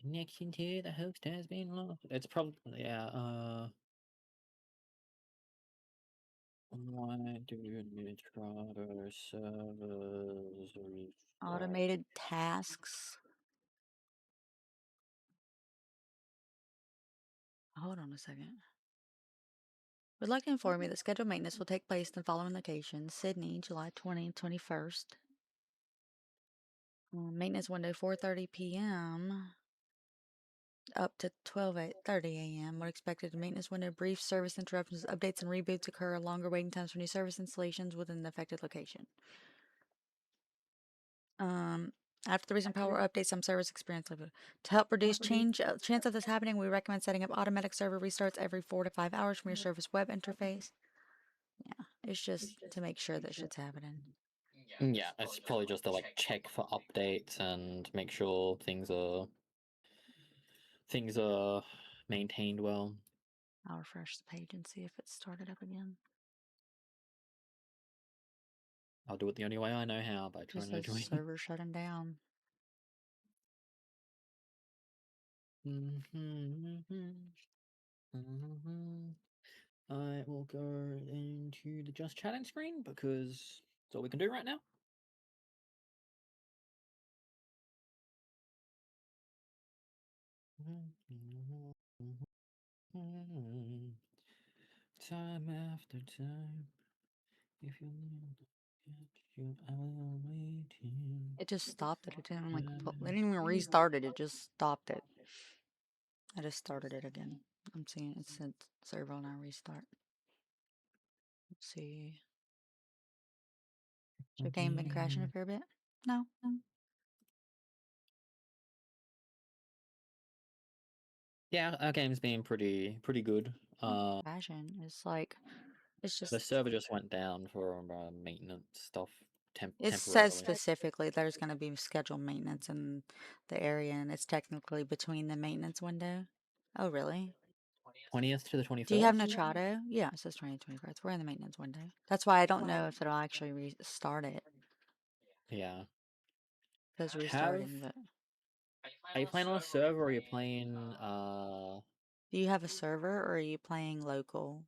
Connection to the host has been lost. It's probably yeah. Why do administrator servers restart? Automated tasks. Hold on a second. Would like to inform you that scheduled maintenance will take place in the following locations: Sydney, July 20, 21st. Maintenance window 4:30 p.m. up to 12:30 a.m. What expected maintenance window: brief service interruptions, updates, and reboots occur. Longer waiting times for new service installations within the affected location. After the recent power update, some servers experience to help reduce chance of this happening. We recommend setting up automatic server restarts every 4 to 5 hours from your service web interface. Yeah, it's just to make sure that shit's happening. Yeah, it's probably just to like check for updates and make sure things are maintained well. I'll refresh the page and see if it's started up again. I'll do it the only way I know how, by trying Just to says join. server shutting down. I will go into the just chatting screen because that's all we can do right now. Time after time, if you you, I will wait here. It just stopped it. It didn't they didn't even restart it. It just stopped it. I just started it again. I'm seeing it said server will now restart. Let's see. Has your game been crashing a fair bit? No. Yeah, our game's been pretty good. Crashing. It's like it's The just server just went down for maintenance stuff it says temporarily. specifically there's going to be scheduled maintenance in the area, and it's technically between the maintenance window. Oh, really? 20th to the Do you have 21st? Nitrado? Yeah, it says 2024. We're in the maintenance window. That's why I don't know if it'll actually restart it. Yeah. It says Have restarting, but Are you playing on a server or are you playing do you have a server or are you playing local?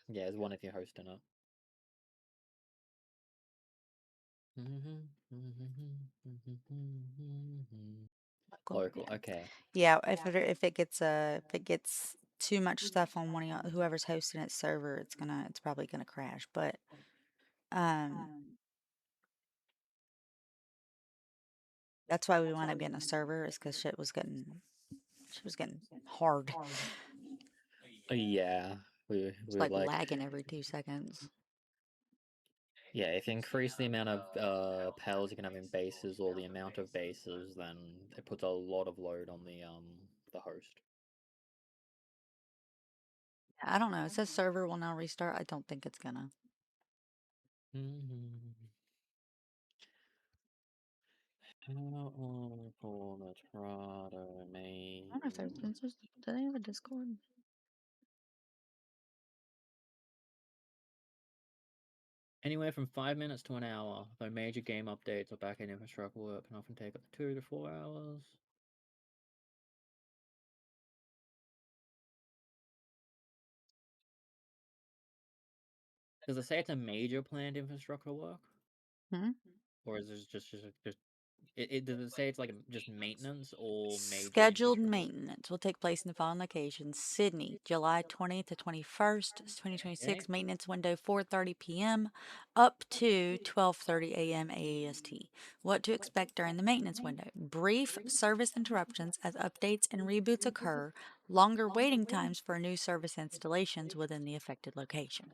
yeah, as one if you're hosting it. Local, okay. Yeah, if it gets too much stuff on one of whoever's hosting its server, it's probably gonna crash. But um, that's why we wound up getting a server, is because shit was getting hard. Yeah, It's we like like lagging every 2 seconds. yeah, if you increase the amount of pals you can have in bases or the amount of bases, then it puts a lot of load on the host. I don't know. It says server will now restart. I don't think it's gonna. How for the Trado I don't know if do they have a Discord? Anywhere from 5 minutes to an hour, though major game updates or backend infrastructure work can often take up to 2 to 4 hours. Does it say it's a major planned infrastructure work? Hmm? Or is this just does it say it's like just maintenance or major Scheduled infrastructure? maintenance will take place in the following locations: Sydney, July 20th to 21st, Okay. 2026. Maintenance window 4:30 p.m. up to 12:30 a.m. AAST. What to expect during the maintenance window: brief service interruptions as updates and reboots occur. Longer waiting times for new service installations within the affected location.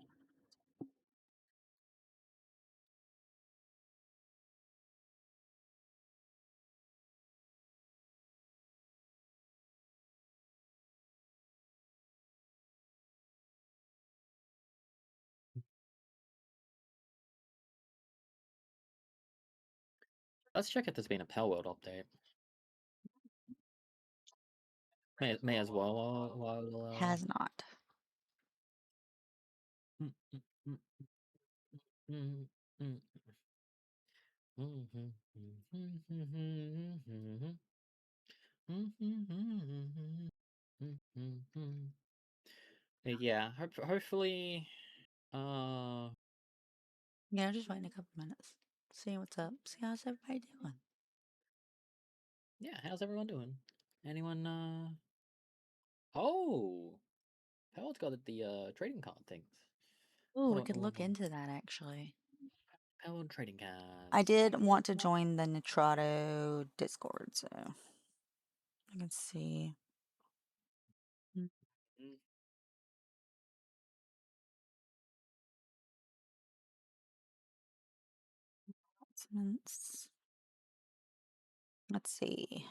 Let's check if there's been a Palworld update. May as well while Has not. mm, mm, mm, mm, Yeah, hopefully, uh, Yeah, just waiting a couple minutes. See what's up. See how's everybody doing. yeah, how's everyone doing? Anyone, oh, Howard's got the, trading card things. Oh, Hold we on, could hold on, look hold on. into that actually. Howard trading I cards. did want to join the Nitrado Discord, so I can see. Mm, Mm. announcements. Let's see.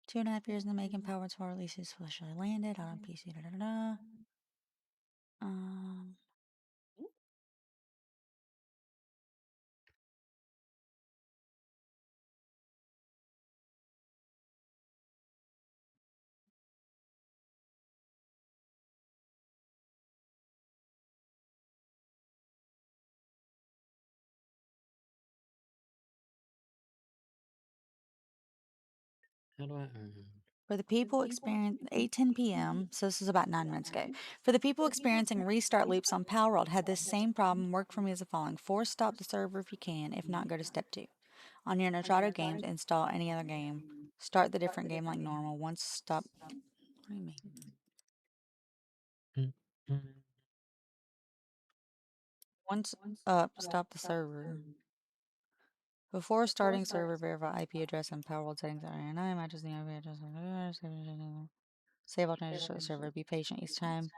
2.5 years in the making, Palworld 4 releases officially landed out on PC. Da, da, da, da. Um, How do I, For the people experiencing 8:10 p.m., so this is about 9 minutes ago. For the people experiencing restart loops on Palworld, had this same problem. Work for me as the following: force stop the server if you can. If not, go to step 2. On your Nitrado games, install any other game. Start the different game like normal. Once stop. What do you mean? mm, mm. Once up, stop the server. Before starting server, verify IP address and Palworld settings. I matches the IP address. Save all changes to the server. Be patient each time.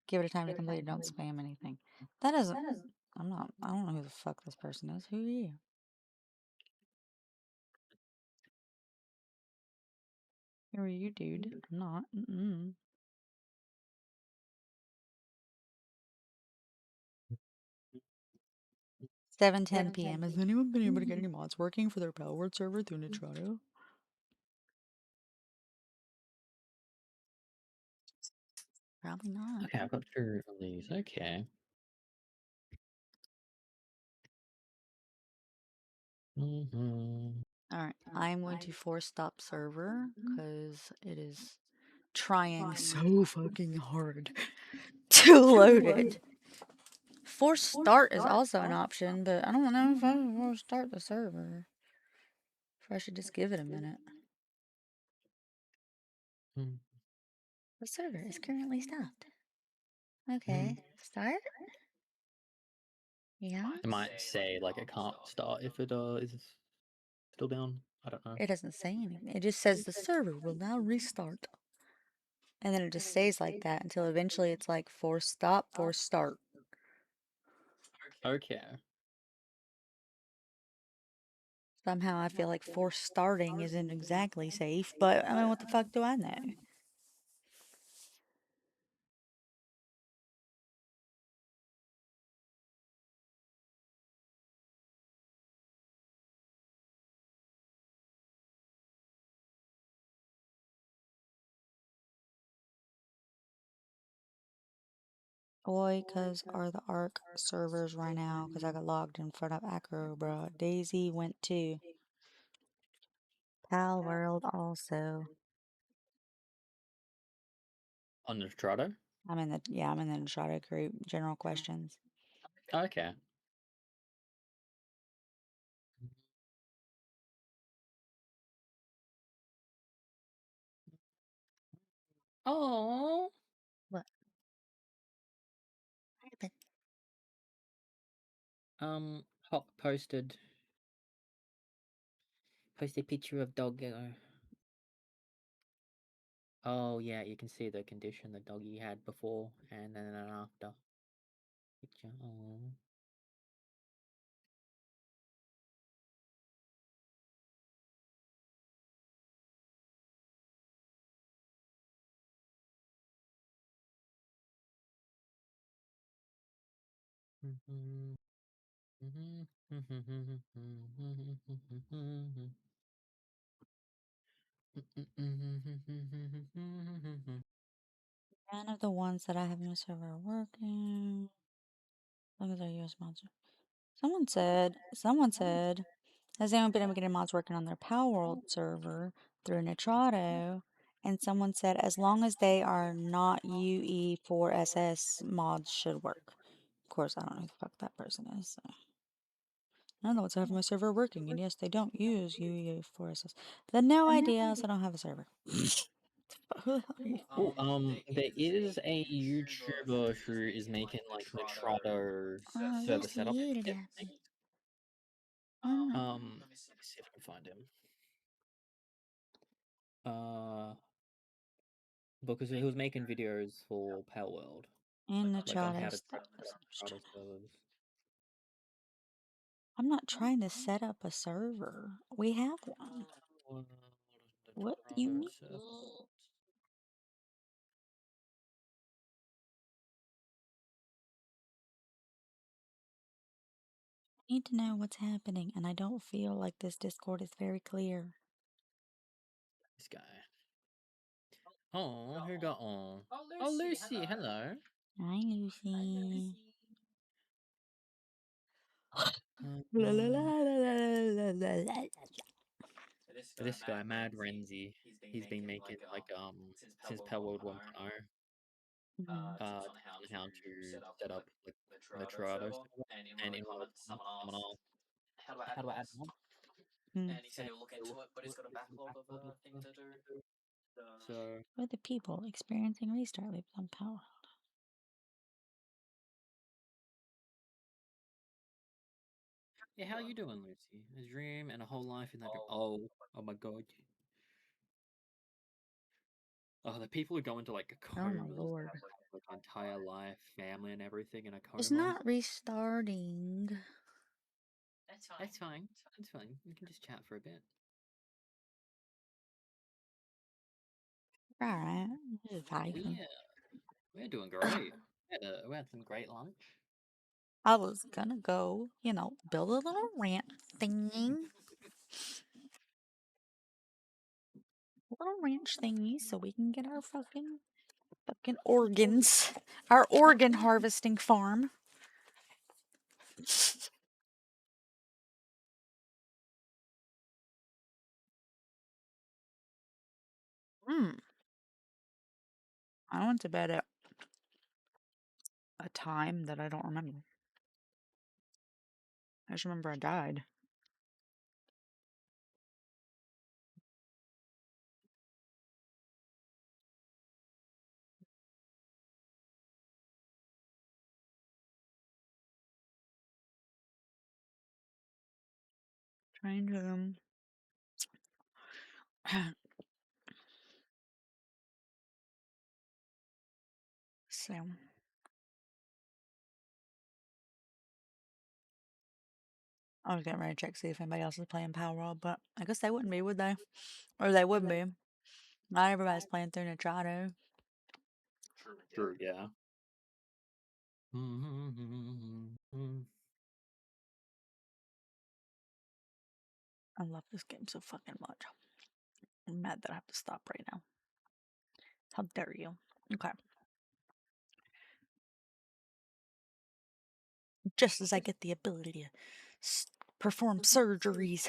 Give it a time to complete. Don't spam anything. That doesn't. I'm not. I don't know who the fuck this person is. Who are you? Who are you, dude? I'm not. 7:10 p.m. Has anyone been able to get any mods working for their Palworld server through Nitrado? Probably not. Okay, I've got 2 of these, okay. Alright, I'm going to force stop server because it is trying so fucking hard to load it. Force start is also an option, but I don't know if I want to start the server. If I should just give it a minute. Mm, The server is currently stopped. mm. Okay, start? Yes? It might say, like, it can't start if it, is still down. I don't know. It doesn't say anything. It just says the server will now restart. And then it just stays like that until eventually it's like force stop, force start. Okay. Somehow I feel like force starting isn't exactly safe, but I mean, what the fuck do I know? Oi, cuz are the ARC servers right now? Cuz I got logged in front of Acro, bro. Daisy went to Palworld also. On the Strata? I'm in the Entrada group. General questions. Okay. Oh. What happened? Hop posted picture of doggo. Oh yeah, you can see the condition the doggy had before and then an after picture. Oh. None of the ones that I have in the server are working. As long as they're US mods. Someone said, has anyone been able to get mods working on their Palworld server? through Nitrado, and someone said as long as they are not UE4SS, mods should work. Of course, I don't know who the fuck that person is. So. I don't know what's having my server working, and yes, they don't use UE4SS. Then no idea, else I don't have a server. Who the hell are you? Oh, there is a YouTuber who is making like Nitrado Oh, server yes, setup you kit guys. things. Mm, Let me see if I can find him. Because he was making videos for Palworld, in like on how Nitrado to stuff. set up Nitrado servers. I'm not trying to set up a server. We have one. What do you Nitrado mean? server. I need to know what's happening, and I don't feel like this Discord is very clear. This guy. Oh, who got on? Oh, Lucy, hello. Hi, Lucy. La, la, la, Um, la, la, la, la, la. this guy, Mad Renzi, he's been making like since Palworld 1.0, Mm, tips on how to set up like Nitrado server, and in one of the comments, someone asked, "How do I add mod?" mm. And so look into it, there's a backlog of things to do. So We're the people experiencing restart loops on Palworld. yeah, how you doing, Lucy? A dream and a whole life in that dream. Oh, oh my god. Oh, the people who go into like Oh my comas that lord. have like entire life, family, and everything in a It's coma. not restarting. That's fine. That's fine. We can just chat for a bit. Alright, this is vibing. Yeah, we're doing great. We had some great lunch. I was gonna go, build a little ramp thingy. A little ranch thingy so we can get our fucking organs. Our organ harvesting farm. Hmm. I went to bed at a time that I don't remember. I just remember I died. Trying to so I was getting ready to check see if anybody else is playing Palworld, but I guess they wouldn't be, would they? Or they would be. Not everybody's playing through Nitrado. True, yeah. I love this game so fucking much. I'm mad that I have to stop right now. How dare you? Okay. Just as I get the ability to perform surgeries.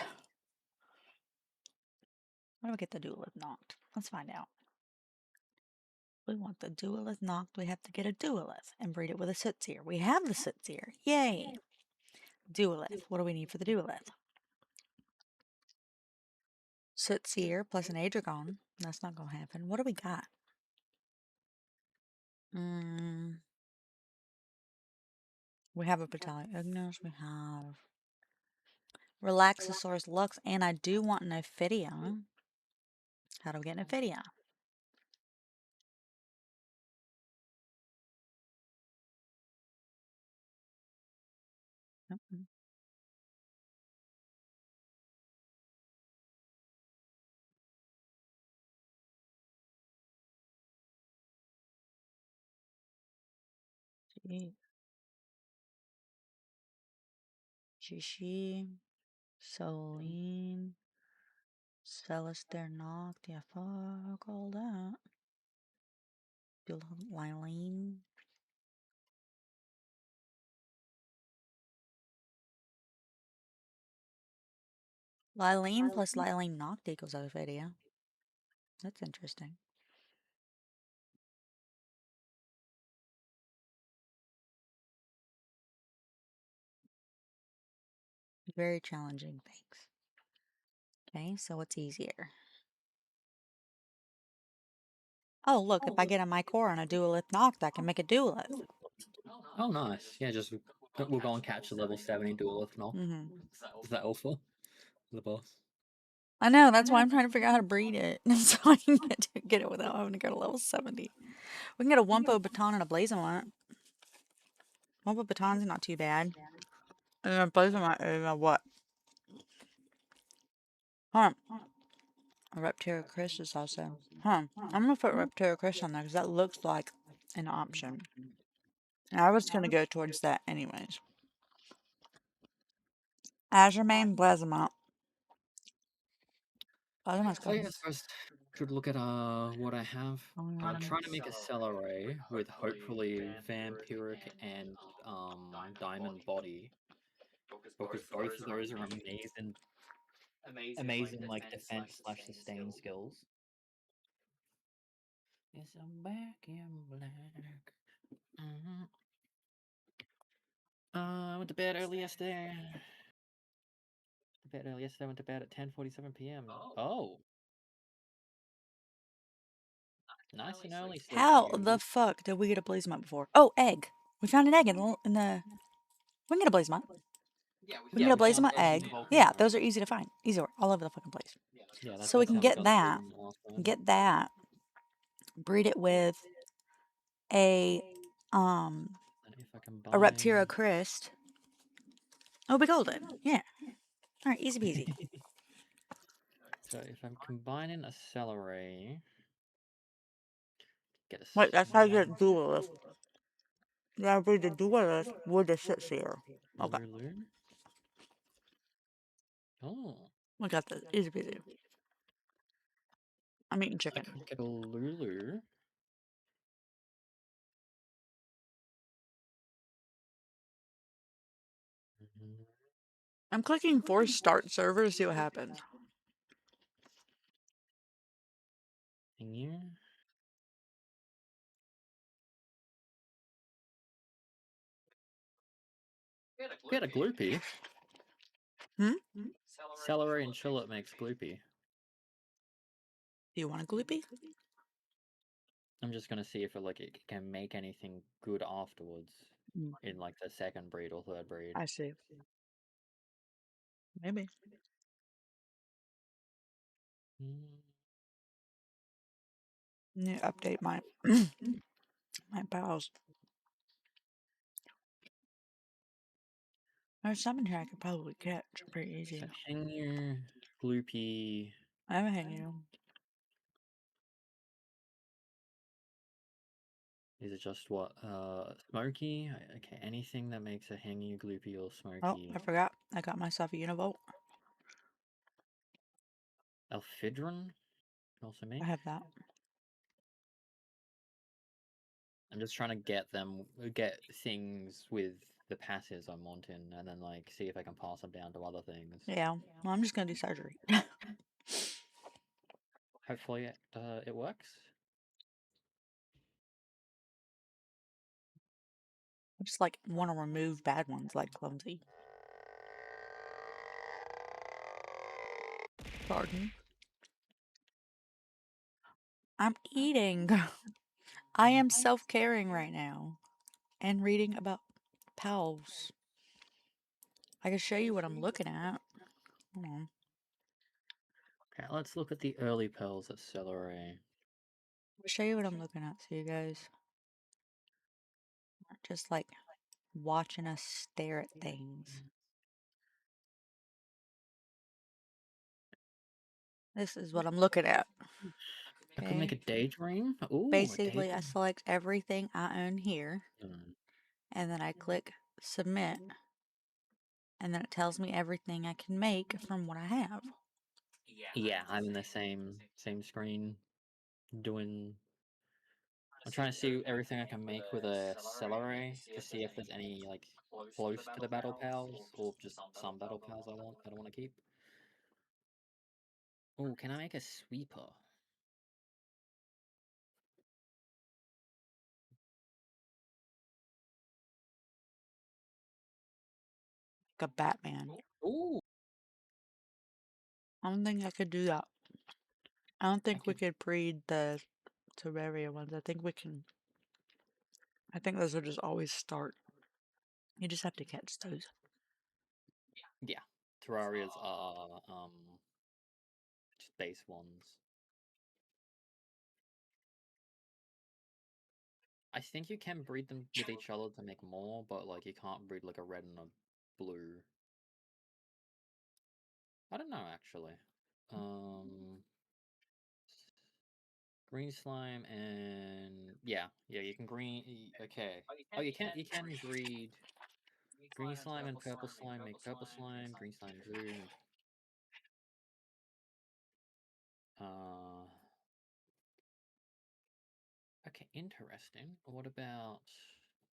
What do we get the duelist knocked? Let's find out. We want the duelist knocked. We have to get a duelist and breed it with a Sootsier. We have the Sootsier. Yay! Duelist. What do we need for the duelist? Sootsier plus an Aedragon. That's not gonna happen. What do we got? We have a battalion. Ignis. We have Relaxosaurus Lux, and I do want an Ophidia. How do we get an Ophidia? Mm-mm. Gee. Shishi. Celine. Celestia knocked. Yeah, fuck all that. Lylene. Lylene plus Lylene knocked equals Ophidia. That's interesting. Very challenging things. Okay, so what's easier? Oh, look, if I get a my core on a duelith knocked, I can make a duelith. Oh, nice. Yeah, just we'll go and catch the level 70 duelist and all. Mm-hmm. Is that alpha? The boss. I know, that's why I'm trying to figure out how to breed it so I can get it without having to go to level 70. We can get a Wumpo baton and a Blazonite. Wumpo baton's not too bad. And a Blazonite is a what? Huh. A Reptera Chris is also. Huh. I'm gonna put Reptera Chris on there because that looks like an option. And I was gonna go towards that anyways. Azure Main, Blazamont. Blazamot's Oh good. yeah, I suppose should look at what I have. I'm trying to make a Celeray with hopefully Vampiric and Diamond Body because both of those are amazing like defense slash sustain skills. Yes, I'm back in black. Mhm. I went to bed early yesterday. I went to bed at 10:47 p.m. Oh, nice and early sleep for How you. the fuck did we get a Blazamont before? Oh, egg. We found an egg in the. We can get a Blazamont. We can Yeah, get a we found Blazamont eggs in egg. the Yeah, volcano. those are easy to find. Easy all over the fucking place. Yeah, So we that's can how we get got through that. them last time. Get that. Breed it with a And if I a combine, Reptera Christ. Oh, be golden. Yeah. All right, easy peasy. so if I'm combining a celery, get a Wait, that's how you small get duelist. You gotta breed the duelist with the shit seer. Okay, Lulu. Oh, we got this. Easy peasy. I'm eating I chicken. could get a Lulu. Mhm. I'm clicking force start server to see what happens. And you get a Gloopy. Hmm? Celery and Chillet makes Gloopy. Do you want a gloopy? I'm just gonna see if it can make anything good afterwards Mm, in like the second breed or third breed. I see. Maybe. Mm. Need to update my my pals. There's some in here I could probably catch pretty So easy. Hangyu, Gloopy. I'm hanging you. Is it just what? Smoky? Okay, anything that makes a Hangyu, Gloopy, or Oh, Smoky. I forgot. I got myself a Univolt. Alphidron can also I make. have that. I'm just trying to get things with the passes I'm wanting, and then like see if I can pass them down to other things. Yeah. Well, I'm just gonna do surgery. Hopefully it works. I just like want to remove bad ones like clumsy. Pardon. I'm eating. I am self-caring right now and reading about pals. I can show you what I'm looking at. Hold on. Okay, let's look at the early pearls at Celery. I'll show you what I'm looking at so you guys aren't just like watching us stare at things. This is what I'm looking at. I could make Okay. a daydream. Ooh, a Basically, I daydream. select everything I own here and then I click submit and then it tells me everything I can make from what I have. Yeah, I'm in the same screen doing. I'm trying to see everything I can make with a Celery to see if there's any like close to the battle pals or just some battle pals I don't want to keep. Oh, can I make a sweeper? like a Batman. Ooh, I don't think I could do that. I don't I think we could. could breed the Terraria ones. I think we can. I think those will just always start. You just have to catch those. Yeah, Terrarias are just base ones. I think you can breed them with each other to make more, but like you can't breed like a red and a blue. I don't know actually. Um, Green slime and yeah, you can okay. Oh, you can breed green slime and purple slime make purple slime. Green slime blue make uh. Okay, interesting. What about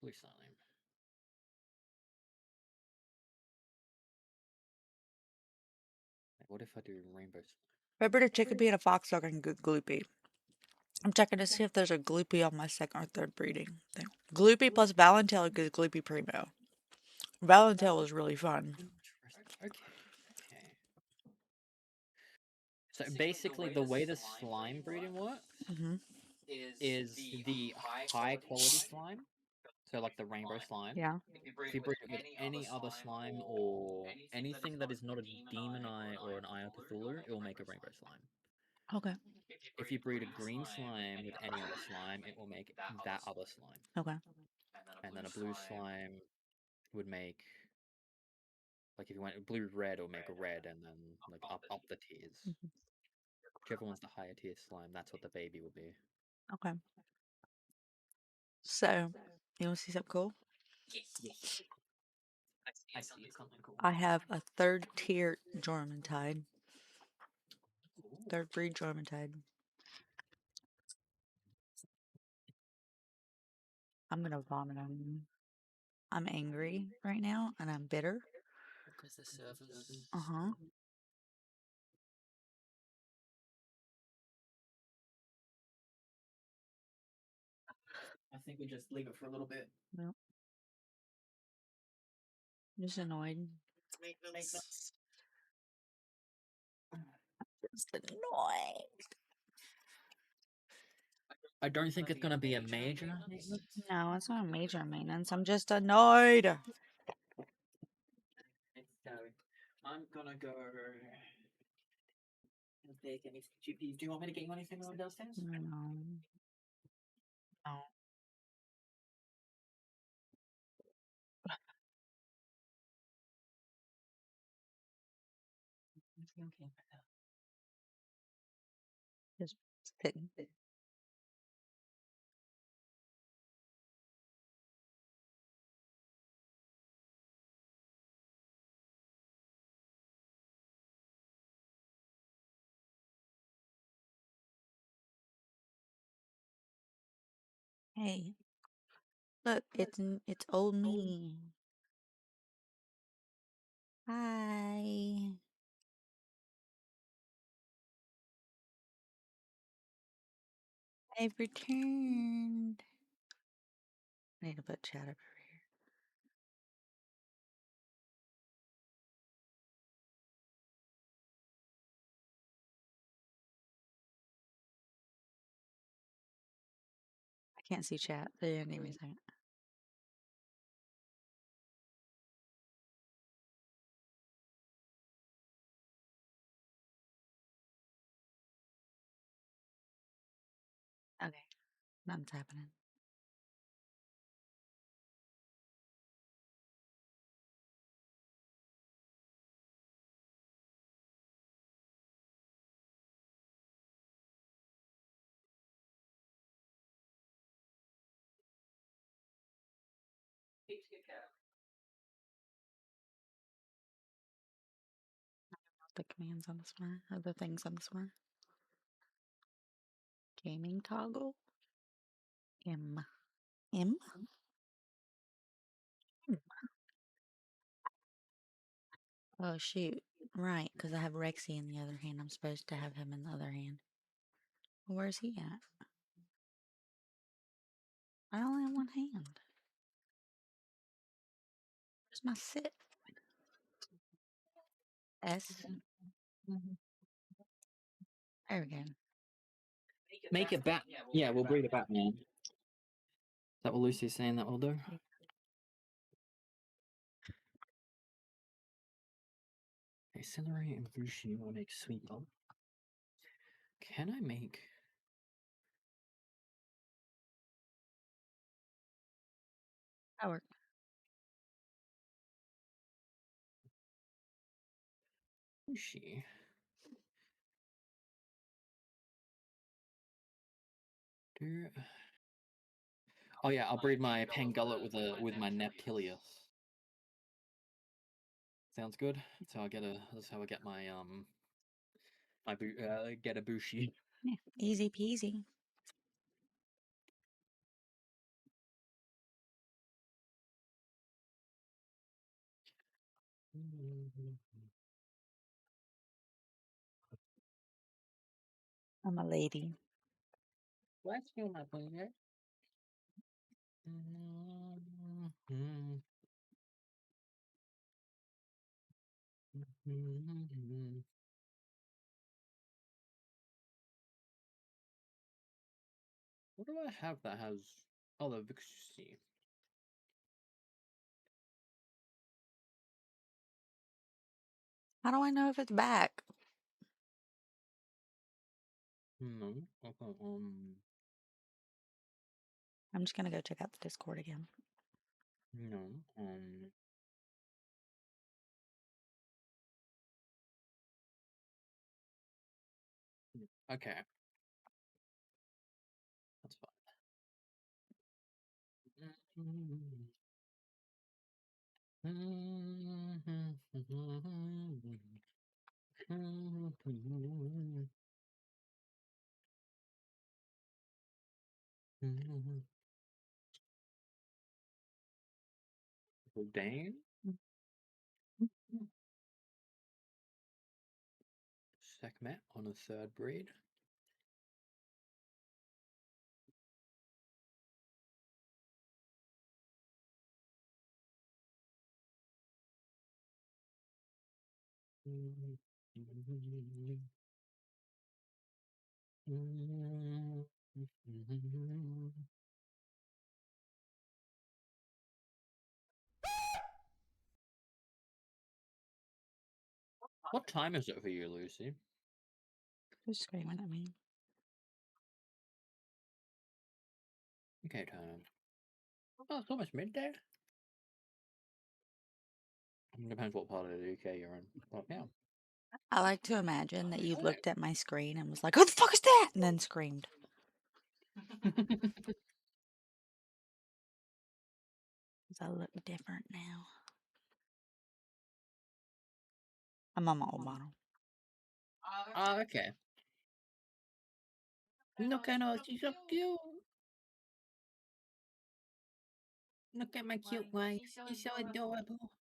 blue slime? What if I do rainbow slime? Remember a chickpea and a fox dog and gloopy. I'm checking to see if there's a gloopy on my second or third breeding thing. Gloopy plus Valentail equals gloopy primo. Valentail is really fun. Interesting. Okay. So basically, the way the slime breeding works Hmm. is the high quality slime, so like the rainbow slime. Yeah. If you breed it with any other slime or anything that is not a demon eye or an eye of Cthulhu, it will make a rainbow slime. Okay. If you breed a green slime with any other slime, it will make that other slime. Okay. And then a blue slime would make, like if you went blue red, it will make a red, and then like up the tiers. Mhm. Whichever one's the higher tier slime, that's what the baby will be. Okay. So, you want to see something cool? Yes. I see something cool. I have a third tier Jormuntide. Third breed Jormuntide. I'm gonna vomit on you. I'm angry right now and I'm bitter. Because the servers. Uh-huh. I think we just leave it for a little bit. Well, just annoyed. Maintenance. Just annoyed. I don't think it's gonna be a major maintenance. No, it's not a major maintenance. I'm just annoyed. So I'm gonna go and take any GPs. Do you want me to get you anything around downstairs? No. No. Okay. Just sitting. Hey, look, it's old me. Hi. I've returned. I need to put chat up here. I can't see chat. Give me a second. Okay, nothing's happening. The commands on this one, or the things on this one. Gaming toggle. M. M? Hmm. Oh, shoot. Right, because I have Rexy in the other hand. I'm supposed to have him in the other hand. Well, where's he at? I only have one hand. Where's my sit? S. There we go. Make it bat. Yeah, we'll breed a Batman. Is that what Lucy's saying that we'll do? Okay, celery and Bushi will make sweet bomb. Can I make... That worked. Bushi? Oh yeah, I'll breed my Pangullet with my Neptilius. Sounds good. So I'll get that's how I get my get a Bushi. Yeah, easy peasy. I'm a lady. Let's go, my player. What do I have that has... Oh, the Vixie. How do I know if it's back? No. Okay, I'm just gonna go check out the Discord again. no. Okay. That's fine. Dane? Sekhmet on a third breed. What time is it for you, Lucy? Who's screaming at me? Okay, time. Oh, it's almost midday. Depends what part of the UK you're in. But yeah. I like to imagine that you Okay. looked at my screen and was like, "Who the fuck is that?" and then screamed. Because I look different now. I'm on my old model. Oh, okay. Look at her, she's so cute. Look at my cute wife. She's so adorable.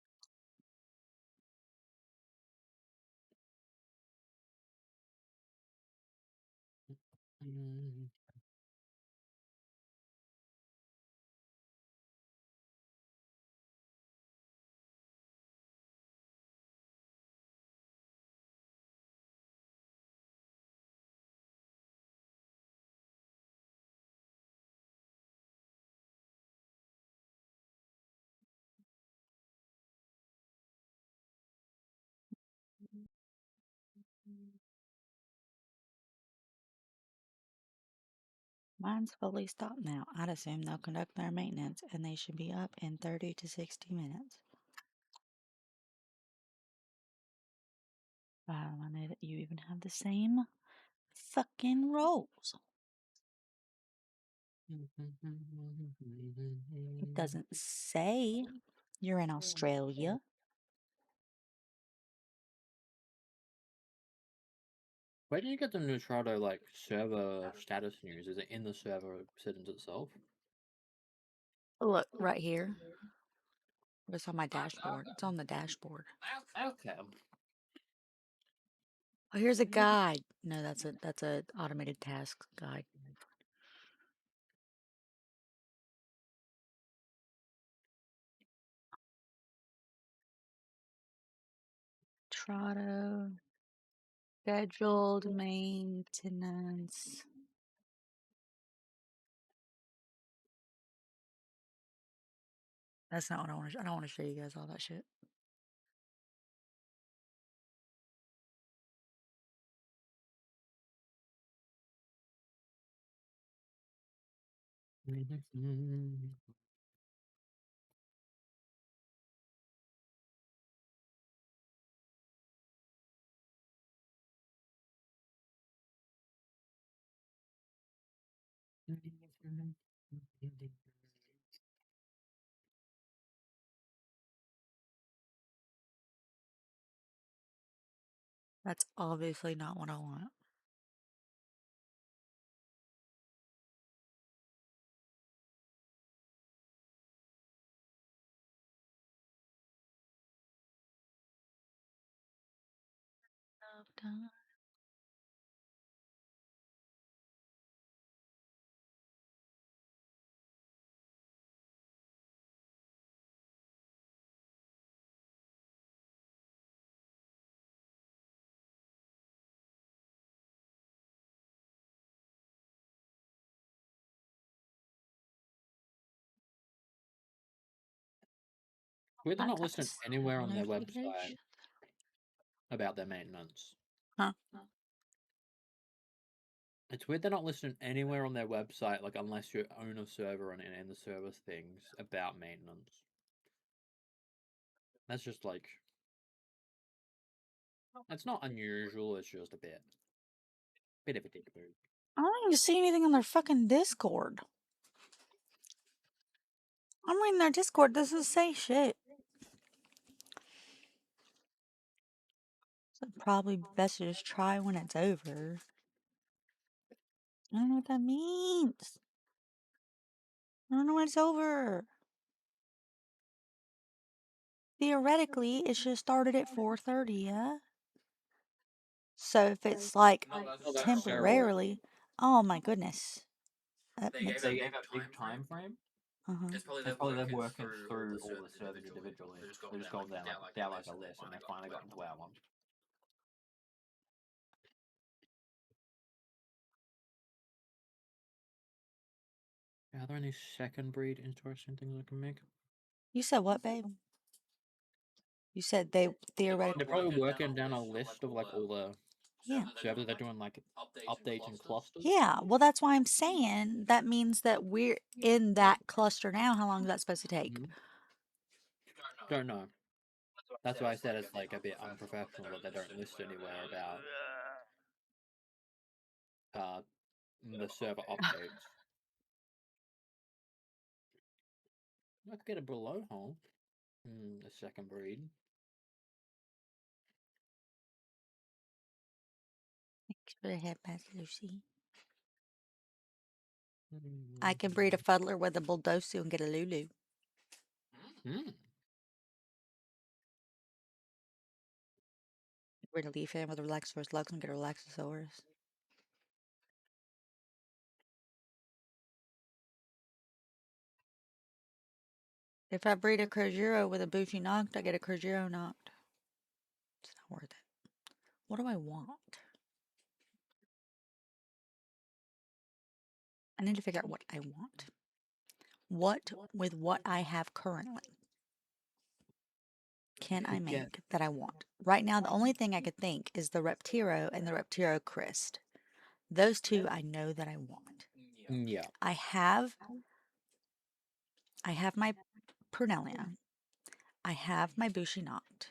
Mine's fully stopped now. I'd assume they'll conduct their maintenance and they should be up in 30 to 60 minutes. Wow, I know that you even have the same fucking rolls. It doesn't say you're in Australia. Where did you get the Neutrado like server status news? Is it in the server settings itself? Look, right here. It's on my dashboard. It's on the dashboard. Okay. Oh, here's a guide. No, that's a automated task guide. Trotto. Scheduled maintenance. That's not what I want to. I don't want to show you guys all that shit. That's obviously not what I want. We're I not got listed anywhere on their website notification. about their maintenance. Huh? It's weird they're not listed anywhere on their website, like unless you own a server on it and the service things about maintenance. That's just like, it's not unusual. It's just a bit of a dick move. I don't even see anything on their fucking Discord. I'm reading their Discord. Doesn't say shit. So probably best to just try when it's over. I don't know what that means. I don't know when it's over. Theoretically, it should have started at 4:30, yeah? So if it's like Oh, that's Cheryl. temporarily, oh my goodness. That makes They gave a big time frame. uh-huh. It's probably them working through all the servers individually. They just gone down like a list, and they finally got into our one. Are there any second breed interesting things I can make? You said what, babe? You said they theoretically. They're probably working down a list of like all the Yeah. servers they're doing like updates and clusters. Yeah, well, that's why I'm saying that means that we're in that cluster now. How long is that supposed to take? Don't know. That's why I said it's like a bit unprofessional that they don't list anywhere about the server updates. I could get a below hole. The second breed. Could have had Matt Lucy. I can breed a fuddler with a bulldozer and get a Lulu. Breed a leaf fan with a Relaxosaurus Lux and get a Relaxosaurus. If I breed a Crozero with a Bushi Noct, I get a Crozero Noct. It's not worth it. What do I want? I need to figure out what I want. What, with what I have currently, can I make that I want? Right now, the only thing I could think is the Reptiro and the Reptiro Crest. Those two I know that I want. Yeah. I have my Prunelia. I have my Bushi Noct.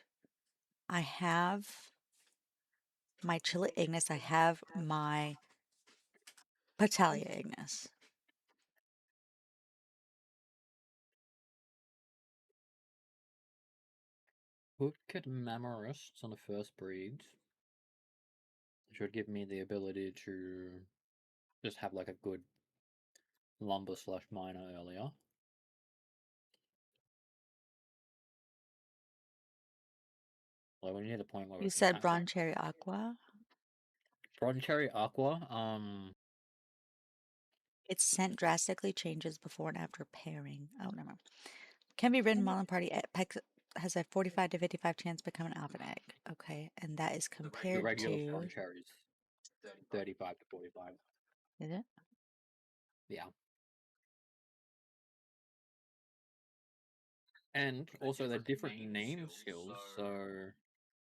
I have my Chili Ignis. I have my Patalia Ignis. Hooked Mammarists on the first breed should give me the ability to just have like a good lumber slash miner earlier. Like when you hit a point where You said Broncherry Aqua? Broncherry Aqua, Its scent drastically changes before and after pairing. Oh, never mind. Can be ridden while in party at has a 45 to 55 chance become an alpha egg. Okay, and that is The compared regular to, spawn cherries, 35 to 45. is it? Yeah. And also they're different name skills, so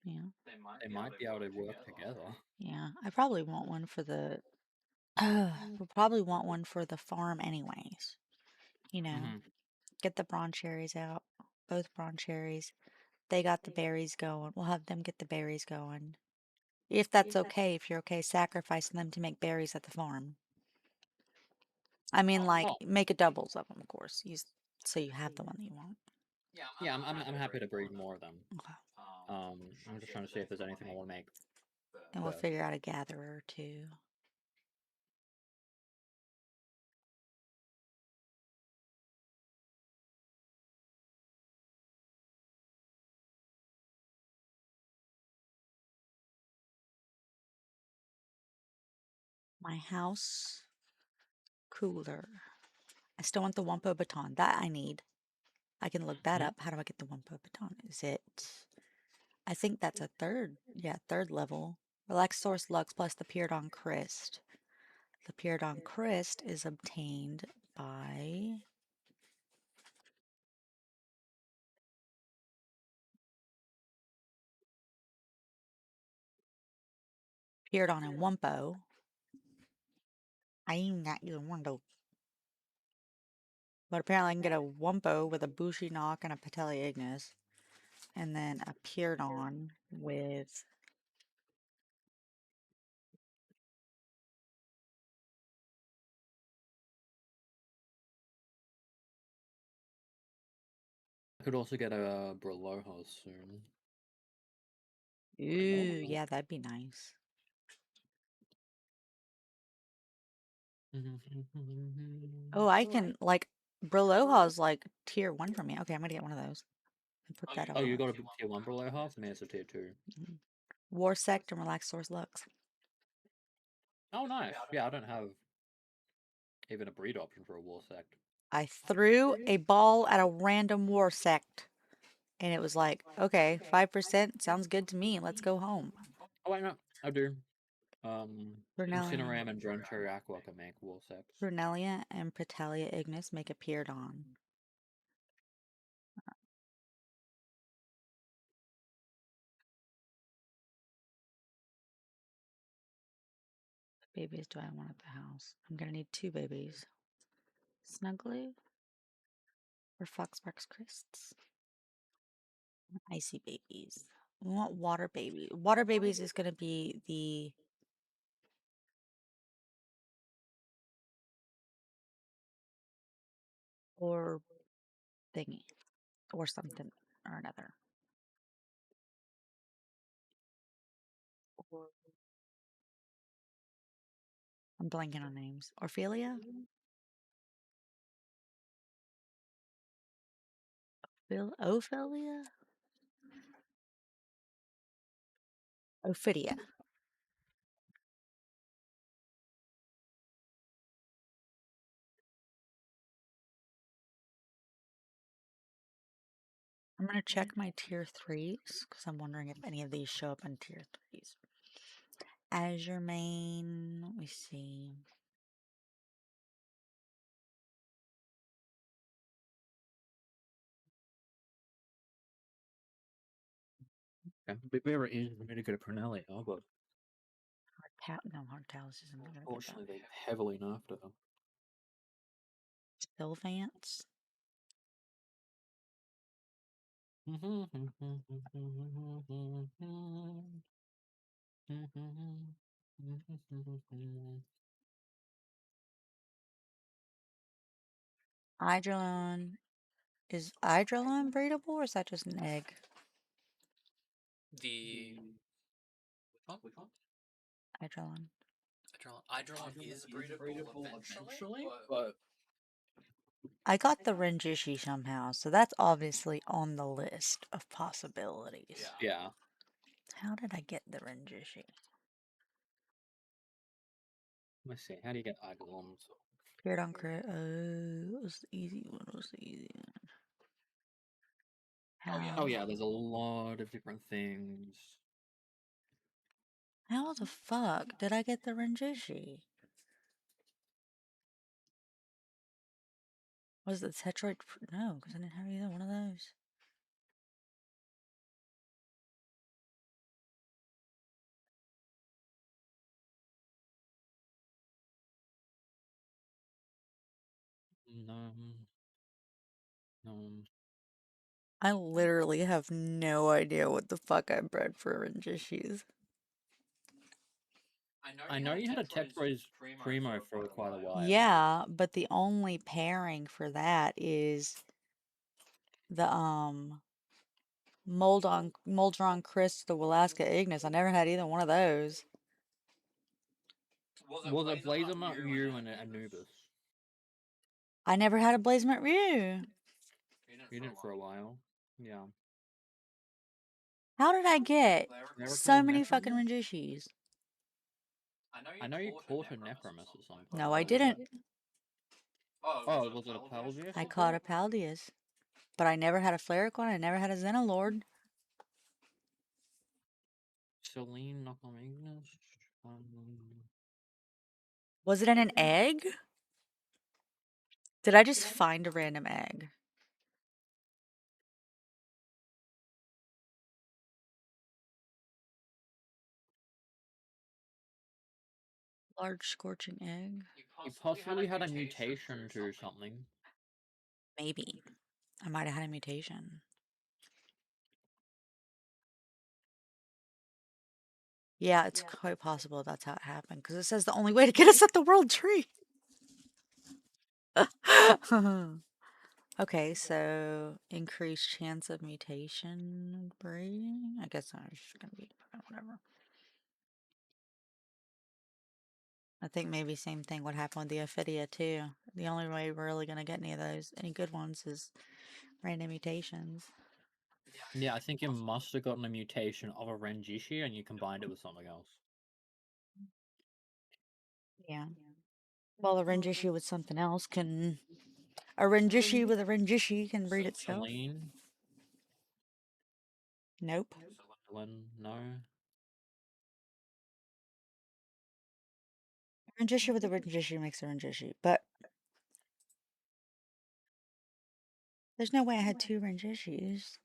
Yeah. they might be able to work together. Yeah. I probably want one for the we'll probably want one for the farm anyways. You know, Mhm. get the bronze cherries out. Both bronze cherries. They got the berries going. We'll have them get the berries going. If that's okay, if you're okay sacrificing them to make berries at the farm. I mean, like, Oh, make a doubles of them, of course. So you have the one that you want. yeah, I'm happy to breed more of them. Okay. I'm just trying to see if there's anything I want to make And we'll first. figure out a gatherer too. My house cooler. I still want the Wumpo baton. That I need. I can look that Mhm. up. How do I get the Wumpo baton? Is it? I think that's a third. Yeah, third level. Relaxosaurus Lux plus the Pyrodon Crest. The Pyrodon Crest is obtained by Pyrodon and Wumpo. I ain't got either one though. But apparently I can get a Wumpo with a Bushi Knock and a Patelia Ignis. And then a Pyrodon with I could also get a Broloha soon. ooh, yeah, that'd be nice. Oh, I can like Broloha's like tier 1 for me. Okay, I'm gonna get one of those and put that Oh, on. you got a tier 1 Broloha? For me, it's a tier 2. Mhm. War Sect and Relaxosaurus Lux. Oh, nice. Yeah, I don't have even a breed option for a War Sect. I threw a ball at a random War Sect and it was like, okay, 5% sounds good to me. Let's go home. Oh, wait, no, I do. Brunellia, Incineram and Drone Cherry Aqua can make War Sects. Brunellia and Patelia Ignis make a Pyrodon. Babies do I want at the house? I'm gonna need 2 babies. Snuggly or Foxparks Crisps? Icy babies. We want water baby. Water babies is gonna be the or thingy or something or another. Or I'm blanking on names. Orphelia? Ophelia? Ophidia. I'm gonna check my tier 3s because I'm wondering if any of these show up in tier 3s. Azure main, let me see. Okay. Big Beaver is really good at Pernellia, but No, hard talus isn't gonna get that. unfortunately they heavily nerfed her. Sylvance. Hydrolon. Is Hydrolon breedable or is that just an egg? The Which one? Hydrolon. Hydrolon is breedable eventually, but But I got the Renjishi somehow, so that's obviously on the list of possibilities. yeah. yeah, How did I get the Renjishi? let's see. How do you get Eidolons? Appeared on crit. It was the easy one. It was the easy one. Oh How? yeah, there's a lot of different things. How the fuck did I get the Renjishi? Was it Tetroid? No, because I didn't have either one of those. No, no. I literally have no idea what the fuck I bred for Renjishis. I know you had a Tetroids Primo for quite a while. Yeah, but the only pairing for that is the Moldron Chris, the Walaska Ignis. I never had either one of those. Was it Blazermut, Ryu, and Anubis? I never had a Blazement Ryu. You didn't for a while. Yeah. How did I get Miracle so many fucking Necromus? Renjishis? I know you caught a Necromus at some point. No, I What was didn't. it? Oh, was it a Palworld? I caught a Paldeus. But I never had a Flaricon. I never had a Xenolord. Celine, Knuckle Was it in an egg? Did I just find a random egg? Large scorching egg? You possibly had a mutation to something. Maybe. I might have had a mutation. Yeah, it's quite possible that's how it happened. Because it says the only way to get us at the world tree. Okay, so increased chance of mutation breeding. I guess I'm just gonna be whatever. I think maybe same thing would happen with the Ophidia too. The only way we're really gonna get any of those, any good ones, is random mutations. Yeah, I think you must have gotten a mutation of a Renjishi and you combined it with something else. Yeah. Well, a Renjishi with something else can. A Renjishi with a Renjishi can breed itself. Celine? Nope. Celine? No. Renjishi with a Renjishi makes a Renjishi, but there's no way I had two Renjishis.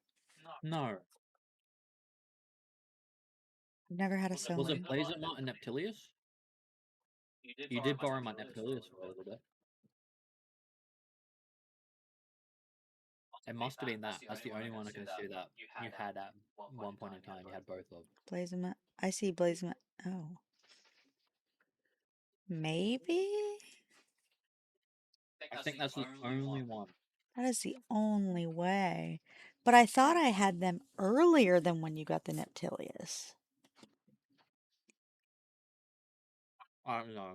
No. I've never had a Was Celine. it Blazermut and Neptilius? You did borrow my Neptilius for a little bit. It must have been that. That's the only one I can see that you had at one point in time. You had both of. Blazement. I see Blazement. Oh. Maybe? I think that's the only one. That is the only way. But I thought I had them earlier than when you got the Neptilius. I don't know.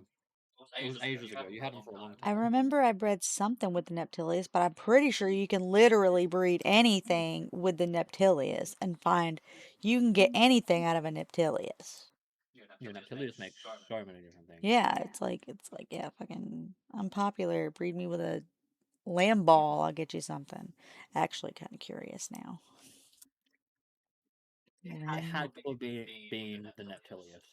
It was ages ago. You had them for a long I time. remember I bred something with the Neptilius, but I'm pretty sure you can literally breed anything with the Neptilius and find you can get anything out of a Neptilius. Yeah, Neptilius makes so many different things. Yeah, it's like, yeah, fucking unpopular. Breed me with a lamb ball, I'll get you something. Actually kind of curious now. It had to have been the Neptilius.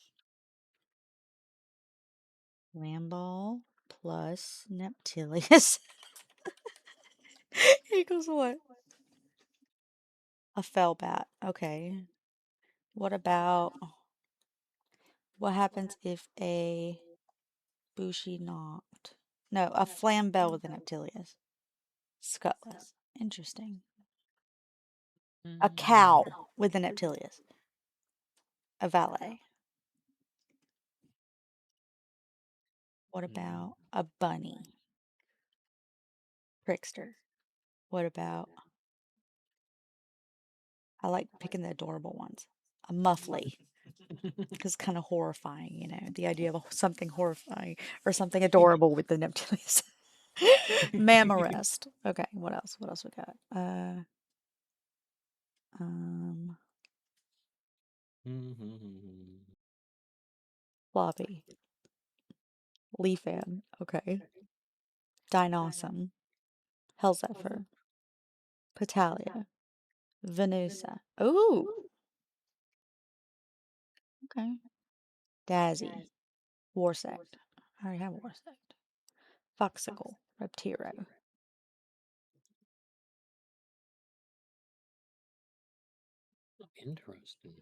Lamb ball plus Neptilius equals what? A fell bat. Okay. What about what happens if a Bushi knocked? No, a Flambell with an Neptilius. Scutless. Interesting. A cow with an Neptilius. A valet. What about a bunny? Trickster. What about I like picking the adorable ones. A muffly. Because kind of horrifying, you know, the idea of something horrifying or something adorable with the Neptilius. Mammarest. Okay, what else? What else we got? Um, Floppy. Leafan. Okay. Dinosum. Hellzephyr. Petalia. Venusa. Ooh, okay. Dazzy. Warsect. I already have Warsect. Foxicle. Reptiro. Interesting.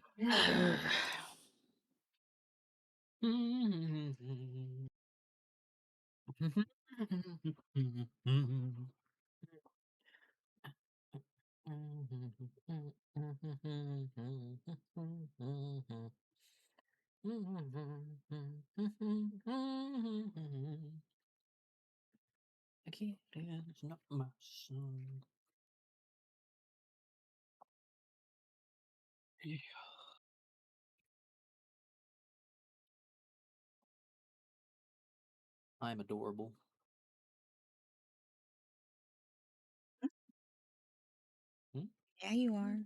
He is not my son. I'm adorable. Hmm? Yeah, you are.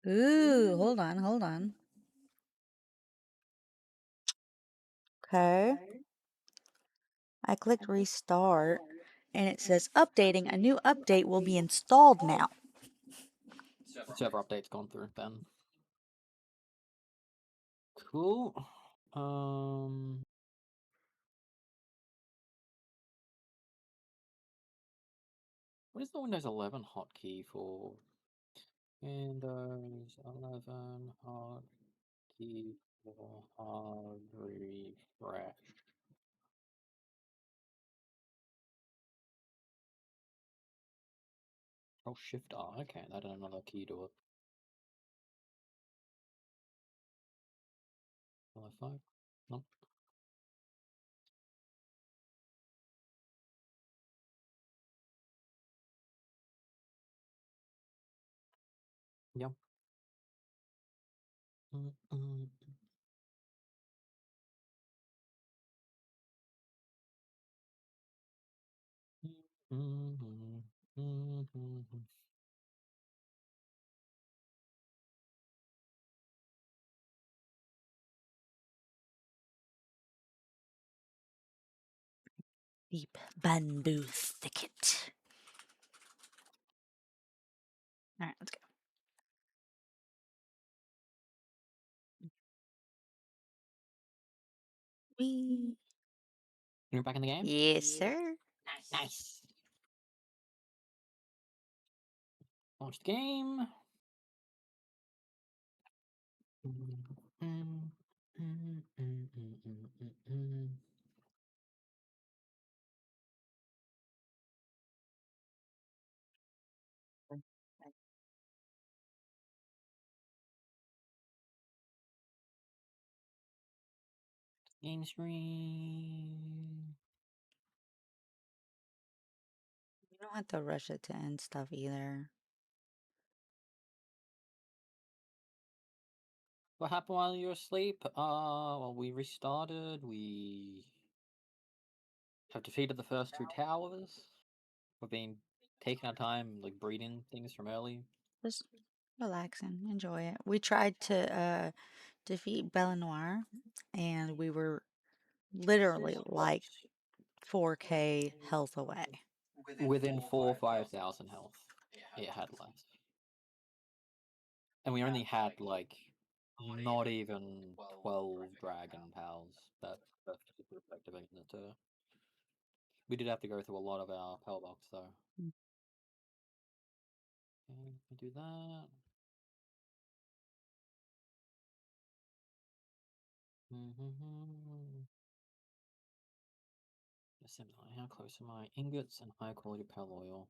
Ooh, hold on, hold on. Okay. I clicked restart and it says updating. A new update will be installed now. Whichever update's gone through, then. Cool. What is the Windows 11 hotkey for? Windows 11 hotkey for hard refresh. Oh, Shift R. Okay, that added another key to it. L5? No. Yeah. Deep bamboo thicket. All right, let's go. Wee. You're back in the game? Yes, sir. Nice. Launch the game. Game screen. You don't have to rush it to end stuff either. What happened while you were asleep? Well, we restarted. We have defeated the first two towers. We've been taking our time, like breeding things from early. Just relaxing, enjoy it. We tried to defeat Belenoir, and we were literally like 4K health away. Within 4 or 5,000 health, it had less. And we only had like not even 12 dragon pals. That's super effective against it too. We did have to go through a lot of our power box though. Mm. Okay, we do that. Assembly. How close are my ingots and high quality pearl oil?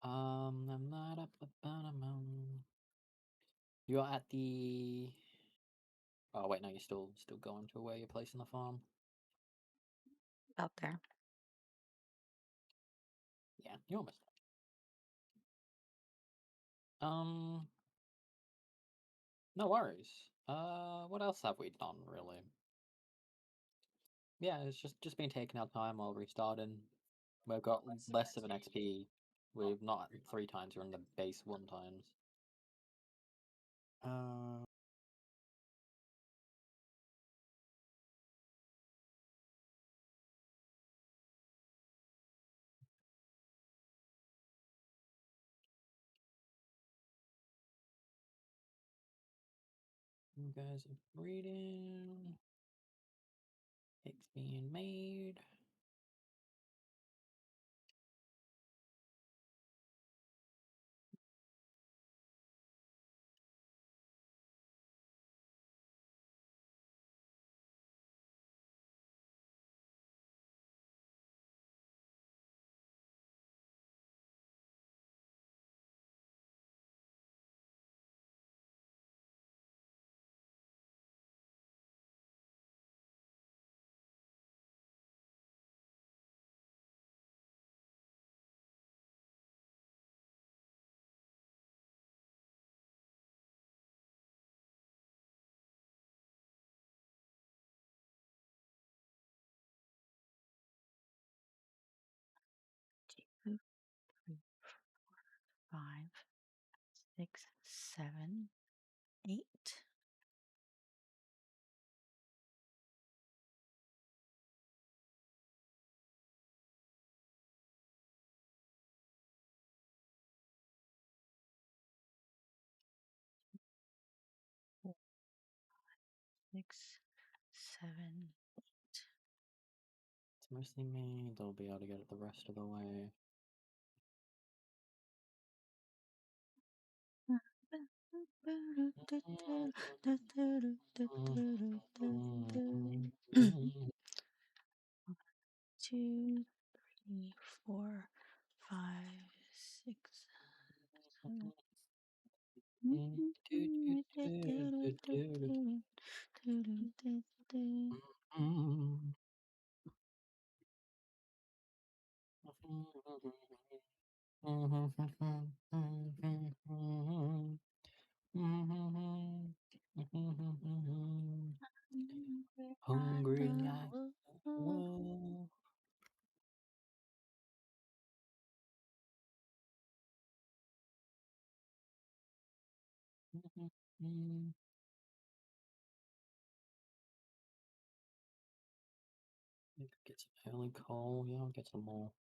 I'm not up about a mountain. You're at the. Oh wait, no, you're still going to where you're placing the farm. Out there. Yeah, you're almost there. No worries. What else have we done really? Yeah, it's just been taking our time while restarting. We've got less of an XP We've not 3 times, we're on the base 1 times. You guys are breeding. It's being made. Two, three, 5, 6, 7, 8. 4, 6, 7. It's mostly me. They'll be able to get it the rest of the way. Two, 3, 4, 5, 6, 7. Hungry like wolf. Get some early coal. Yeah, I'll get some more.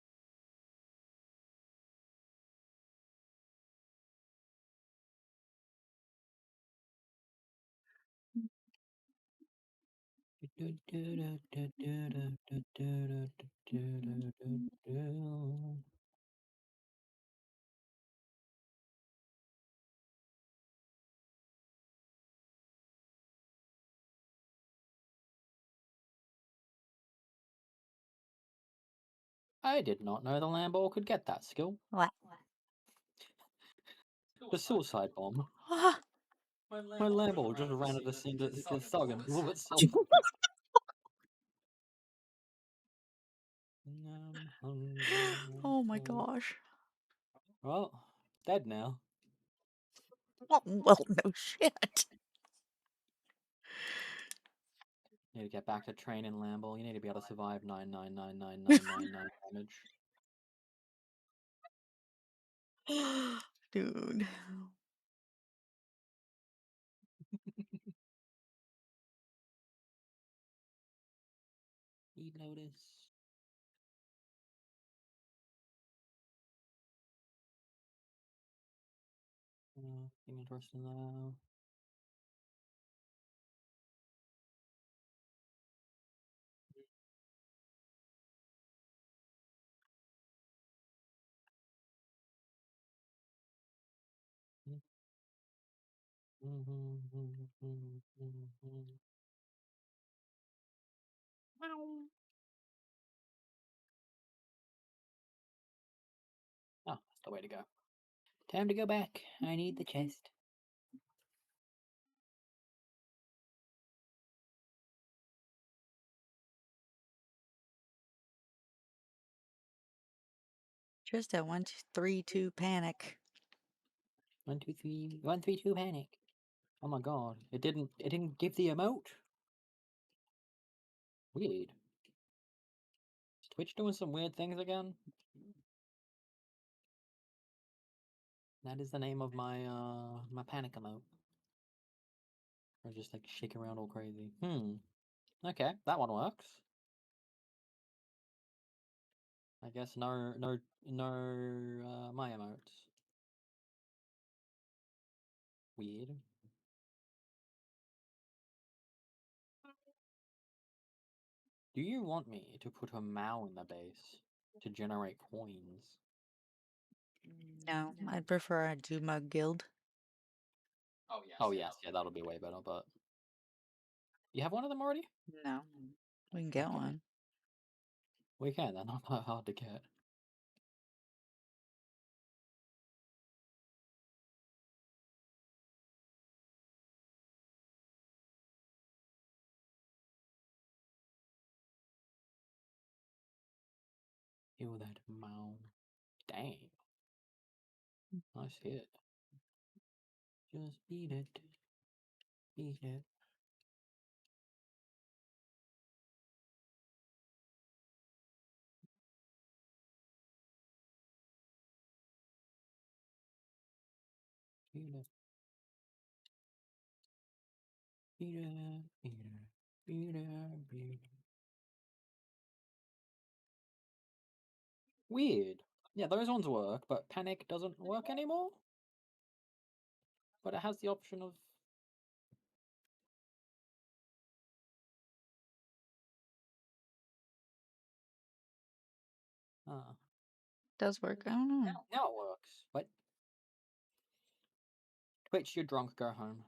I did not know the Lambo could get that skill. What? The suicide bomb. My Lambo just ran at the scene to the dog and blew itself. I'm hungry. Oh my gosh. Well, dead now. Well, no shit. Need to get back to training Lambo. You need to be able to survive 9999999 damage. Dude. Eat Lotus. Give me interest in that. Oh, that's the way to go. Time to go back. I need the chest. Just a 1, 2, 3, 2 panic. 1, 2, 3, 1, 3, 2 panic. Oh my god. It didn't give the emote. Weird. Is Twitch doing some weird things again? That is the name of my panic emote. Or just like shake around all crazy. Okay, that one works. I guess no my emotes. Weird. Do you want me to put a Mao in the base to generate coins? No, I'd prefer a Juma guild. Oh yes, yeah, that'll be way better, but you have one of them already? No, we can get Okay. one. We can, they're not that hard to get. Ew, that Mao. Dang. Nice hit. Just beat it. Beat it. Beat it. Beat it. Beat it. Beat it. Beat it. Weird. Yeah, those ones work, but Panic doesn't work anymore? But it has the option of... Ah. Does work. I don't know. Now it works. What? Twitch, you're drunk, go home.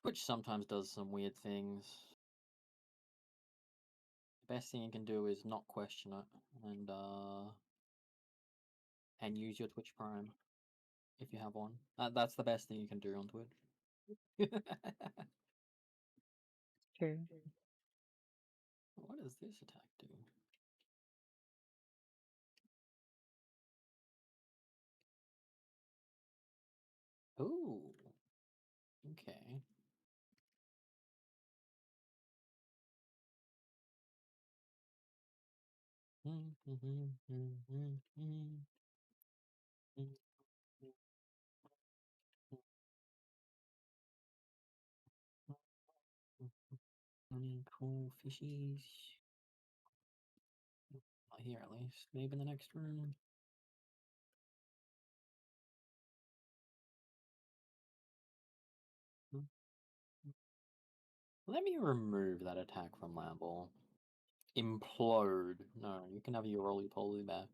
Twitch sometimes does some weird things. The best thing you can do is not question it and use your Twitch Prime if you have one. That's the best thing you can do on Twitch. True. What does this attack do? Ooh. Okay. Cool fishies. Not here at least. Maybe in the next room. Let me remove that attack from Lamble. Implode. No, you can have your roly-poly back.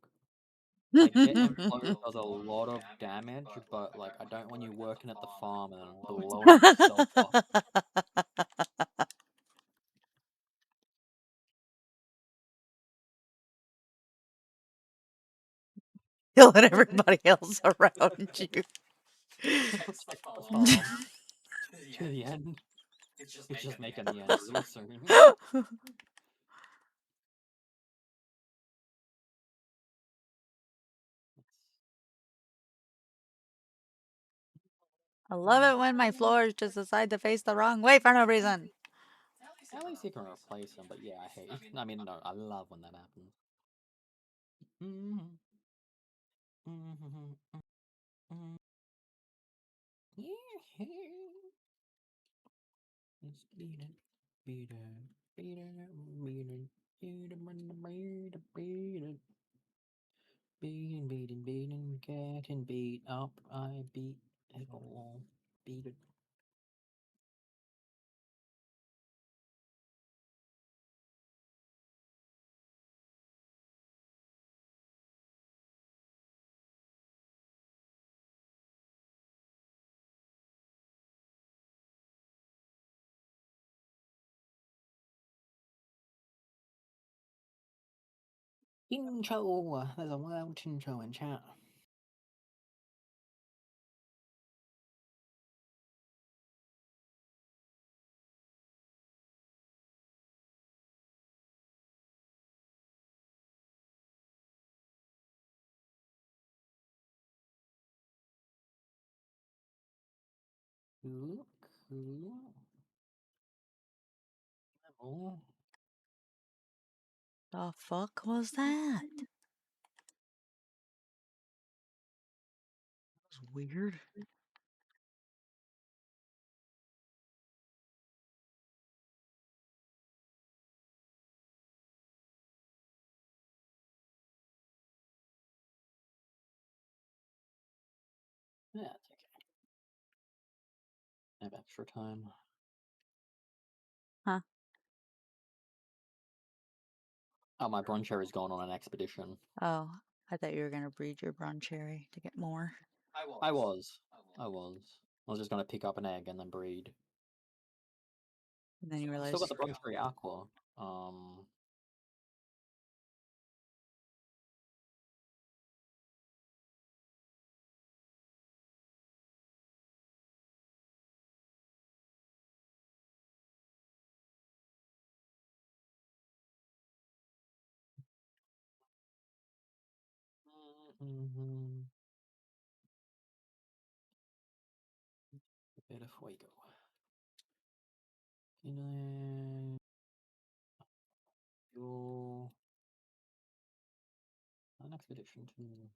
I get Implode does a lot of damage, but like I don't want you working at the farm and blowing yourself up. Killing everybody else around you. Stick to the farm. To the end. It's just making the end real soon. I love it when my floors just decide to face the wrong way for no reason. At least you can replace them, but yeah, I hate. I mean, no, I love when that happens. Yeah. Let's beat it, beat it, beat it, beat it, beat it, beat it. Beating, beating, beating, getting beat up. I beat it all. Beat it. Intro. There's a wild intro in chat. Cool, cool. Oh, The fuck was that? that's weird. Yeah, it's okay. I have extra time. Huh? Oh, my broncher is going on an expedition. Oh, I thought you were gonna breed your brown cherry to get more. I was. I was just gonna pick up an egg and then breed. And then you Still got realized, the broncher aqua. Mm-hmm. A bit of fuego. Fuel. An expedition too.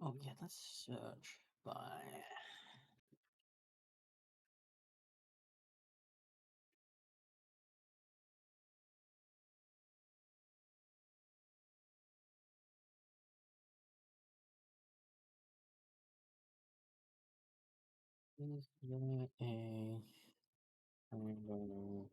Oh yeah, let's search by. Is there a rainbow?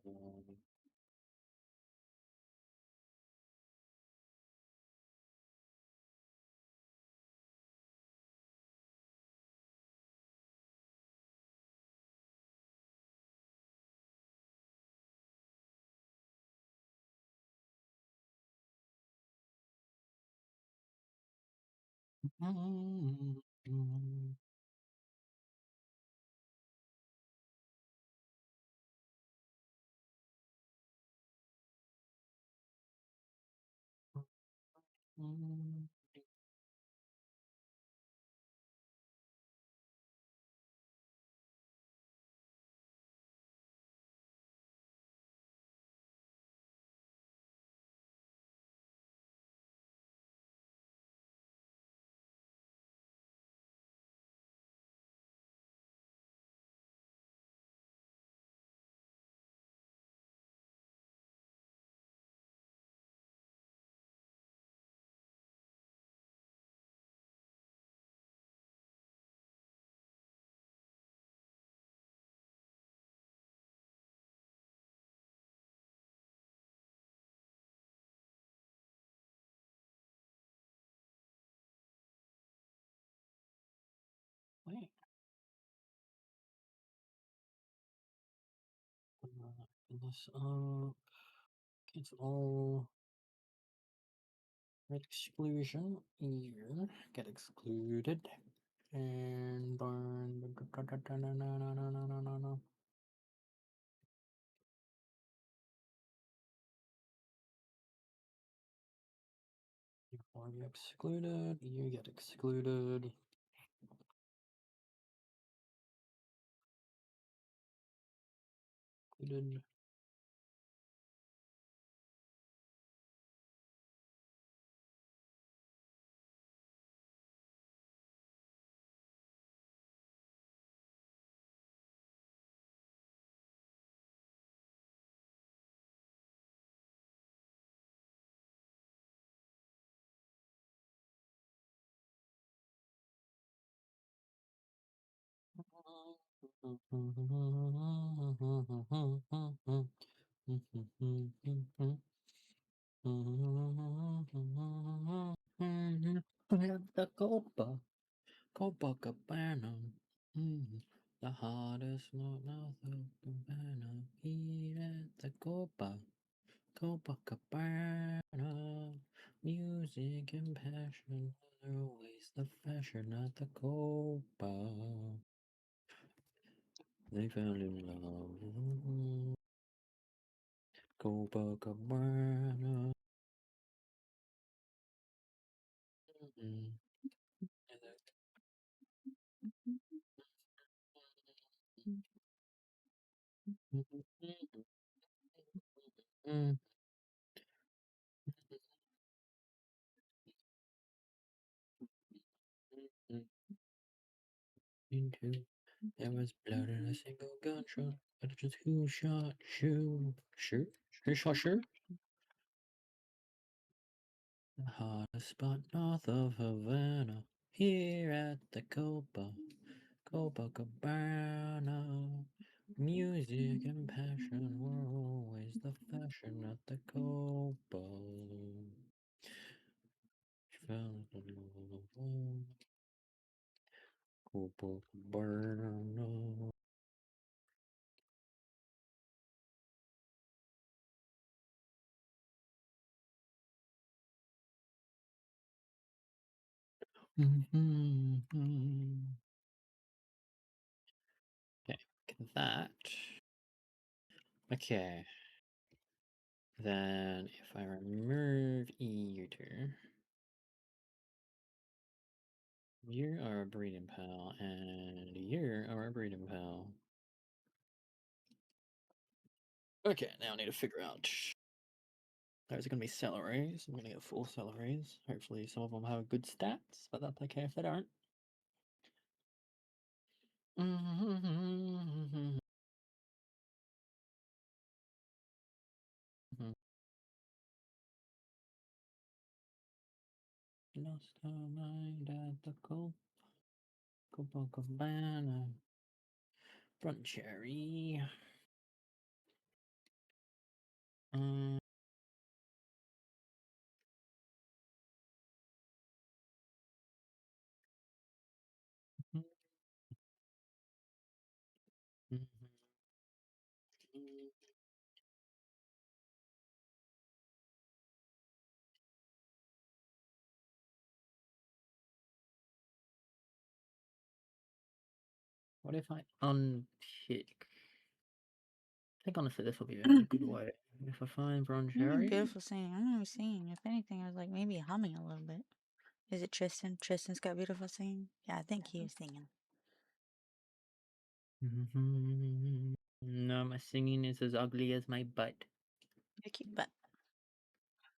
Wait. This up. It's all red exclusion here. Get excluded and burn. Before you excluded, you get excluded. Excluded. The Copacabana. The hottest north of Cabana. Here at the Copacabana. Music and passion are always the fashion at the Copa. They fell in love. Copacabana. Mm. Into there was blood and a single gunshot, but it's just who shot who shot shoe? The hottest spot north of Havana, here at the Copacabana. Music and passion were always the fashion at the Copa. She fell in love. Copacabana. Okay, get that. Okay. Then if I remove Eater, you are a breeding pal, and you are a breeding pal. Okay, now I need to figure out. Those are going to be celeries. I'm going to get 4 celeries. Hopefully some of them have good stats, but that's okay if they don't. Lost her mind at the Copacabana. Front cherry. Um, What if I unpick? I think honestly this will be a good way. If I find bronze cherry. Beautiful singing. I'm not singing. If anything, I was like maybe humming a little bit. Is it Tristan? Tristan's got beautiful singing. Yeah, I think he was singing. No, my singing is as ugly as my butt. Your cute butt.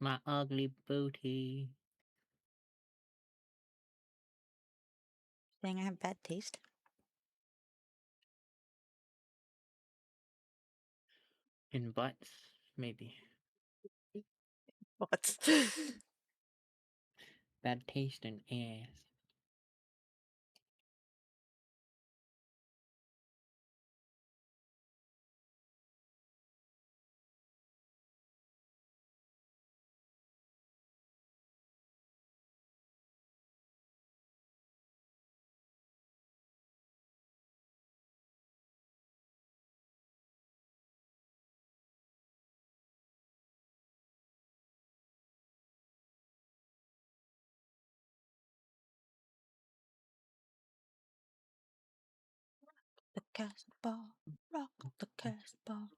My ugly booty. Saying I have bad taste. In butts, maybe. What? Bad taste in ass. The casbah. Rock the casbah.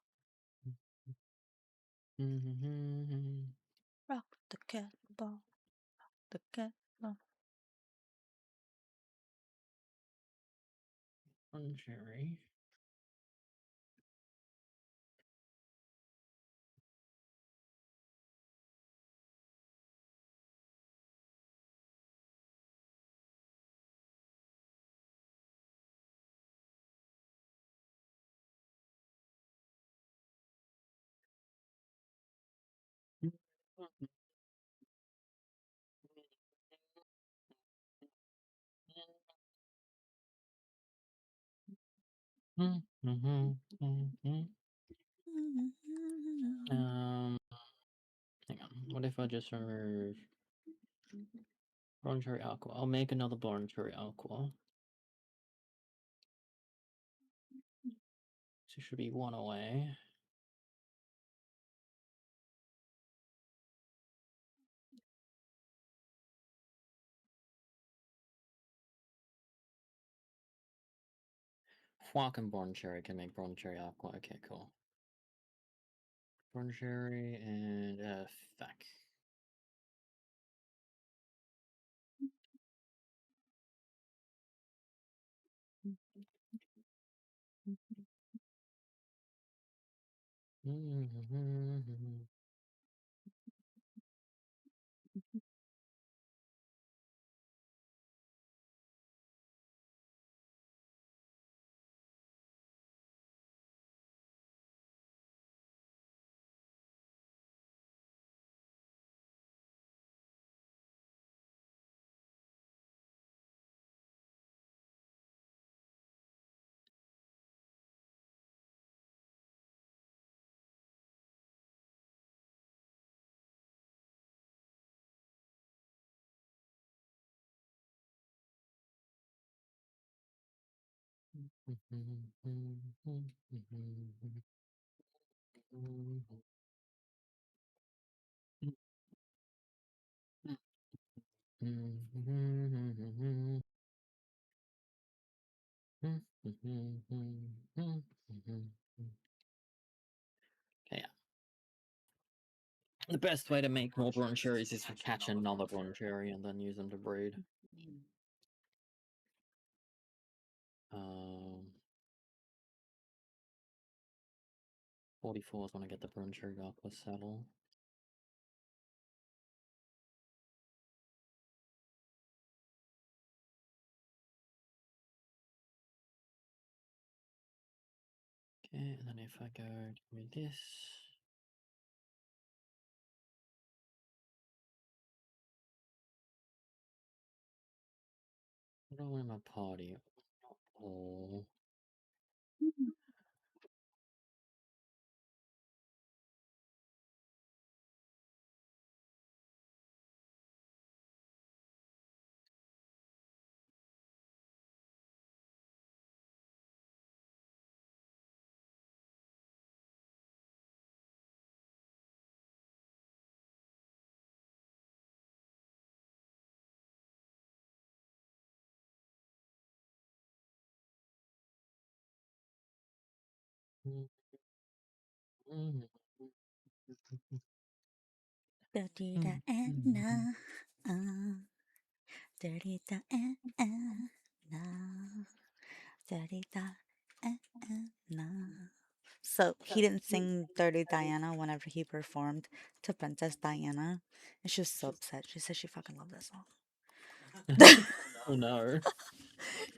Rock the casbah. The casbah. Bronze cherry. Hang on. What if I just remove Bronze Cherry Aqua? I'll make another Bronze Cherry Aqua. So it should be one away. Flock and Bronze Cherry can make Bronze Cherry Aqua. Okay, cool. Bronze Cherry and Feck. Okay, yeah. The best way to make more Bronze Cherries is to catch another Bronze Cherry and then use them to breed. 44 is when I get the Bronze Cherry Aqua Saddle. Okay, and then if I go with this. I don't want my party. Oh. Dirty Diana, Dirty Diana, Dirty Diana. So he didn't sing Dirty Diana whenever he performed to Princess Diana, and she was so upset. She said she fucking loved that song. Oh no.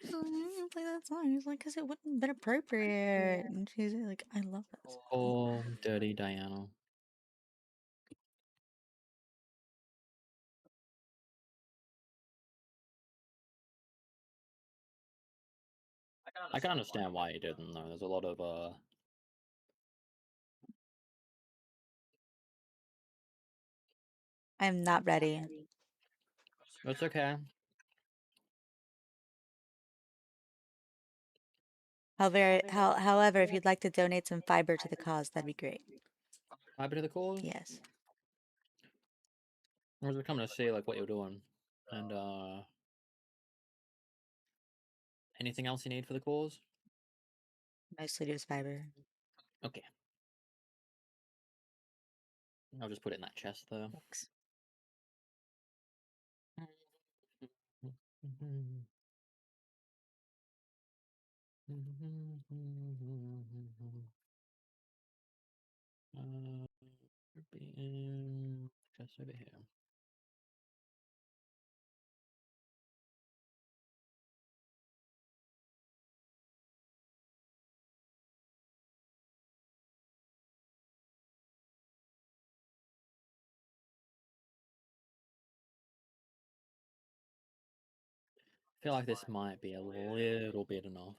You play that song. He's like, because it wouldn't have been appropriate. And she's like, I love that song. Oh, Dirty Diana. I can understand why he didn't though. There's a lot of I'm not ready. It's okay. However, if you'd like to donate some fiber to the cause, that'd be great. Happy to the cause? Yes. I was coming to see like what you're doing. And anything else you need for the cause? Mostly just fiber. Okay. I'll just put it in that chest though. Thanks. Be in chest over here. I feel like this might be a little bit enough.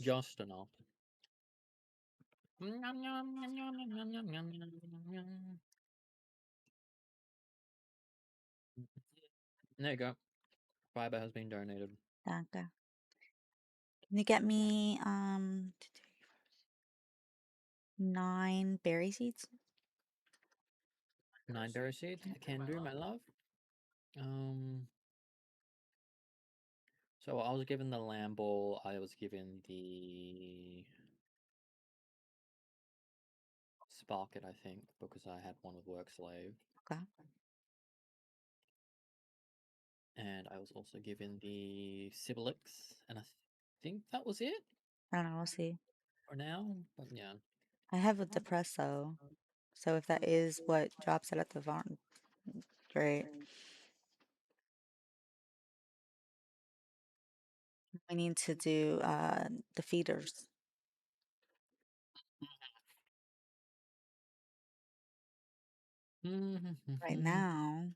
Just enough. There you go. Fiber has been donated. Danke. Can you get me 9 berry seeds? 9 berry seeds. I can do, my love. So I was given the lamb ball. I was given the sparket, I think, because I had one with work slave. Okay. And I was also given the Sibilix, and I think that was it I don't know. We'll see. for now. But yeah. I have a depresso, so if that is what drops it at the farm, great. We need to do the feeders. Right now,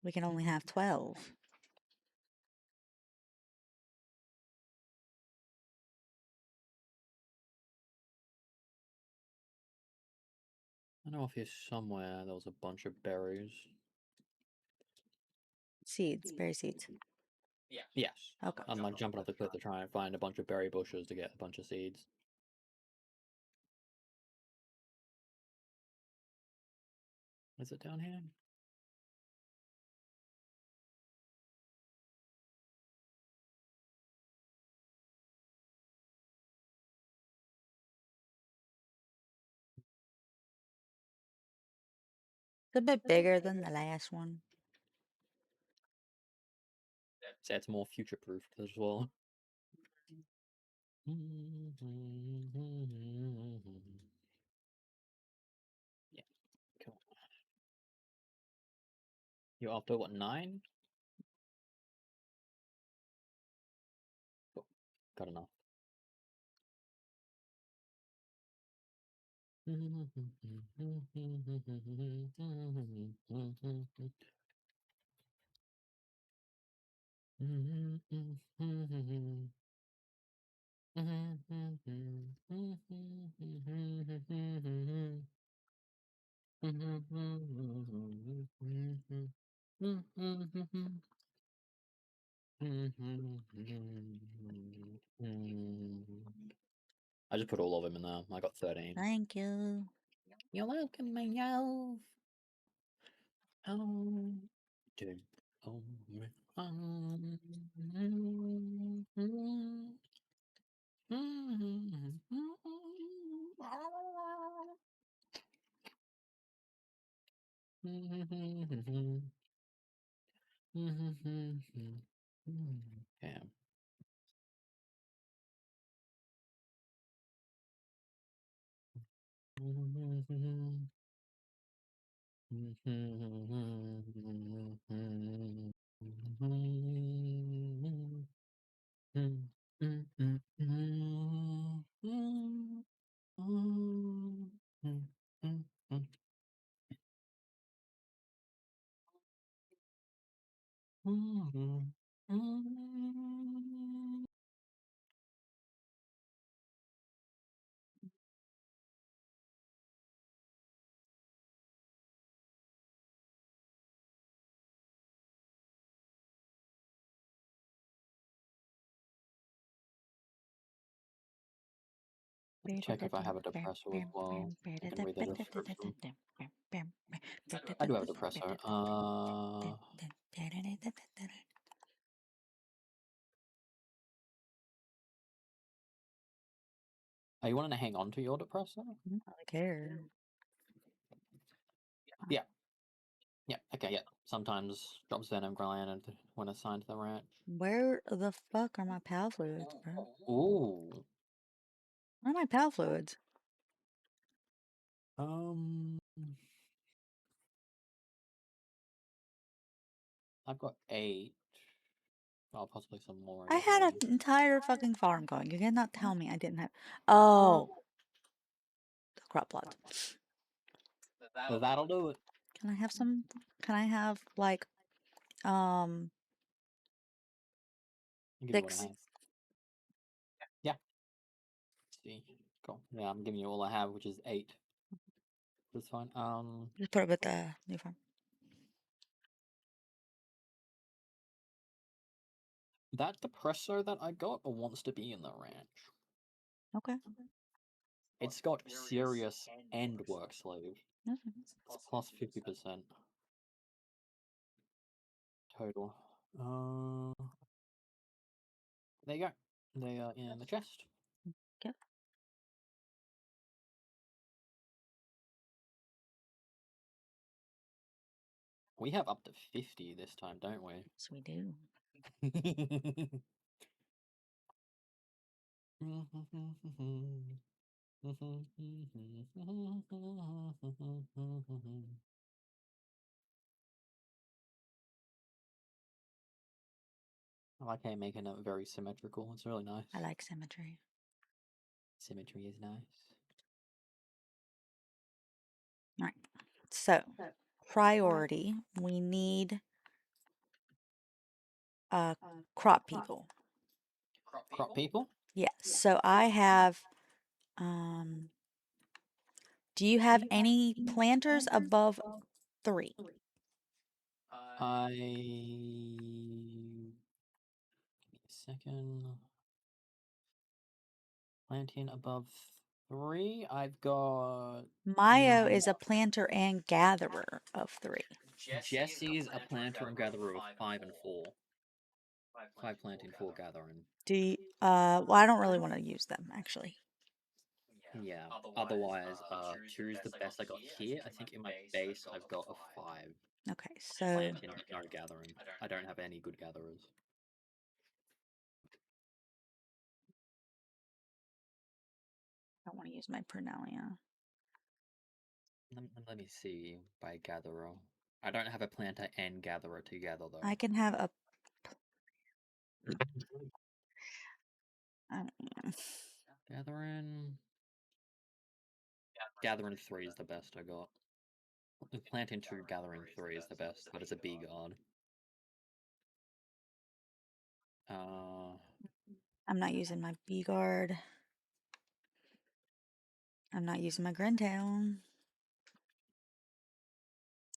we can only have 12. I know if here somewhere there was a bunch of berries. Seeds, berry seeds. Yes. Okay. I'm like jumping off the cliff to try and find a bunch of berry bushes to get a bunch of seeds. Is it down here? It's a bit bigger than the last one. So it's more future-proofed as well. Yeah, cool. You're after what, 9? Cool. Got enough. I just put all of them in there. I got 13. Thank you. You're welcome, my love. Oh, do. Oh, yeah. Check if I have a depressor as well. I can read the description. I do have a depressor. Are you wanting to hang on to your depressor? I don't really care. Yeah. Yeah, okay, yeah. Sometimes drops venom gland when assigned to the rat. Where the fuck are my pal fluids, bro? Ooh. Where are my pal fluids? I've got 8. Oh, possibly some more I in had here. an entire fucking farm going. You cannot tell me I didn't have. Oh, the crop plots. That'll do it. Can I have some? Can I have like I'll give you what I 6? have. 50. Cool. Yeah, I'm giving you all I have, which is 8. That's fine. Just put it with the new farm. That depresso that I got wants to be in the ranch. Okay. It's got serious and work slave. Okay. It's plus 50% total. There you go. They are in the chest. Okay. We have up to 50 this time, don't we? Yes, we do. I like how you're making it very symmetrical. It's really nice. I like symmetry. Symmetry is nice. All right. So, priority, we need crop people. Crop people? Yes. So I have do you have any planters above 3? Give me a second. Planting above 3. I've got Mayo is a planter and gatherer of 3. Jesse's a planter and gatherer of 5 and 4. 5 planting, 4 gathering. Do you, well, I don't really want to use them actually. Yeah. Otherwise, 2 is the best I got here. I think in my base I've got a 5. Okay, so Planting, but no gathering. I don't have any good gatherers. I don't want to use my Pernalia. Let me see by gatherer. I don't have a planter and gatherer together though. I can have a I don't know. Gathering 3 is the best I got. Planting 2, gathering 3 is the best, but it's a B guard. I'm not using my B guard. I'm not using my Grintown.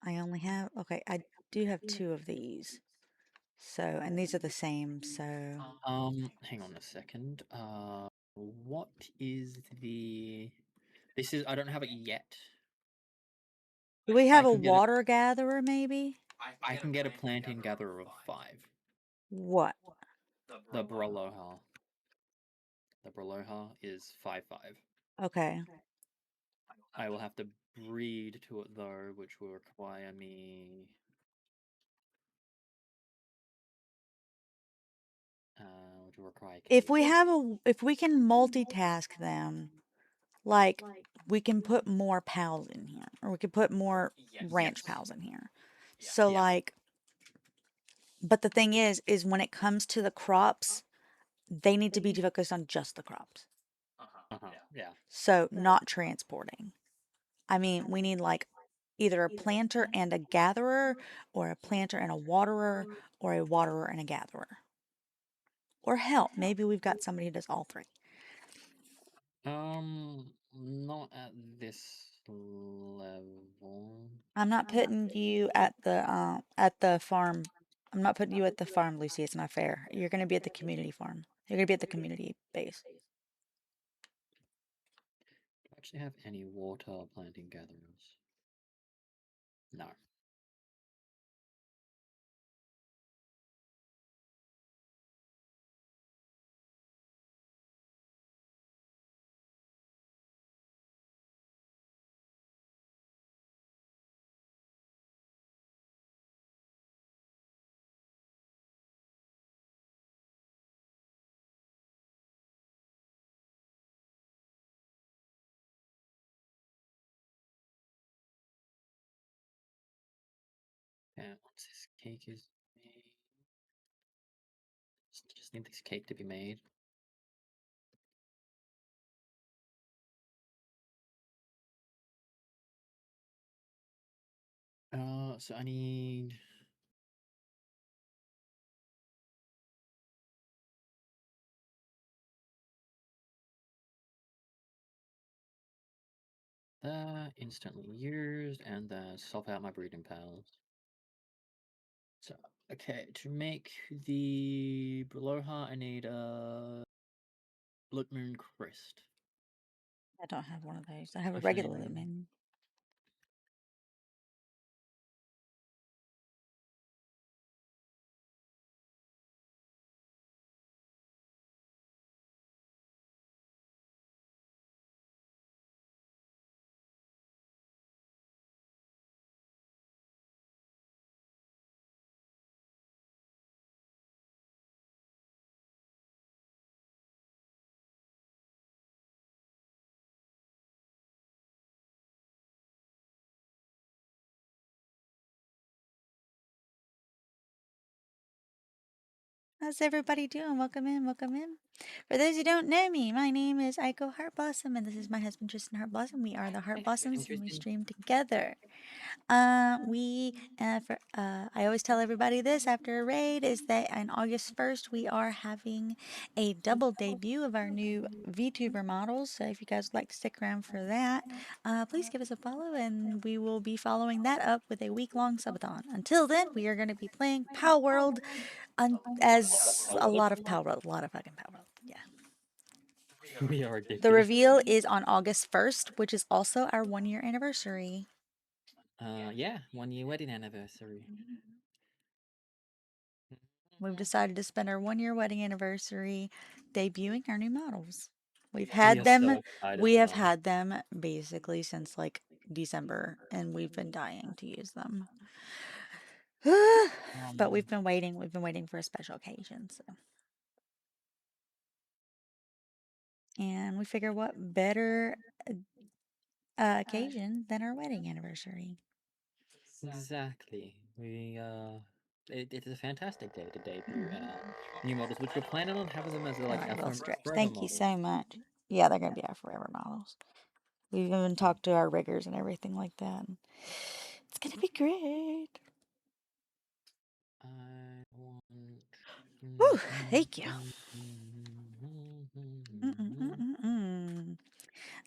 I only have okay, I do have 2 of these. So, and these are the same, so Hang on a second. What is the... This is... I don't have it yet. do we I have a can get it. water gatherer maybe? I can get a planting gatherer of 5. What? The Braloha. The Braloha is 5/5. Okay. I will have to breed to it though, which will require me... which will require If cake. we have if we can multitask them, like we can put more pals in here, or we could put more ranch pals in here. So Yeah. like, but the thing is when it comes to the crops, they need to be focused on just the crops. Yeah. So not transporting. I mean, we need like either a planter and a gatherer, or a planter and a waterer, or a waterer and a gatherer. Or hell, maybe we've got somebody who does all 3. Not at this level. I'm not putting you at the farm. I'm not putting you at the farm, Lucy. It's not fair. You're going to be at the community farm. You're going to be at the community base. Do I actually have any water planting gatherers? No. Yeah, once this cake is made... Just need this cake to be made. So I need... That instantly used, and then swap out my breeding pals. So, okay, to make the Blowheart, I need a Blood Moon Crest. I don't have one of those. I have a Actually, regular lumen. How's everybody doing? Welcome in, welcome in. For those who don't know me, my name is Aiko Heartblossom, and this is my husband Tristan Heartblossom. We are the Heartblossoms, and we stream together. I always tell everybody this after a raid is that on August 1st we are having a double debut of our new VTuber models. So if you guys would like to stick around for that, please give us a follow, and we will be following that up with a week-long subathon. Until then, we are going to be playing Palworld as a lot of Palworld, a lot of fucking Palworld. Yeah. we are The addicted. reveal is on August 1st, which is also our 1-year anniversary. Yeah, 1-year wedding anniversary. We've decided to spend our 1-year wedding anniversary debuting our new models. We We are so excited for have that. had them basically since like December, and we've been dying to use them. But we've been waiting for a special occasion, so. And we figure what better occasion than our wedding anniversary. Exactly. It is a fantastic day to debut new models, which we're planning on having them as All like right, our well stretched. forever Thank you models. so much. Yeah, they're gonna be our forever models. We've even talked to our riggers and everything like that. It's gonna be great. I want. Whew, thank you. Mm-mm-mm-mm-mm.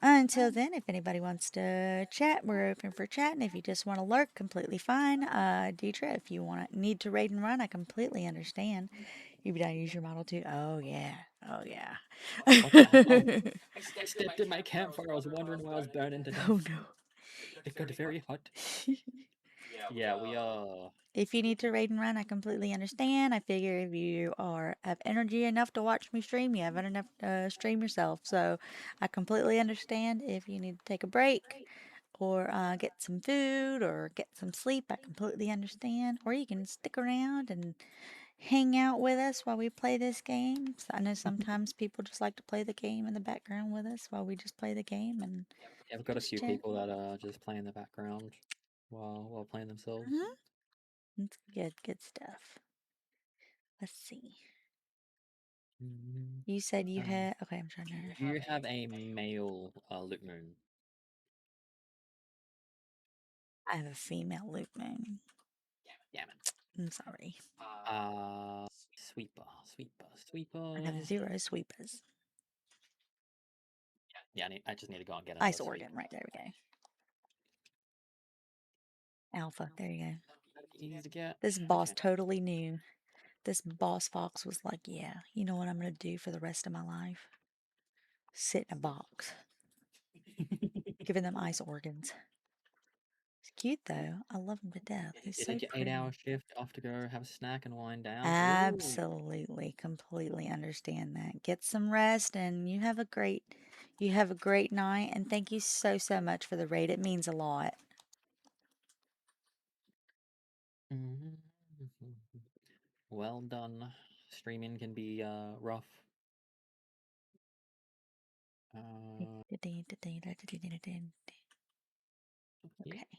Until then, if anybody wants to chat, we're open for chat. And if you just want to lurk, completely fine. Deidre, if you need to raid and run, I completely understand. You be down to use your model too. Oh yeah, oh yeah. What the hell? I stepped in my campfire. I was wondering why I was burning to death. Oh no. It got very hot. Yeah, we are. If you need to raid and run, I completely understand. I figure if you have energy enough to watch me stream, you have enough to stream yourself. So I completely understand if you need to take a break or get some food or get some sleep. I completely understand. Or you can stick around and hang out with us while we play this game. So I know sometimes people just like to play the game in the background with us while we just play the game and Yeah, I've got a just few chat. people that just play in the background while playing themselves. It's good stuff. Let's see. You said you had. Okay, I'm trying to. Do you have a male Loot Moon? I have a female loop moon. Yeah, man. I'm sorry. Sweeper, sweeper, I sweeper. have 0 sweepers. Yeah, I just need to go and get another Ice sweeper. organ, right there we go. Alpha, there you go. Easy to get. This boss totally knew. This boss fox was like, yeah, you know what I'm gonna do for the rest of my life? Sit in a box, giving them ice organs. He's cute though. I love him to death. He's You so did your pretty. 8-hour shift, off to go have a snack and wind down. Ooh. Absolutely, completely understand that. Get some rest and you have a great night, and thank you so much for the raid. It means a lot. Well done. Streaming can be rough. Okay,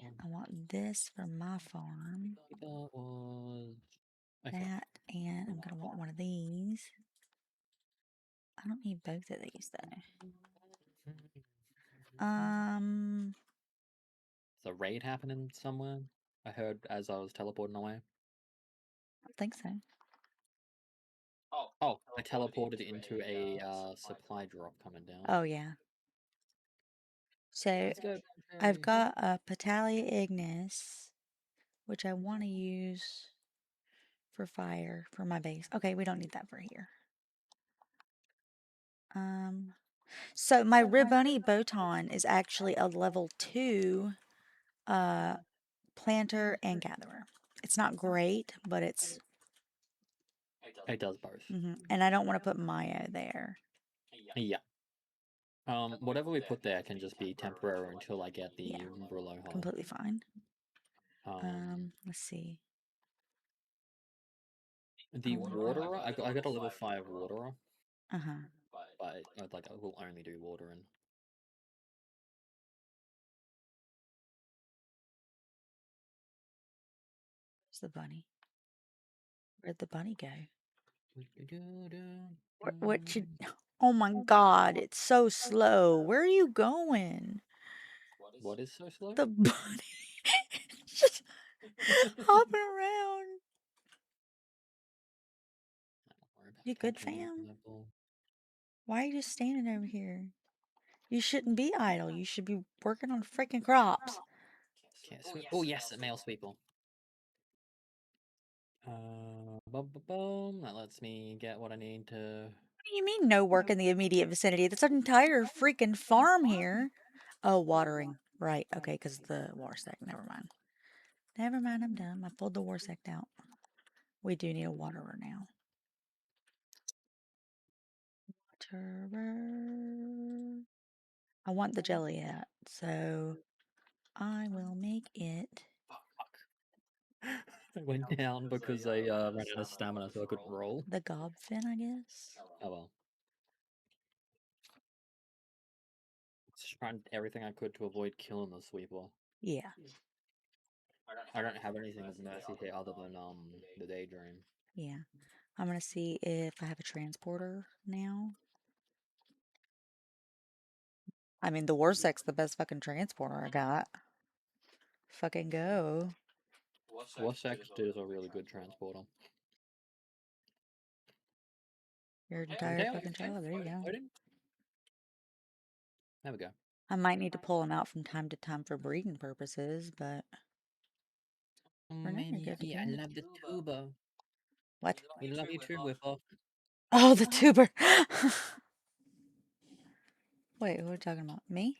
Yeah, I want this for my farm. that was okay. That, and I'm gonna want one of these. I don't need both of these though. Is a raid happening somewhere? I heard as I was teleporting away. I don't think so. Oh, I teleported into a supply drop coming down. Oh yeah. So Let's go. I've Pancake. got a Patalia Ignis, which I want to use for fire for my base. Okay, we don't need that for here. So my Ribbony Botan is actually a level 2 planter and gatherer. It's not great, but it's It does both. and I don't want to put Maya there. Yeah. Whatever we put there can just be temporary until I get the Yeah. Brillo hole. Completely fine. Let's see. The waterer, I got a level 5 waterer, Uh-huh. but I will only do watering. Where's the bunny? Where'd the bunny go? What should... Oh my god, it's so slow. Where are you going? What is so slow? The bunny just hopping around. You good, fam? Why are you just standing over here? You shouldn't be idle. You should be working on freaking crops. Oh yes, a male sweeper. Boom. That lets me get what I need to. What do you mean no work in the immediate vicinity? That's an entire freaking farm here. Oh, watering. Right. Okay, because the war sect. Never mind. Never mind, I'm done. I pulled the war sect out. We do need a waterer now. Waterer. I want the jelly hat, so I will make it. I went down because I ran out of stamina, so I couldn't roll. The gobfin, I guess. Oh well. Just trying everything I could to avoid killing the sweeper. Yeah. I don't have anything with mercy here other than the daydream. Yeah. I'm gonna see if I have a transporter now. I mean, the Warsec's the best fucking transporter I got. Fucking go. Warsex is a really good transporter. Your entire fucking child. There you go. There we go. I might need to pull him out from time to time for breeding purposes, but for now you're good to go. I love the tuber. What? We love you too, Whipper. Oh, the tuber. Wait, who are we talking about? Me?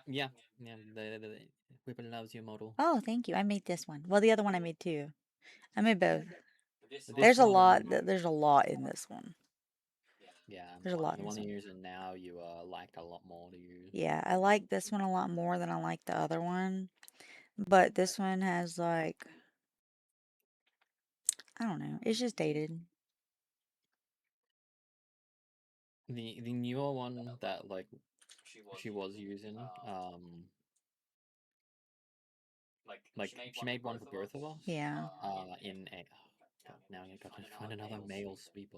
Yeah. The Whipper loves you model. Oh, thank you. I made this one. Well, the other one I made too. I made both. This There's a lot. one, There's a lot in this one. yeah, There's a lot the in this one one. you're using now, you liked a lot more to use. Yeah, I like this one a lot more than I like the other one. But this one has like, I don't know. It's just dated. The newer one that she was using, like she made one for both of us. Yeah. In a God, now I got to find another male sweeper.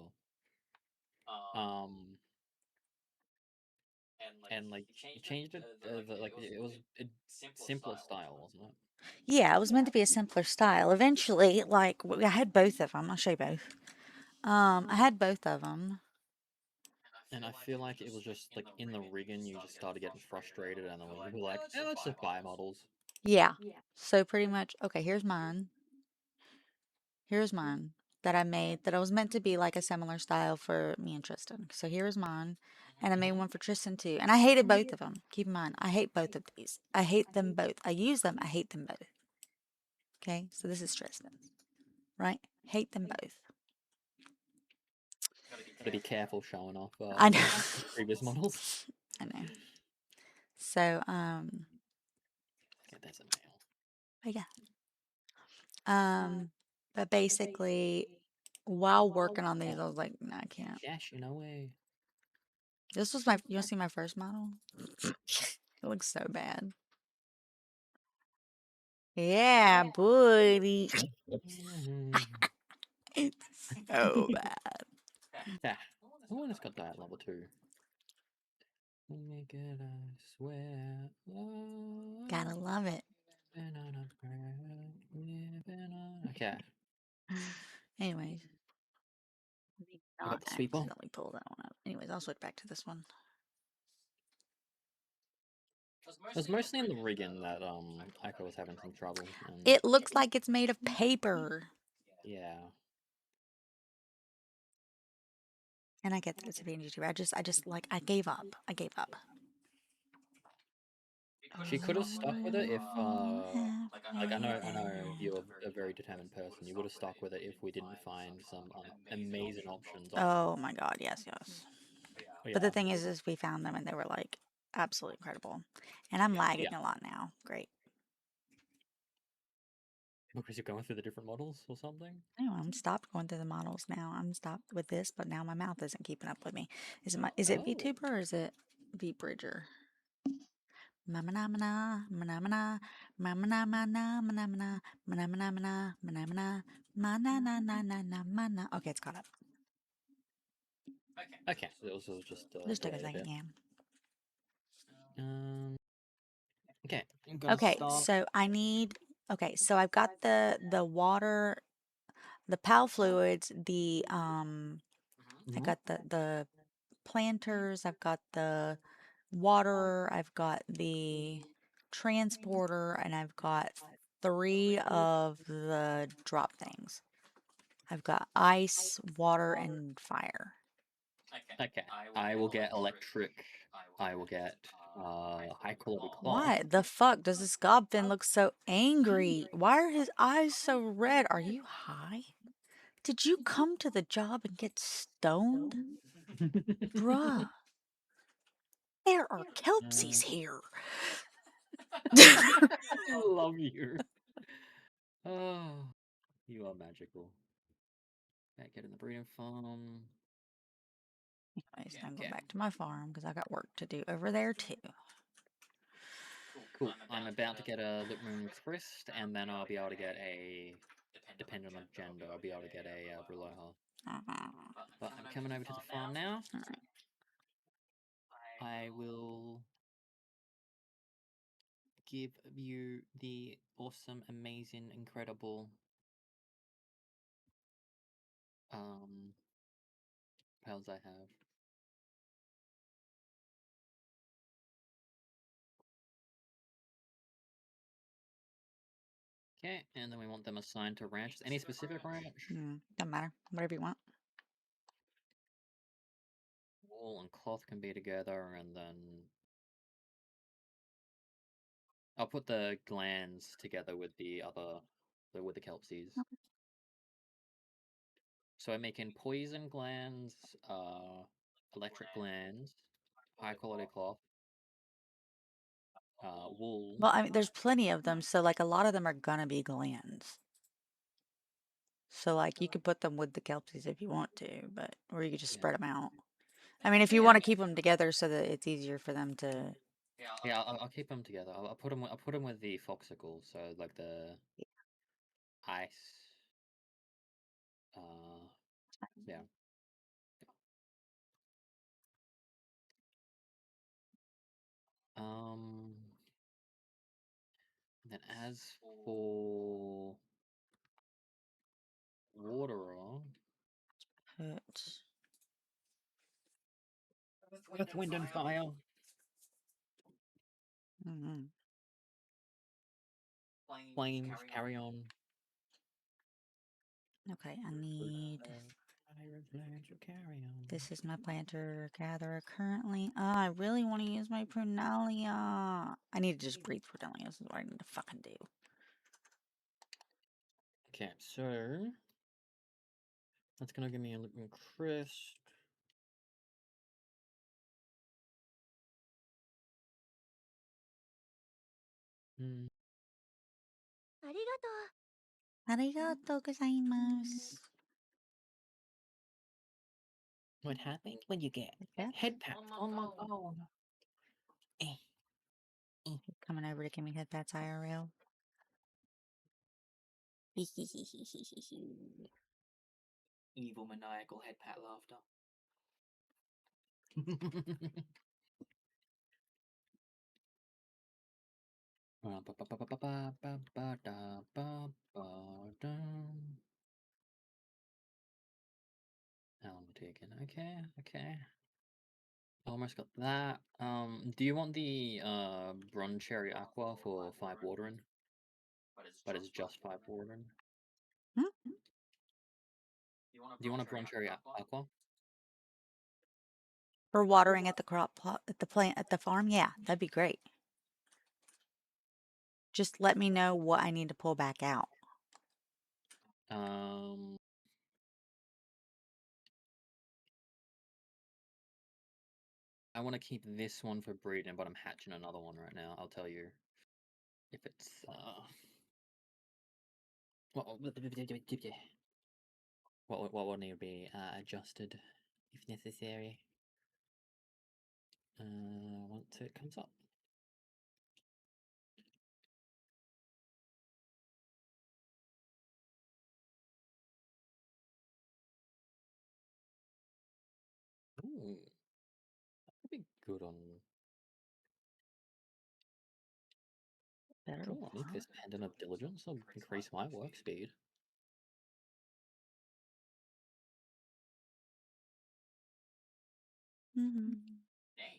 And like you changed it, it was a simpler style, wasn't it? Yeah, it was meant to be a simpler style. Eventually, like, I had both of them. I'll show you both. I had both of them. And I feel like it was just like in the rigging, you just started getting frustrated, and then we were like, "Eh, let's just buy models." Yeah. So pretty much, okay, here's mine. Here's mine that I made that I was meant to be like a similar style for me and Tristan. So here's mine. And I made one for Tristan too. And I hated both of them. Keep in mind, I hate both of these. I hate them both. I use them. I hate them both. Okay. So this is Tristan's, right? Hate them both. Gotta be careful showing off I know. previous models. I know. So, Yeah, that's a male. but yeah. But basically, while working on these, I was like, no, I can't. Dash in a way. This was my, you'll see my first model? It looks so bad. Yeah, buddy. It's so bad. Yeah. Oh, and it's got that level 2. Make it, I swear. Gotta love it. Okay. Anyways. Let me You got not the sweeper? accidentally pull that one up. Anyways, I'll switch back to this one. It was mostly in the rigging that Aiko was having some trouble, and It looks like it's made of paper. yeah. And I get that it's a being YouTuber. I just like I gave up. I gave up. She could have stuck with it if like Halfway I know there. you're a very determined person. You would have stuck with it if we didn't find some amazing options on Oh my God, yes, yes. But the yeah. thing is we found them and they were like absolutely incredible. And I'm lagging Yeah. a lot now. Great. Because you're going through the different models or something? Anyway, I'm stopped going through the models now. I'm stopped with this, but now my mouth isn't keeping up with me. Is it Oh. VTuber or is it VBridger? Mamana mana mana mana mamana mana mana mana mana mana mana mana mana mana na na na na mana. Okay, it's caught up. Okay, so it was just Just took a delayed a second, bit. yeah. Okay, I'm gonna Okay, start. so I need. Okay, so I've got the water, the PAL fluids, I Mhm. got the planters, I've got the water, I've got the transporter, and I've got three of the drop things. I've got ice, water, and fire. Okay, I will get electric. I will get high quality cloth. Why the fuck does this Gobfin look so angry? Why are his eyes so red? Are you high? Did you come to the job and get stoned? Bruh, there are Uh, kelpsies here. I love you. Oh, you are magical. Okay, get in the breeding farm. Anyways, now I'm going Okay, back to my farm because I got work to do over there too. cool. I'm about to get a Look Moon Crest, and then I'll be able to get a, depending on gender, I'll be able to get a Bruloha. But I'm coming over to the farm now. Alright. I will give you the awesome, amazing, incredible pals I have. Okay, and then we want them assigned to ranches. Any specific ranch? Doesn't matter. Whatever you want. Wool and cloth can be together, and then I'll put the glands together with the other, with the kelpsies. Okay. So I'm making poison glands, electric glands, high quality cloth, wool. Well, I mean, there's plenty of them, so like a lot of them are gonna be glands. So like you could put them with the kelpsies if you want to, but or you could just Yeah. spread them out. I mean, if you Yeah. want to keep them together so that it's easier for them to. Yeah, I'll keep them together. I'll put them. I'll put them with the foxicles. So like the ice. Yeah. Um. Then as for water, Put. earth, wind, and fire. Mm-hmm. Flames, carry on. Okay, I need. Fire, flames, carry on. This is my planter gatherer currently. I really want to use my Prunalia. I need to just breathe Prunalia. This is what I need to fucking do. Okay, so that's gonna give me a looking crisp. Hmm. Arigatou gozaimasu. What happened when you get Yeah, head taps on my phone? Eh, eh. coming over to give me head pats IRL. Evil maniacal head pat laughter. Now I'm taking. Okay, okay. Almost got that. Do you want the Bron Cherry Aqua for 5 watering? But it's just 5 watering. Hmm? Do you want a Bron Cherry Aqua? For watering at the crop plot, at the plant, at the farm? Yeah, that'd be great. Just let me know what I need to pull back out. I want to keep this one for breeding, but I'm hatching another one right now. I'll tell you if it's what will need to be adjusted if necessary once it comes up. Ooh, that'd be good on. Better Oh, I need this pendant of diligence. I'll increase my work speed.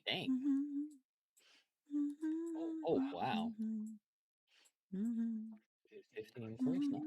Dang. Oh, wow. 50 increase, nice.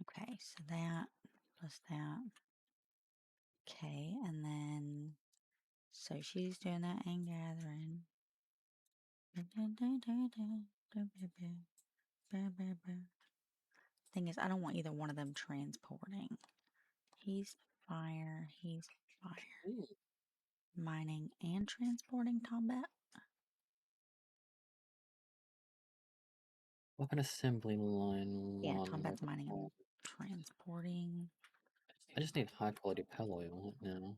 Okay, so that plus that. Okay, and then so she's doing that and gathering. Thing is, I don't want either one of them transporting. He's fire, he's fire. Ooh. Mining and transporting combat. Weapon assembly line Yeah, one. combat's mining and transporting. I just need high quality pell oil now.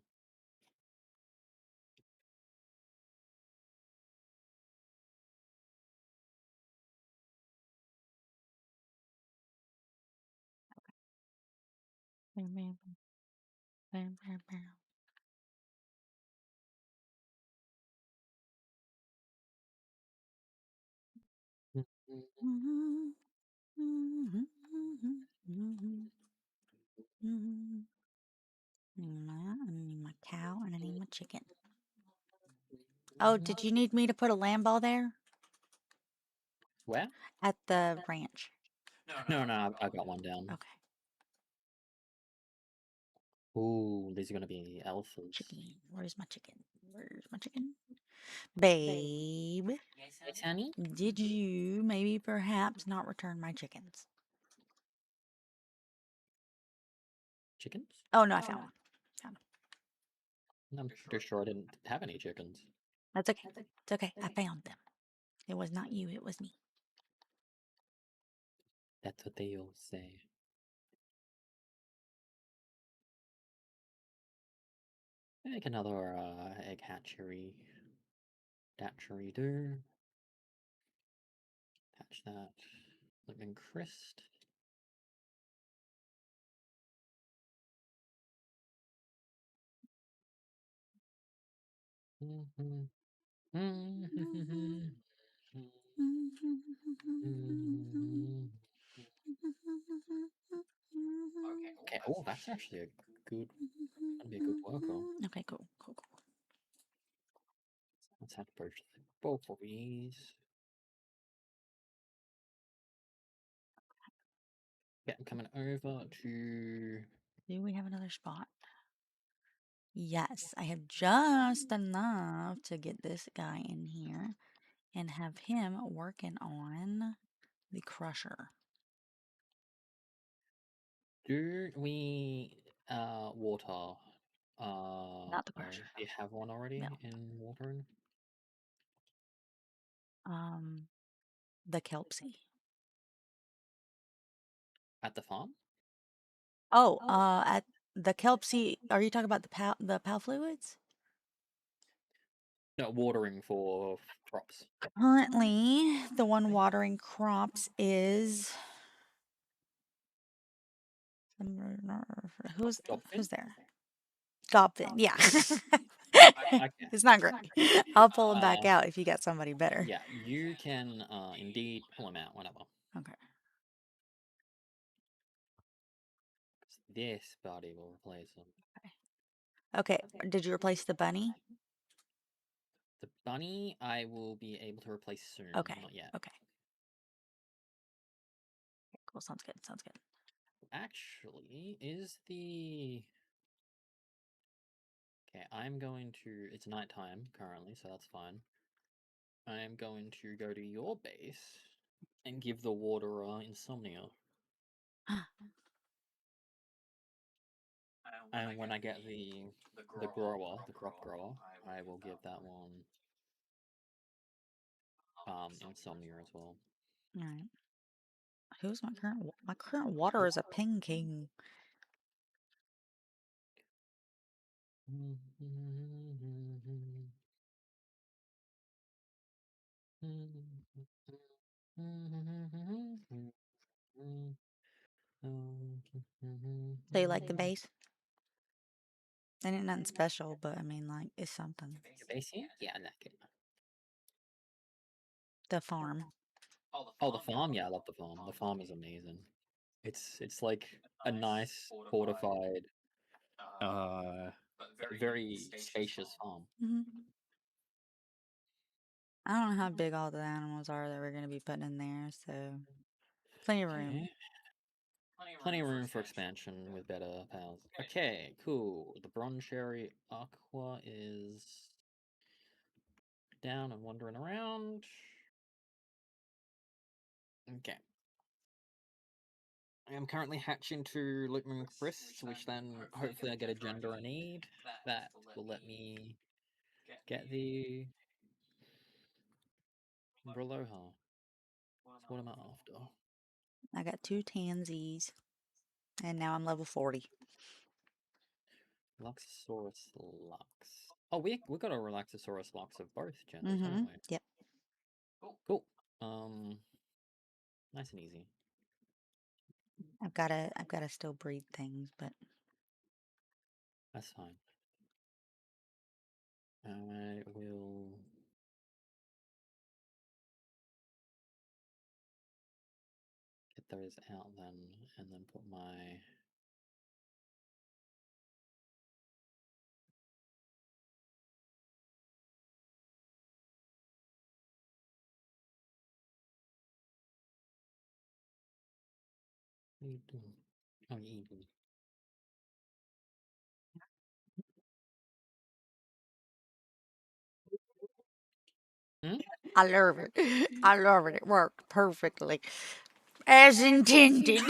I need my cow and I need my chicken. Oh, did you need me to put a lamb ball there? Where? At the ranch. No, I got one down. Okay. Ooh, these are gonna be alphas. Chicken. Where's my chicken? Where's my chicken? Babe, Yes, honey? did you maybe perhaps not return my chickens? Chickens? Oh, no, I found one. Found one. I'm pretty sure I didn't have any chickens. That's okay. It's okay. I found them. It was not you, it was me. That's what they all say. Make another egg hatchery. Hatchery do. Hatch that. Living Christ. Okay, oh, that's actually a good, gonna be a good worker. Okay, cool. Let's have to purchase both of these. Yeah, I'm coming over to. Do we have another spot? Yes, I have just enough to get this guy in here and have him working on the crusher. Do we water? Not the crusher. Do you have one already No. in watering? The Kelpsie. At the farm? Oh, at the Kelpsie, are you talking about the pal fluids? No, watering for crops. Currently, the one watering crops is Jobfin? who's there? Gobfin, yeah. Okay. It's not great. I'll pull him back Uh, out if you got somebody better. yeah, you can indeed pull him out whenever. Okay. This body will replace him. Okay. Did you replace the bunny? The bunny I will be able to replace soon, Okay. not yet. Okay. Cool. Sounds good. Sounds good. Actually, is the... Okay, I'm going to... It's nighttime currently, so that's fine. I'm going to go to your base and give the waterer insomnia. And when I get the grower, the crop grower, I will give that one insomnia as well. All right. Who's my current water is a ping king. So you like the base? It ain't nothing special, but I mean, like, it's something. Your base here? Yeah, I like it. The farm. Oh, the farm? Yeah, I love the farm. The farm is amazing. It's like a nice fortified, very spacious farm. Hmm. I don't know how big all the animals are that we're gonna be putting in there, so plenty of room. Okay. Plenty of room for expansion with better powers. Okay, cool. The Bronze Cherry Aqua is down and wandering around. Okay. I am currently hatching to Lukeman Crisps, which then hopefully I get a gender I need. That will let me get the Braloha. So what am I after? I got 2 tansies, and now I'm level 40. Luxosaurus Lux. Oh, we got a Relaxosaurus Lux of both genders, haven't Mm-hmm. we? Yep. Cool. Um, nice and easy. I've gotta still breed things, but That's fine. I will get those out then, and then put my what are you doing? Oh, you're eating. Hmm? I love it. I love it. It worked perfectly as intended.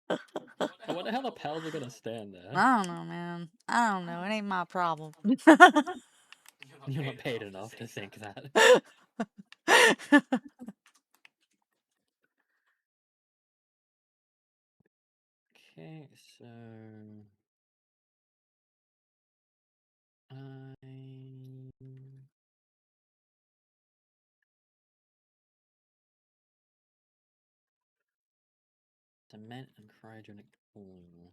I wonder how the pals are gonna stand there. I don't know, man. I don't know. It ain't my problem. You're not paid enough to think that. Okay, so I cement and cryogenic cooling.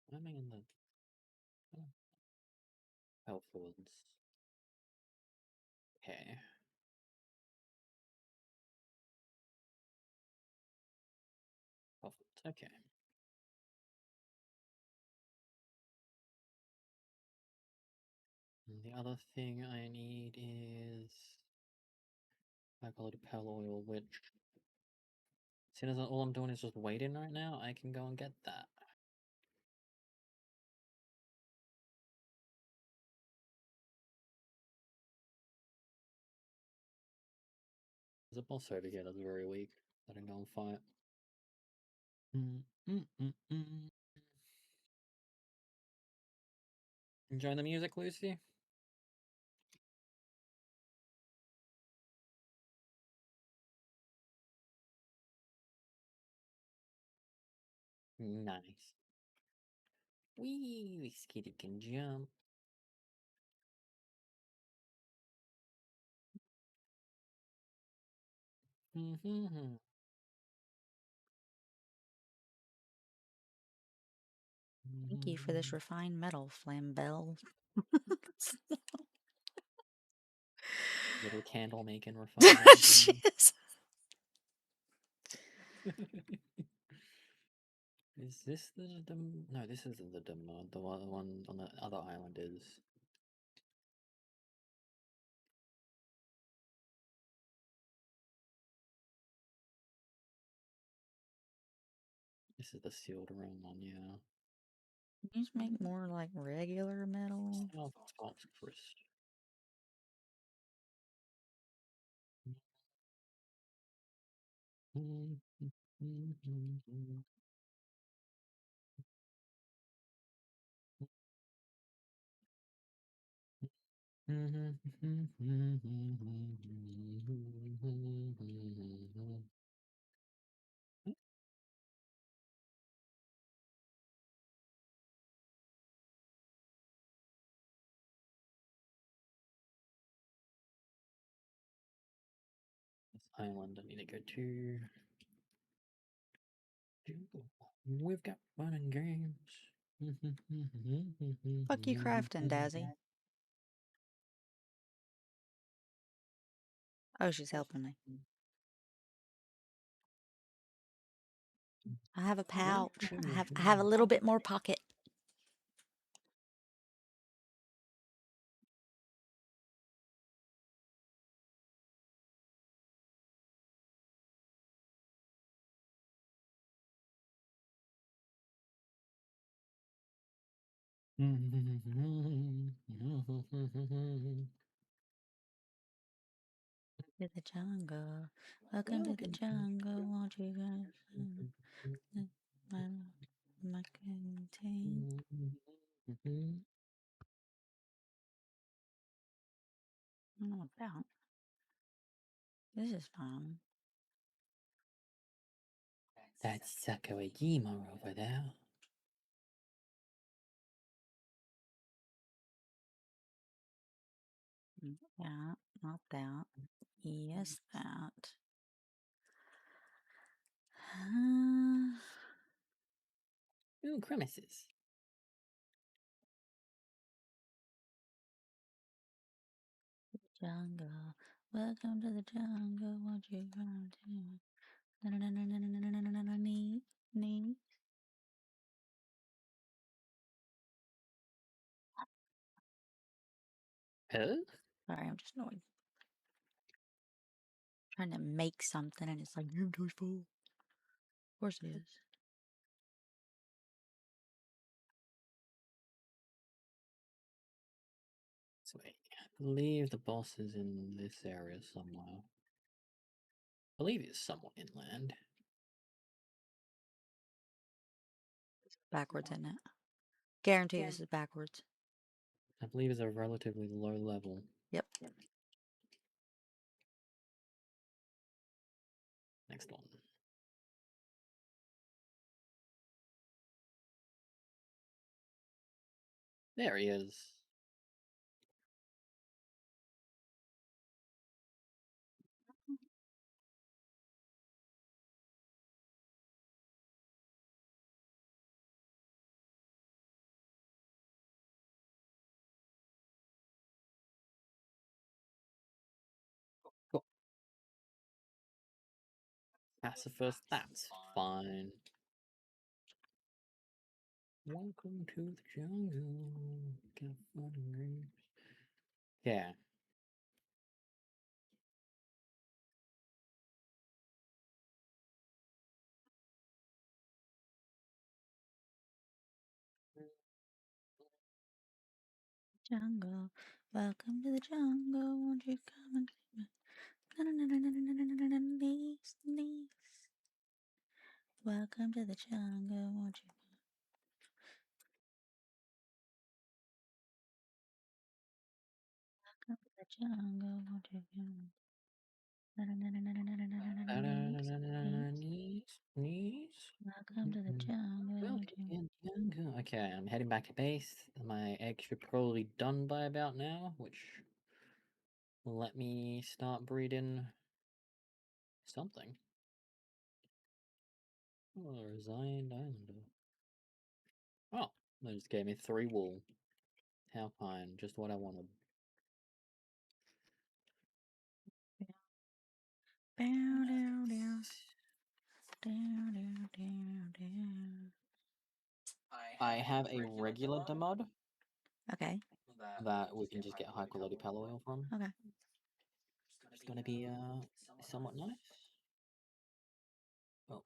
What am I in the health fluids? Okay. Health fluids, okay. And the other thing I need is high quality pearl oil, which seeing as all I'm doing is just waiting right now, I can go and get that. There's a boss over here that's very weak. Let him go and fight. Enjoying the music, Lucy? Nice. Wee, this kitty can jump. Mm-hmm. Thank you for this refined metal, Flambell. Little candle making refinement. She is. Is this the no, this isn't the demo. The one on the other island is. This is the sealed room one, yeah. Can you just make more like regular metal? South Fox Crystal. This island I need to go to. We've got fun and games. Fuck you, crafting, Dazzy. Oh, she's helping me. I have a pouch. I have a little bit more pocket. To the jungle. Welcome to the jungle. Won't you guys my contain? I don't know what about. This is fun. That's Sakawajima over there. That, not that. Yes, that. Ooh, crevices. Jungle. Welcome to the jungle. Won't you come to me? Huh? Sorry, I'm just annoyed. Trying to make something and it's like, inventory's full. Of course it is. So wait, I believe the boss is in this area somewhere. I believe it's somewhat inland. Backwards, isn't it? Guarantee this is backwards. I believe it's a relatively low level. Yep. Next one. There he is. Cool. Pacifist, that's fine. Welcome to the jungle. Get fun and games. Yeah. Jungle. Welcome to the jungle. Won't you come and sneeze. Welcome to the jungle. Won't you come to the jungle? Won't you come? Knees, knees. Welcome to the jungle. Okay, I'm heading back to base. My egg should probably be done by about now, which will let me start breeding something. Oh, resigned islander. Oh, they just gave me 3 wool. How fine, just what I wanted. Down, down, down. Down, down, down, down. I have a regular demod Okay, that we can just get high quality pal oil from. okay. It's gonna be somewhat nice. Oh,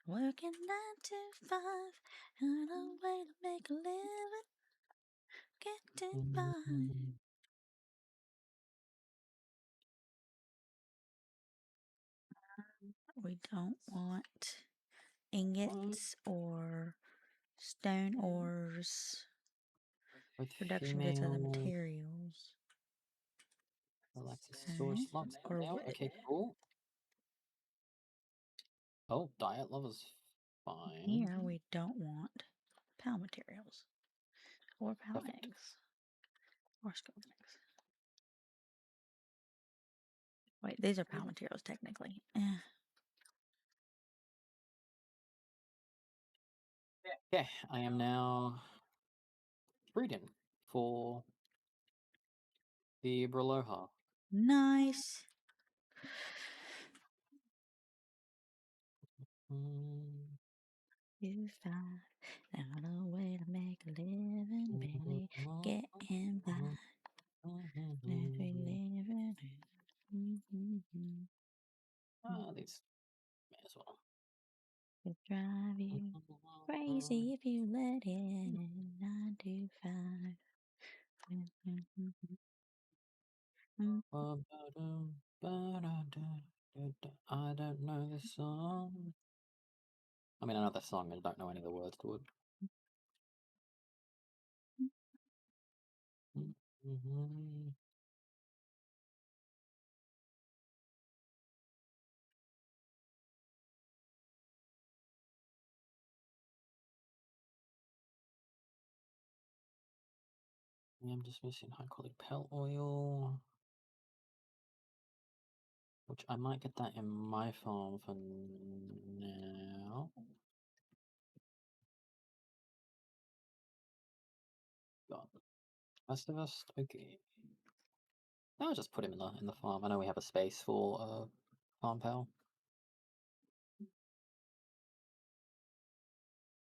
Working 9 to 5, and a way to make a living, getting by. We don't want ingots or stone ores. with Production goods are the female materials. Alexis Okay. source slots Or now. Okay, cool. Oh, diet lover's fine. here we don't want pal materials or pal Perfect. eggs or scope eggs. Wait, these are pal materials technically. Yeah, I am now breeding for the Braloha. Nice. You find out a way to make a living, barely getting by. If we live in These may as well. it'll drive you crazy if you let it in 9 to 5. I don't know this song. I mean, I know the song, I don't know any of the words to it. Yeah, I'm just missing high quality pelt oil, which I might get that in my farm for now. God, rest of us, okay. I'll just put him in the farm. I know we have a space for farm pal,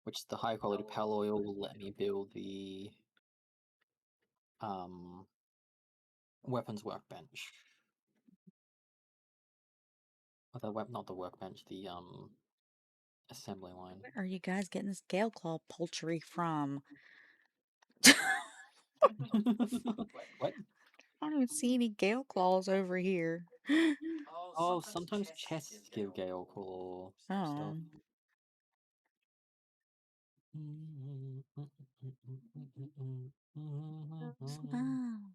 which the high quality pal oil will let me build the weapons workbench. Or not the workbench, the assembly line. Where are you guys getting this Gale Claw poultry from? What? I don't even see any Gale Claws over here. Oh, sometimes chests give Gale Claw stuff. Oh. Smile,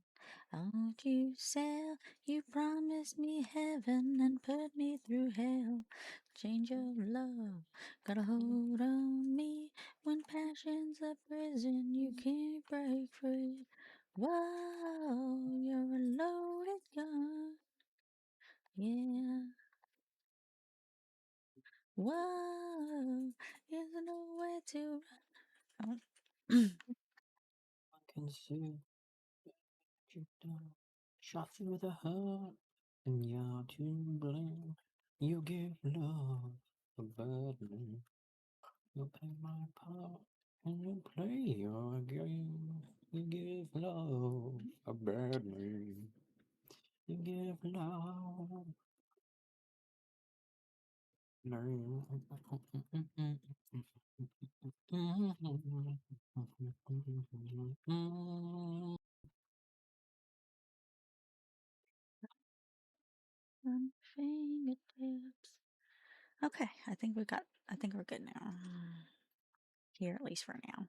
don't you sell? You promised me heaven and put me through hell. Change of love, got a hold on me. When passion's a prison, you can't break free. Whoa, you're a loaded gun. Yeah. Whoa, is no way to run. I can see you down, shot through the heart, and you're too blind. You give love a burden. You play my part, and you play your game. You give love a burden. You give love. On fingertips. Okay, I think we're good now. Here, at least for now.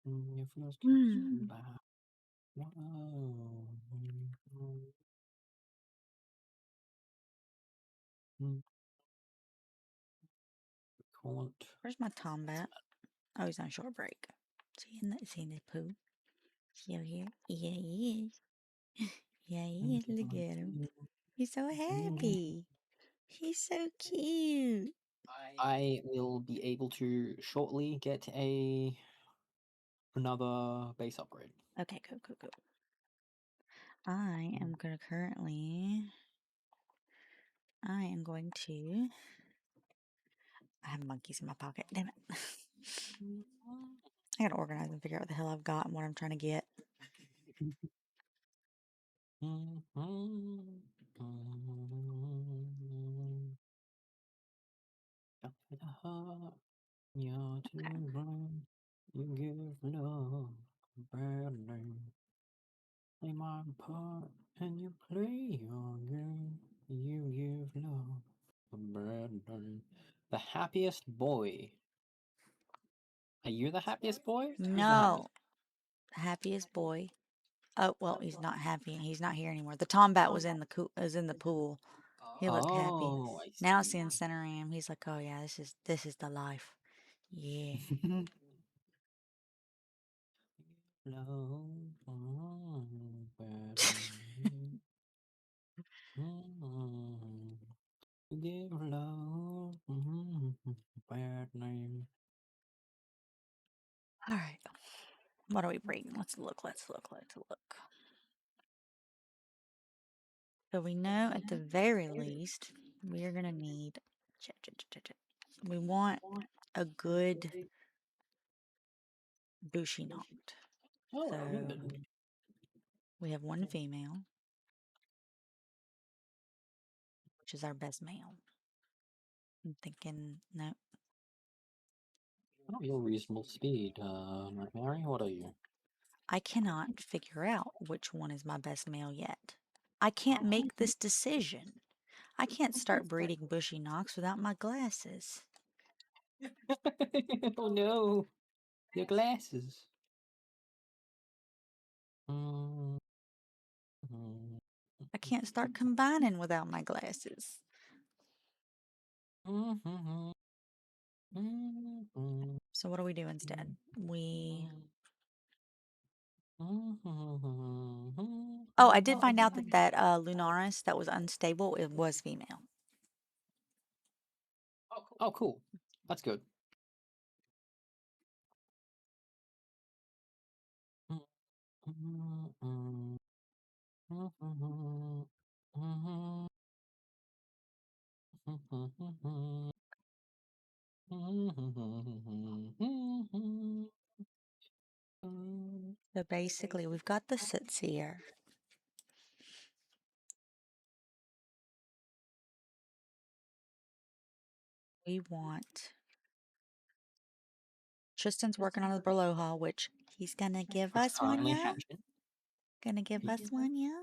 Your feels Hmm. back. Wow. want. Where's my Tombat? Oh, he's on short break. See in the poo? See over here? Yeah, he is. Yeah, he is. Look at him. He's so happy. He's so cute. I will be able to shortly get another base upgrade. Okay, cool. I am going to. I have monkeys in my pocket. Damn it. I gotta organize and figure out what the hell I've got and what I'm trying to get. You're too wrong. You give love a bad name. Play my part and you play your game. You give love a bad name. The happiest boy. Are you the happiest boy? Who's the happiest? No. Happiest boy. Oh, well, he's not happy. He's not here anymore. The Tombat was in the pool. He looked happy. Oh, I Now see. seeing centering him, he's like, "Oh yeah, this is the life." Yeah. Love, bad name. Give love, bad name. All right. What are we bringing? Let's look. So we know at the very least we are gonna need. We want a good Bushi Noct. Oh, So good. we have one female, which is our best male. I'm thinking, no, Oh, you're reasonable speed, Mary. What are you? I cannot figure out which one is my best male yet. I can't make this decision. I can't start breeding Bushy Nox without my glasses. Oh no, your glasses. I can't start combining without my glasses. So what do we do instead? Oh, I did find out that Lunaris that was unstable, it was female. Oh, cool. That's good. So basically, we've got the Sitsier. We want... Tristan's working on the Berloha, which he's gonna give It's us one, currently yeah? hatching. Gonna give us one, yeah?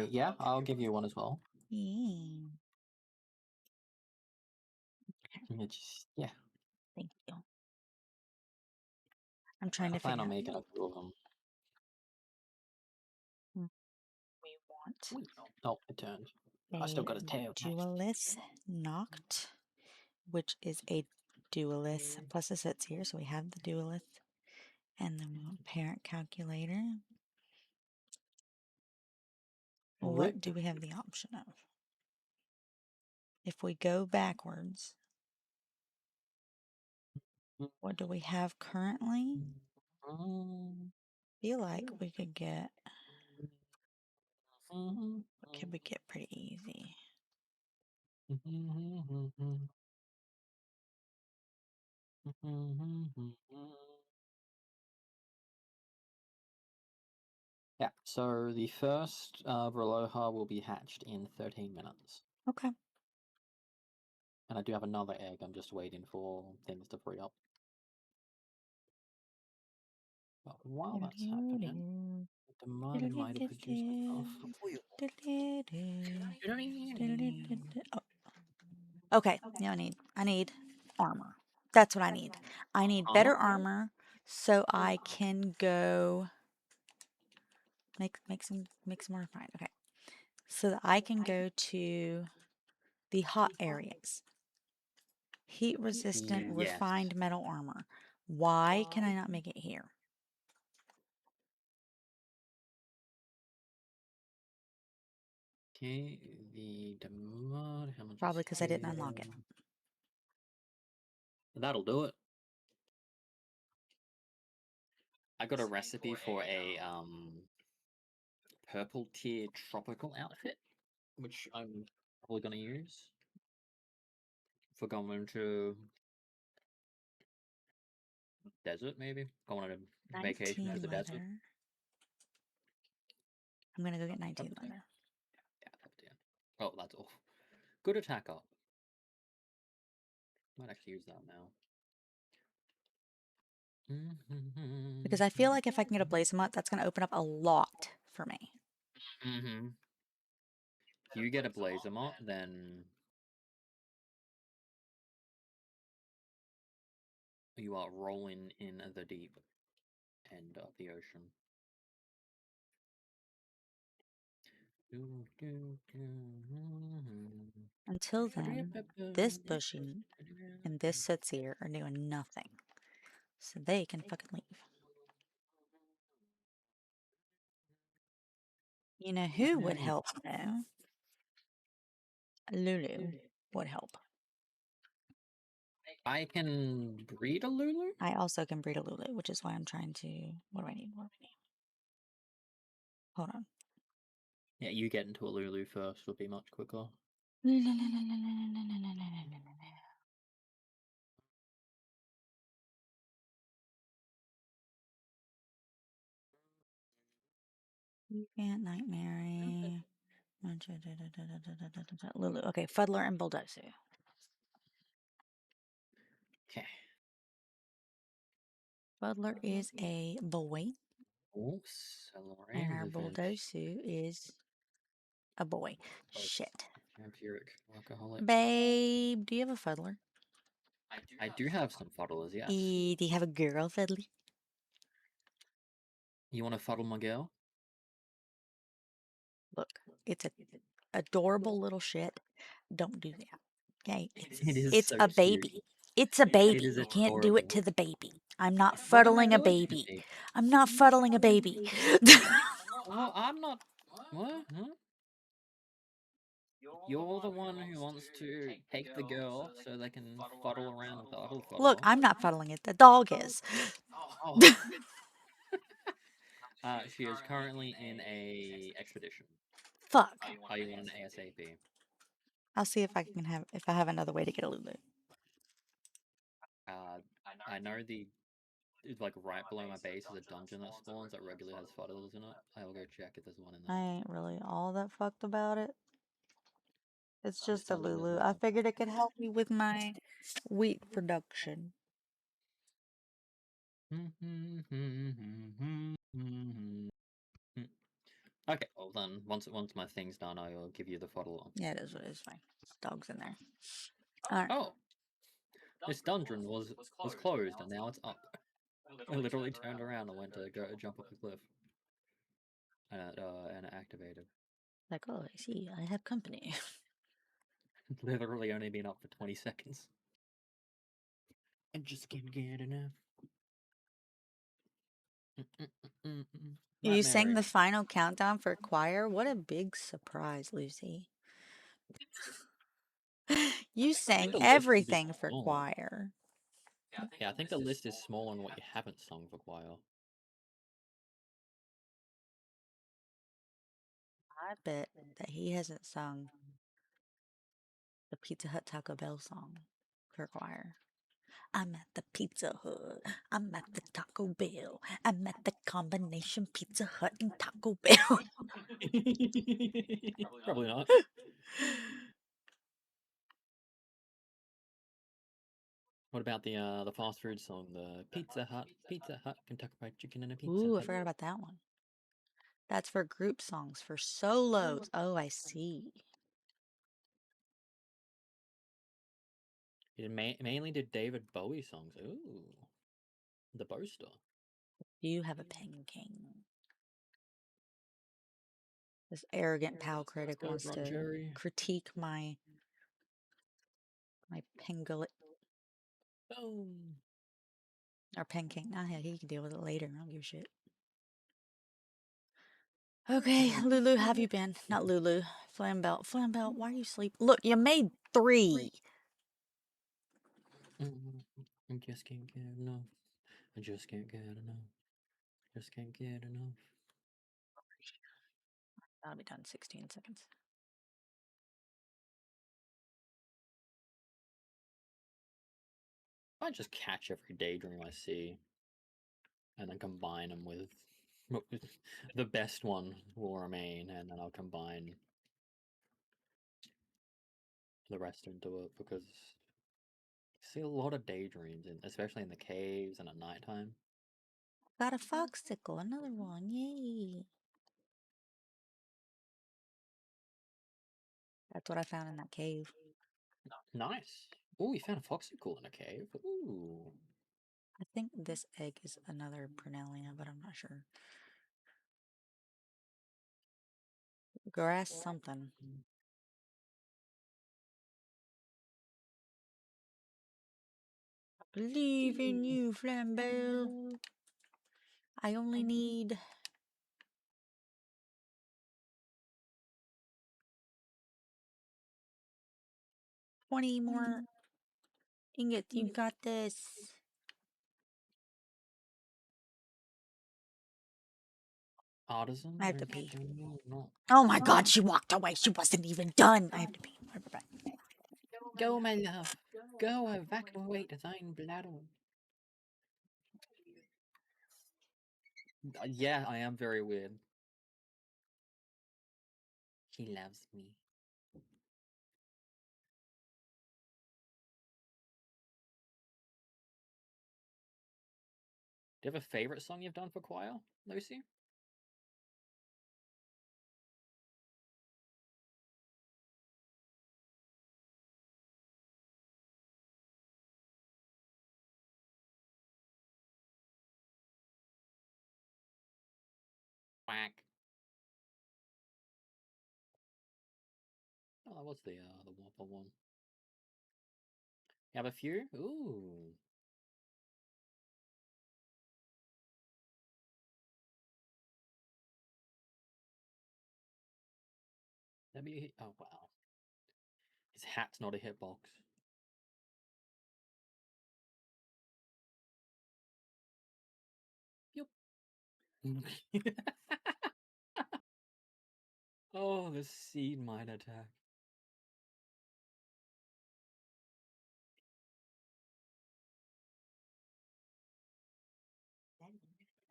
Yeah, I'll give you one as well. Yeah. Yeah. Thank you. I'm trying I to plan figure on out. making a few of them. We want Oh, it turned. I still a got his tail attached. Duelist Noct, which is a Duelist plus a sits here. So we have the Duelist. And then we want Parent Calculator. What do we have the option of? If we go backwards, what do we have currently? Feel like we could get... What could we get pretty easy? Yeah, so the first Verloha will be hatched in 13 minutes. Okay. And I do have another egg, I'm just waiting for things to free up. But while that's happening, the mud might have produced enough. Oh. Okay, now I need armor. That's what I need. I need better armor so I can go make some more refined. Okay. So that I can go to the hot areas. Heat resistant Yes. refined metal armor. Why can I not make it here? Okay, the mod, how much Probably is because I didn't unlock it. here? That'll do it. I got a recipe for a purple tier tropical outfit, which I'm probably gonna use for going to desert, maybe going on a vacation to 19 the desert. leather. I'm gonna go get 19 Up to 10? leather. Yeah, up to 10. Oh, that's all. Good attack up. Might actually use that now. Because I feel like if I can get a blaze mutt, that's gonna open up a lot for me. If you get a blazer mot, then you are rolling in the deep end of the ocean. Until then, this bushy and this sits here are doing nothing. So they can fucking leave. You know who would help though? Lulu would help. I can breed a Lulu? I also can breed a Lulu, which is why I'm trying to. What do I need? What do I need? Hold on. Yeah, you get into a Lulu first, it'll be much quicker. You can't nightmare. Lulu. Okay, Fuddler and Bulldozer. Okay. Fuddler is a boy, Oh, celery, and our live Bulldozer is a boy. Shit. vampiric alcoholic. Babe, do you have a Fuddler? I do have some fuddlers, yes. Do you have a girl Fuddler? You want to fuddle my girl? Look, it's a adorable little shit. Don't do that. Okay? It is It's so a cute. baby. It's a It baby. is You can't do it adorable. to the baby. I'm not What am I fuddling a doing to the baby. baby? I'm not fuddling a baby. Well, I'm not. What? Huh? You're the one who wants to take the girl so they can fuddle around with the other Look, fuddler. I'm not fuddling it. The dog is. Oh. She is currently in a expedition. Fuck. Are you on an ASAP? I'll see if I have another way to get a Lulu. I know it's like right below my base is a dungeon that spawns that regularly has fuddlers in it. I will go check if there's one in I there. ain't really all that fucked about it. It's This just a dungeon is Lulu. I not. figured it could help me with my wheat production. Okay, well then, once my thing's done, I will give you the fuddler. Yeah, it is what it is. Fine. Dog's in there. Alright. Oh, this dungeon was closed and now it's up. I literally turned around and went to go jump off a cliff, and it activated. Like, oh, I see. I have company. Literally only been up for 20 seconds. I just can't get enough. You Right, sang Mary. the final countdown for choir? What a big surprise, Lucy. You I think sang the list will be everything for small. choir. Yeah, I think the list is small on what you haven't sung for choir. I bet that he hasn't sung the Pizza Hut Taco Bell song for choir. I'm at the Pizza Hut. I'm at the Taco Bell. I'm at the combination Pizza Hut and Taco Bell. Probably not. What about the fast food song, the Pizza Hut, Kentucky Fried Chicken and a Pizza Ooh, I Hut? forgot about that one. That's for group songs. For solos. Oh, I see. He mainly did David Bowie songs. Ooh, the boaster. You have a pen king. This arrogant pal critic Go wants Run to Jerry. critique my pinglet. Boom. Or pancake. Nah, hell, he can deal with it later. I don't give a shit. Okay, Lulu, have you been? Not Lulu. Flambelt. Flambelt, why are you asleep? Look, you made 3. I just can't get enough. I just can't get enough. Just can't get enough. That'll be done in 16 seconds. I just catch every daydream I see, and then combine them with the best one will remain, and then I'll combine the rest into it because I see a lot of daydreams, especially in the caves and at nighttime. Got a foxicle, another one. Yay. That's what I found in that cave. Nice. Oh, we found a foxicle in a cave. Ooh. I think this egg is another Prunelia, but I'm not sure. Grass something. Believe in you, Flambeau. I only need 20 more ingots. You got this. Artisan? I have to Okay, pee. not. Oh my god, she walked away. She wasn't even done. I have to pee. I'll be back. Go, my love. Go evacuate thine bladder. Yeah, I am very weird. He loves me. Do you have a favorite song you've done for choir, Lucy? Quack. Oh, what's the Whopper one? You have a few? Ooh. Oh wow. His hat's not a hitbox. Yup. Oh, the seed mine attack.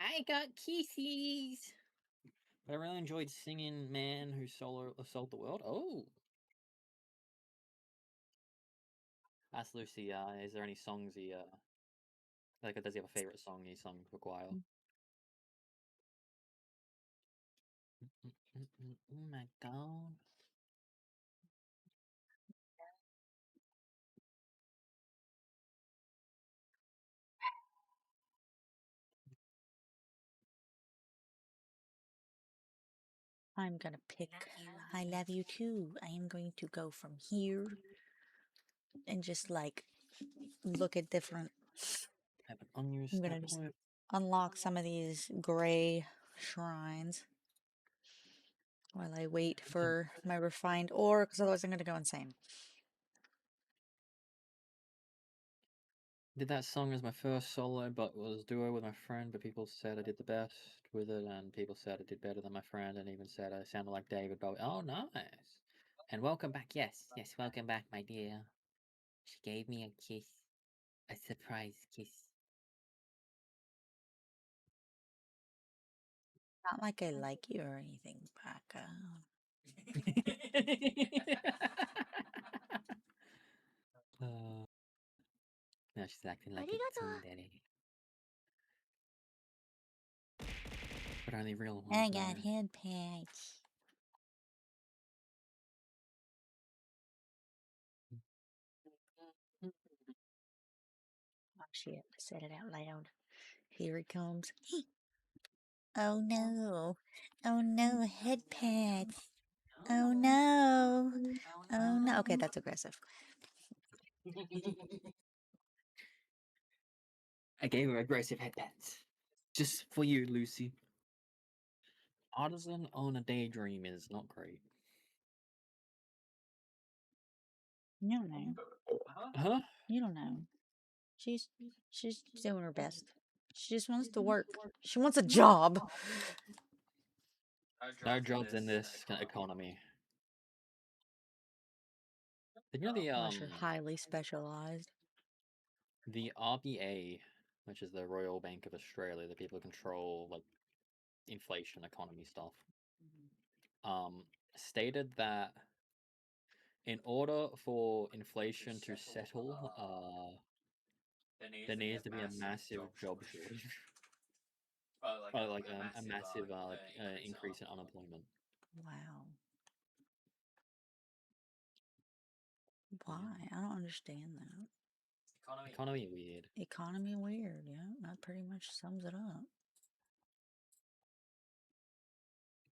I got kisses. But I really enjoyed singing "Man Who Solo Assault the World." Oh, ask Lucy. Is there any songs he like? Does he have a favorite song he sung for choir? Oh my god. I'm gonna pick I love you too. I am going to go from here and just like look at different. I have an unused I'm stat gonna just point. unlock some of these gray shrines while I wait for my refined ore, because otherwise I'm gonna go insane. Did that song as my first solo, but was duo with my friend. But people said I did the best with it, and people said I did better than my friend, and even said I sounded like David Bowie. Oh, nice! And welcome back. Yes, yes, welcome back, my dear. She gave me a kiss, a surprise kiss. Not like I like you or anything, Baka. uh, now she's acting like a tsundere. But only real ones I got know. head patch. Oh shit, I said it out loud. Here it comes. Oh no. Oh no, head pads. Oh no. Oh no. Okay, that's aggressive. I gave her aggressive headpats. Just for you, Lucy. Artisan on a daydream is not great. You don't know. Huh? You don't know. She's doing her best. She just wants to work. She wants a job. No jobs in this economy. You know Unless you're highly specialized. the RBA, which is the Royal Bank of Australia, the people who control like inflation, economy stuff, stated that in order for inflation to settle, there needs to be a massive job shortage, or like a massive increase in unemployment. Wow. Why? I don't understand that. Economy weird. Economy weird, yeah. That pretty much sums it up.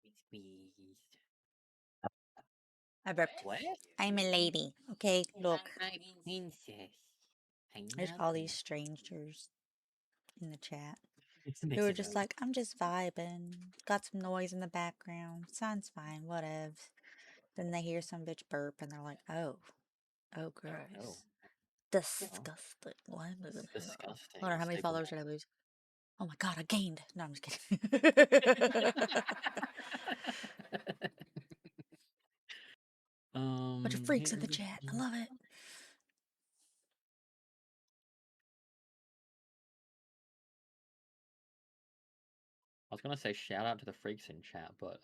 It's weird. I burped. What? I'm a lady. Okay, look. My princess. There's all these strangers in the chat It who makes are it just better. like, I'm just vibing. Got some noise in the background. Sounds fine, whatever. Then they hear some bitch burp and they're like, oh, gross. Oh, Disgusting. What? disgusting. Hold on, how many Stick with followers did I lose? Oh my god, I gained. No, I'm just kidding. Bunch of freaks in the chat. I love it. I was gonna say shout out to the freaks in chat, but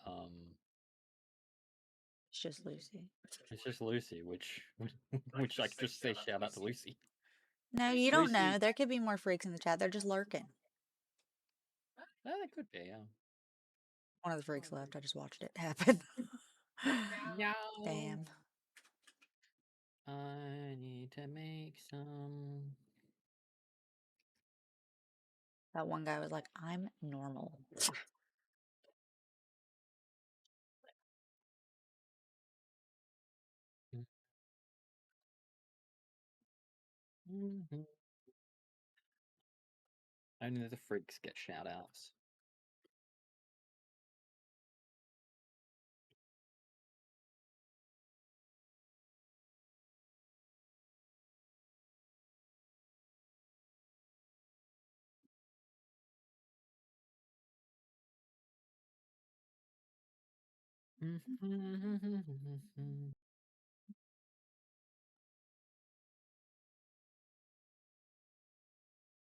It's just Lucy. it's just Lucy, which which I could just say shout out to Lucy. No, you don't Lucy. know. There could be more freaks in the chat. They're just lurking. That could be, yeah. One of the freaks left. I just watched it happen. No. Damn. I need to make some. That one guy was like, I'm normal. Mm-hmm. Only the freaks get shout outs.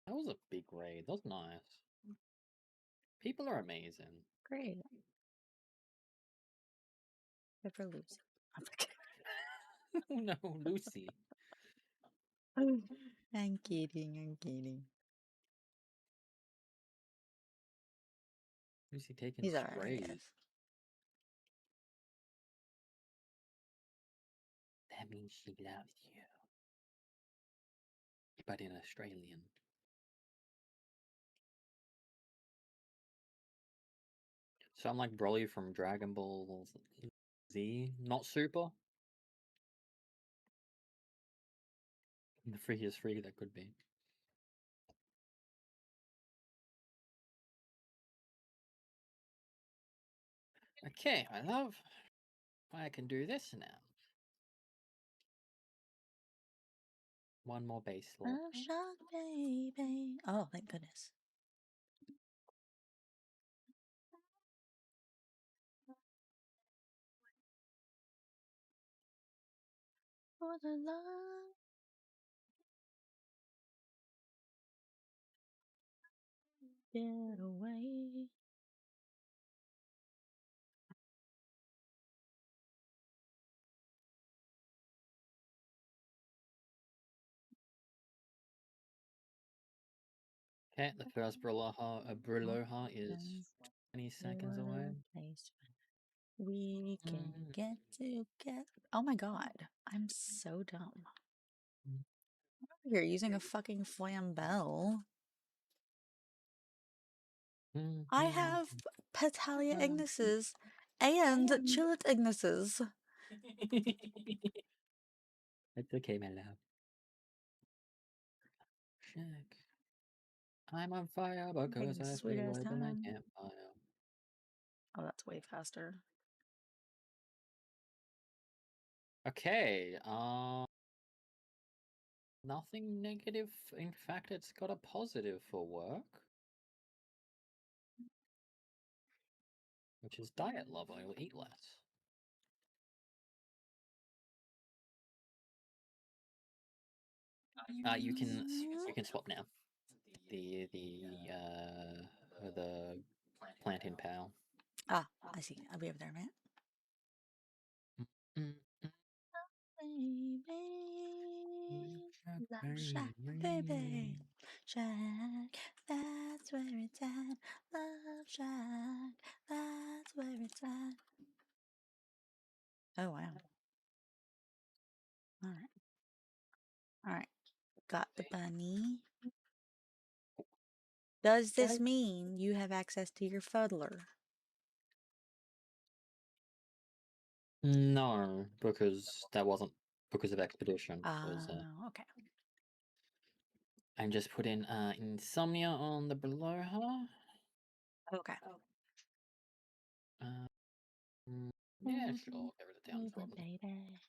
That was a big raid. That was nice. People are amazing. Great. Good for Lucy. No, Lucy. I'm kidding. I'm kidding. Lucy taking He's alright, I sprays. guess. That means she loves you. But in Australian. So I'm like Broly from Dragon Ball Z, not Super. The freakiest freak that could be. Okay, my love. I can do this now. One more base slot. Oh, shock, baby. Oh, thank goodness. For the love. Get away. Okay, the first Brawlhalla is 20 seconds away. We can get together. Oh my god, I'm so dumb. You're using a fucking flambell. I have Petalia Ignises and Chillet Ignises. It's okay, my love. Check. I'm on fire because I sweet feel ass like my time. campfire. Oh, that's way faster. Okay, nothing negative. In fact, it's got a positive for work, which is diet lover. You'll eat less. You can swap now. The plantain pal. Ah, I see. I'll be over there a minute. Mm, Baby, love shack, baby, shack, that's where it's at. Love shack, that's where it's at. Oh wow! All right, all right. Got the bunny. Does this mean you have access to your fuddler? No, because that wasn't because of expedition. Was Oh, okay. and just put in insomnia on the below her. Okay. Yeah, sure. Get rid of town problem. Baby.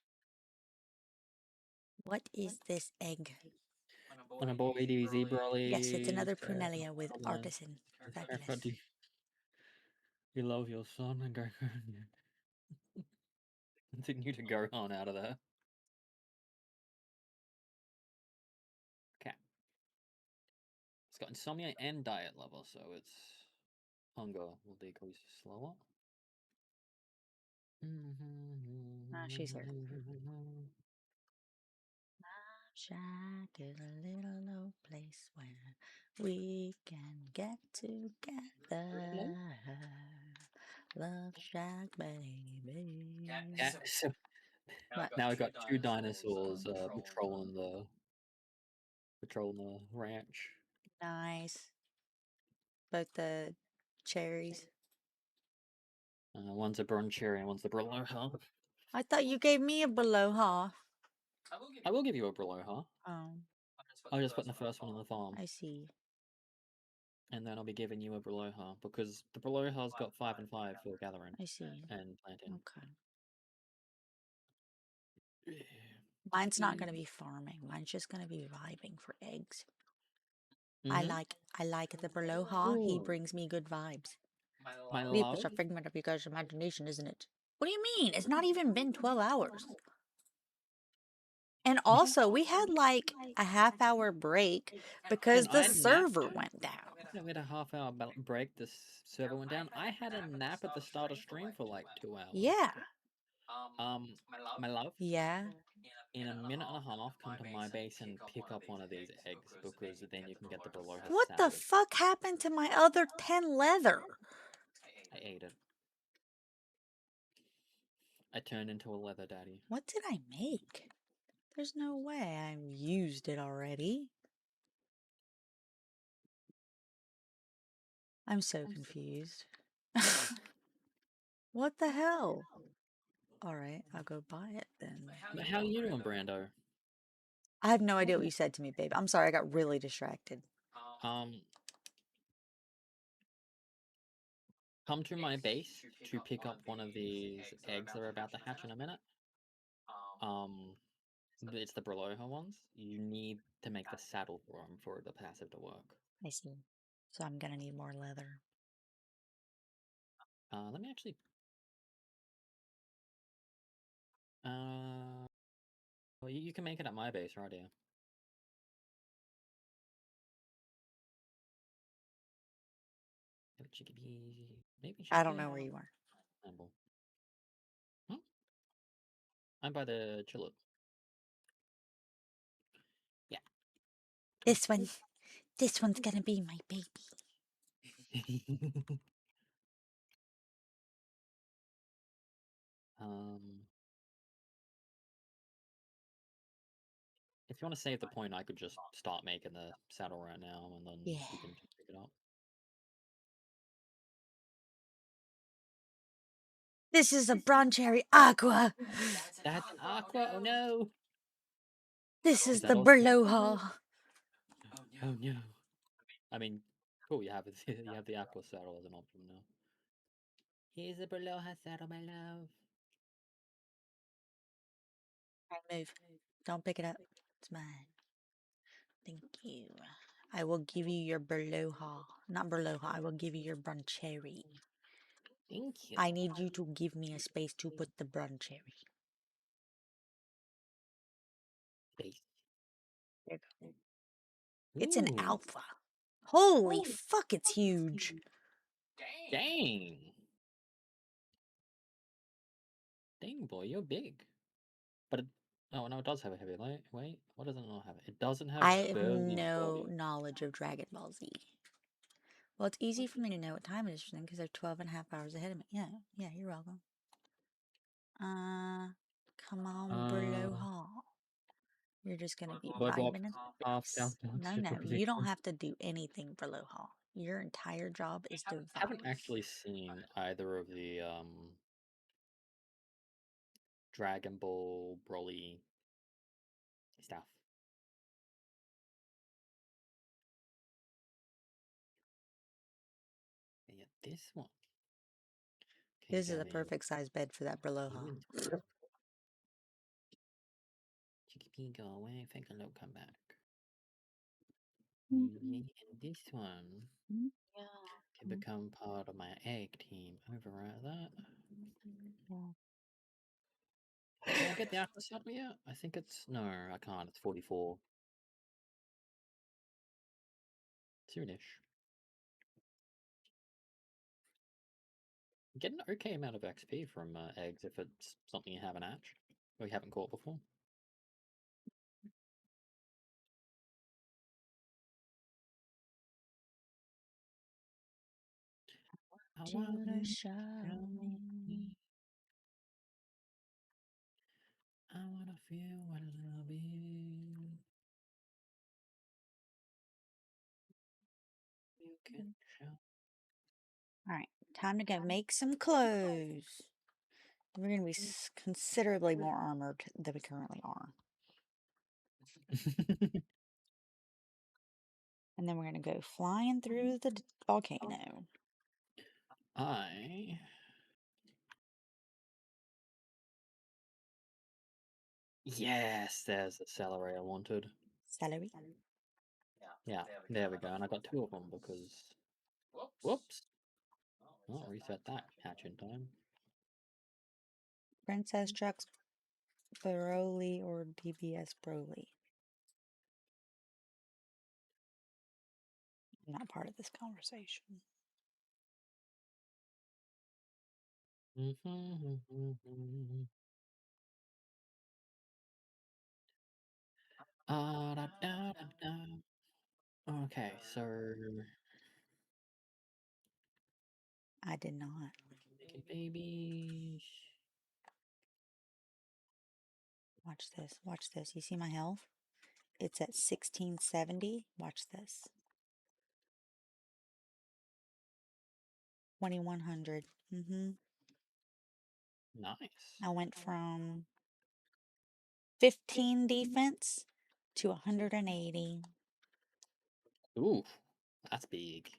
What is this egg? On a boy, do Yes, it's zebralies. another Prunellia with artisan. Fabulous. Do you love your son and go continue to go on out of there? Okay. It's got insomnia and diet level, so its hunger will decrease slower. Ah, she's here. Love shack is a little low place where we can get together. Love shack, baby. Yeah, so What? now we've got two dinosaurs patrolling the ranch. Nice. Both the cherries. One's a Broncherry and one's the Brilloha. I thought you gave me a Beloha. I will give you a Brilloha. Oh, I'll just put the first one in the farm. I see. And then I'll be giving you a Brilloha, because the Brilloha's got 5 and 5 for gathering I see. and planting. Okay. Mine's not going to be farming. Mine's just going to be vibing for eggs. I like the Berloha. He Ooh, brings me good vibes. my Leap love. is a figment of your guys' imagination, isn't it? What do you mean? It's not even been 12 hours. And also, we had like a half-hour break because the server went down. We had a half-hour break. The server went down. I had a nap at the start of stream for like 2 hours. Yeah. My love. Yeah. In a minute and a half, come to my base and pick up one of these eggs, because then you can get the Brilloha What the saddle. fuck happened to my other 10 leather? I ate it. I turned into a leather daddy. What did I make? There's no way I've used it already. I'm so confused. What the hell? Alright, I'll go buy it then. But how are you doing, Brando? I have no idea what you said to me, babe. I'm sorry, I got really distracted. Come to my base to pick up one of these eggs that are about to hatch in a minute. It's the Brilloha ones. You need to make the saddle for them for the passive to work. I see. So I'm gonna need more leather. Let me actually. Well, you can make it at my base right here. Maybe I don't know where you are. I'm by the chiller. Yeah. This one's gonna be my baby. If you want to save the point, I could just start making the saddle right now, and then you can just pick it up. This is a Broncherry Aqua. That's an aqua. Oh no. This is the Berloha. Oh no. I mean, cool. You have you have the aqua saddle as an option now. Here's a Braloha saddle, my love. Move. Don't pick it up. It's mine. Thank you. I will give you your Berloha. Not Berloha. I will give you your Broncherry. Thank you. I need you to give me a space to put the Broncherry. Base. There you go. It's an Ooh, alpha. Holy fuck, it's huge. dang. Dang, boy, you're big. But oh no, it does have a heavy light. Wait, what does it not have? It doesn't have I have Burly's no body. knowledge of Dragon Ball Z. Well, it's easy for me to know what time it is for them because they're 12 and a half hours ahead of me. Yeah, you're welcome. Come on, Berloha. You're just gonna be But what vibing in half space. countdown No, to no, the you don't have to do anything for Loha. Your entire job is to haven't vibe. actually seen either of the Dragon Ball Broly stuff. Yeah, this one can This go is a in perfect size bed for that Berloha. inventory. Chickpea, go away. Think a look, come back. And this one can become part of my egg team. Override that. Can I get the aqua saddle yet? I think it's no, I can't. It's 44. Soonish. Get an okay amount of XP from eggs if it's something you haven't hatched or you haven't caught before. I want you to show me. I wanna feel what love is. You can show. Alright, time to go make some clothes. We're going to be considerably more armored than we currently are. And then we're going to go flying through the volcano. Yes, there's the celery I wanted. Celery. Yeah, there we go. And I got two of them because. Whoops. I'll reset that hatch in time. Princess Trucks Broly or DBS Broly. I'm not part of this conversation. Da, da, da, da. Okay, so I did not. making babies. Watch this. Watch this. You see my health? It's at 1670. Watch this. 2100. Nice. I went from 15 defense to 180. Ooh, that's big.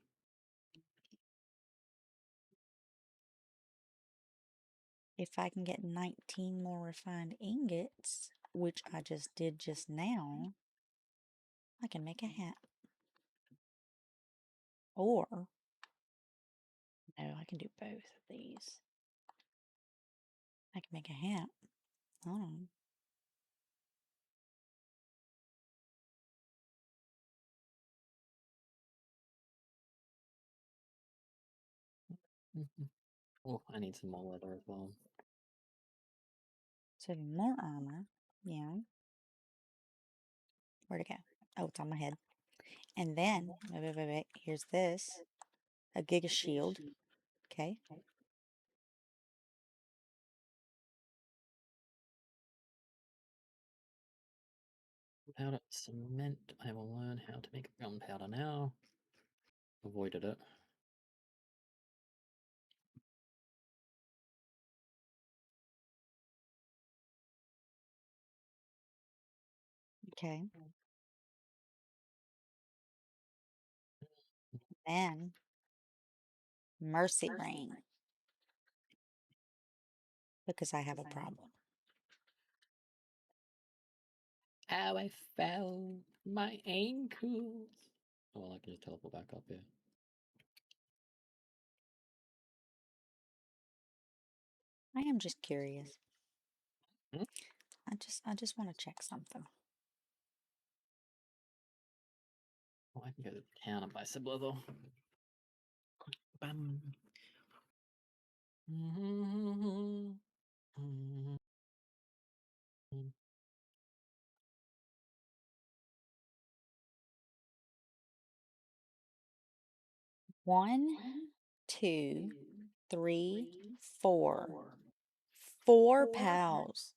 If I can get 19 more refined ingots, which I just did just now, I can make a hat. Or, no, I can do both of these. I can make a hat. Hold on. Oh, I need some more leather as well. So more armor. Yeah. Where'd it go? Oh, it's on my head. And then, wait. Here's this. A Giga Shield. Okay. Powder cement. I will learn how to make gunpowder now. Avoided it. Okay. Then Mercy Rain. Because I have a problem. How I fell my ankles. Oh, well, I can just teleport back up here. I am just curious. Hmm? I just want to check something. Oh, I can go to town and buy some leather. Bam. One, two, three, four. Four pals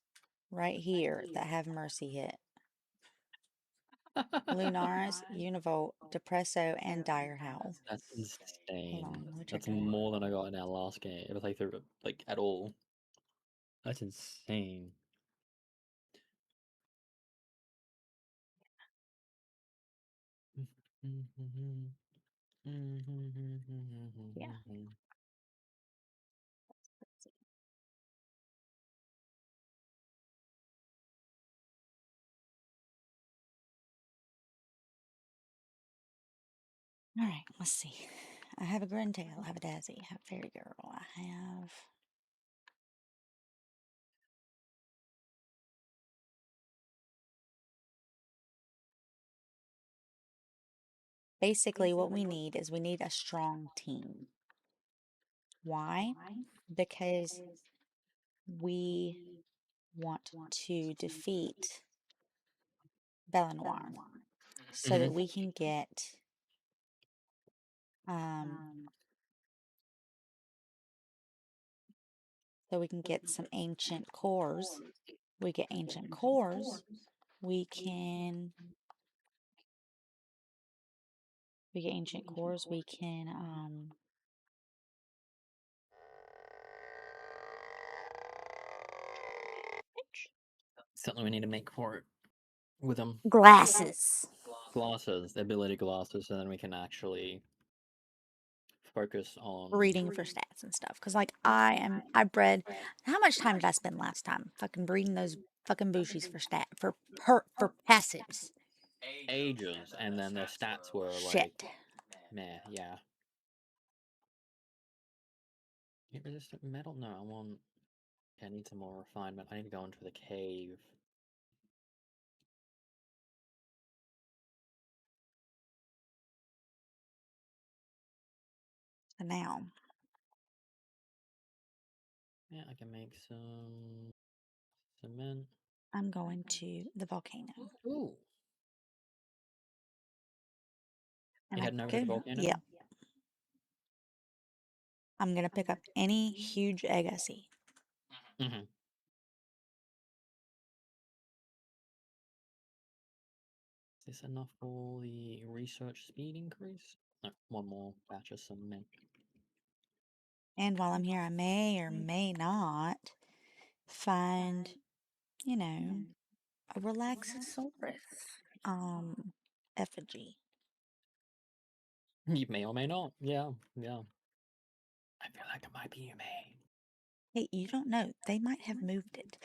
right here that have Mercy hit. Lunaris, Univolt, Depresso, and Dire Howl. That's Hold insane. on, let me check That's it. more than I got in our last game. If I threw it like at all. That's insane. Yeah. All right, let's see. I have a Gruntail, I have a Dazzy, I have a Fairy Girl, I have. Basically, what we need is we need a strong team. Why? Because we want to defeat Belenoir so that we can get some ancient cores. We get ancient cores, we can Something we need to make for it with them. glasses. Glasses, the ability glasses, and then we can actually focus on Breeding for stats and stuff. Because, like, I bred. How much time did I spend last time fucking breeding those fucking bushies for for passives? ages, and then their stats were like, Shit. meh, yeah. Heat resistant metal? No, I want. Yeah, I need some more refinement. I need to go into the cave. So now Yeah, I can make some cement. I'm going to the volcano. Ooh. And You I heading over to the go, volcano? yeah. I'm going to pick up any huge egg I see. Mm-hmm. Is this enough for the research speed increase? No, one more batch of cement. And while I'm here, I may or may not find, you know, a Relaxosaurus effigy. You may or may not. Yeah, yeah. I feel like it might be you may. Hey, you don't know. They might have moved it.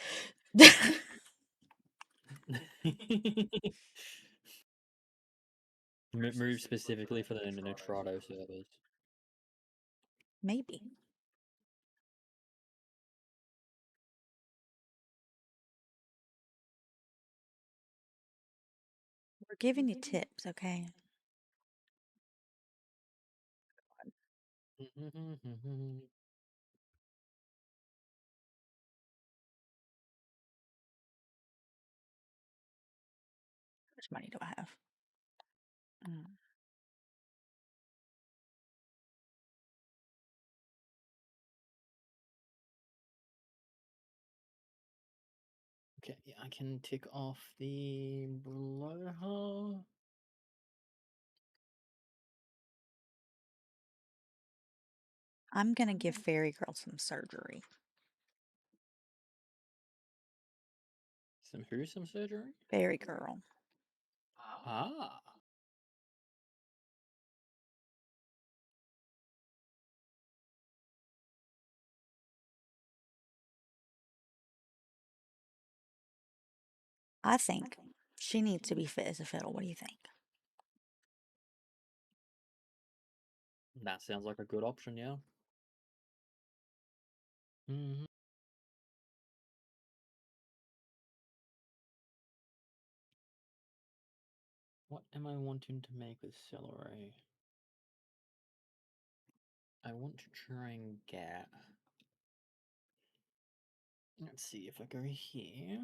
Move specifically for the Nitrado servers. Maybe. We're giving you tips, okay? How much money do I have? Okay, yeah, I can tick off the blower. I'm gonna give Fairy Girl some surgery. Some who? Some surgery? Fairy Girl. Ah. I think she needs to be fit as a fiddle. What do you think? That sounds like a good option, yeah. Hmm. What am I wanting to make with celery? I want to try and get. Let's see if I go here.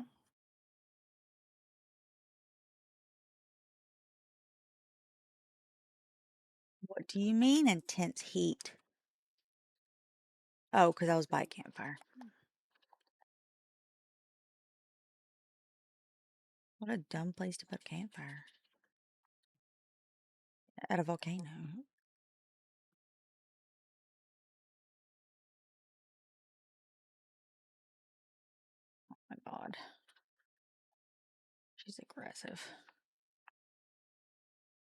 What do you mean intense heat? Oh, because I was by a campfire. What a dumb place to put a campfire. At a volcano. Oh my God. She's aggressive.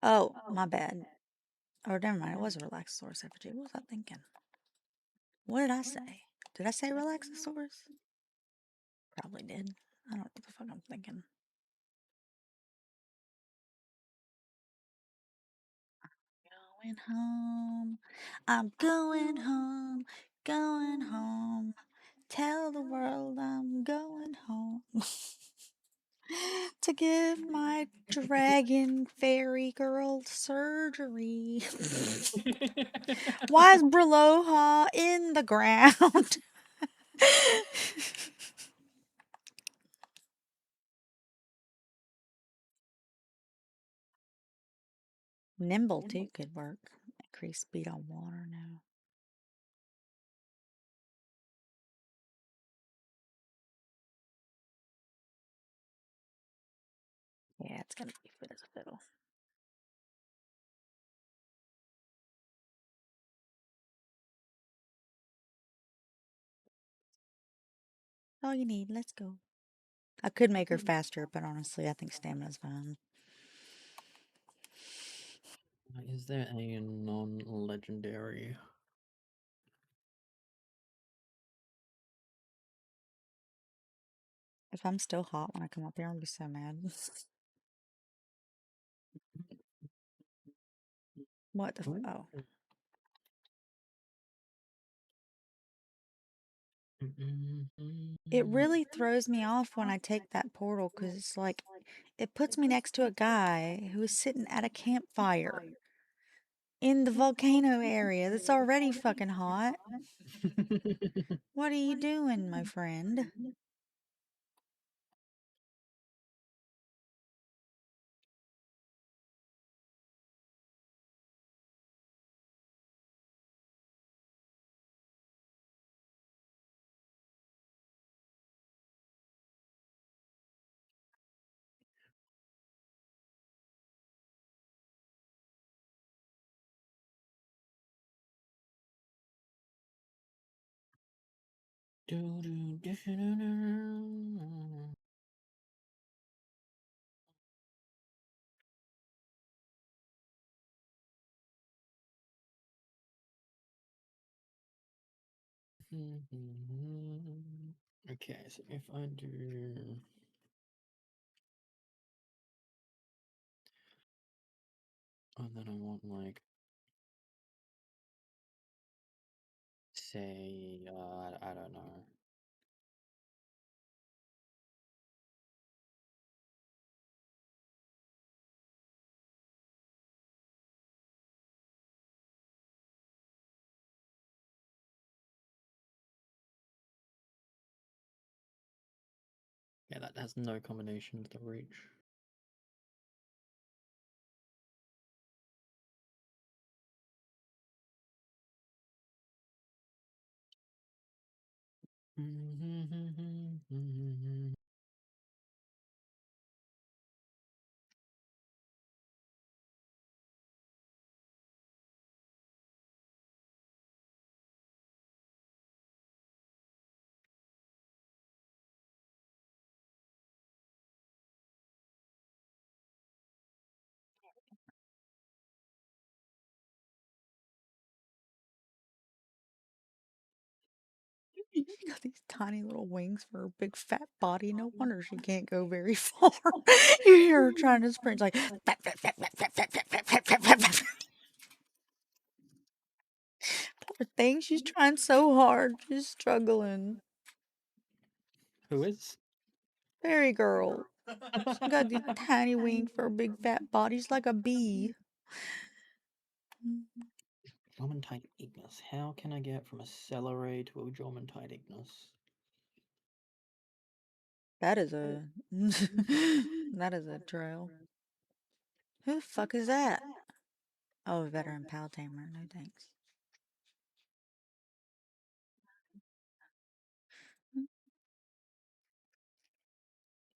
Oh, my bad. Or never mind, it was a Relaxasaurus effigy. What was I thinking? What did I say? Did I say Relaxasaurus? Probably did. I don't know what the fuck I'm thinking. Going home. I'm going home. Going home. Tell the world I'm going home. To give my dragon fairy girl surgery. Why is Braloha in the ground? Nimble too could work. Increase speed on water now. Yeah, it's gonna be fit as a fiddle. All you need. Let's go. I could make her faster, but honestly, I think stamina's fine. Is there a non-legendary? If I'm still hot when I come up here, I'm gonna be so mad. What the oh. It really throws me off when I take that portal because it's like it puts me next to a guy who is sitting at a campfire in the volcano area that's already fucking hot. What are you doing, my friend? Okay, so if I do. And then I want, like, say, I don't know. Yeah, that has no combination with the reach. She got these tiny little wings for her big fat body. No wonder she can't go very far. You hear her trying to sprint, like fat, fat, fat, fat, fat, fat, fat, fat, fat, fat, fat. Poor thing, she's trying so hard. She's struggling. Who is? Fairy girl. She got these tiny wings for her big fat body. She's like a bee. Jormantide Ignis. How can I get from a Celeray to a Jormantide Ignis? That is a that is a trail. Who the fuck is that? Oh, a veteran pal tamer. No thanks.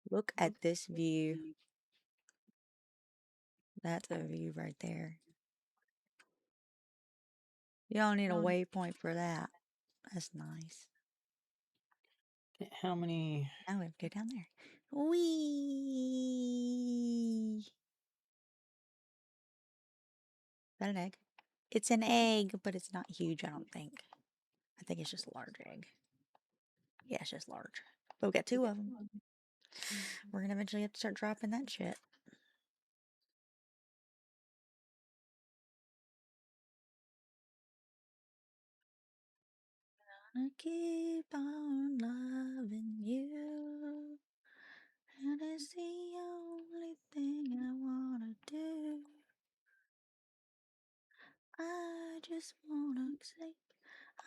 Look at this view. That's a view right there. You don't need a waypoint for that. That's nice. How many? Now we have to go down there. Whee! Is that an egg? It's an egg, but it's not huge, I don't think. I think it's just a large egg. Yeah, it's just large. But we got two of them. We're gonna eventually have to start dropping that shit. Gonna keep on loving you. And it's the only thing I wanna do. I just wanna say,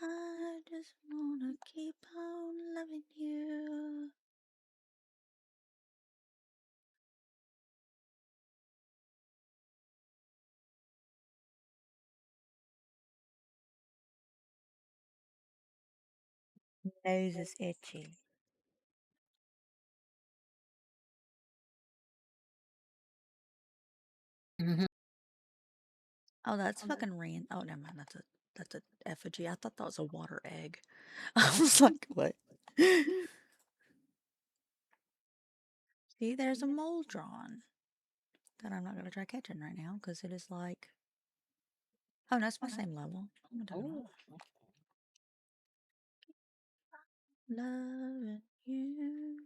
I just wanna keep on loving you. Nose is itchy. Oh, that's fucking rain. Oh, never mind. That's a effigy. I thought that was a water egg. I was like, what? See, there's a mole drawn that I'm not gonna try catching right now because it is like, oh no, it's my same level. What am I talking Oh, about? Loving you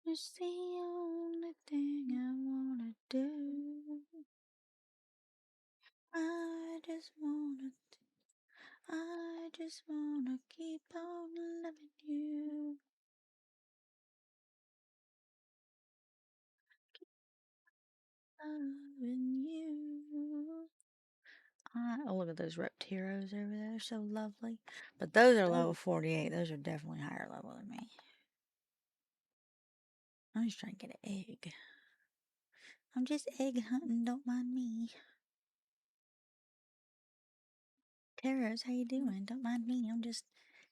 is the only thing I wanna do. I just wanna keep on loving you. Loving you. Oh, look at those Reptiros over there. They're so lovely. But those are level 48. Those are definitely higher level than me. I'm just trying to get an egg. I'm just egg hunting. Don't mind me. Terrors, how you doing? Don't mind me. I'm just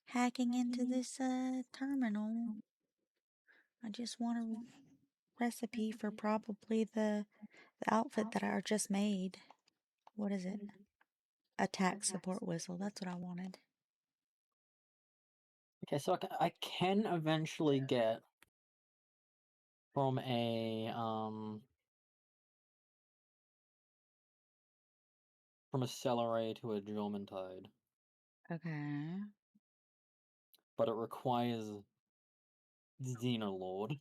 hacking into this terminal. I just want a recipe for probably the outfit that I just made. What is it? Attack support whistle. That's what I wanted. okay. So I can eventually get from a Celeray to a Jormantide, Okay. but it requires Xenolod.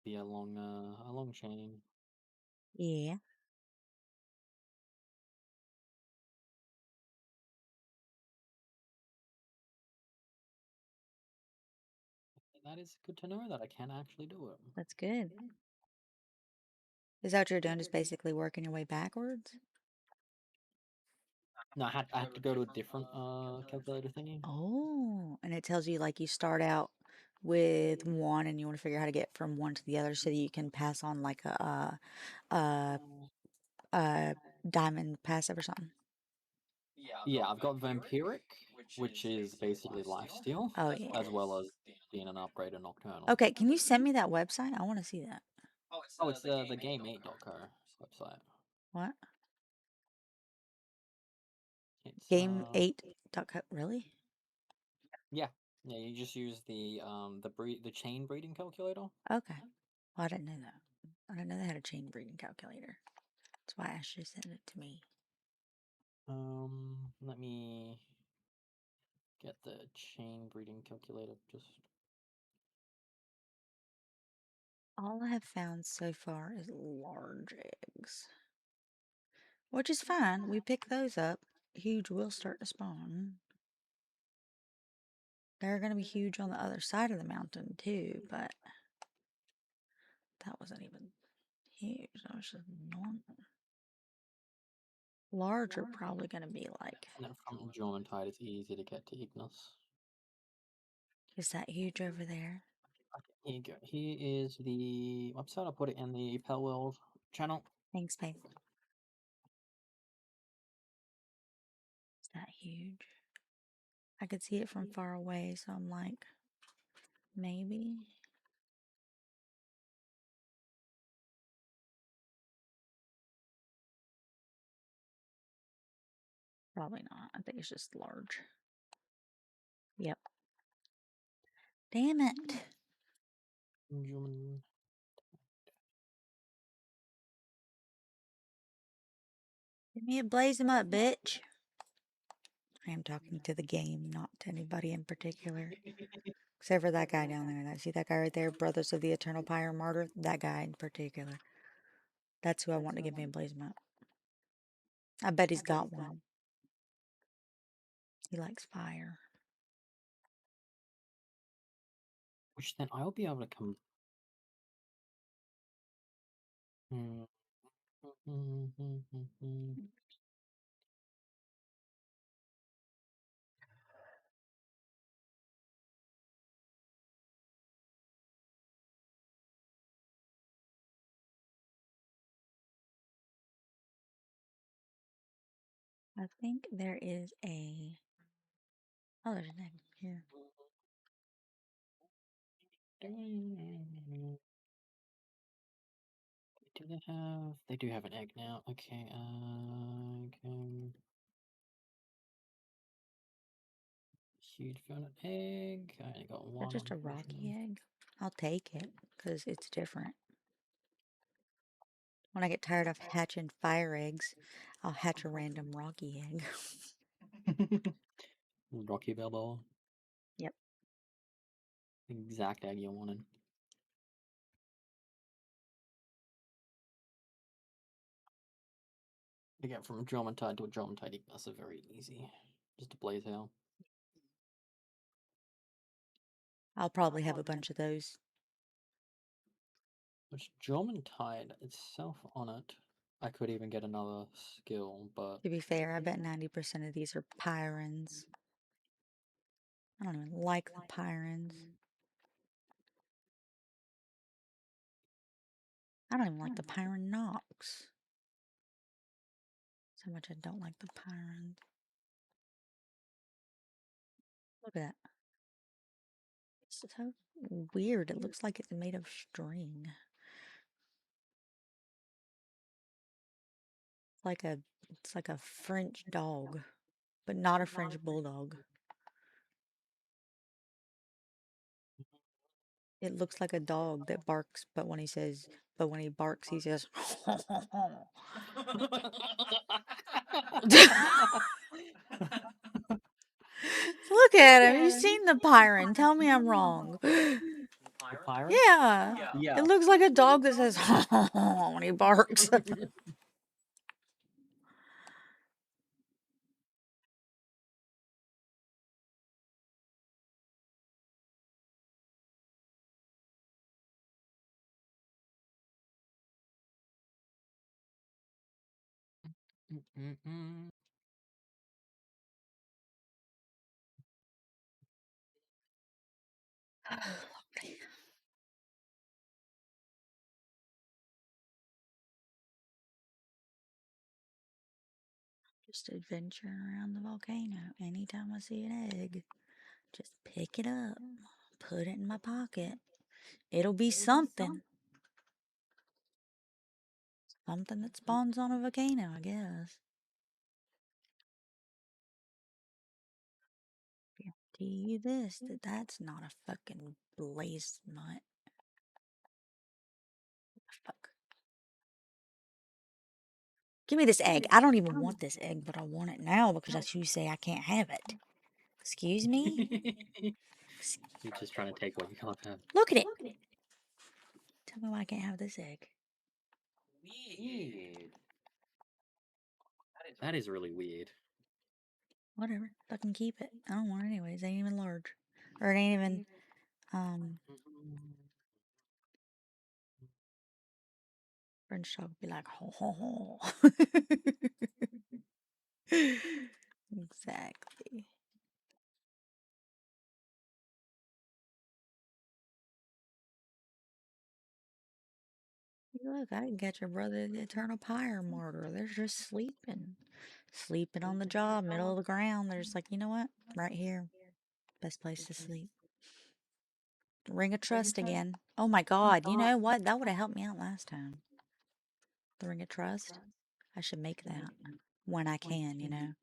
Be a long chain. Yeah. That is good to know that I can actually do it. That's good. Is that what you're doing? Just basically working your way backwards? No, I had to go to a different calculator thingy. Oh, and it tells you like you start out with one and you want to figure out how to get from one to the other so that you can pass on like a, a diamond passive or something. Yeah, I've got Vampiric, which is basically lifesteal, Oh, yeah. as well as being an upgrade in Nocturnal. Okay, can you send me that website? I want to see that. Oh, it's the Game8.co website. What? It's Game8.co. Really? Yeah. Yeah, you just use the chain breeding calculator. Okay. Well, I didn't know that. I didn't know they had a chain breeding calculator. That's why I should send it to me. Let me get the chain breeding calculator just All I have found so far is large eggs, which is fine. We pick those up. Huge will start to spawn. They're going to be huge on the other side of the mountain too, but that wasn't even huge. That was just normal. Large are probably going to be like, and then from Jormuntide it's easy to get to Ignis. is that huge over there? Okay, here you go. Here is the website. I'll put it in the Palworld channel. Thanks, babe. Is that huge? I could see it from far away, so I'm like, maybe. Probably not. I think it's just large. Yep. Damn it. Jormund. Give me a blaze 'em up, bitch. I am talking to the game, not to anybody in particular. Except for that guy down there. See that guy right there? Brothers of the Eternal Pyre Martyr? That guy in particular. That's who I want to give me a blaze 'em up. I bet he's got one. He likes fire. Which then I'll be able to come. I think there is a. Oh, there's an egg here. Do they have? They do have an egg now. Okay. Okay. Huge found an egg. I only got Is that one, just a rocky unfortunately. egg? I'll take it because it's different. When I get tired of hatching fire eggs, I'll hatch a random rocky egg. Rocky Balboa. Yep. Exact egg you wanted. To get from a Jormuntide to a Jormuntide Ignis are very easy. Just a blaze hail. I'll probably have a bunch of those. Which Jormuntide itself on it, I could even get another skill, but To be fair, I bet 90% of these are Pyrans. I don't even like the Pyrans. I don't even like the Pyran Nox. So much I don't like the Pyrans. Look at that. It's so weird. It looks like it's made of string. It's like a French dog, but not a French bulldog. It looks like a dog that barks, but when he barks, he says, Look at him. You've seen the Pyran. Tell me I'm wrong. the pirate? Yeah. Yeah. It looks like a dog that says when he barks. Mm-mm-mm. Just adventuring around the volcano. Anytime I see an egg, just pick it up, put it in my pocket. It'll be something. Something that spawns on a volcano, I guess. guarantee you this, that's not a fucking blaze nut. Fuck. Give me this egg. I don't even want this egg, but I want it now because you say I can't have it. Excuse me? You're just trying to take what you can't have. Look at it. Tell me why I can't have this egg. Weird. That is really weird. Whatever. Fucking keep it. I don't want it anyways. It ain't even large. Or it ain't even, French dog would be like, ho ho ho. Exactly. Look, I can get your brother the eternal pyre martyr. They're just sleeping. Sleeping on the job, middle of the ground. They're just like, you know what? Right here. Best place to sleep. Ring of Trust again. Oh my God. You know what? That would have helped me out last time. The Ring of Trust. I should make that when I can, you know.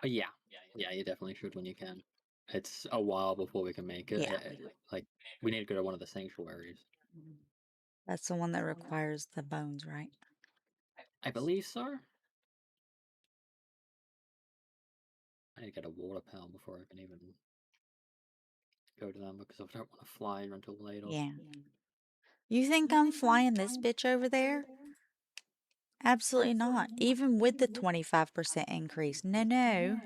Yeah. Yeah, you definitely should when you can. It's a while before we can make it. Yeah. Like, we need to go to one of the sanctuaries. That's the one that requires the bones, right? I believe so. I need to get a water pal before I can even go to them because I don't want to fly until later. Yeah. You think I'm flying this bitch over there? Absolutely not. Even with the 25% increase. No, no.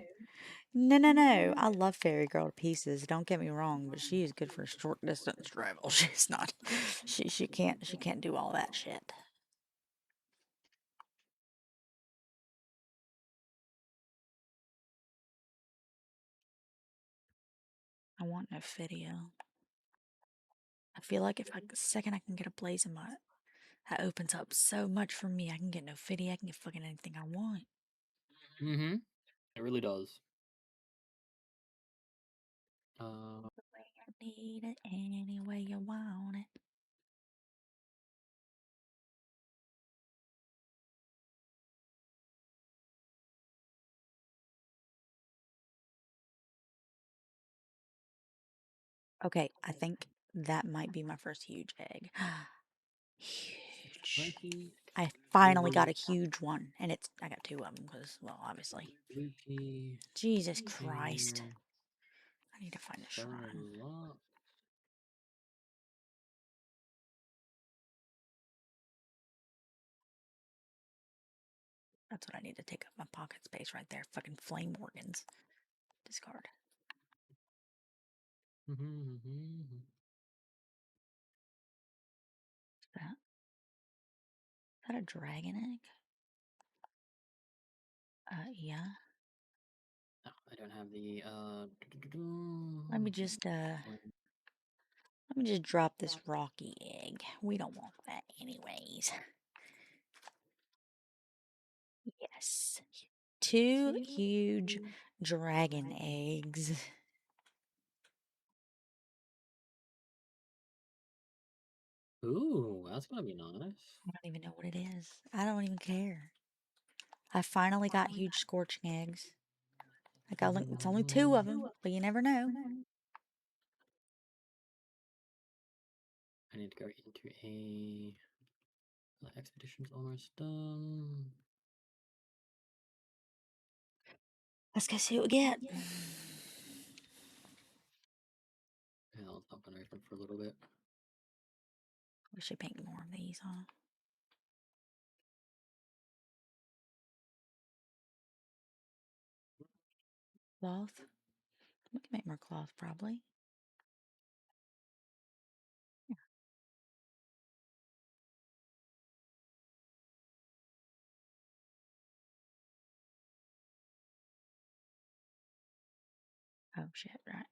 No, no, no. I love Fairy Girl to pieces. Don't get me wrong, but she is good for short distance travel. She's not. She can't do all that shit. I want no video. I feel like if the second I can get a blaze in my, that opens up so much for me. I can get no video. I can get fucking anything I want. Mm-hmm. It really does. You need it any way you want it. Okay, I think that might be my first huge egg. Huge. I finally got a huge one, and I got two of them because, well, obviously. Jesus Christ. I need to find a shrine. That's what I need to take up my pocket space right there. Fucking flame organs. Discard. Is that a dragon egg? Yeah. No, I don't have the Let me just drop this rocky egg. We don't want that anyways. Yes. Two huge dragon eggs. Ooh, that's gonna be nice. I don't even know what it is. I don't even care. I finally got huge scorching eggs. It's only two of them, but you never know. I need to go into a. The expedition's almost done. Let's go see what we get. Yeah, I'll not gonna open for a little bit. We should paint more of these, huh? Cloth. We can make more cloth, probably. Yeah. Oh shit! Right.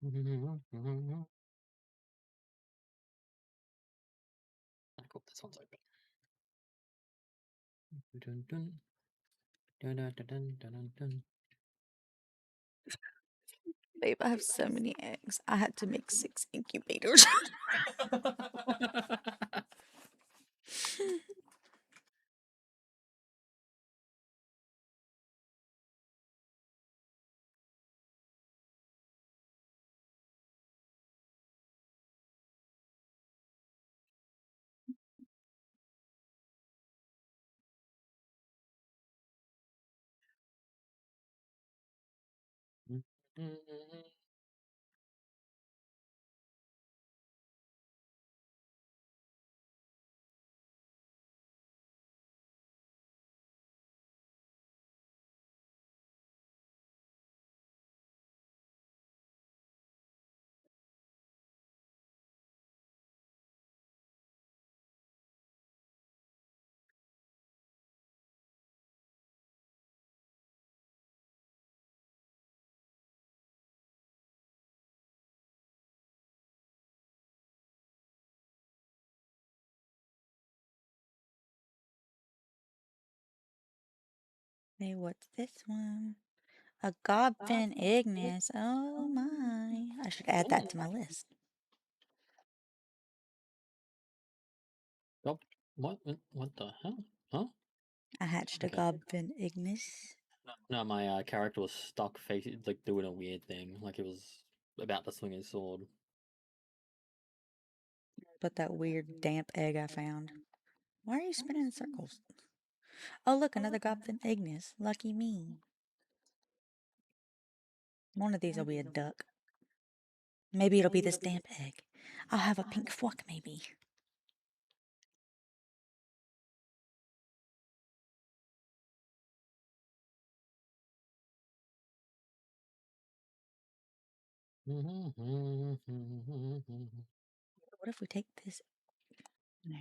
Cool, this one's open. Dun, dun. Dun, dun, dun, dun, dun, dun. Babe, I have so many eggs. I had to make 6 incubators. Hey, what's this one? A Gobfin Ignis. Oh my. I should add that to my list. Oh, what? What the hell? Huh? I hatched a Okay. Gobfin Ignis. No, my character was stuck facing, like, doing a weird thing. Like, it was about to swing his sword. But that weird damp egg I found. Why are you spinning in circles? Oh, look, another Gobfin Ignis. Lucky me. One of these will be a duck. Maybe it'll be this damp egg. I'll have a pink fork, maybe. What if we take this? No.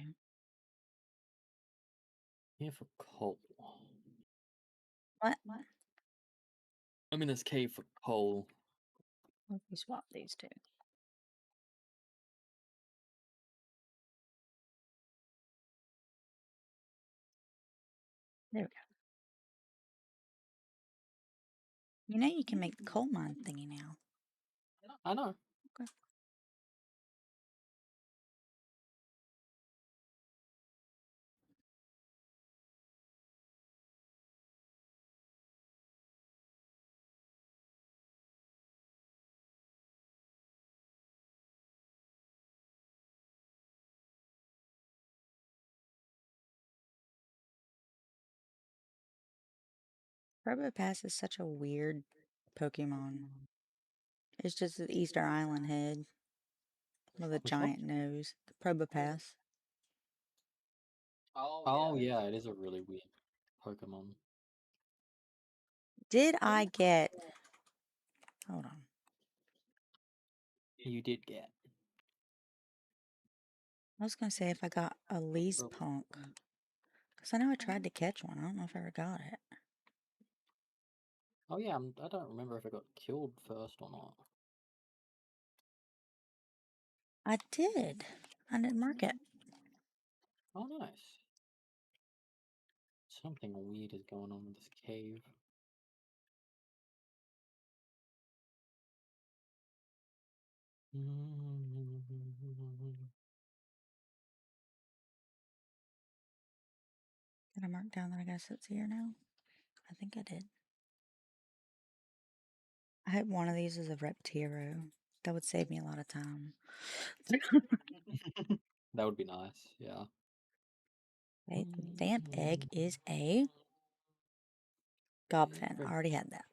Here for coal. What? I'm in this cave for coal. What if we swap these two? There we go. You know you can make the coal mine thingy now. I know. Okay. Probopass is such a weird Pokemon. It's just an Easter Island head with a Which one? giant nose. The Probopass. Oh yeah, it is a really weird Pokemon. Did I get... Hold on. You did get. I was going to say if I got a Lee's Punk. Because I know I tried to catch one. I don't know if I ever got it. Oh yeah, I don't remember if it got killed first or not. I did. I didn't mark it. Oh nice. Something weird is going on with this cave. Did I mark down that I guess it's here now? I think I did. I hope one of these is a Reptiro. That would save me a lot of time. That would be nice, yeah. Okay, the damp egg is a Gobfin. I already had that.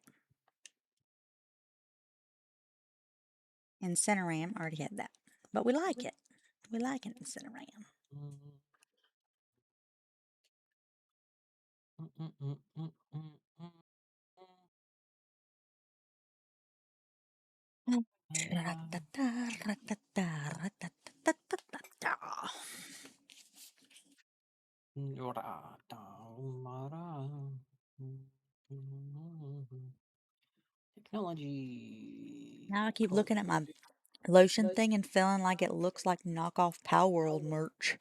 Incineram, already had that. But we like it. We like an Incineram. Technology. Now I keep Close. looking at my lotion thing and feeling like it looks like knockoff Palworld merch.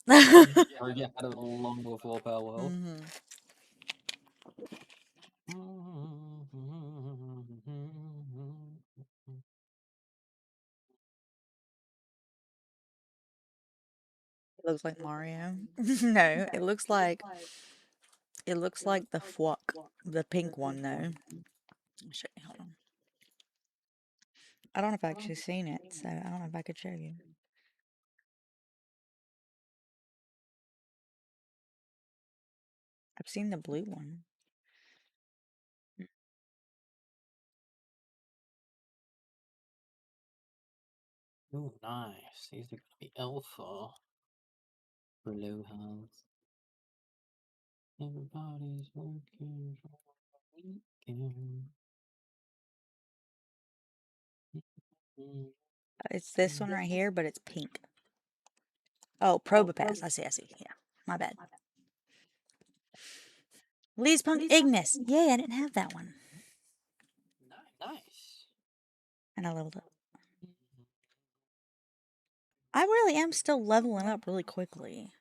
Or yeah, had it long before Palworld. Mm-hmm. It looks like Mario. No, it looks like the Fwuck, the pink one though. I'll show you. Hold on. I don't know if I've actually seen it, so I don't know if I could show you. I've seen the blue one. Ooh, nice. These are gonna be alpha. Blue hands. Everybody's working for the weekend. It's this one right here, but it's pink. Oh, Probopass. I see. Yeah, my bad. Lee's Punk Ignis. Yay, I didn't have that one. Nice. And I leveled up. I really am still leveling up really quickly.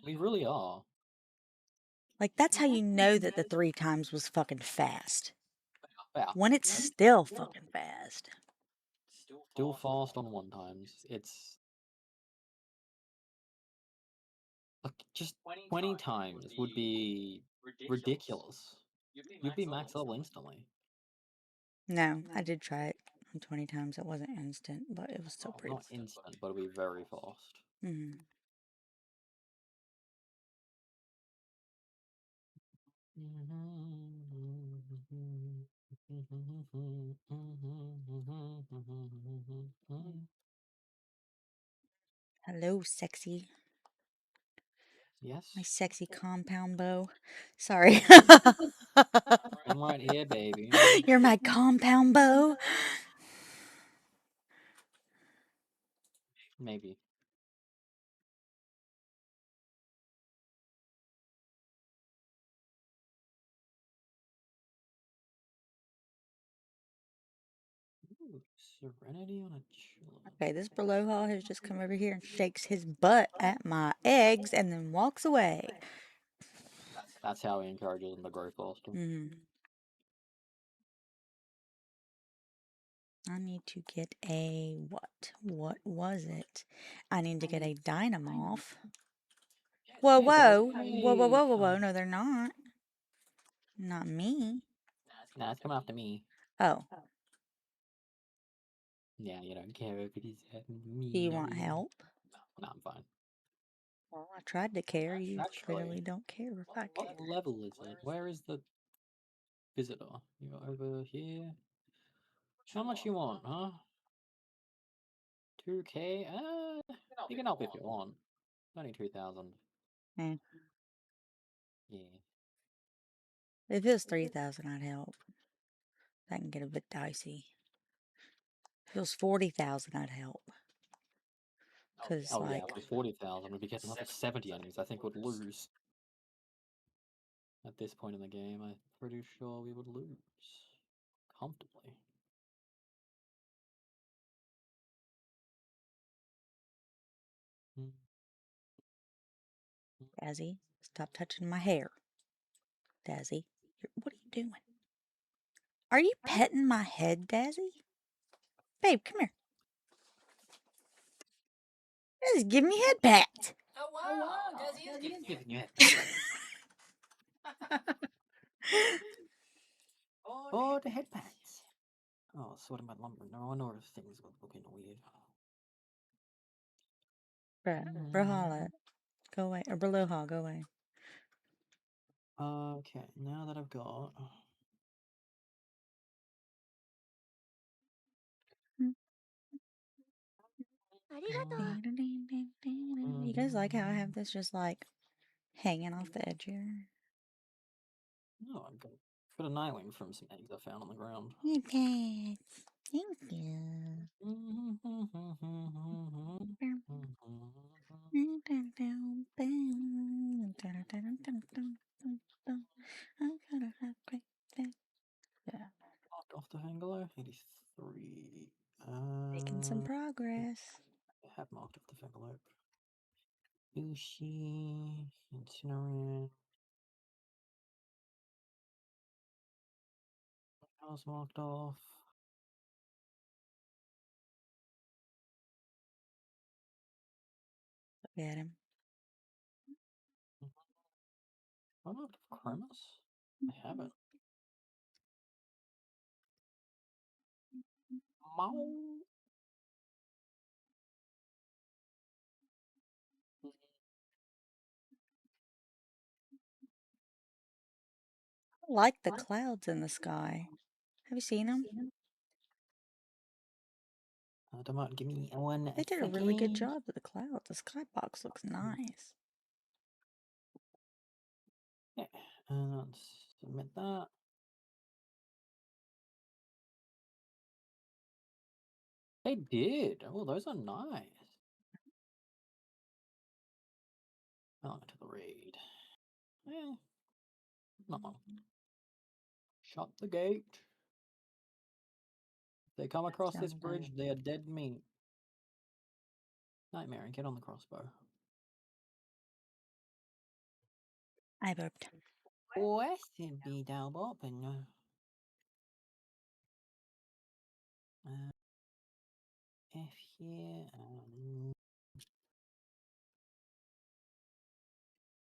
We really are. Like, that's how you know that the 3 times was fucking fast. Yeah. When it's still fucking fast. Still fast on 1 times. It's like just 20 times would be ridiculous. You'd be max level instantly. No, I did try it on 20 times. It wasn't instant, but it was still Well, pretty. not instant, but it'd be very fast. Mm-hmm. Hello, sexy. Yes. My sexy compound bow. Sorry. I'm right here, baby. You're my compound bow. Maybe. Ooh, Serenity on a chill. Okay, this Berloha has just come over here and shakes his butt at my eggs and then walks away. That's how he encourages them to grow faster. Mm-hmm. I need to get a what? What was it? I need to get a Dynamorph. Whoa, whoa. Whoa, whoa, whoa, whoa, whoa. No, they're not. Not me. Nah, it's coming after me. Oh, Yeah, you don't care if it is me, do you not want you. help? No, I'm fine. Well, I tried to care. You Actually, clearly don't care if I care. what level is it? Where is the visitor? You're over here. How much you want, huh? 2K? You can help if you want. Only 2,000. Eh. Yeah. If it was 3,000, I'd help. That can get a bit dicey. If it was 40,000, I'd help. Because, Oh yeah, like, if it was 40,000, we'd be getting another 70 enemies. I think we'd lose. At this point in the game, I'm pretty sure we would lose. Comfortably. Dazzy, stop touching my hair. Dazzy, what are you doing? Are you petting my head, Dazzy? Babe, come here. Dazzy's giving me head pats. Oh wow, Dazzy is Giving you Oh, the headbands. Oh, sorting about lumber. No, I know if things were looking weird. Brawlhalla, go away. Or Brawlhalla, go away. Okay, now that I've got. You guys like how I have this just like hanging off the edge here? No, got an island from some eggs I found on the ground. Hey, pets. Thank you. Yeah. marked off the envelope. Sushi, itinerary. That was marked off. Look at him. I marked off Cremas? I haven't. Mau. I like the clouds in the sky. Have you seen them? Give me one They did a really good second. job with the clouds. The skybox looks nice. Yeah, let's submit that. They did. Oh, those are nice. Oh, to the raid. No. Shut the gate. If they come across this Jump bridge, down. they are dead meat. Nightmare, get on the crossbow. I burped. Western be down open. F here.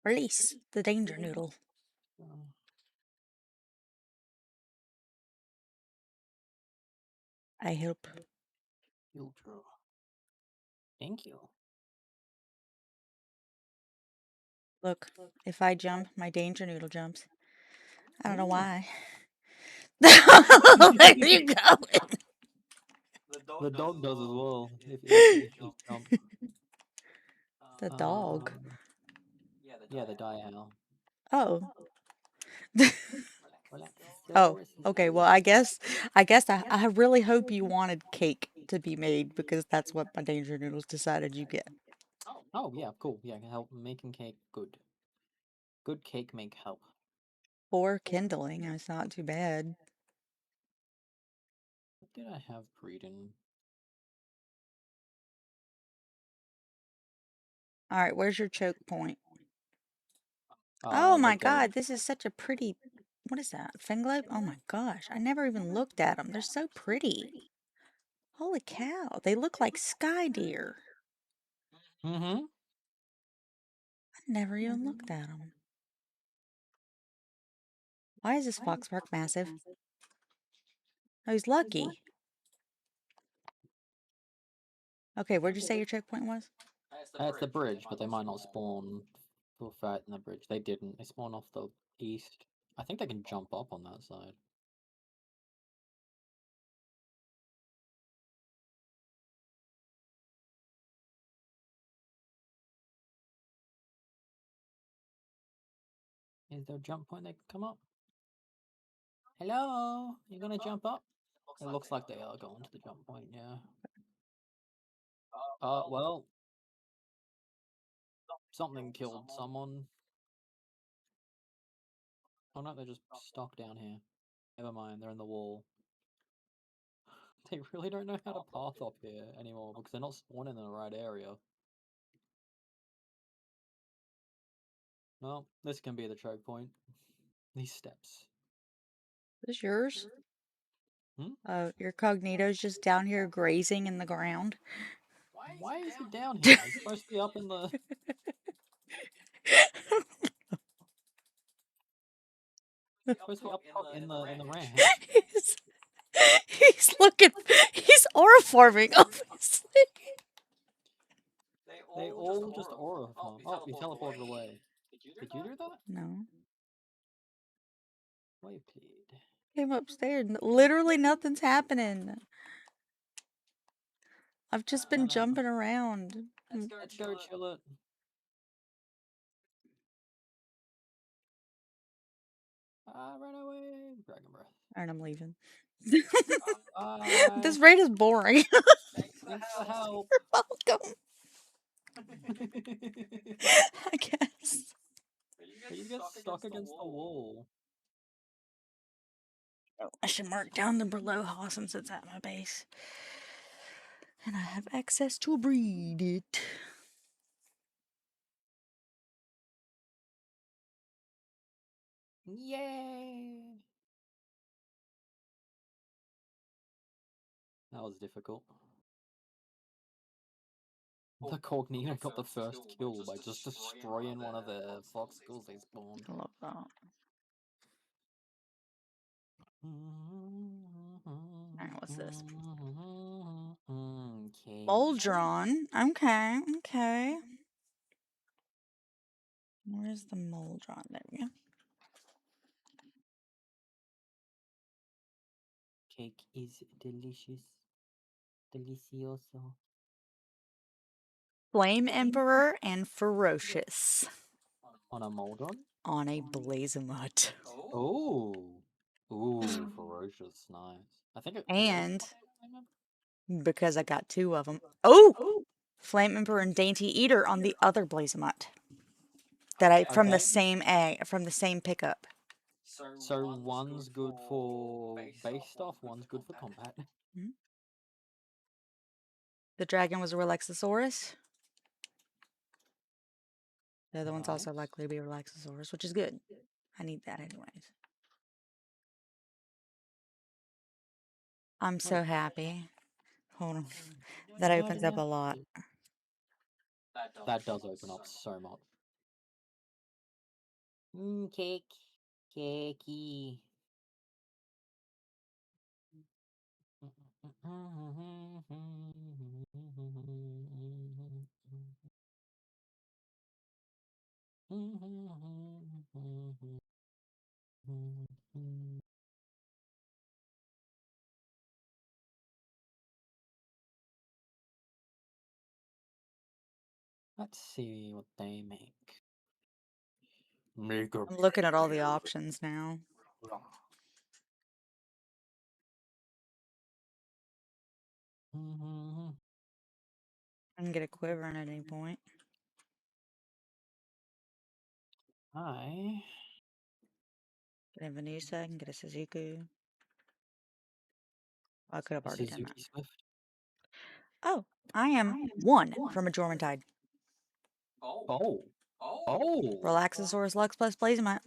Release the danger noodle. I hope. Filter. Thank you. Look, if I jump, my danger noodle jumps. I don't know Ooh. why. Where are you going? The dog does as well. If you jump. The dog. Yeah, the die owl. Oh. Relax. Oh, okay. Well, I guess I really hope you wanted cake to be made because that's what my danger noodles decided you get. Oh yeah, cool. Yeah, help making cake good. Good cake make help. Or kindling. It's not too bad. What did I have breeding? All right, where's your choke point? Oh Oh my the goat. God, this is such a pretty. What is that? Fin globe? Oh my gosh, I never even looked at them. They're so pretty. Holy cow, they look like sky deer. Mm-hmm. I never even looked at them. Why is this foxpark massive? Oh, he's lucky. Okay, where'd you say your choke point was? That's the bridge, but they might not spawn full fat in the bridge. They didn't. They spawn off the east. I think they can jump up on that side. Is there a jump point they can come up? Hello? You gonna jump up? It looks like they are going to the jump point, yeah. Well, something killed someone. Oh no, they're just stuck down here. Never mind, they're in the wall. They really don't know how to path up here anymore because they're not spawning in the right area. Well, this can be the choke point. These steps. Is this yours? Hmm? Your cognito's just down here grazing in the ground. Why is it down here? It's supposed to be up in the... supposed to be up top in the ramp. he's, he's looking, he's aura-forming, obviously. They all just aura farm. Oh, you teleported away. Did you do that? No. Wave plead. Came upstairs. Literally nothing's happening. I've just been jumping around. Let's go chill it. Run away. Dragon breath. Alright, I'm leaving. Bye. This raid is boring. Thanks for the help. You're welcome. I guess. But you get stuck against the wall. Oh, I should mark down the below since it's at my base. And I have access to breed it. Yay! That was difficult. The Cognito got the first kill by just destroying one of the fox skulls they spawned. I love that. Alright, what's this? Okay. Moldron. Okay, okay. Where's the Moldron? There we go. Cake is delicious. Delicioso. Flame Emperor and Ferocious On a Moldron? on a Blazemut. Oh. Ooh, ferocious, nice. I think it always And comes on because I got two of them. Oh! Flame Emperor and Dainty Eater on the other Blazemut. That I from the Okay. same egg, from the same pickup. So one's good for base stuff, one's good for combat. Mhm. The dragon was a Relaxosaurus. The other one's also Nice. likely to be a Relaxosaurus, which is good. I need that anyways. I'm so happy. Hold on. That opens up a lot. That does open up so much. Cake. Cakey. Let's see what they make. Mega. I'm looking at all the options now. I can get a Quivering at any point. I Get a Venusa, I can get a Suzuki. I could have already done that. Suzuki Swift. Oh, I am one from a Jormuntide. Oh. Oh. Relaxosaurus Lux plus Blazemut.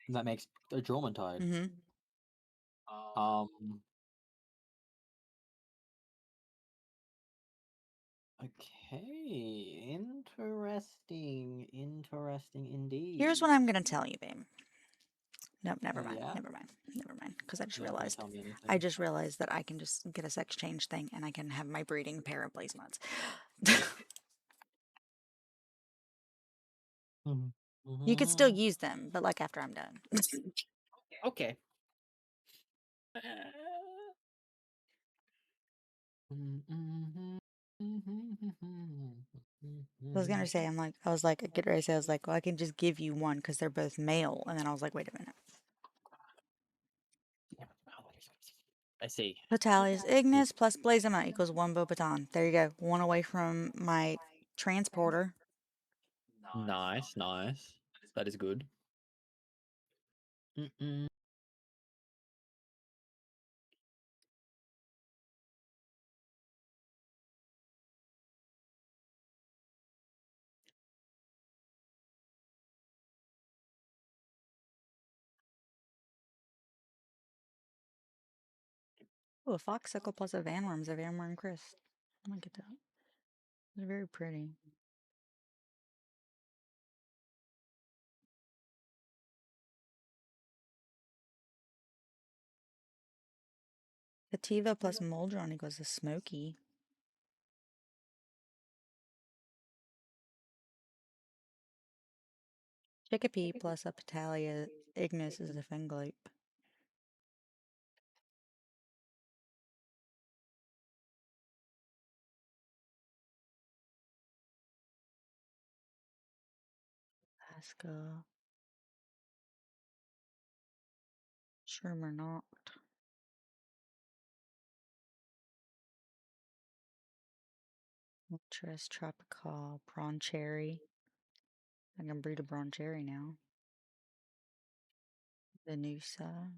That makes a Jormuntide. Mm-hmm. Okay. Interesting indeed. Here's what I'm gonna tell you, babe. Nope, never Oh, mind. yeah? Never mind. Never mind. Because I just You're not gonna realized. tell me anything. I just realized that I can just get a sex change thing and I can have my breeding pair of Blazemuts. You could still use them, but like after I'm done. Okay. I was gonna say, I was like, get ready to say, I was like, well, I can just give you one because they're both male. And then I was like, wait a minute. I see. Petalius Ignis plus Blazemut equals one Bobaton. There you go. One away from my transporter. Nice, nice. That is good. Oh, a Foxsicle plus a Vanworm's a Vanworm Chris. I'm gonna get that. They're very pretty. Sativa plus Moldron equals a Smoky. Chickapee plus a Petalia Ignis is a Fenglope. Alaska. Shermer not. Ultras Tropical Prawn Cherry. I can breed a Prawn Cherry now. Venusa.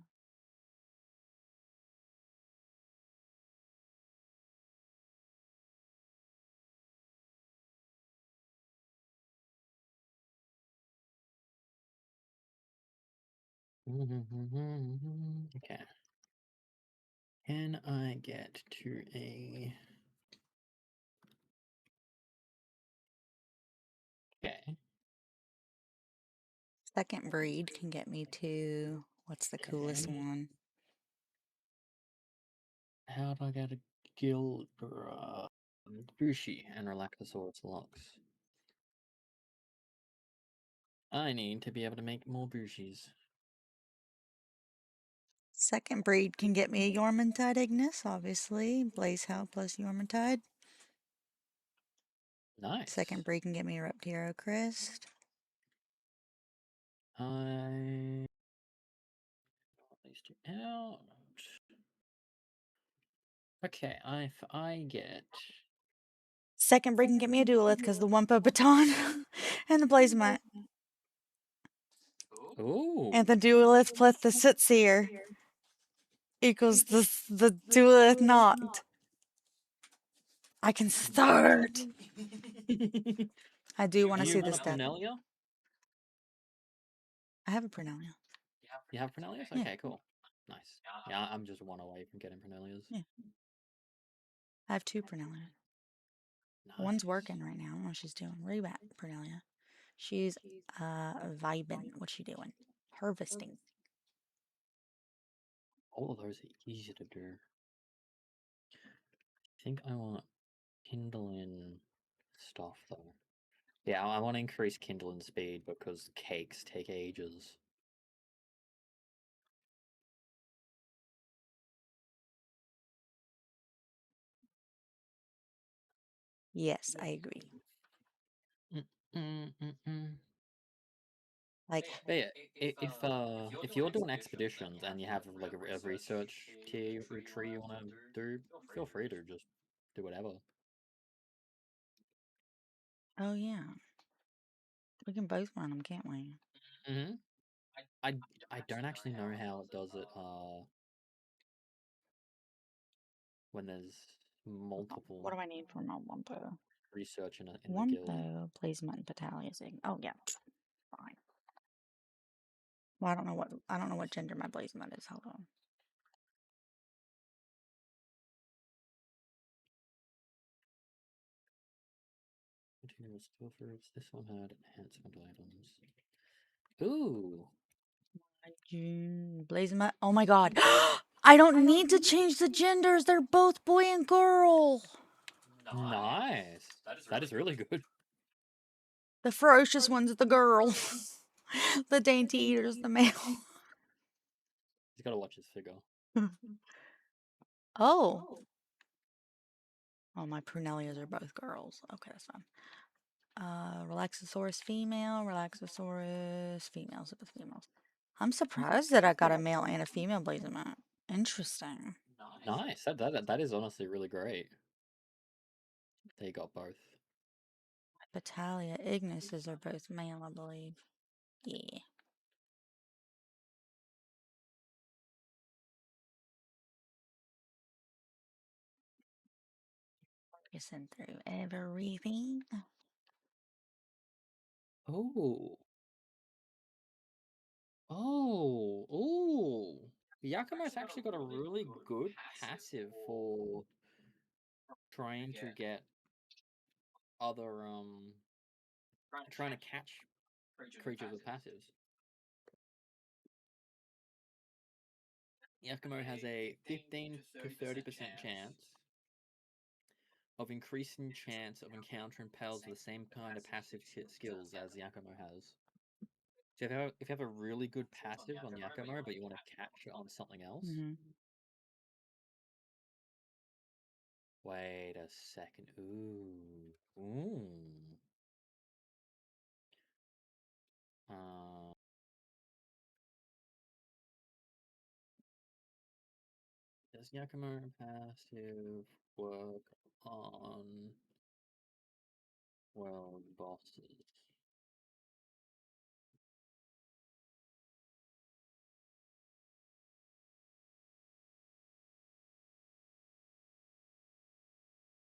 Okay. Can I get to a... Okay. Second breed can get me to, what's the coolest Okay. one? How do I get a guild Bushi and Relaxosaurus locks? I need to be able to make more Bushis. Second breed can get me a Yormantide Ignis, obviously. Blazehound plus Yormantide. Nice. Second breed can get me a Reptero Crest. I... These two out. Okay, if I get... Second breed can get me a Duelith because the Wumpa Baton and the Blazemite. Ooh. And the Duelith plus the Sootsier equals the Duelith not. I can start. I do want Do to you see want this a death. Prunelia? I have a Prunelia. You have Prunelias? Yeah. Okay, cool. Nice. Yeah, I'm just one away from getting Prunelias. Yeah. I have two Prunelias. Nice. One's working right now. I don't know what she's doing. Where you at, Prunelia? She's vibing. What's she doing? Harvesting. All of those are easy to do. I think I want Kindling stuff though. Yeah, I want to increase Kindling speed because cakes take ages. Yes, I agree. Like, But yeah, if you're doing expeditions and you have like a research tier or tree you want to do, feel free to just do whatever. oh yeah. We can both run them, can't we? Mm-hmm. I don't actually know how it does it. When there's multiple What do I need for my Wumpo? research in the guild. Wumpo, Placement, and Battalion. Oh yeah, fine. Well, I don't know what gender my Blazemut is. Hold on. Continuous skill fruits. This one had enhancement items. Ooh. June Blazemut. Oh my god. I don't need to change the genders. They're both boy and girl. Nice. That is really good. The ferocious one's the girl. The dainty eater's the male. He's got to watch his figure. Oh. Oh, my Prunellias are both girls. Okay, that's fine. Relaxosaurus female, Relaxosaurus female, so both females. I'm surprised that I got a male and a female Blazemut. Interesting. Nice. That is honestly really great. They got both. Battalia Ignises are both male, I believe. Yeah. Listen through everything. Oh. Oh. Oh. Yakumo's actually got a really good passive for trying to get other trying to catch creatures with passives. Yakumo has a 15 to 30% chance of increasing chance of encountering pals with the same kind of passive skills as Yakumo has. So if you have a really good passive on Yakumo, but you want to catch it on something else, wait a second. Ooh, ooh. Uh, does Yakumo passive work on world bosses?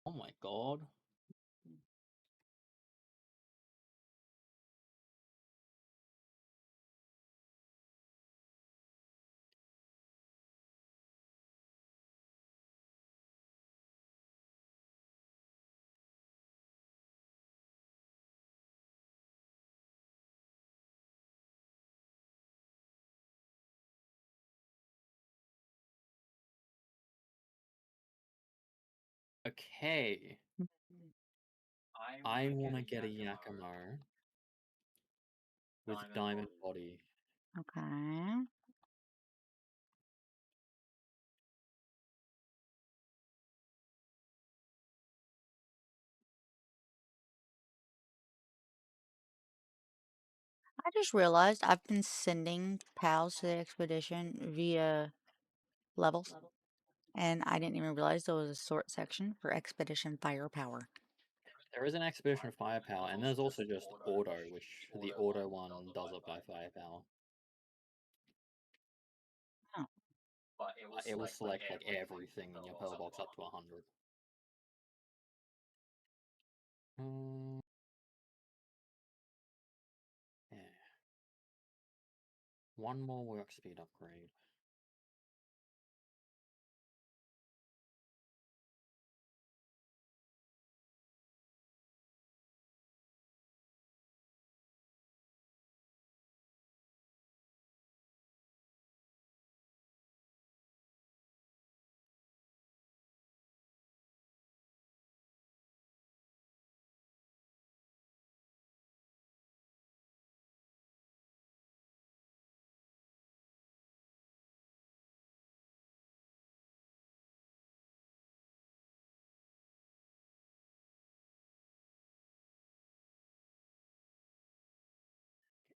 Oh my god. Okay. I want to get a Yakimo with diamond body. Okay. I just realized I've been sending pals to the expedition via levels, and I didn't even realize there was a sort section for expedition firepower. There is an expedition of firepower, and there's also just auto, which the auto one does it by firepower. Oh. It will select like everything in your pearl box up to 100. Yeah. One more work speed upgrade.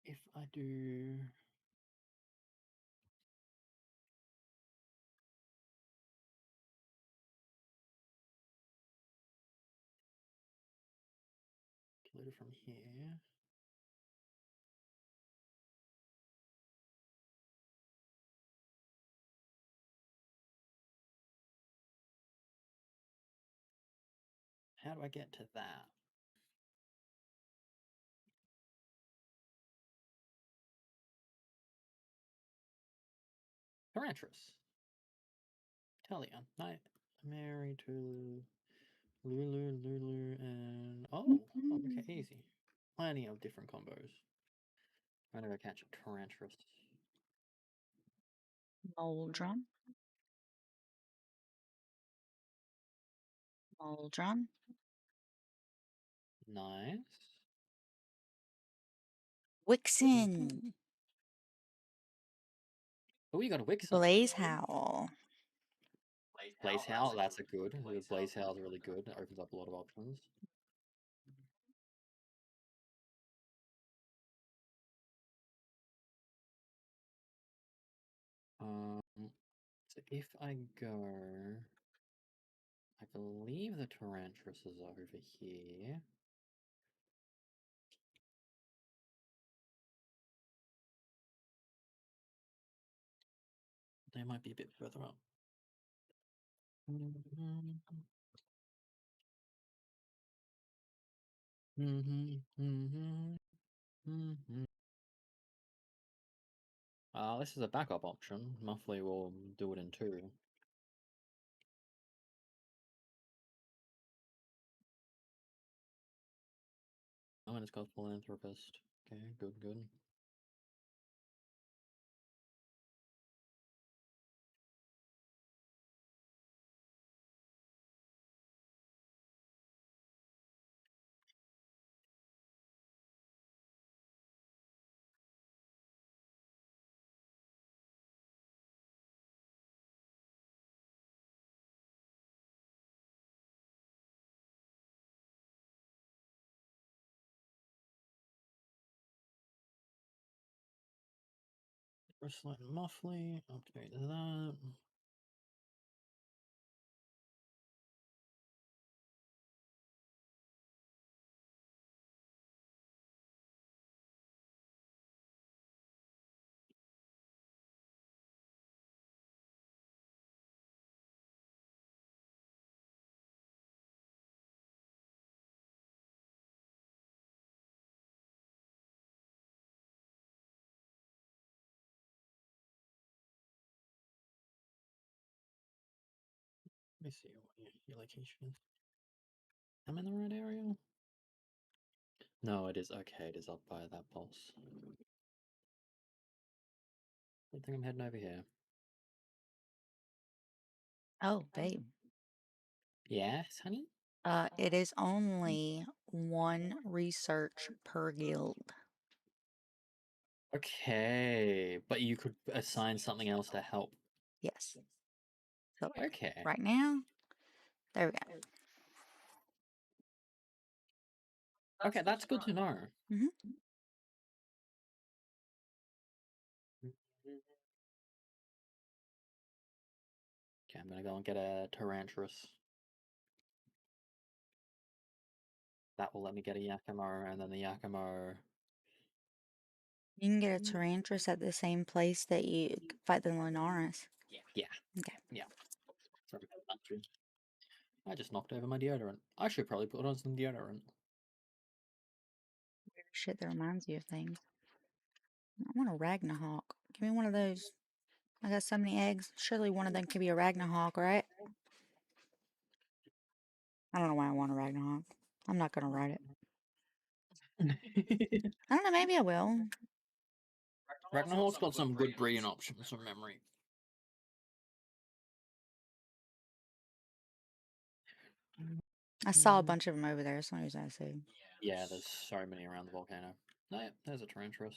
If I do calculate it from here. How do I get to that? Tarantras. Talia. Night. Mary to Lulu, and oh, okay, easy. Plenty of different combos. I'm gonna go catch a Tarantras. Moldrum. Moldrum. Nice. Wixen. Oh, you got a Wixen. Blaze Howl. Blaze Howl, that's a good. The Blaze Howl is really good. It opens up a lot of options. So if I go, I believe the Tarantras is over here. They might be a bit further up. This is a backup option. Muffley will do it in 2. Oh, and it's got Philanthropist. Okay, good. Bristlet and Muffley, update that. Let me see what your location is. I'm in the right area? No, it is okay. It is up by that pulse. I think I'm heading over here. Oh, babe. Yes, honey? It is only one research per guild. Okay, but you could assign something else to help. Yes. So Okay. right now, there we go. Okay, that's good to know. Mhm. Okay, I'm gonna go and get a Tarantrus. That will let me get a Yakimo, and then the Yakimo. You can get a Tarantras at the same place that you fight the Linares. Yeah. Okay. Yeah. Sorry, country. I just knocked over my deodorant. I should probably put on some deodorant. Shit that reminds you of things. I want a Ragnahawk. Give me one of those. I got so many eggs. Surely one of them could be a Ragnahawk, right? I don't know why I want a Ragnahawk. I'm not gonna ride it. I don't know, maybe I will. Ragnarok's got some good breeding options from memory. I saw a bunch of them over there. That's the only reason I said. Yeah, there's so many around the volcano. Oh, yeah, there's a Tarantrus.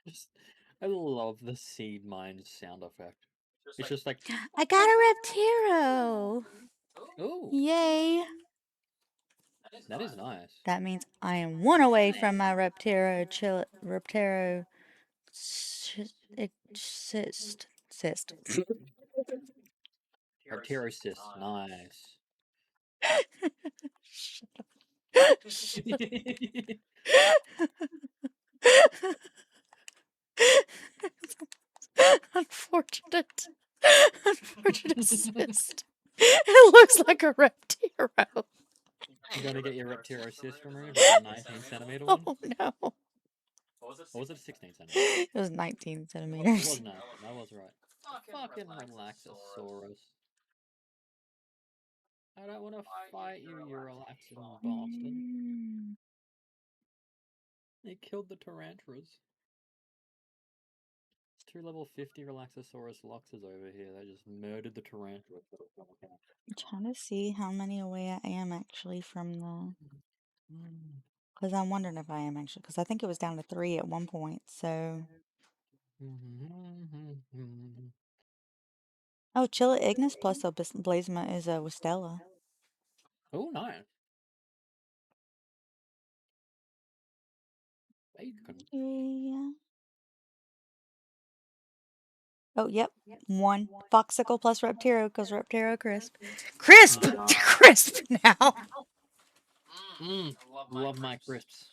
Just, I love the seed mine sound effect. It's just like, I got a Reptiro! oh, Yay! that is nice. That means I am one away from my Reptiro cyst. Arterocyst, nice. Unfortunate. Unfortunate cyst. It looks like a Reptiro. You're gonna get your Reptirocyst removed, like the 19 centimeter one? Oh no. Or was it a 16 centimeter? It was 19 It centimeters. was 19, that was right. Fucking Relaxosaurus. I don't want to fight you, you relaxing bastard. Mm. They killed the Tarantulas. 2 level 50 Relaxosaurus Luxes over here. They just murdered the Tarantulas. I'm trying to see how many away I am actually from the. Mm. Because I'm wondering if I am actually. Because I think it was down to 3 at one point. So. Oh, Chilla Ignis plus a Blazma is a Wistella. Oh, nice. Bacon. Yeah. Oh, yep. 1. Foxicle plus Reptiro because Reptiro crisp. Crisp! Crisp now! Love my crisps.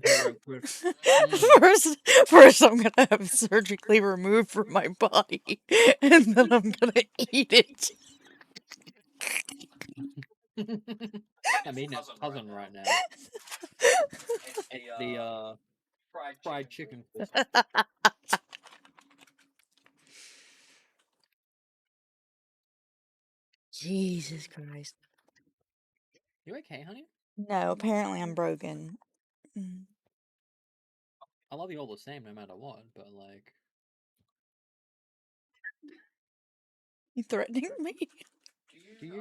Hero crisps. First, I'm gonna have it surgically removed from my body, and then I'm gonna eat it. I'm eating its cousin right now. It's the fried chicken crisp. Jesus Christ. You okay, honey? No, apparently I'm broken. I love you all the same, no matter what. But like, You threatening me? do you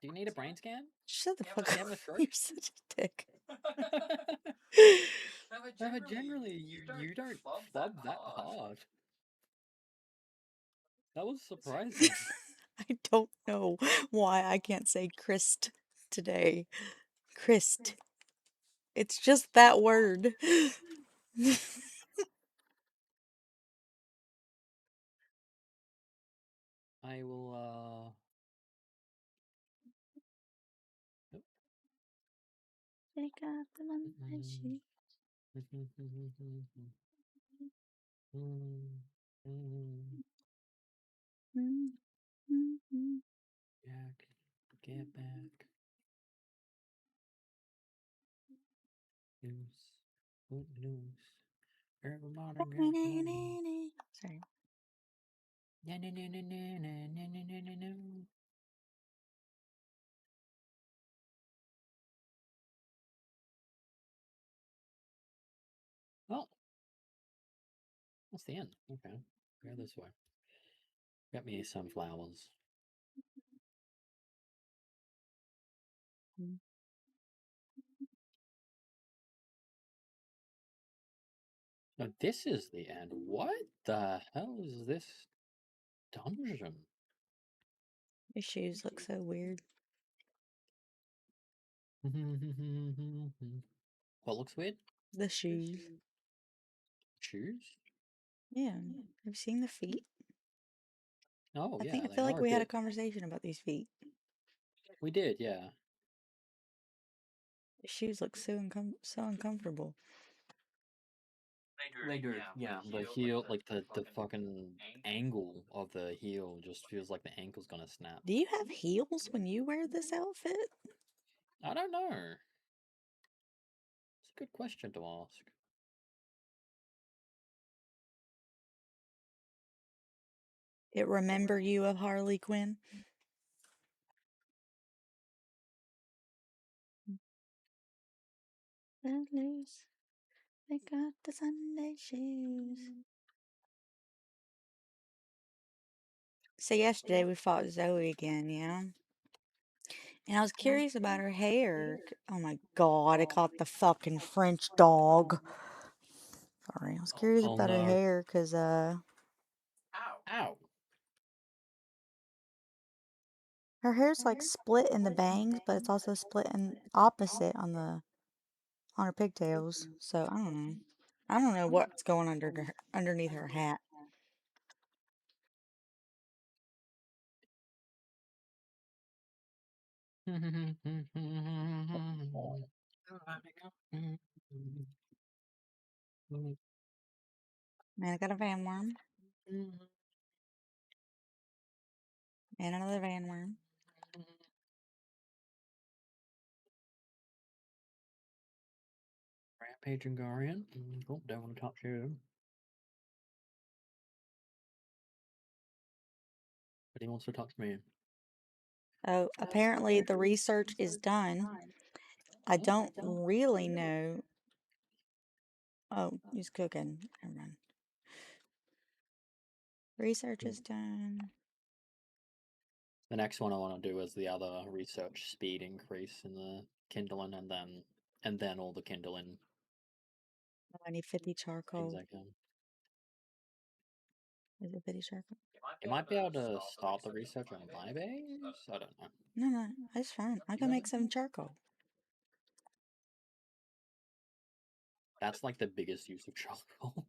do you need a brain scan? Shut the fuck Do you up. have a stroke? You're such a dick. No, but generally, you don't flub that hard. That was surprising. I don't know why I can't say Christ today. Christ. It's just that word. I will oh, Take off the one I shoot. Jack, get back. Loose. Foot loose. Everybody get loose. Sorry. No, no, no, no, no, no, no, no, no, no, no. Well, That's the end. Okay. Go this way. Get me some flowers. Mm. No, this is the end. What the hell is this dungeon? Your shoes look so weird. What looks weird? The shoes. Shoes? Yeah. Have you seen the feet? Oh, I yeah, they feel like are a we had a bit. conversation about these feet. We did, yeah. The shoes look so uncomfortable. They do, yeah. The heel, like the fucking angle of the heel just feels like the ankle's gonna snap. Do you have heels when you wear this outfit? I don't know. It's a good question to ask. It remember you of Harley Quinn? Footloose, they got the Sunday shoes. So yesterday we fought Zoe again, yeah? And I was curious about her hair. Oh my god, I caught the fucking French dog. Sorry, I was curious Oh about her no. hair because, Ow. her hair's like split in the bangs, but it's also split in opposite on her pigtails. So I don't know. I don't know what's going underneath her hat. Man, I got a van worm and another van worm. Rampage and Guardian. Oh, don't want to touch you. But he wants to touch me. Oh, apparently the research is done. I don't really know. Oh, he's cooking. Never mind. Research is done. The next one I want to do is the other research speed increase in the Kindling, and then all the Kindling Oh, I need 50 things charcoal. I can. Is it 50 charcoal? You might be able to start the research on my base. I don't know. No, no, that's fine. I can make some charcoal. That's like the biggest use of charcoal.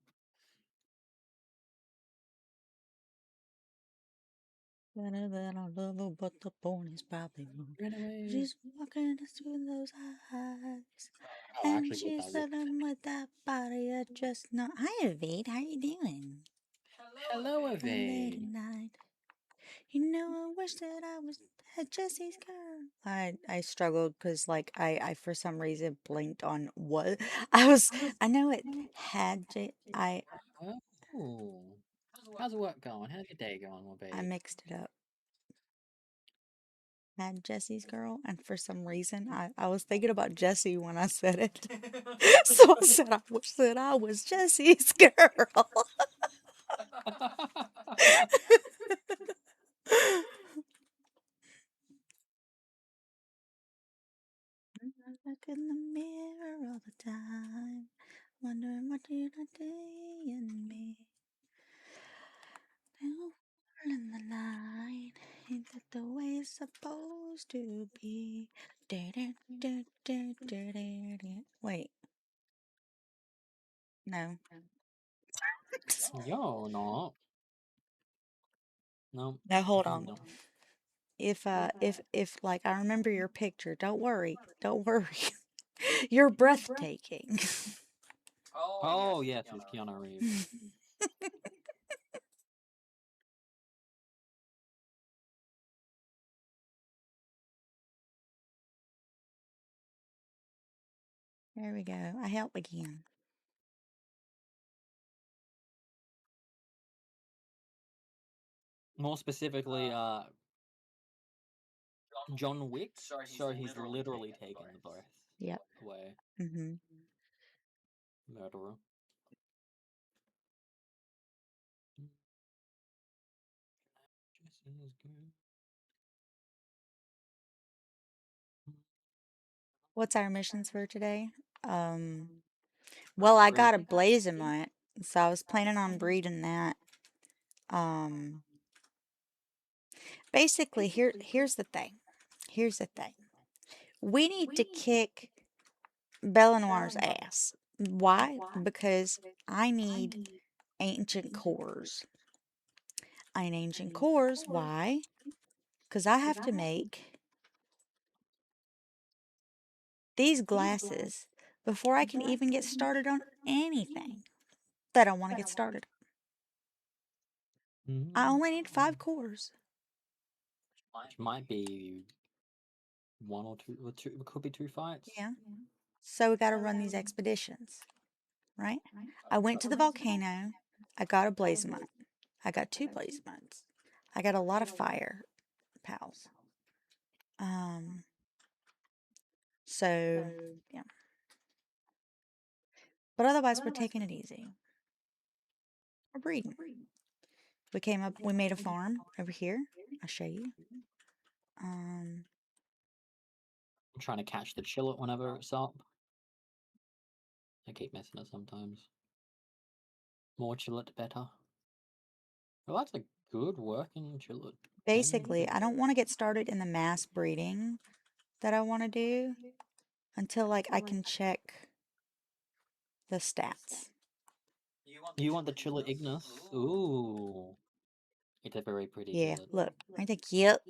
Better than I love her, but the pony's probably wrong. Run away. She's walking us with those eyes. Oh, I And actually got she's that written. living with that body I just not. Hi, Evade. How you doing? Hello, A late Evade. night. You know, I wish that I was Jesse's girl. I struggled because like I for some reason blinked on what I know it had Oh, how's work going? How's your day going, my I babe? mixed it up. Had Jesse's girl, and for some reason I was thinking about Jesse when I said it. So I said I wish that I was Jesse's girl. I look in the mirror all the time, wondering what did I do in me. Now, in the line, ain't that the way it's supposed to be? Wait, no. Yo, no. No. Now hold on. No. If like I remember your picture, don't worry, don't worry. You're breathtaking. Oh, yes, it's Keanu Reeves. There we go. I help again. More specifically, John Wick. So he's literally taken the breath Yep. away. Mm-hmm. Murderer. What's our missions for today? Well, I got a Blazemut, so I was planning on breeding that. Um, Basically, here's the thing. Here's the thing. We need to kick Belenoir's ass. Why? Because I need ancient cores. I need ancient cores. Why? Because I have to make these glasses before I can even get started on anything that I want to get started. I only need 5 cores. Which might be one or two. It could be 2 fights. Yeah. So we got to run these expeditions, right? I went to the volcano. I got a Blazemut. I got 2 Blazemuts. I got a lot of fire pals. Um, so yeah. But otherwise, we're taking it easy. We're breeding. We made a farm over here. I'll show you. I'm trying to catch the chillet whenever it's up. I keep missing it sometimes. More chillet, better. Well, that's a good working chillet. Basically, I don't want to get started in the mass breeding that I want to do until like I can check the stats. You want the chillet Ignis? Ooh. It's a very pretty Yeah, chillet. look, I think yep.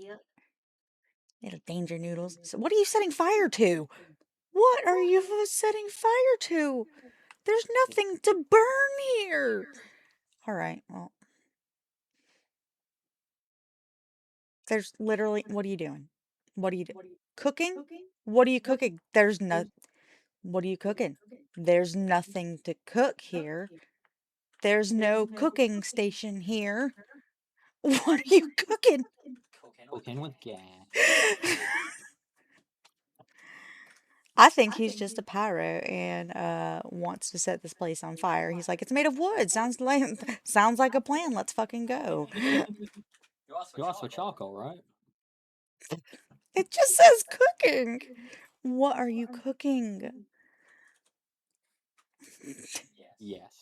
Little danger noodles. So what are you setting fire to? What are you setting fire to? There's nothing to burn here. All right, well, there's literally, what are you doing? What are you doing? Cooking? What are you cooking? What are you cooking? There's nothing to cook here. There's no cooking station here. What are you cooking? Cooking with gas. I think he's just a pyro and wants to set this place on fire. He's like, it's made of wood. Sounds like a plan. Let's fucking go. You asked for charcoal, right? It just says cooking. What are you cooking? Yes.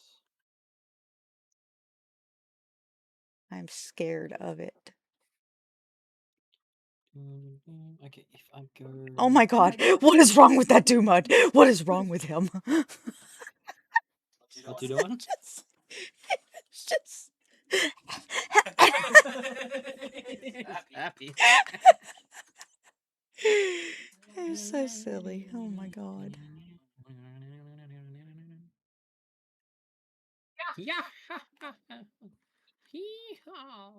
I'm scared of it. Okay, if I go. Oh my god, what is wrong with that Dumud? What is wrong with him? What you doing? It's just Happy. They're so silly. Oh my god. Yeah. Hee-haw.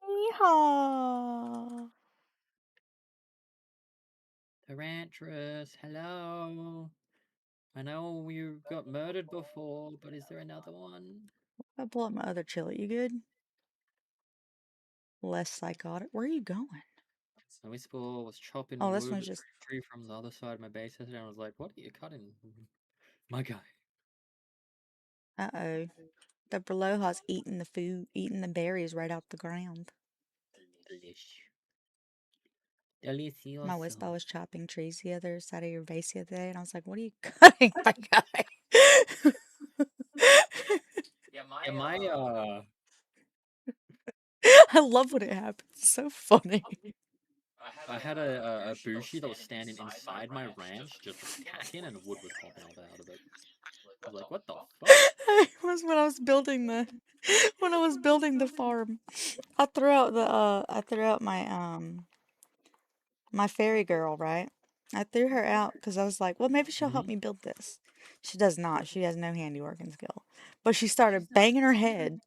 Yeehaw. Tarantrus, hello. I know you got murdered before, but is there another one? I pull up my other chili. You good? Less psychotic. Where are you going? So Whisper was chopping Oh, this wood one's with just. a tree from the other side of my base yesterday, and I was like, what are you cutting? My guy. Uh-oh. The Berloha's eating the food, eating the berries right out the ground. Delish. My Delicioso. Whisper was chopping trees the other side of your base the other day, and I was like, what are you cutting, my guy? Yeah, my I love when it happens. It's so funny. I had a bushi that was standing inside my ranch, just attacking, and wood was popping up out of it. I was like, what the fuck? It was when I was building the farm. I threw out my fairy girl, right? I threw her out because I was like, well, maybe she'll help me build this. She does not. She has no handiworking skill. But she started banging her head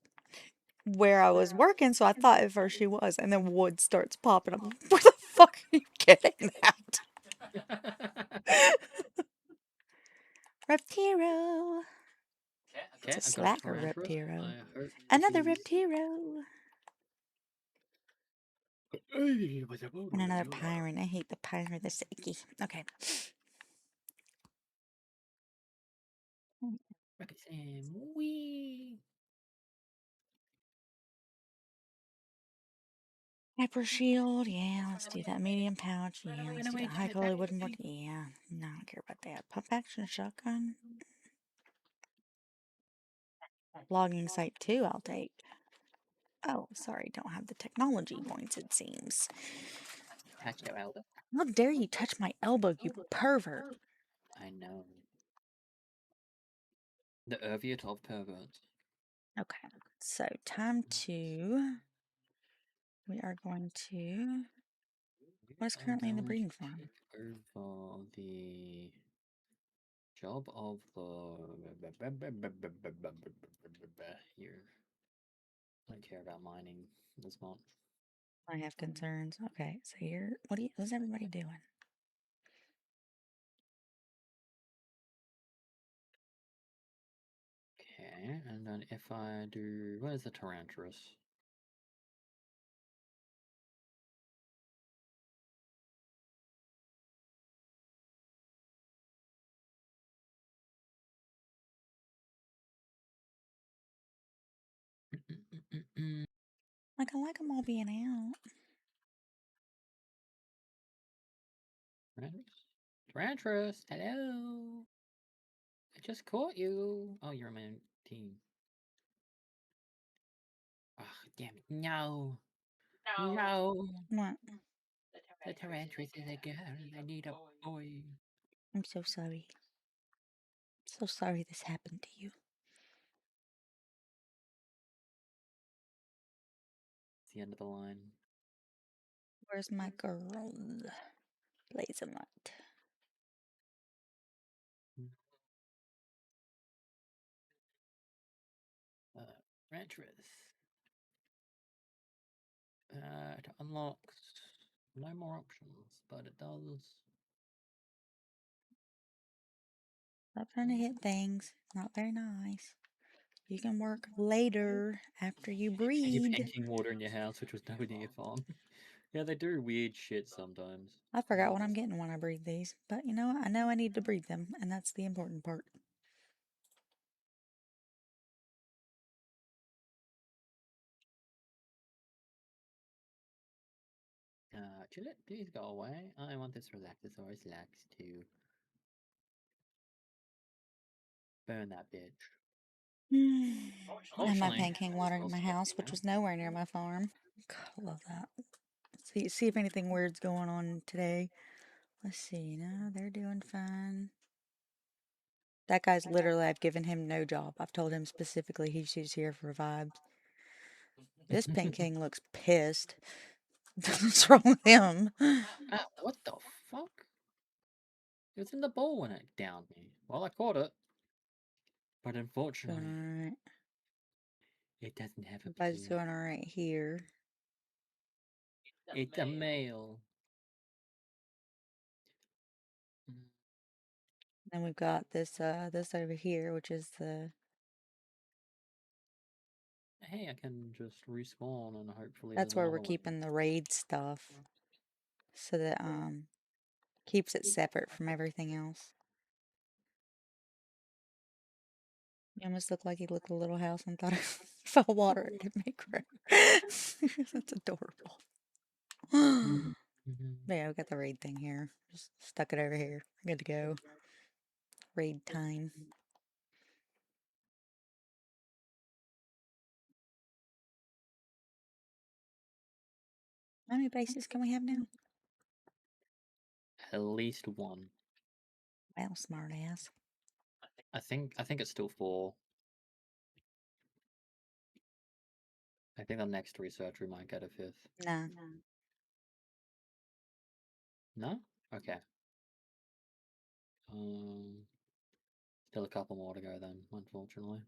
where I was working, so I thought at first she was, and then wood starts popping. I'm like, where the fuck are you getting that? Reptiro. It's Okay, a I got a slacker Tarantula. Reptiro. I hope Another this Reptiro. is... And another Pyron. I hate the Pyron. They're so icky. Okay. Rocket Sam, wee! Hyper shield, yeah, let's do that. Medium pouch, yeah, Run let's do away, that. High get it quality back wooden to board, me. yeah. No, I don't care about that. Pump action shotgun. Logging site 2, I'll take. Oh, sorry, don't have the technology points, it seems. Touch your elbow. How dare you touch my elbow, you pervert! I know. The Urviot of perverts. Okay, so time to. We are going to. What is I'm currently in the going to breeding farm? take over the job of the here. I don't care about mining as much. I have concerns. Okay, so here, what's everybody doing? Okay, and then if I do, what is the Tarantulas? Like, I like them all being out. Tarantulas, hello. I just caught you. Oh, you're on my own team. Oh, damn it. No. No. What? The Tarantulas is a girl. I need a boy. I'm so sorry. So sorry this happened to you. It's the end of the line. Where's my girl? Blaze of light. Tarantulas. It unlocks no more options, but it does. Stop trying to hit things. Not very nice. You can work later after you And you're breed. drinking water in your house, which was nowhere near your farm. Yeah, they do weird shit sometimes. I forgot what I'm getting when I breed these, but you know what? I know I need to breed them, and that's the important part. Gillette, please go away. I want this Relaxosaurus Lax to burn that bitch. And my Fortunately, pancake watering in my house, which was nowhere near my farm. God, I love that. See if anything weird's going on today. Let's see. No, they're doing fine. That guy's literally, I've given him no job. I've told him specifically he's just here for vibes. This Pink King looks pissed. What's wrong with him? What the fuck? It was in the bowl when it downed me. Well, I caught it. But Doing unfortunately, alright. it doesn't have a Everybody's pee. doing alright here. It's a male. Mm. Then we've got this over here, which is the Hey, I can just respawn and hopefully that's there's where we're another one. keeping the raid stuff. So that keeps it separate from everything else. You almost look like he looked a little house and thought if fell water it may grow. That's adorable. Mhm. Yeah, we got the raid thing here. Just stuck it over here. Good to go. Raid time. How many bases can we have now? At least one. Well, smart ass. I think it's still four. I think the next research we might get a fifth. Nah. No? Okay. Um, Still a couple more to go then, unfortunately.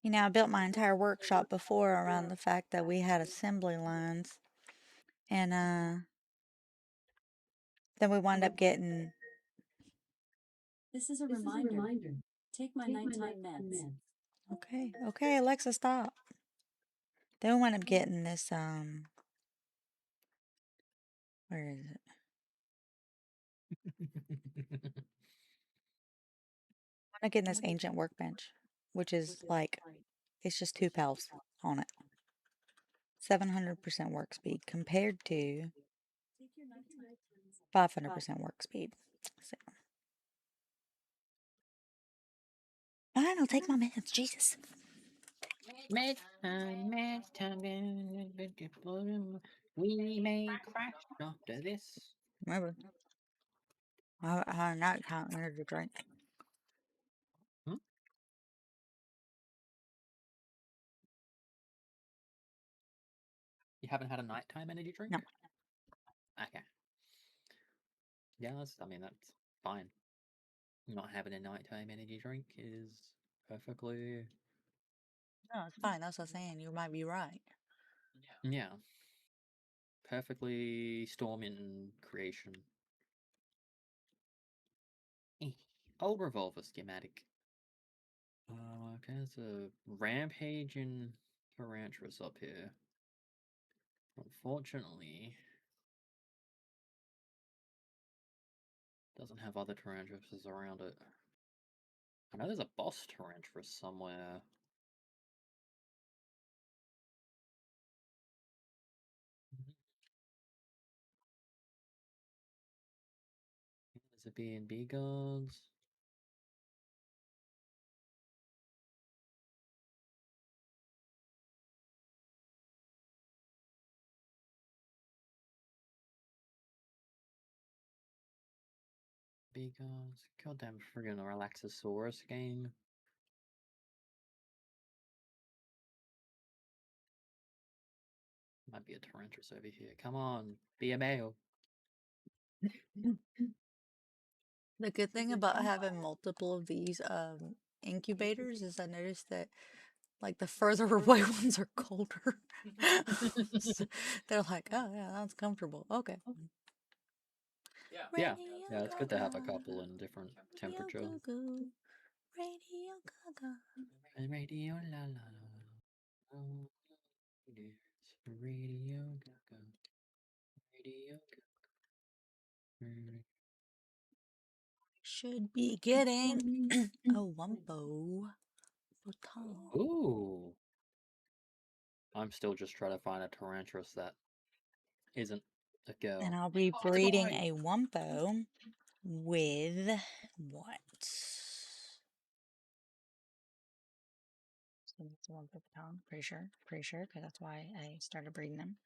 You know, I built my entire workshop before around the fact that we had assembly lines. And then we wound up getting This is a reminder. Take my nighttime meds. Okay. Okay, Alexa, stop. Then we wind up getting this, where is it? I'm getting this ancient workbench, which is like, it's just 2 pals on it. 700% work speed compared to 500% work speed. So, fine, I'll take my meds. Jesus. Med time, we may crash after this. Remember, I had a nighttime energy drink. Hmm? You haven't had a nighttime energy drink? No. Okay. Yeah, that's fine. Not having a nighttime energy drink is perfectly, No, it's fine. That's what I'm saying. You might be right. yeah, perfectly Storming creation. Old revolver schematic. Okay, there's a rampage and tarantulas up here. Unfortunately, doesn't have other tarantulas around it. I know there's a boss tarantula somewhere. There's a B&B guards. B guards. Goddamn friggin' Relaxosaurus game. Might be a Tarantus over here. Come on, be a male. The good thing about having multiple of these incubators is I noticed that like the further away ones are colder. So they're like, oh yeah, that's comfortable. Okay. Yeah, Radio yeah, it's good to have a Gaga, couple in different Radio temperature. Goo, Radio Gaga. Radio la la la. Oh, it is Radio Gaga. Radio Gaga. Should be getting a Wumpo baton. Ooh. I'm still just trying to find a Tarantus that isn't a girl. And I'll be It's a breeding boy! a Wumpo with what? So it's a Wumpo baton, pretty sure, because that's why I started breeding them.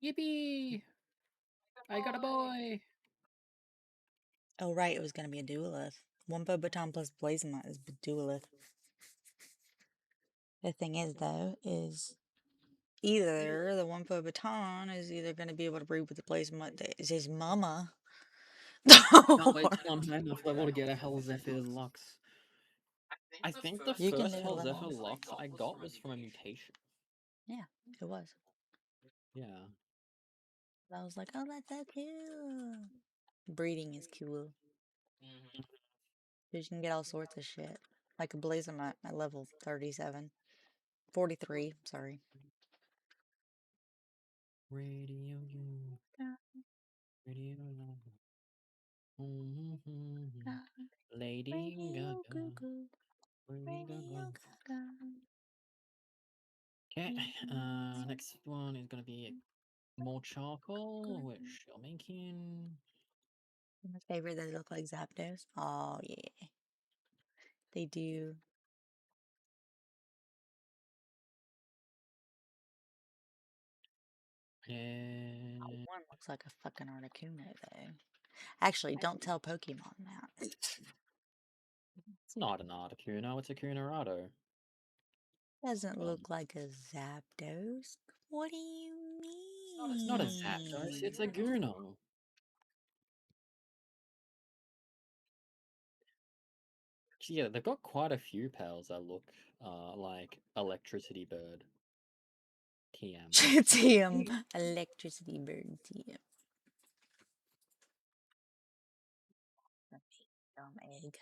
Yippee! I got a boy! Oh right, it was gonna be a duelith. Wumpo baton plus Blazemont is duelith. The thing is though, is either the Wumpo baton is either gonna be able to breed with the Blazemont that is his mama. Can't wait till I'm high enough level to get a Hellzephyr Lux. I think the You can first do the Hellzephyr levels. Lux I got was from a mutation. Yeah, it was. Yeah. I was like, oh, that's so cool. Breeding is cool. Because you can get all sorts of shit. Like a Blazemont at level 37. 43, sorry. Radio you. Radio Gaga. Lady Radio Gaga. Goo Goo. Lady Radio Gaga. Gaga. Okay, next one is gonna be more charcoal, which you're making. My favorite, they look like Zapdos. Oh, yeah. They do. And One looks like a fucking Articuno, though. Actually, don't tell Pokemon that. it's not an Articuno, it's a Cunarado. Doesn't Well, look like a Zapdos. What do you it's not a Zapdos, mean? it's a Guno. Yeah, they've got quite a few pals that look like Electricity Bird. TM. TM. Electricity bird TM. Dumb egg.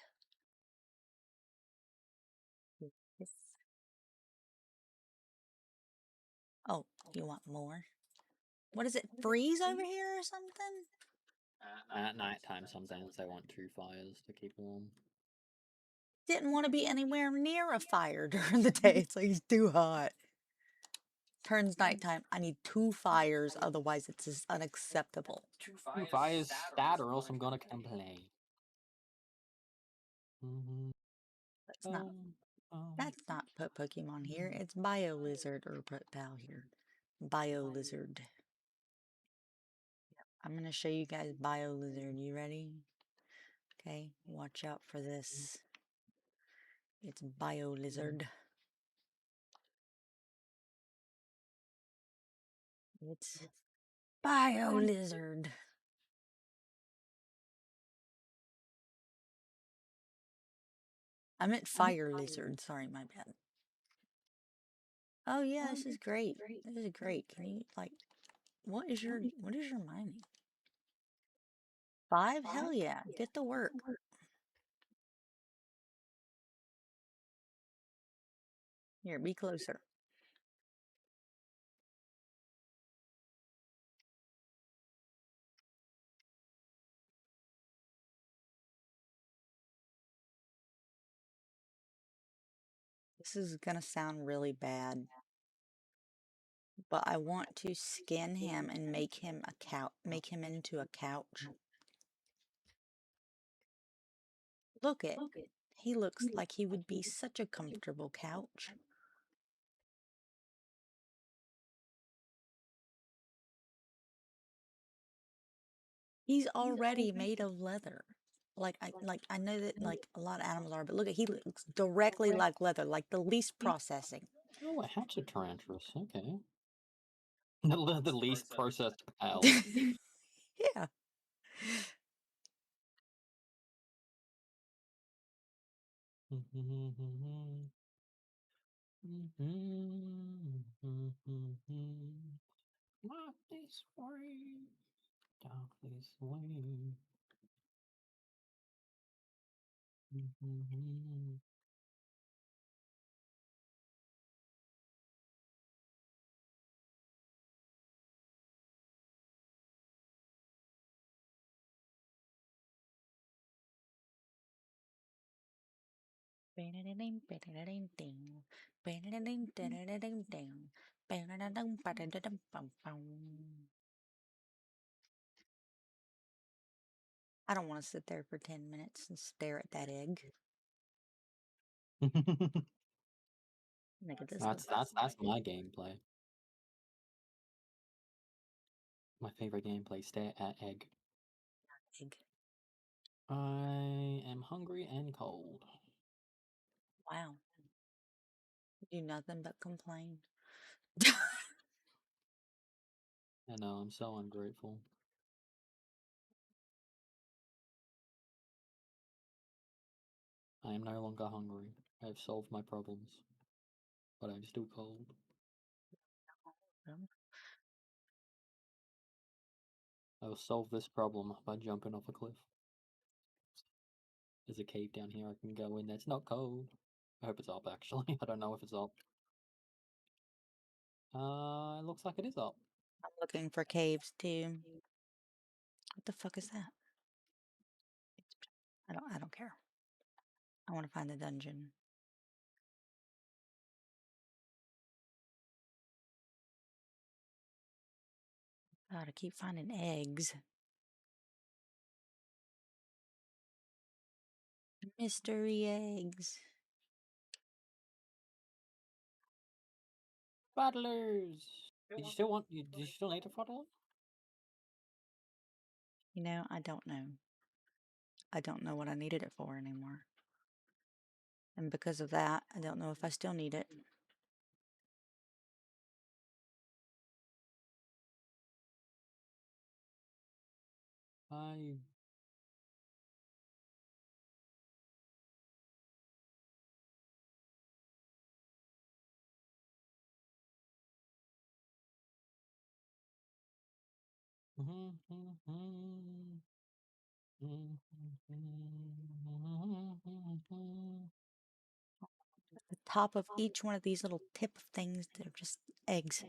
Yes. Oh, you want more? What is it? Freeze over here or something? At nighttime, sometimes I want 2 fires to keep warm. Didn't want to be anywhere near a fire during the day. It's like it's too hot. Turns nighttime. I need 2 fires, otherwise it's just unacceptable. 2 fires stat, or else I'm gonna complain. That's not. That's not put Pokemon here. It's Bio Lizard or put Pal here. Bio Lizard. I'm gonna show you guys Bio Lizard. You ready? Okay, watch out for this. It's Bio Lizard. It's Bio Lizard. I meant Fire Lizard. Sorry, my bad. Oh yeah, this is great. This is great. Can you like what is your mining? 5? Hell yeah. Get to work. Here, be closer. This is gonna sound really bad, but I want to skin him and make him into a couch. Look it. He looks like he would be such a comfortable couch. He's already made of leather. I know that like a lot of animals are, but look at he looks directly like leather, like the least processing. Oh, a hatchet tarantulas. Okay. The least processed pal. Yeah. Not this way. Down this way. I don't want to sit there for 10 minutes and stare at that egg. Look at this. That's my gameplay. My favorite gameplay, stare at egg. Egg. I am hungry and cold. Wow. Do nothing but complain. I know, I'm so ungrateful. I am no longer hungry. I have solved my problems. But I'm still cold. I will solve this problem by jumping off a cliff. There's a cave down here I can go in that's not cold. I hope it's up, actually. I don't know if it's up. It looks like it is up. I'm looking for caves too. What the fuck is that? I don't care. I want to find the dungeon. God, I keep finding eggs. Mystery eggs. Battlers! Did you still need a fuddler? You know, I don't know. I don't know what I needed it for anymore. And because of that, I don't know if I still need it. I The top of each one of these little tip of things, they're just eggs.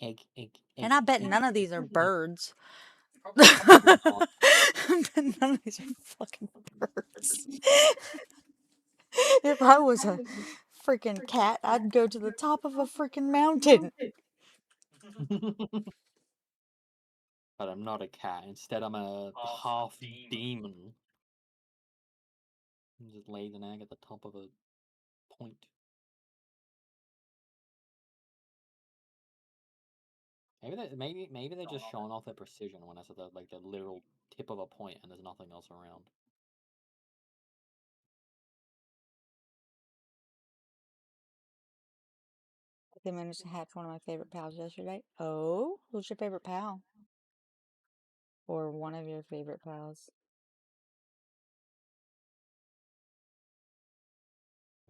Egg, egg, egg. And I bet egg, none of these are egg. birds. Probably not. I bet none of these are fucking birds. If I was a freaking cat, I'd go to the top of a freaking mountain. But I'm not a cat. Instead, I'm a half demon. And just lays an egg at the top of a point. Maybe they're just showing off their precision when I said that, like the literal tip of a point and there's nothing else around. They managed to hatch one of my favorite pals yesterday. Oh, who's your favorite pal? Or one of your favorite pals?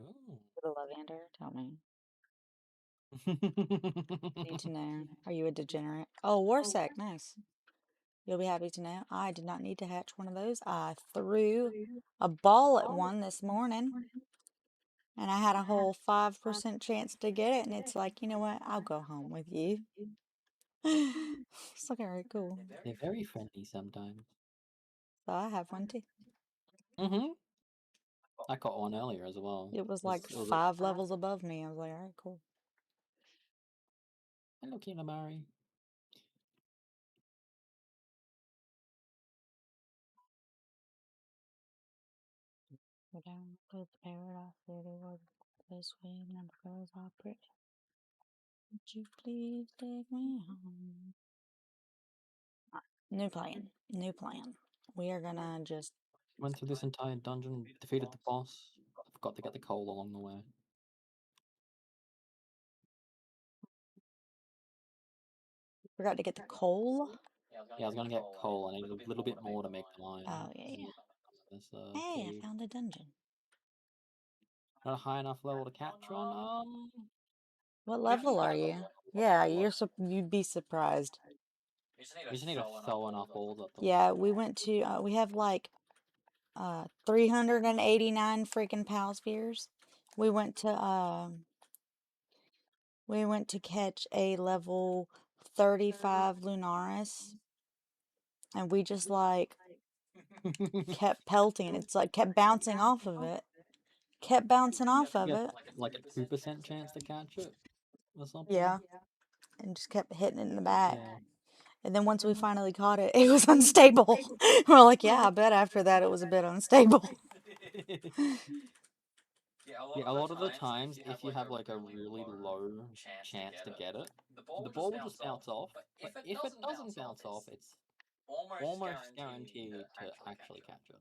Ooh. The Lavender? Tell me. Need to know. Are you a degenerate? Oh, Warsec, nice. You'll be happy to know I did not need to hatch one of those. I threw a ball at one this morning, and I had a whole 5% chance to get it, and it's like, you know what? I'll go home with you. It's looking really cool. They're very friendly sometimes. So I have one too. Mm-hmm. I got one earlier as well. It was like It was 5 levels above me. I was like, all right, cool. Hello, Kinamari. Go down to the paradise city where this way number girls are pretty. Would you please take me home? New plan. New plan. We are gonna just Went through this entire dungeon, defeated the boss. I forgot to get the coal along the way. forgot to get the coal. Yeah, I was gonna get coal. I needed a little bit more to make the mine. Oh yeah. This Hey, I cave. found a dungeon. Not a high enough level to catch one. What level are you? Yeah, you'd be surprised. We just need to throw enough balls at them. Yeah, we went to we have like 389 freaking pal spheres. We went to catch a level 35 Lunaris, and we just like kept pelting. It's like kept bouncing off of it. Kept bouncing off of Yeah, it. like a 2% chance to catch it or something. Yeah, and just kept hitting it in the back. Yeah. And then once we finally caught it, it was unstable. We're like, yeah, I bet after that it was a bit unstable. Yeah, a lot of the times, if you have like a really low chance to get it, the ball will just bounce off. But if it doesn't bounce off, it's almost guaranteed to actually catch it.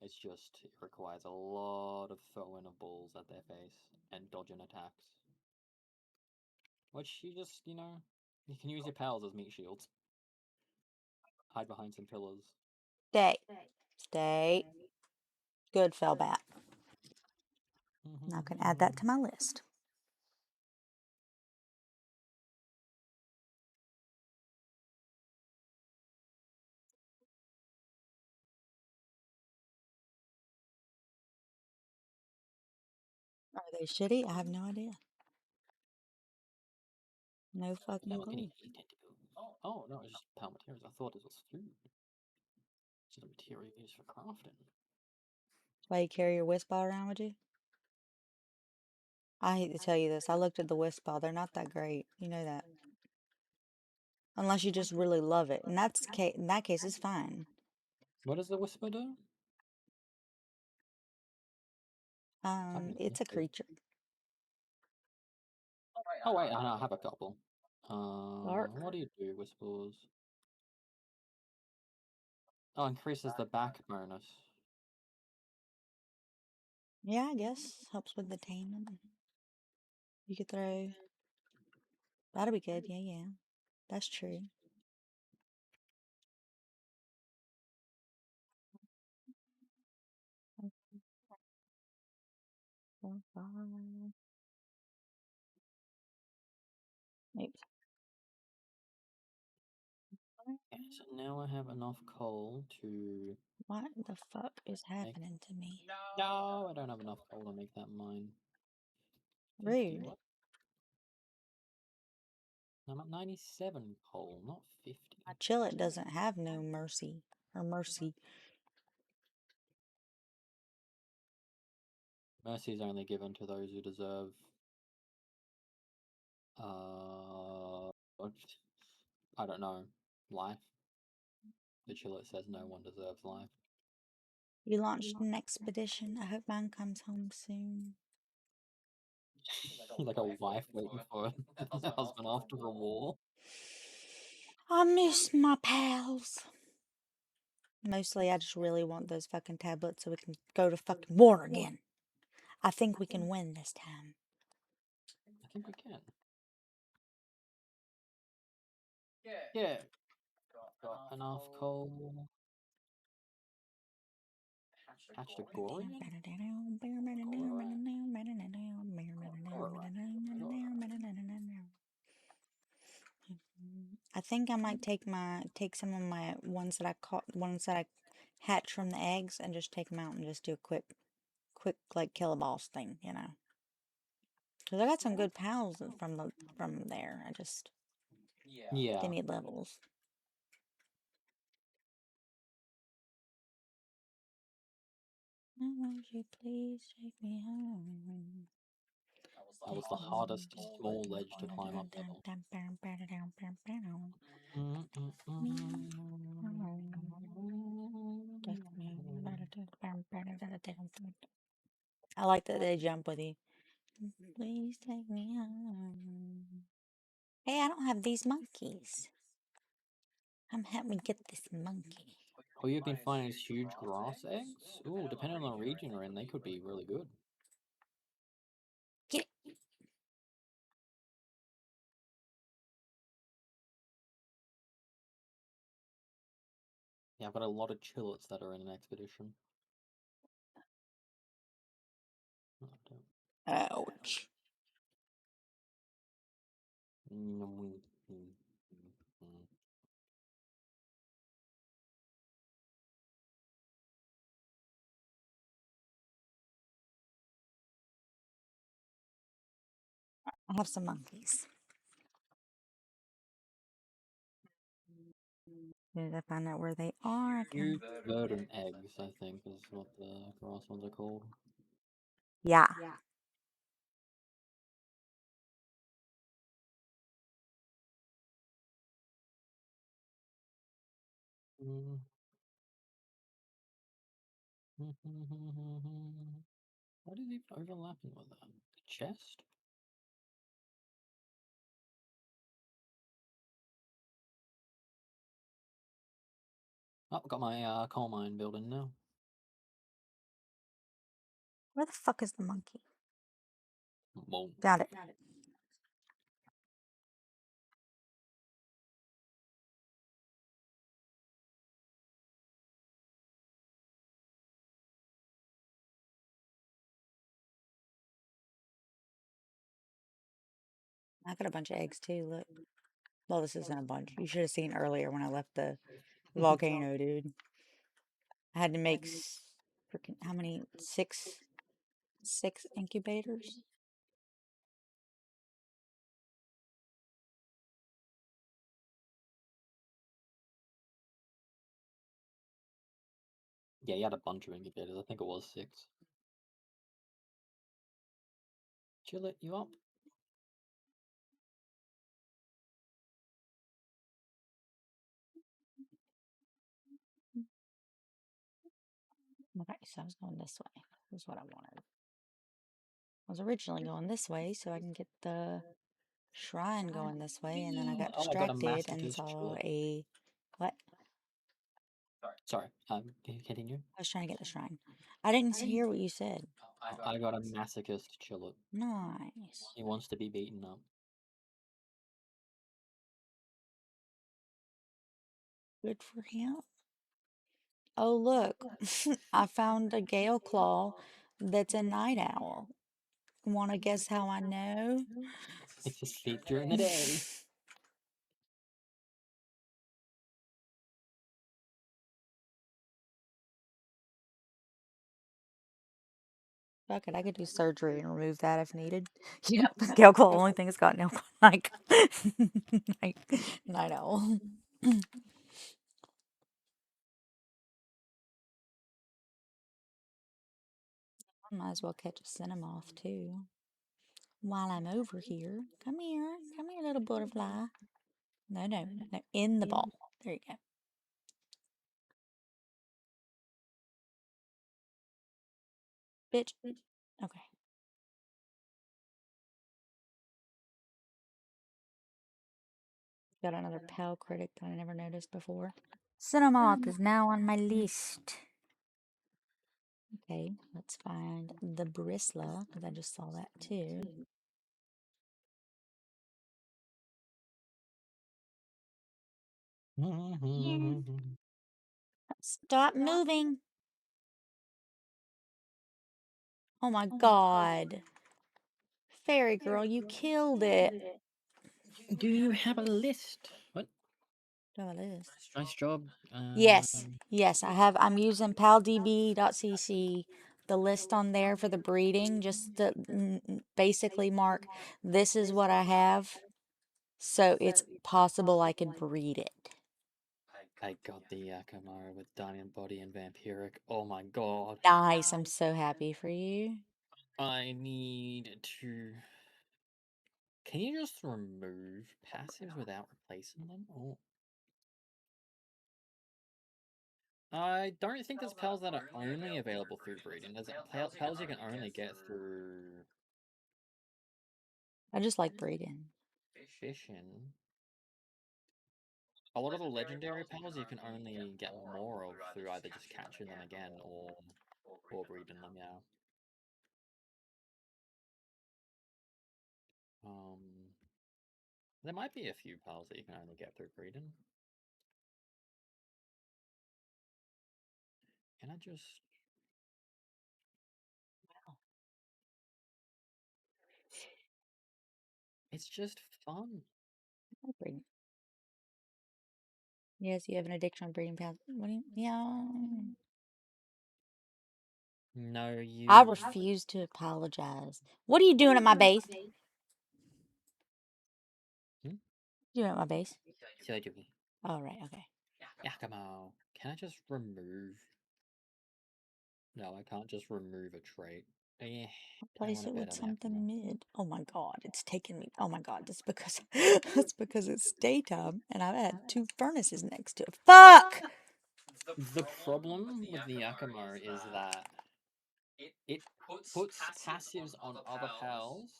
It's just, it requires a lot of throwing of balls at their face and dodging attacks. Which you just, you can use your pals as meat shields. Hide behind some pillars. Stay. Stay. Good, fell back. Now I can add that to my list. Are they shitty? I have no idea. No fucking Look, any clue. tentacles. Oh, no, it's just pal materials. I thought it was food. It's just a material used for crafting. That's why you carry your whisk ball around with you? I hate to tell you this. I looked at the whisk ball. They're not that great. You know that. Unless you just really love it. And in that case, it's fine. What does the whisper do? I've never It's a used it. creature. Oh wait, I have a couple. Dark. What do you do, whispers? Oh, increases the back bonus. Yeah, I guess. Helps with the taming. You could throw. That'll be good. Yeah, yeah. That's true. Oops. So now I have enough coal to What the fuck is make. happening to me? No, I don't have enough coal to make that mine. 50 Rude. what? I'm at 97 coal, not 50. My chillet doesn't have no mercy or mercy. Mercy is only given to those who deserve. What? I don't know. Life. The chillet says no one deserves life. You launched an expedition. I hope mine comes home soon. Like a wife waiting for a husband after a war. I miss my pals. Mostly, I just really want those fucking tablets so we can go to fucking war again. I think we can win this time. I think we can. Yeah. Got enough coal. Hatched a Gorian? I think I might take some of my ones that I hatched from the eggs and just take them out and just do a quick like kill a boss thing, you know. Because I got some good pals from there. I just Yeah. they need levels. Won't you please take me home? That was the hardest small ledge to climb up ever. I like that they jump with you. Please take me home. Hey, I don't have these monkeys. I'm help me get this monkey. All you've been finding is huge grass eggs? Ooh, depending on the region you're in, they could be really good. Get it. Yeah, I've got a lot of chillets that are in an expedition. Oh, Ouch. I have some monkeys. Did I find out where they are? I can... Huge verdant eggs, I think, is what the grass ones are called. Yeah. Mm. What is even overlapping with that? The chest? Oh, got my coal mine building now. Where the fuck is the monkey? Whoa. Got it. I got a bunch of eggs too. Look. Well, this isn't a bunch. You should have seen earlier when I left the volcano, dude. I had to make freaking how many? Six incubators. Yeah, you had a bunch of incubators. I think it was 6. Chill it, you up? Okay, so I was going this way. That's what I wanted. I was originally going this way so I can get the shrine going this way, and then I got Oh, I got a distracted and masochist saw chillet. a what? Sorry, can you continue? I was trying to get the shrine. I didn't hear what you said. I got a masochist chillet. Nice. He wants to be beaten up. Good for him. Oh, look. I found a Gale Claw that's a night owl. Want to guess how I know? It's asleep during the day. Fuck it, I could do surgery and remove that if needed. Yep, scale claw, only thing it's got nail like, like, I know. Might as well catch a cinnamoth too. While I'm over here, come here, little butterfly. No, no, no, no, in the ball. There you go. Bitch. Okay. Got another pal critic that I never noticed before. Cinnamoth is now on my list. Okay, let's find the bristler, because I just saw that too. Stop moving. Oh my god. Fairy girl, you killed it. Do you have a list? What? Oh, it is. Nice job. Yes, yes, I have. I'm using paldb.cc, the list on there for the breeding, just to basically mark this is what I have, so it's possible I could breed it. I got the Yakamara with Diamond Body and Vampiric. Oh my god. Nice, I'm so happy for you. I need to. Can you just remove passives without replacing them? Or I don't think there's pals that are only available through breeding. There's pals you can only get through I just like breeding. fishing. A lot of the legendary pals you can only get more of through either just catching them again or breeding them, yeah. Um, there might be a few pals that you can only get through breeding. Can I just... It's just fun. I like breeding. Yes, you have an addiction on breeding pals. What do you? Yeah. No, I you... refuse to apologize. What are you doing at my base? Hmm? You doing at my base? Surgery. Oh, right, okay. Yakamo. Can I just remove... No, I can't just remove a trait. Eh, I Replace want a it with better Yakamo. something mid. Oh my god, it's taken me. Oh my god, that's because that's because it's daytime and I've had two furnaces next to it. Fuck! The problem with the Yakamo is that it puts passives on other pals,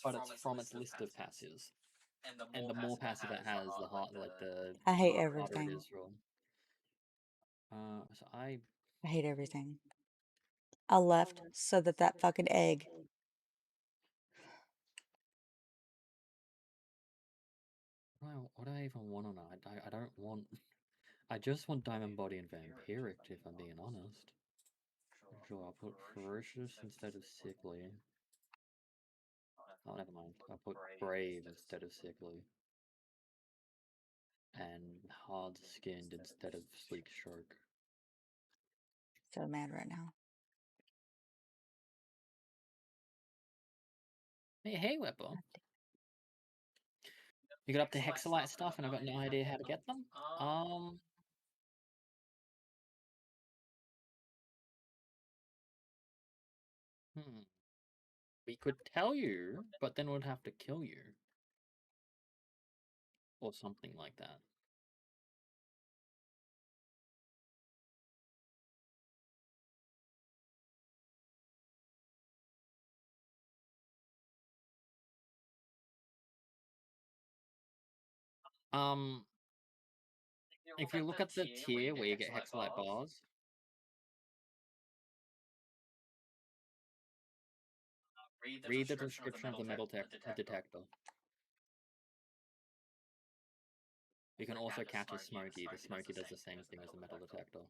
but it's from its list of passives. And the more passive it has, the hard, like the I hate harder it everything. is for. So I I hate everything. I left so that that fucking egg. what do I even want on it? I don't want. I just want Diamond Body and Vampiric, if I'm being honest. Sure, I'll put Ferocious instead of Sickly. Oh, never mind. I'll put Brave instead of Sickly. And Hard Skinned instead of Sleek Stroke. So mad right now. Hey, Whipple. You got up to Hexalite stuff and I got no idea how to get them? We could tell you, but then we'd have to kill you. Or something like that. Um, if you look at the tier where you get Hexalite bars, read the description of the metal detector. You can also catch a Smoky. The Smoky does the same thing as the metal detector.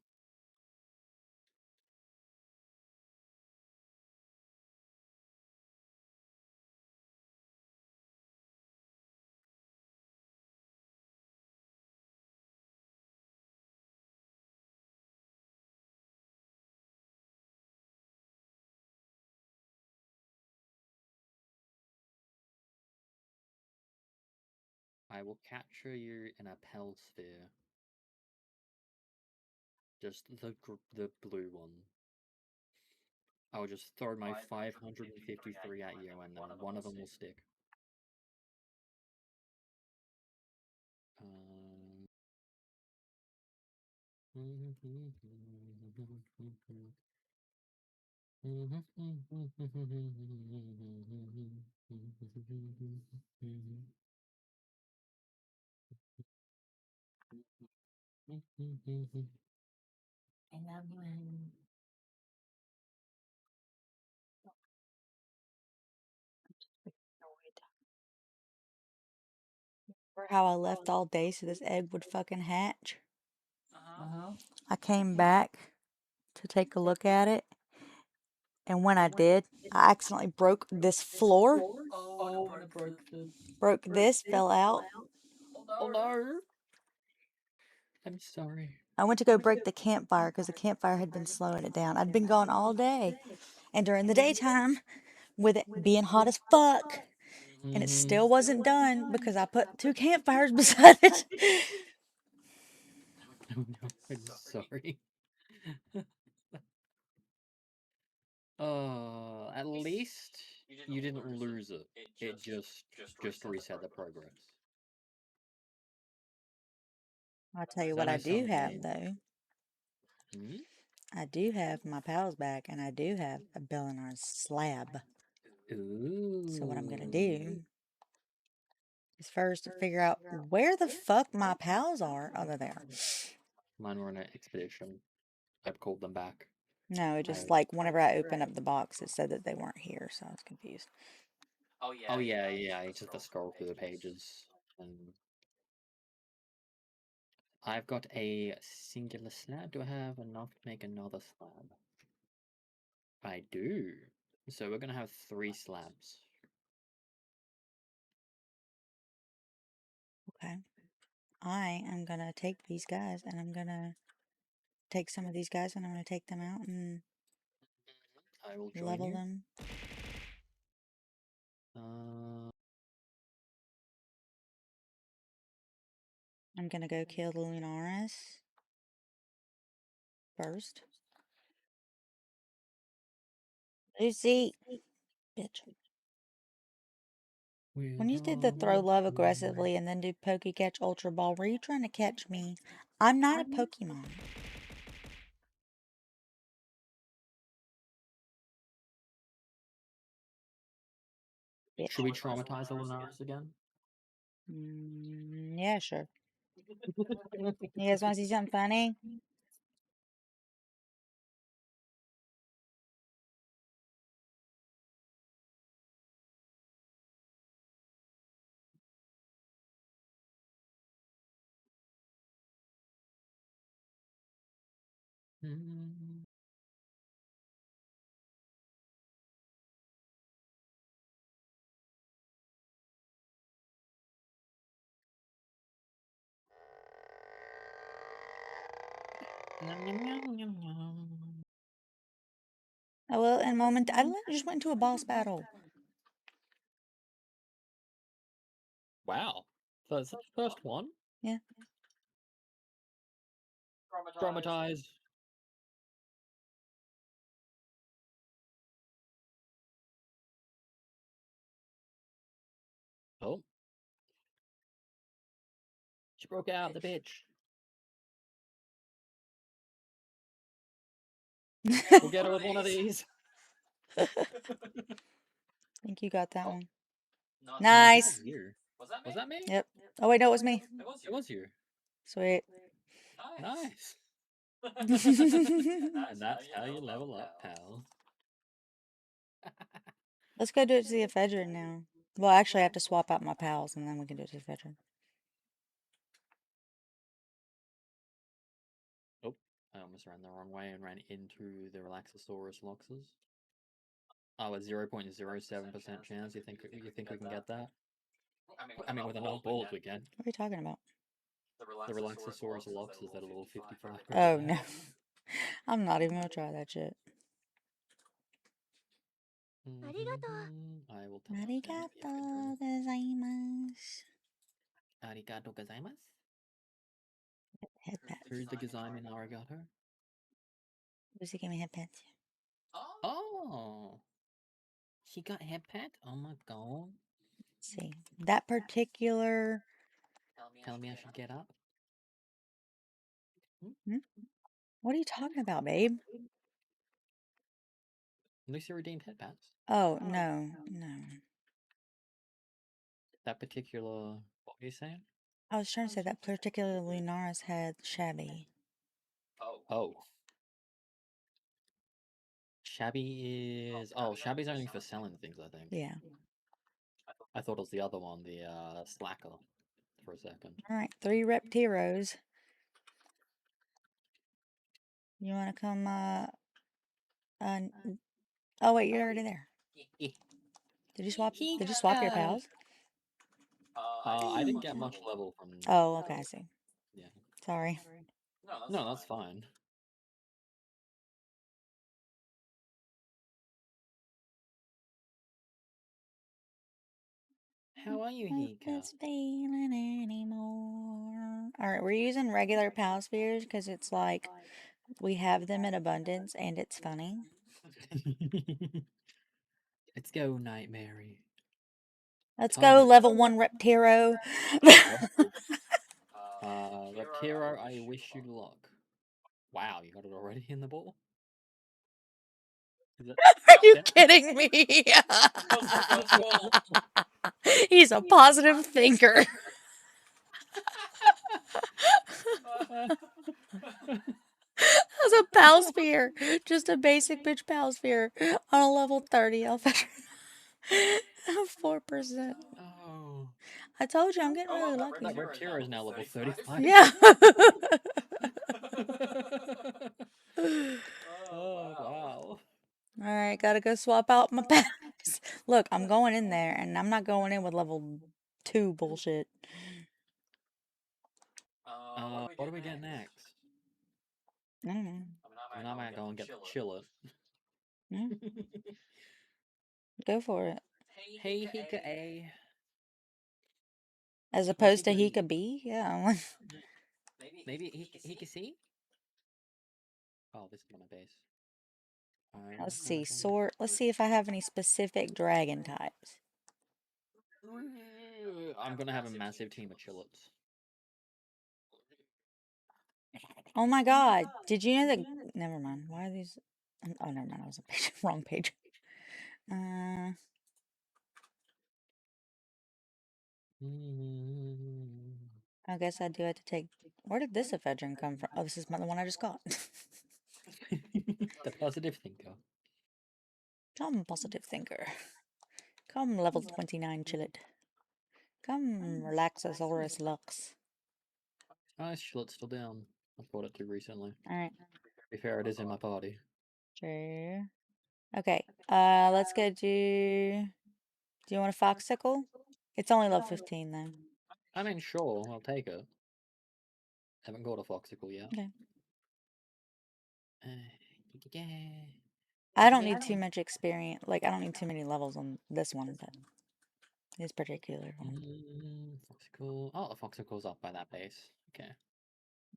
I will capture you in a Pell sphere. Just the blue one. I'll just throw my 553 at you, and then one of them will stick. I love you. Remember how I left all day so this egg would fucking hatch? Uh-huh. I came back to take a look at it, and when I did, I accidentally broke this floor. Oh, and it broke the... Broke this, fell out. Oh no! I'm sorry. I went to go break the campfire because the campfire had been slowing it down. I'd been gone all day. And during the daytime, with it being hot as fuck, and it still wasn't done because I put 2 campfires beside it. Oh no, I'm sorry. At least you didn't lose it. It just reset the progress. I'll tell you Does what that I make do sense? have, though. Hmm? I do have my pals back, and I do have a Bellinar's slab. So what I'm going to Ooh. do is first figure out where the fuck my pals are. Oh, they're there. Mine were on an expedition. I've called them back. No, it just like whenever I opened up the box, it said that they weren't here, so I was confused. Oh yeah, yeah. I just have to scroll through the pages, and I've got a singular slab. Do I have enough to make another slab? I do. So we're gonna have 3 slabs. Okay. I am going to take these guys, and I'm going to take some of these guys, and I'm going to take them out and I will join level you. them. I'm going to go kill the Lunaris first. Lucy! Bitch. When you did the throw love aggressively and then do Pokey Catch Ultra Ball, were you trying to catch me? I'm not a Pokemon. Bitch. Should we traumatize the Lunaris again? Yeah, sure. You guys want to see something funny? I will in a moment. I just went into a boss battle. Wow. So is that the first one? Yeah. Traumatized. Oh. She broke out, the bitch. We'll get her with one of these. I think you got that one. No, Nice. you. Was that me? Yep. Oh, wait, no, it was me. It was you. Sweet. Nice. And that's how you level up, pal. Let's go do it to the Ephedrine now. Well, actually, I have to swap out my pals, and then we can do it to the Ephedrine. Oh, I almost ran the wrong way and ran into the Relaxosaurus Loxus. Oh, a 0.07% chance. You think we can get that? I mean, with enough balls, we can. What are you talking about? The Relaxosaurus Loxus that are level 55. Oh, no. I'm not even going to try that shit. I will tell that. Arigato gozaimasu. Arigato gozaimasu. Head pat. Here's the gozaimasu arigato. Lucy gave me head pats. Oh, she got head pat. Oh my god. Let's see. That particular. Telling me I should get up. Hmm? What are you talking about, babe? Lucy redeemed head pats. Oh, no. No. That particular. What were you saying? I was trying to say that particular Lunaris had shabby. Oh. Shabby is. Oh, Shabby's only for selling things, I think. Yeah. I thought it was the other one, the Slacker, for a second. All right. 3 Reptiros. You want to come, oh, wait, you're already there. Did you swap your pals? I didn't get much level from. Oh, okay, I see. Yeah. Sorry. No, that's fine. How are you, Not Hika? this feeling anymore. All right, we're using regular pal spheres because it's like we have them in abundance and it's funny. Let's go, Nightmare. Let's go, Target. level 1 Reptiro. Reptiro, I wish you luck. Wow, you got it already in the ball? Is it? Are you Yeah. kidding me? He's a positive thinker. As a pal sphere. Just a basic bitch pal sphere on a level 30. I'll fetch 4%. Oh. I told you I'm getting really lucky. That Reptiro is now level 35. Yeah. Oh, wow. Alright, gotta go swap out my pals. Look, I'm going in there and I'm not going in with level 2 bullshit. What do we get next? I don't know. I mean, I might go and get the chiller. Yeah, go for it. Hey, Hika A. As Hey, opposed to Hika he B. could be, yeah. Maybe he can see? Oh, this is my base. Let's see, sort. Let's see if I have any specific dragon types. I'm gonna have a massive team of chillets. Oh my god, did you know that? Never mind. Why are these? Oh, never mind. I was on page, wrong page. I guess I do have to take. Where did this ephedrine come from? Oh, this is the one I just got. The positive thinker. Come, positive thinker. Come, level 29 chillet. Come, Relaxosaurus Lux. Oh, this chillet's still down. I bought it too recently. Alright, To be fair, it is in my party. sure. Okay, let's go do. Do you want a foxicle? It's only level 15 though. I mean, sure, I'll take it. Haven't got a foxicle yet. Okay. Yeah. I don't need too much experience. Like, I don't need too many levels on this one, but this particular one. Foxicle. Oh, the foxicle's up by that base. Okay.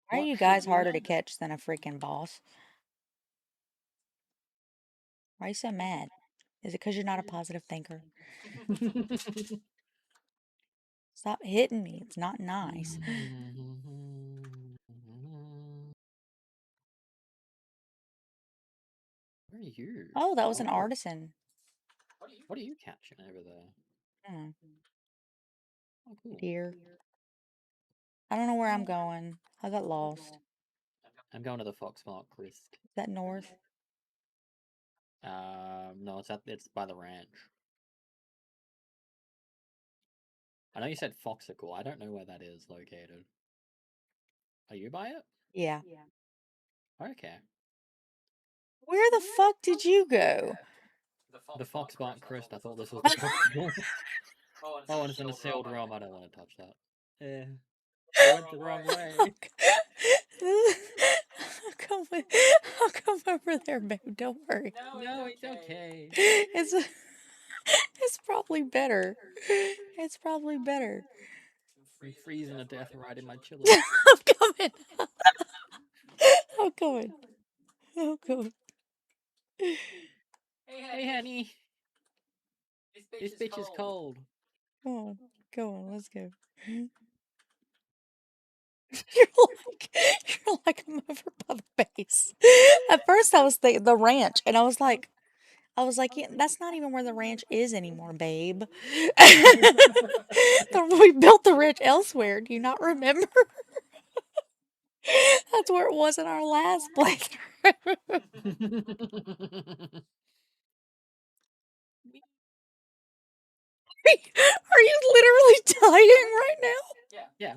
Why are What you should guys we harder to learn? catch than a freaking boss? Why are you so mad? Is it because you're not a positive thinker? Stop hitting me. It's not nice. Where are you? Oh, that was an Oh, artisan. what are you catching over there? Oh, Oh, cool. dear. I don't know where I'm going. I got lost. I'm going to the Foxmark Crest. Is that north? No, it's by the ranch. I know you said Foxicle. I don't know where that is located. Are you by it? Yeah. Okay. Where the fuck did you go? The Foxmark Crest. I thought this was the Foxicle. Oh, and it's in a sealed realm. I don't want to touch that. Yeah. I went the wrong way. I'll come over there, babe. Don't worry. No, it's okay. It's probably better. It's probably better. I'm freezing to death riding my chiller. I'm coming. I'm coming. I'm coming. Hey, honey, this bitch is cold. Go on, let's go. You're like I'm over by the base. At first, I was thinking the ranch, and I was like, yeah, that's not even where the ranch is anymore, babe. We built the ranch elsewhere. Do you not remember? That's where it was in our last playthrough. Are you literally dying right now? Yeah.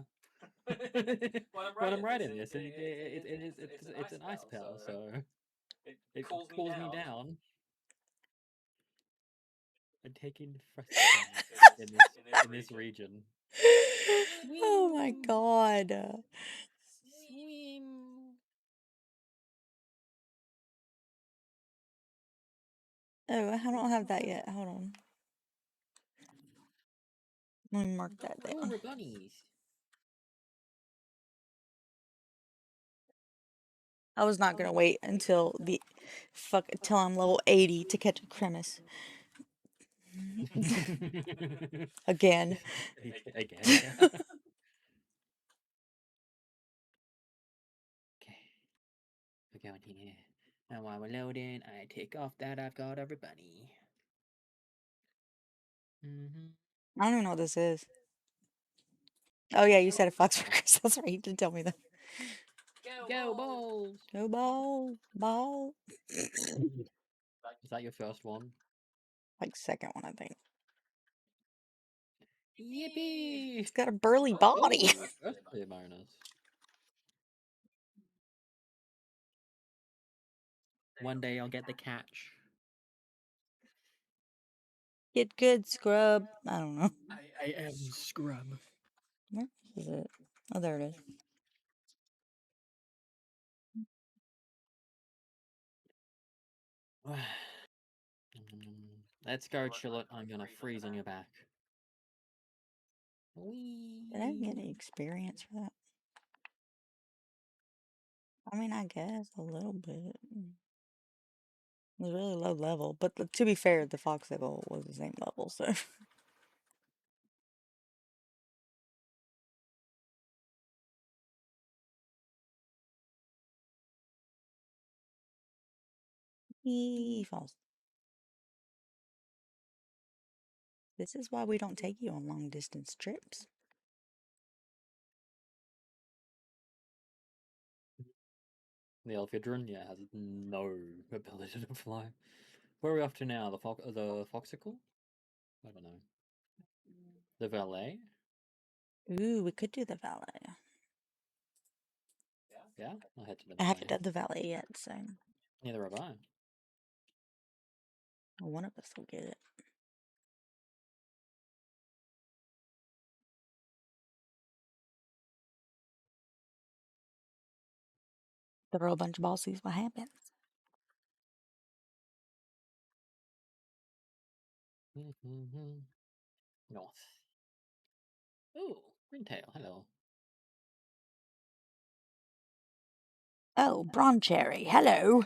When I'm riding this, it's an ice pal, so it cools me down. I'm taking frostbite in this region. Oh my god. Swim. Oh, I don't have that yet. Hold on. Let me mark that Oh, down. we're bunnies. I was not gonna wait until till I'm level 80 to catch a cremise. Again. Again, yeah. Okay. We're going here. And while we're loading, I take off that I've got every bunny. I don't even know what this is. Oh yeah, you said a fox for Chris. That's right. You did tell me that. Go balls! Go ball, ball. Is that your first one? Like second one, I think. Yippee! It's got a burly body. Ooh, first clear bonus. One day I'll get the catch. Get good, scrub. I don't know. I am scrub. Where is it? Oh, there it is. Let's go, Chillet. I'm gonna freeze on your back. Did I get Whee! any experience for that? I mean, I guess a little bit. It was really low level, but to be fair, the Foxicle was the same level, so. He falls. This is why we don't take you on long distance trips. The Elphidron, yeah, has no ability to fly. Where are we off to now? The Foxicle? I don't know. The Valet? Ooh, we could do the valet. Yeah, I'll head to the I haven't Valet. done the valet yet, so Neither have I. one of us will get it. Throw a bunch of balls, see what happens. North. Ooh, Ringtail, hello. Oh, Broncherry, hello.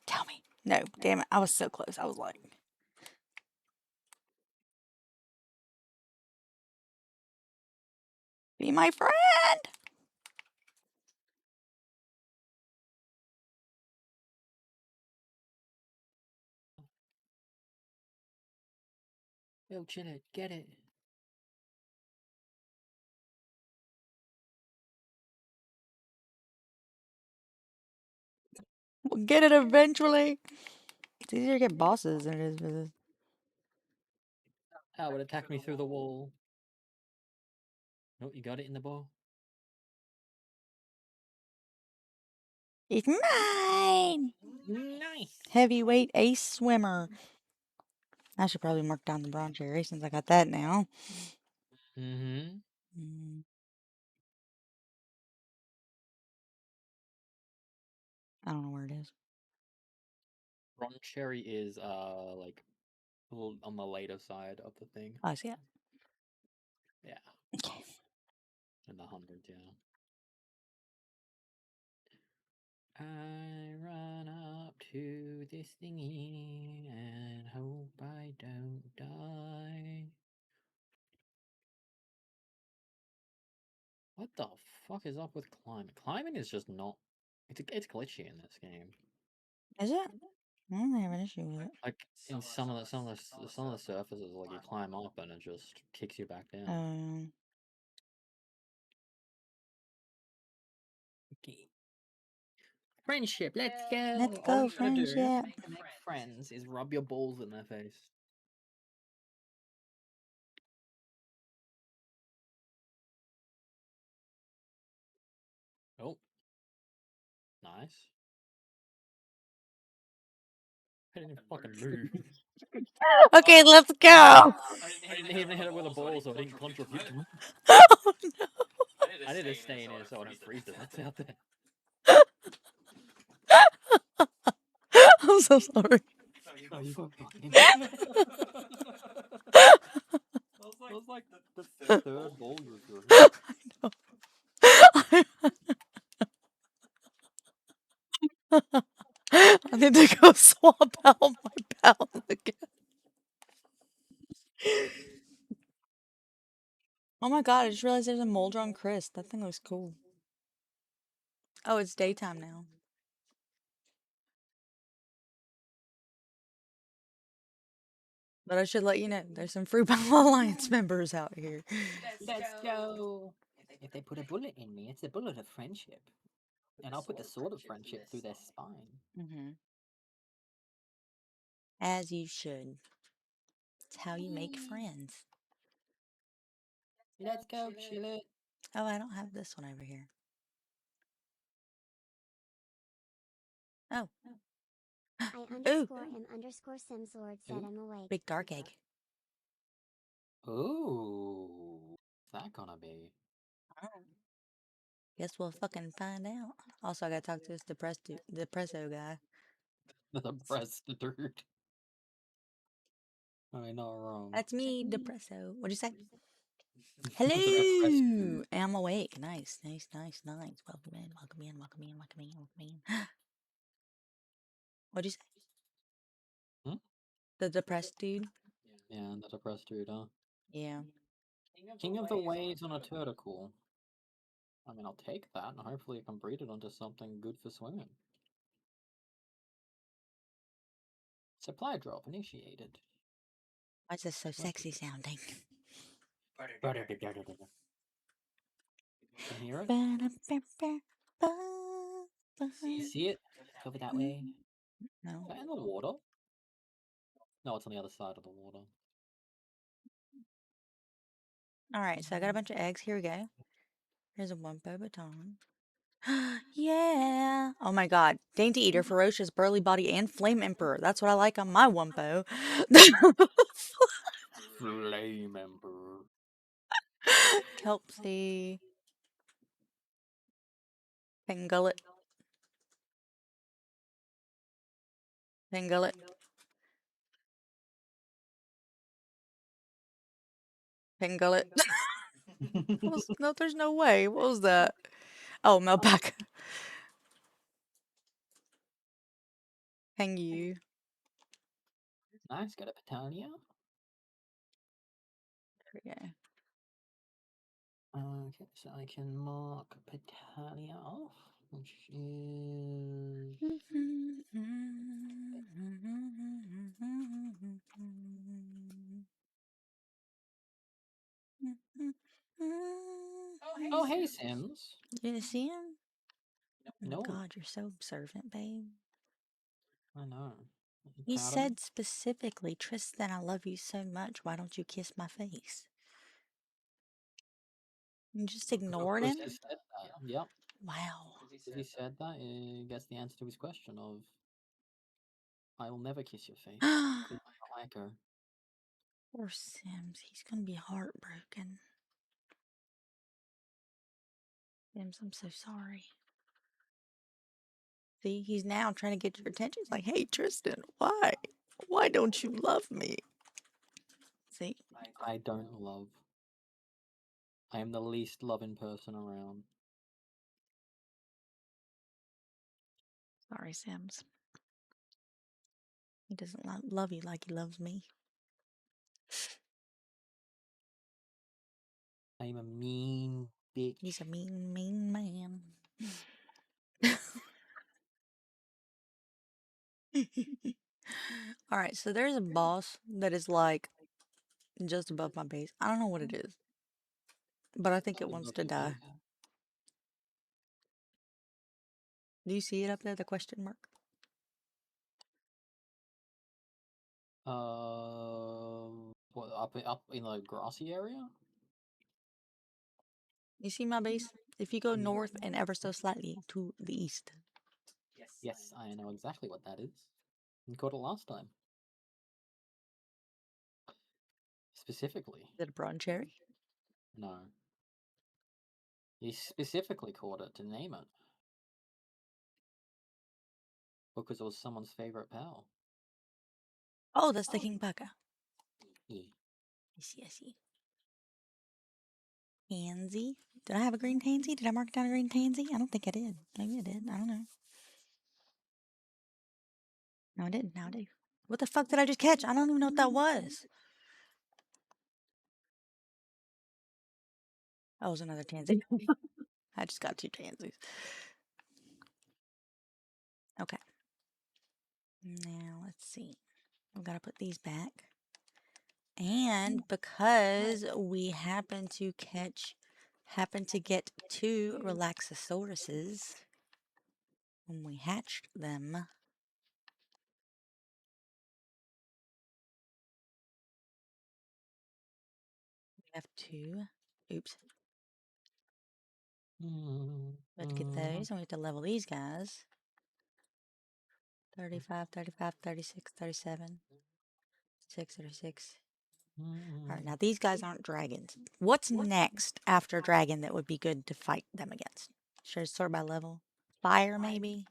Tell me. No, damn it. I was so close. I was like, be my friend. Yo, Chillet, get it. We'll get it eventually. It's easier to get bosses than it is for this. Oh, it attacked me through the wall. Oh, you got it in the ball? It's mine. Nice! Heavyweight ace swimmer. I should probably mark down the Broncherry since I got that now. Mm-hmm. I don't know where it is. Ron Cherry is, like, little on the later side of the thing. Oh, I see it. Yeah, Okay. in the hundreds, yeah. I run up to this thingy and hope I don't die. What the fuck is up with climbing? Climbing is just not. It's glitchy in this game. Is it? I don't have an issue with it. Like in some of the surfaces, like you climb up and it just kicks you back down. Okay. Friendship, let's go. Let's All go, you gotta do friendship. to make friends is rub your balls in their face. Oh, nice. I didn't even fucking move. Okay, let's go. I didn't even hit it with a ball, so I didn't contribute to it. Oh no. I need to stay in here so I don't freeze to death out there. I'm so sorry. No, you were fine. That was like the third ball you threw. I need to go swap out my pal again. Oh my god, I just realized there's a molder on Chris. That thing looks cool. Oh, it's daytime now. But I should let you know, there's some Fruit Battle Alliance members out here. Let's go. If they put a bullet in me, it's a bullet of friendship. And I'll put the sword of friendship through their spine. Mm-hmm. As you should. It's how you make friends. Let's go, chill it. Oh, I don't have this one over here. Oh. _M_Sims_Lord said I'm awake. Big dark egg. Ooh. What's that gonna be? Guess we'll fucking find out. Also, I gotta talk to this depresso guy. The breast dude. I mean, not wrong. That's me, depresso. What'd you say? The depressed Hello! dude. I'm awake. Nice, nice, nice, nice. Welcome in, welcome in, welcome in, welcome in, welcome in. What'd you say? Hmm? The depressed dude? Yeah, the depressed dude, huh? Yeah. King of the waves on a turtle. I mean, I'll take that, and hopefully I can breed it onto something good for swimming. Supply drop initiated. Why is this so sexy sounding? Can you hear it? See it? It's over that way. No. Is that in the water? No, it's on the other side of the water. Alright, so I got a bunch of eggs. Here we go. Here's a Wumpo baton. Yeah. Oh my god. Dainty Eater, Ferocious, Burly Body, and Flame Emperor. That's what I like on my Wumpo. Flame Emperor. Kelpsy. Pangullet. Pangullet. Pangullet. No, there's no way. What was that? Oh, Melpaca. Hang you. Nice, got a Petunia. There we go. Okay, so I can mark Petunia off, which is... Oh, hey, Sims. You see him? Oh No, god, you're so observant, babe. I know. He Proud of me? said specifically, Tristan, I love you so much. Why don't you kiss my face? You just ignored Because him? he said that. Yep. Wow. Because he said that, he gets the answer to his question of, I will never kiss your face. Because I like her. Poor Sims. He's gonna be heartbroken. Sims, I'm so sorry. See, he's now trying to get your attention. He's like, hey, Tristan, why? Why don't you love me? See? I don't love. I am the least loving person around. Sorry, Sims. He doesn't love you like he loves me. I'm a mean bitch. He's a mean, mean man. Alright, so there's a boss that is like just above my base. I don't know what it is, but I think it wants Above to your die. base. Do you see it up there, the question mark? What, up in the grassy area? You see my base? If you go Mm. north and ever so slightly to the east. Yes, I know exactly what that is. You caught it last time. Specifically. Is it a brown cherry? No. You specifically called it to name it. Because it was someone's favorite pal. Oh, that's the king paka. Yeah. I see. Tansy. Did I have a green tansy? Did I mark down a green tansy? I don't think I did. Maybe I did. I don't know. No, I didn't. Now I do. What the fuck did I just catch? I don't even know what that was. That was another tansy. I just got 2 tansies. Okay. Now, let's see. We've got to put these back. And because we happen to get 2 Relaxosauruses when we hatched them. We have 2. Oops. We have to get those, and we have to level these guys. 35, 35, 36, 37, 36, 36. Alright, now these guys aren't dragons. What's next after dragon that would be good to fight them against? Should I sort by level? Fire, maybe?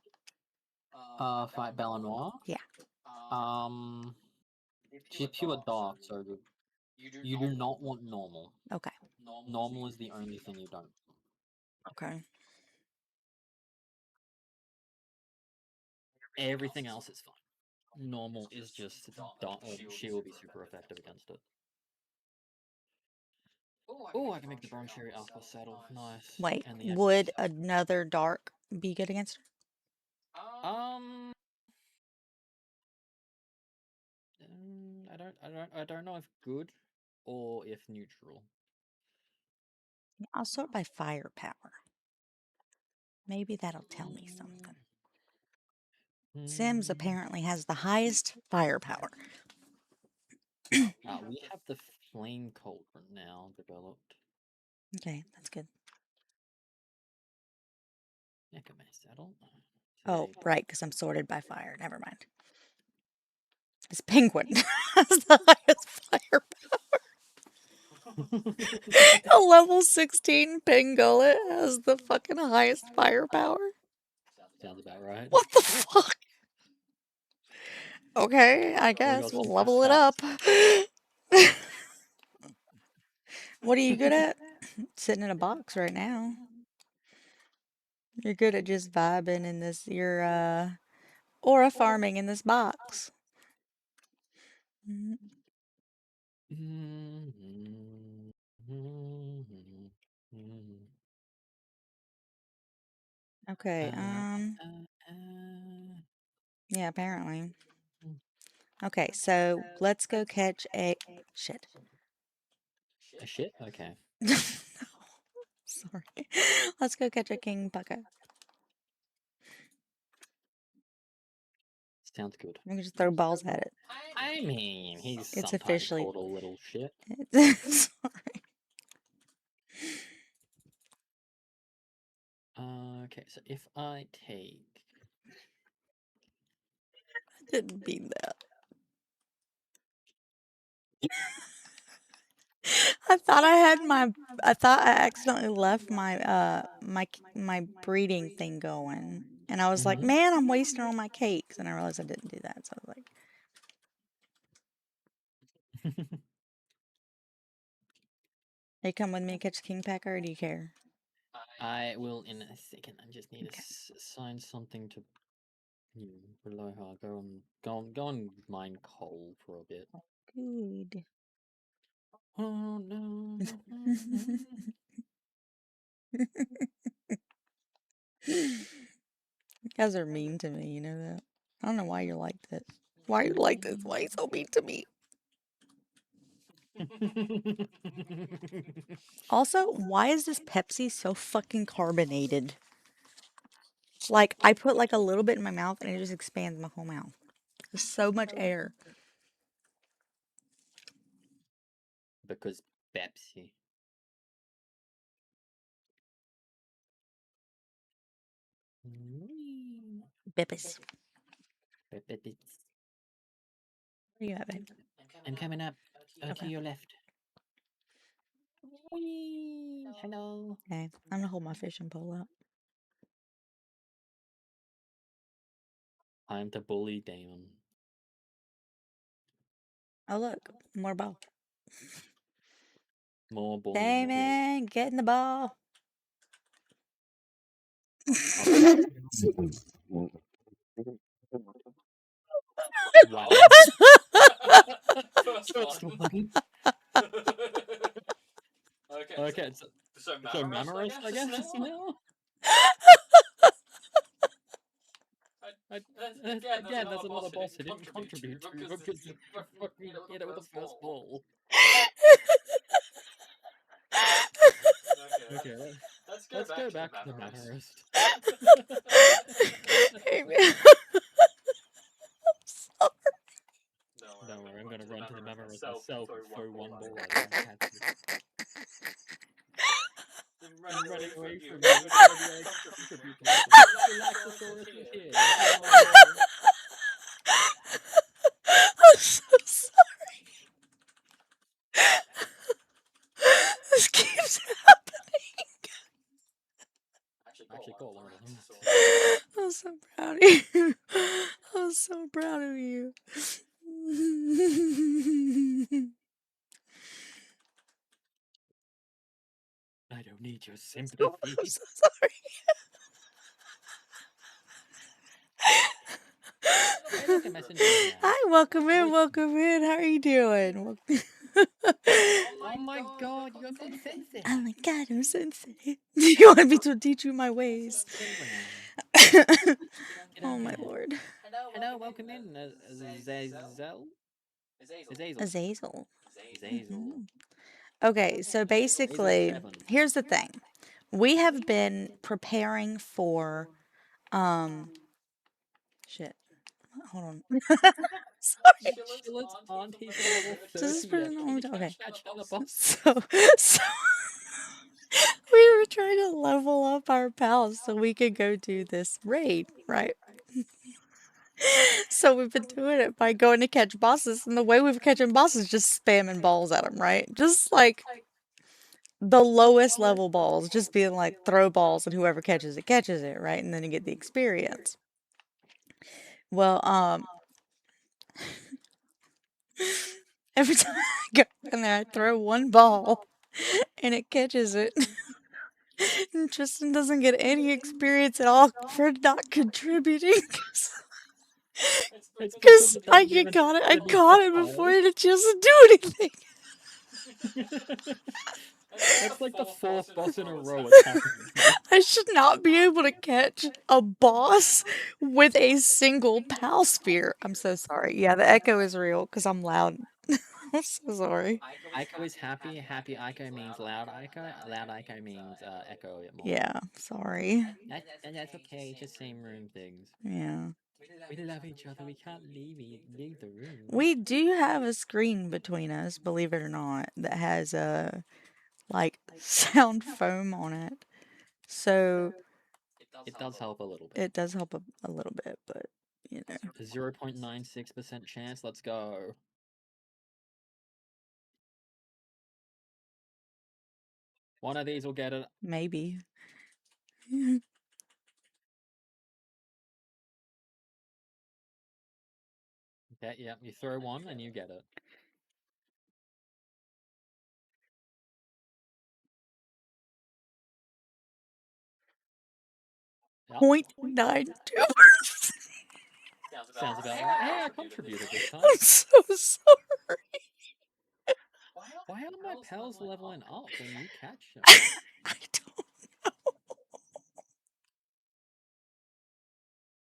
Fight Belanoir? Yeah. She's pure dark, so you do not want normal. Okay. Normal is the only thing you don't. Okay. Everything else is fine. Normal is just dark. She will be super effective against it. Oh, I can make the Bronze Cherry Aqua Saddle. Nice. Wait, And the would another dark be good against her? I don't know if good or if neutral. I'll sort by firepower. Maybe that'll tell me something. Sims apparently has the highest firepower. We have the Flame Cauldron now developed. Okay, that's good. Nekame Saddle. Oh, right, because I'm sorted by fire. Never mind. This penguin has the highest firepower. A level 16 pangolin has the fucking highest firepower. Sounds about right. What the fuck? Okay, I guess we'll level it up. What are you good at? Sitting in a box right now. You're good at just vibing in this, you're aura farming in this box. Okay, yeah, apparently. Okay, so let's go catch a shit. A shit? Okay. No, sorry. Let's go catch a king pucka. Sounds good. We can just throw balls at it. I mean, he's It's sometimes officially called a little shit. sorry. Okay, so if I take... I didn't mean that. I thought I accidentally left my breeding thing going. And I was like, man, I'm wasting all my cakes. And I realized I didn't do that. So I was like, You come with me to catch the king packer, or do you care? I will in a second. I just need to Okay. sign something to below her. Go and mine coal for a bit. Good. Oh no. You guys are mean to me, you know that? I don't know why you're like this. Why are you like this? Why are you so mean to me? Also, why is this Pepsi so fucking carbonated? Like, I put like a little bit in my mouth and it just expands my whole mouth. There's so much air. Because Pepsi. Bippus. Pepsi. Where you at, babe? I'm coming up. To Okay. your left. Whee! Hello. Okay. I'm gonna hold my fishing pole out. Time to bully Damon. Oh, look. More ball. More bullying. Damon, get in the ball. Wow. First First one. one. Okay, So so Mammoth, Mammoth, I guess now? now. Again, that's another boss who didn't contribute to because you fucking hit it with the first ball. Okay, let's go back to the Mammoth. Hey, man. Don't worry, I'm gonna run to the Mammoth myself and throw one ball at it and catch it. You're running away from me, trying to be like contribute to nothing. Relaxosaurus is here. Oh my god. I'm so sorry. This keeps happening. I actually caught one of them. I'm so proud of you. I'm so proud of you. I don't need your I'm sympathy. so sorry. Hey, look, a messenger now. Hi, welcome in, welcome in. How are you doing? Oh my god, you're so sensitive. Oh my god, I'm sensitive. Do you want me to teach you my ways? Sit Oh down my here. lord. Hello, welcome in, Azazel. Azazel. Azazel. Azazel. Okay, so Azazel basically, 7. here's the thing. We have been preparing for, shit. Hold on. Sorry. Chilla's auntie's a level Just 30 put yet. it Can on. you Okay. catch other bosses? So we were trying to level up our pals so we could go do this raid, right? So we've been doing it by going to catch bosses, and the way we've catching bosses is just spamming balls at them, right? Just like the lowest level balls, just being like throw balls, and whoever catches it, right? And then you get the experience. Well, every time I go in there, I throw one ball, and it catches it. And Tristan doesn't get any experience at all for not contributing. It's because Because it I doesn't even got it. have I any caught it before files. it had a chance to do anything. That's like the fourth boss in a row it's happened to. I should not be able to catch a boss with a single pal sphere. I'm so sorry. Yeah, the echo is real because I'm loud. I'm so sorry. Aiko is happy. Happy Aiko means loud Aiko. Loud Aiko means echo it more. Yeah, sorry. That's okay. Just same room things. Yeah. We love each other. We can't leave the room. We do have a screen between us, believe it or not, that has a like sound foam on it. So It does help a little bit. it does help a little bit, but you know. 0.96% chance. Let's go. One of these will get it. Maybe. Okay, yeah, you throw one and you get it. Yep. 0.92%. Sounds about right. Hey, I contributed this time. I'm so sorry. Why are my pals leveling up when you catch them? I don't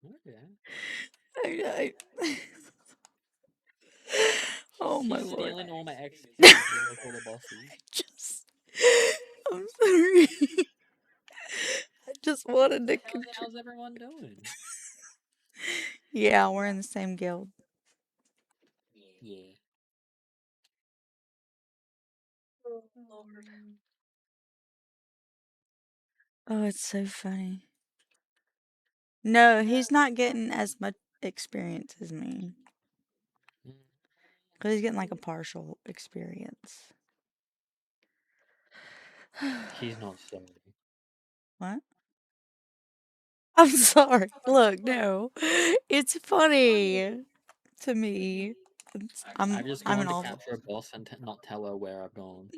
Okay. I Oh my She's lord. stealing all my XP to get all the bosses. Just I'm sorry. I just wanted to contribute. How's everyone doing? Yeah, we're in the same guild. Yeah. Oh Lord. Oh, it's so funny. No, he's not getting as much experience as me. Mm. Because he's getting like a partial experience. She's not sorry. What? I'm sorry. Look, no. It's funny to me. I just I'm an wanted to awful. capture a boss and not tell her where I've gone.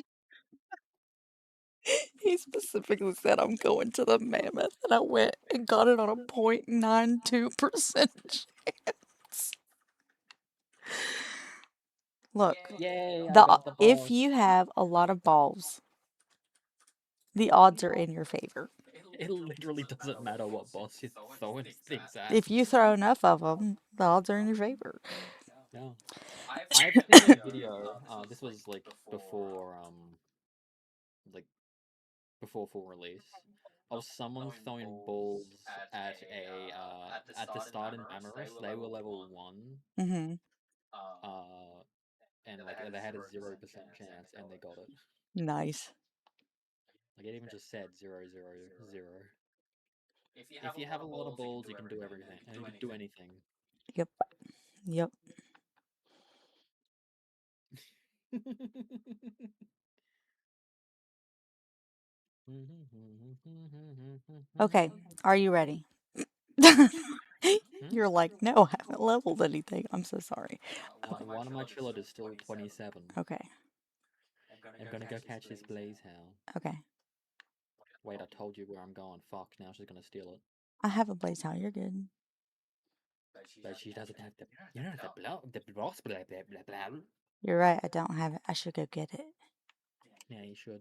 He specifically said I'm going to the mammoth, and I went and got it on a 0.92% chance. Look, Yay, I got the if boss. you have a lot of balls, the odds are in your favor. It literally doesn't matter what boss you're throwing things at. If you throw enough of them, the odds are in your favor. Yeah. I've seen a video, this was like like before full release, of someone throwing balls at at the start in Amorous. They were level 1, Mm-hmm. uh, and like they had a 0% chance, and they got it. Nice. Like it even just said 000. If you have a lot of balls, you can do everything. You can do anything. Yep. Yep. Okay. Are you ready? Hmm? You're like, no, I haven't leveled anything. I'm so sorry. One of my chillers is still 27. Okay. I'm gonna go catch this blaze howl. Okay. Wait, I told you where I'm going. Fuck, now she's gonna steal it. I have a blaze how you're good. But she doesn't have the. You know the boss blah blah blah blah. You're right. I don't have it. I should go get it. Yeah, you should.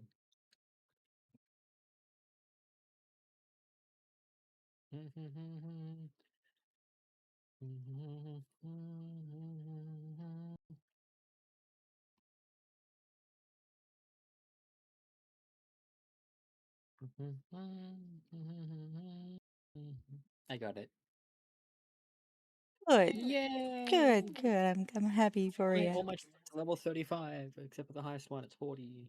I got it. Good. Yay! Good. Good. I'm happy for Wait, you. all my tricks are level 35, except for the highest one, it's 40.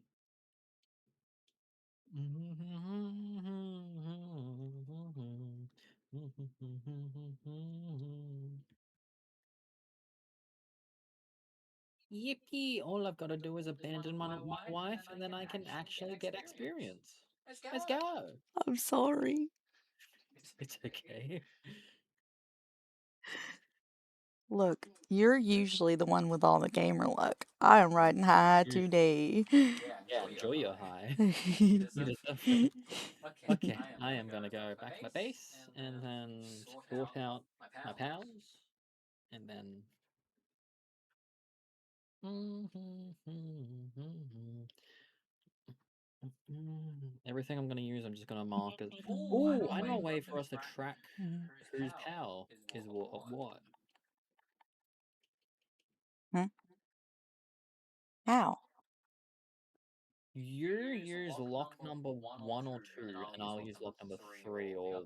Yippee! All I've got to do is abandon my wife, and then I can actually get experience. Let's go! I'm sorry. It's okay. Look, you're usually the one with all the gamer luck. I am riding high Mm, today. yeah, enjoy your high. You deserve it. Okay, I am gonna go back to my base and then sort out my pals, and then. Everything I'm gonna use, I'm just gonna mark as. Ooh, I know a way for us to track whose pal is what. Huh? How? You use lock number 1 or 2, and I'll use lock number 3 or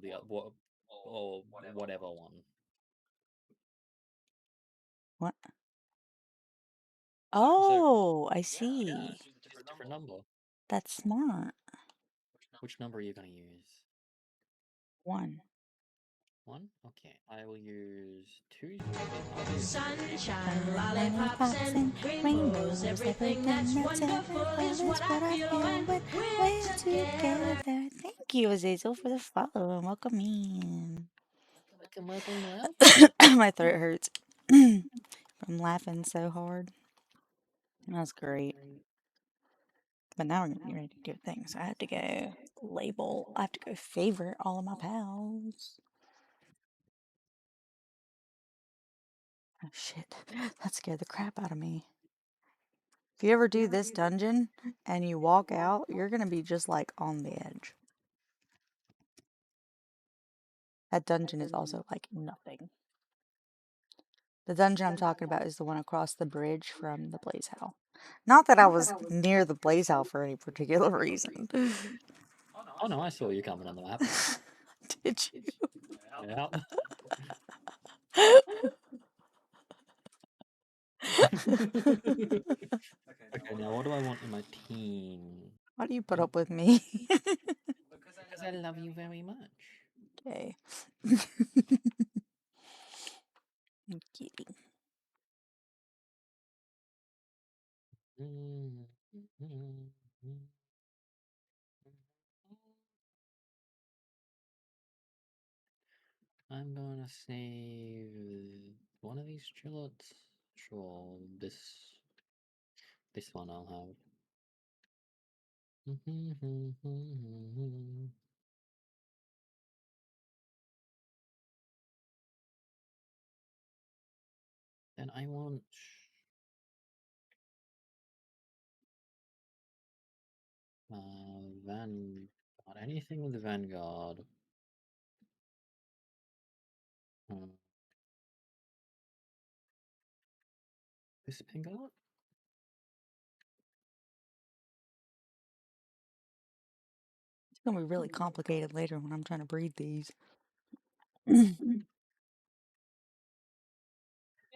or whatever one. What? So Oh, I see. just a different number. That's smart. Which number are you gonna use? 1. 1? Okay, I will use 2. I'll use 3. Sunshine, lollipops, and rainbows, everything that's wonderful is what I feel when we're together. Thank you, Azazel, for the follow and welcome in. Welcome. My throat hurts from laughing so hard. That's great. But now we're gonna get ready to do things. So I have to go label. I have to go favorite all of my pals. Oh shit, that scared the crap out of me. If you ever do this dungeon and you walk out, you're gonna be just like on the edge. That dungeon is also like nothing. The dungeon I'm talking about is the one across the bridge from the Blaze Hell. Not that I was near the Blaze Hell for any particular reason. Oh no, I saw you coming on the map. Did you? Yeah. Okay, now what do I want in my team? Why do you put up with me? Because I love you very much. Okay. I'm kidding. I'm gonna save one of these chillets. Sure, this one I'll have. Then I want Vanguard. Anything with the Vanguard. This Vanguard? It's gonna be really complicated later when I'm trying to breed these.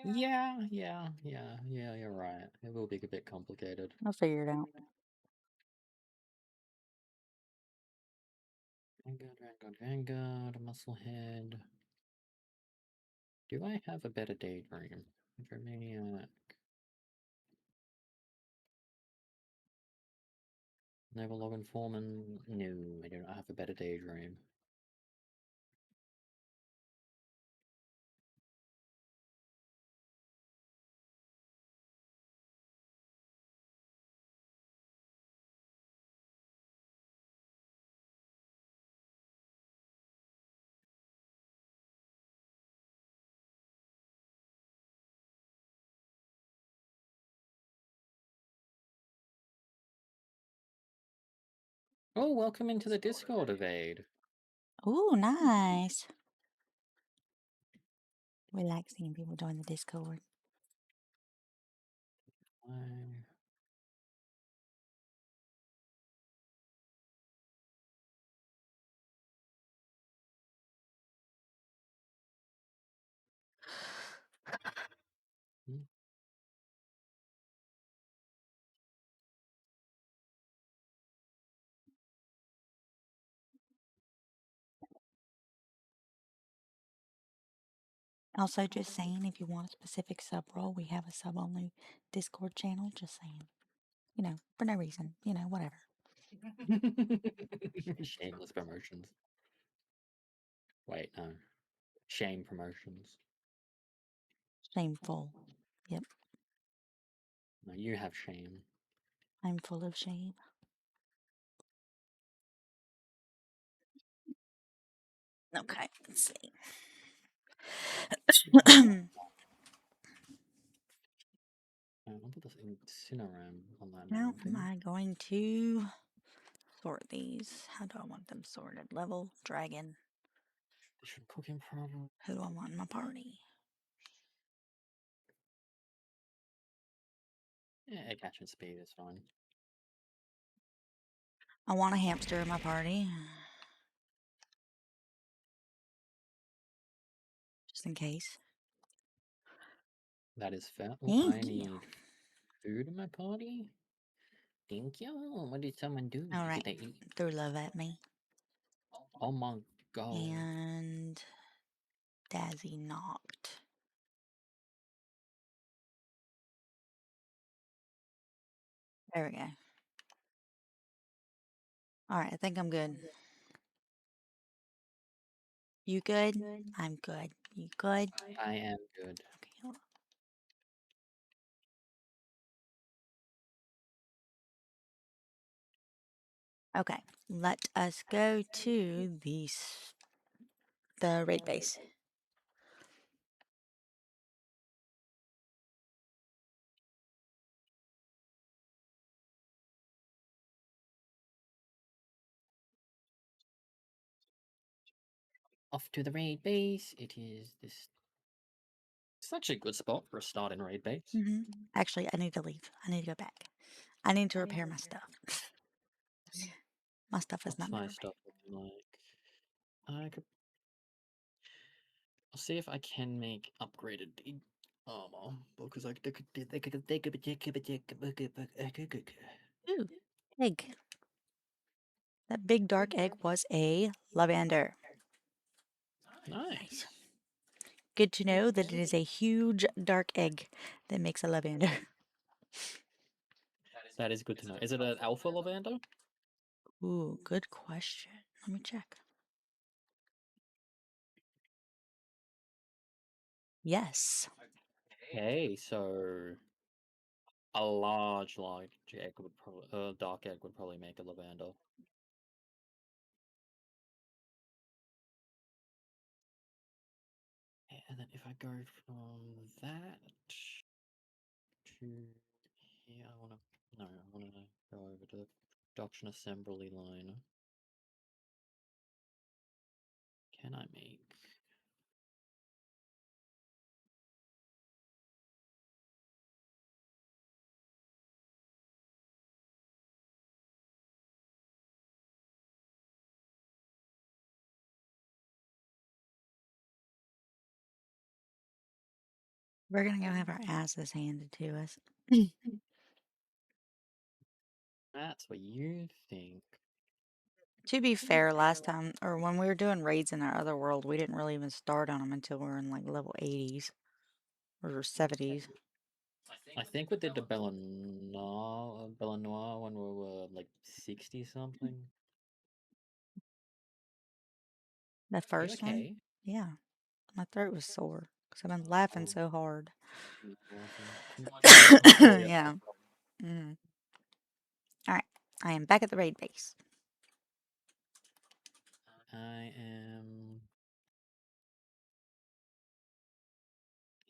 Yeah, you're right. It will be a bit complicated. I'll figure it out. Vanguard, Musclehead. Do I have a better daydream? Hydromaniac. Naval Logan Foreman. No, I do not have a better daydream. Oh, welcome into the Discord, Evade. Ooh, nice. We like seeing people join the Discord. Also, just saying, if you want a specific sub role, we have a sub only Discord channel. Just saying. You know, for no reason. You know, whatever. Shameless promotions. Wait, no. Shame promotions. Shameful. Yep. No, you have shame. I'm full of shame. Okay, let's see. I'll put this Incineram on that How am mountain. I going to sort these? How do I want them sorted? Level, dragon. Should cooking problem. Who do I want in my party? Yeah, catching speed is fine. I want a hamster in my party. Just in case. That is fair. Oh, Thank I you. need food in my party. Thank you. What did someone do? All right. Did they eat? Throw love at me. Oh my god. And Dazzy knocked. There we go. All right, I think I'm good. You good? I'm good. You good? I am good. Okay, hold on. Okay, let us go to the raid base. off to the raid base. It is this. It's actually a good spot for a start in raid base. Actually, I need to leave. I need to go back. I need to repair my stuff. My stuff has What's not been my repaired. stuff looking like? I could. I'll see if I can make upgraded armor because I could. Ooh, egg. That big dark egg was a lavender. Nice. Good to know that it is a huge dark egg that makes a lavender. That is good to know. Is it an alpha lavender? Ooh, good question. Let me check. Yes. Okay, so a large egg would probably, dark egg would probably make a lavender. And then if I go from that to here, I want to go over to the production assembly line. Can I make? We're gonna go have our asses handed to us. That's what you think. To be fair, last time, or when we were doing raids in our other world, we didn't really even start on them until we were in like level 80s or 70s. I think we did the Noir when we were like 60 something. The You first one? okay? Yeah. My throat was sore because I've been laughing so hard. You laughing? Can hear you. Yeah. Mm. All right. I am back at the raid base. I am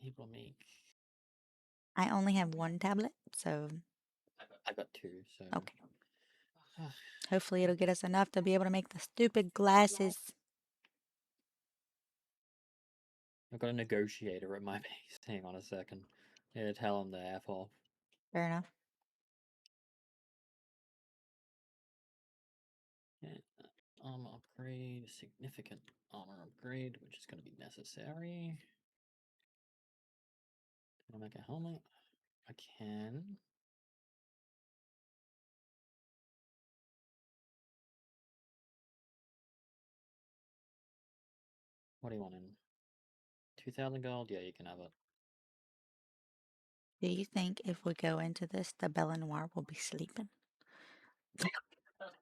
able to make. I only have one tablet, so I got two, so. okay. Hopefully it'll get us enough to be able to make the stupid glasses. I've got a negotiator at my base. Hang on a second. Yeah, tell him to F off. Fair enough. Yeah. Armor upgrade, significant armor upgrade, which is going to be necessary. Can I make a helmet? I can. What do you want in? 2,000 gold? Yeah, you can have it. Do you think if we go into this, the Belle Noire will be sleeping?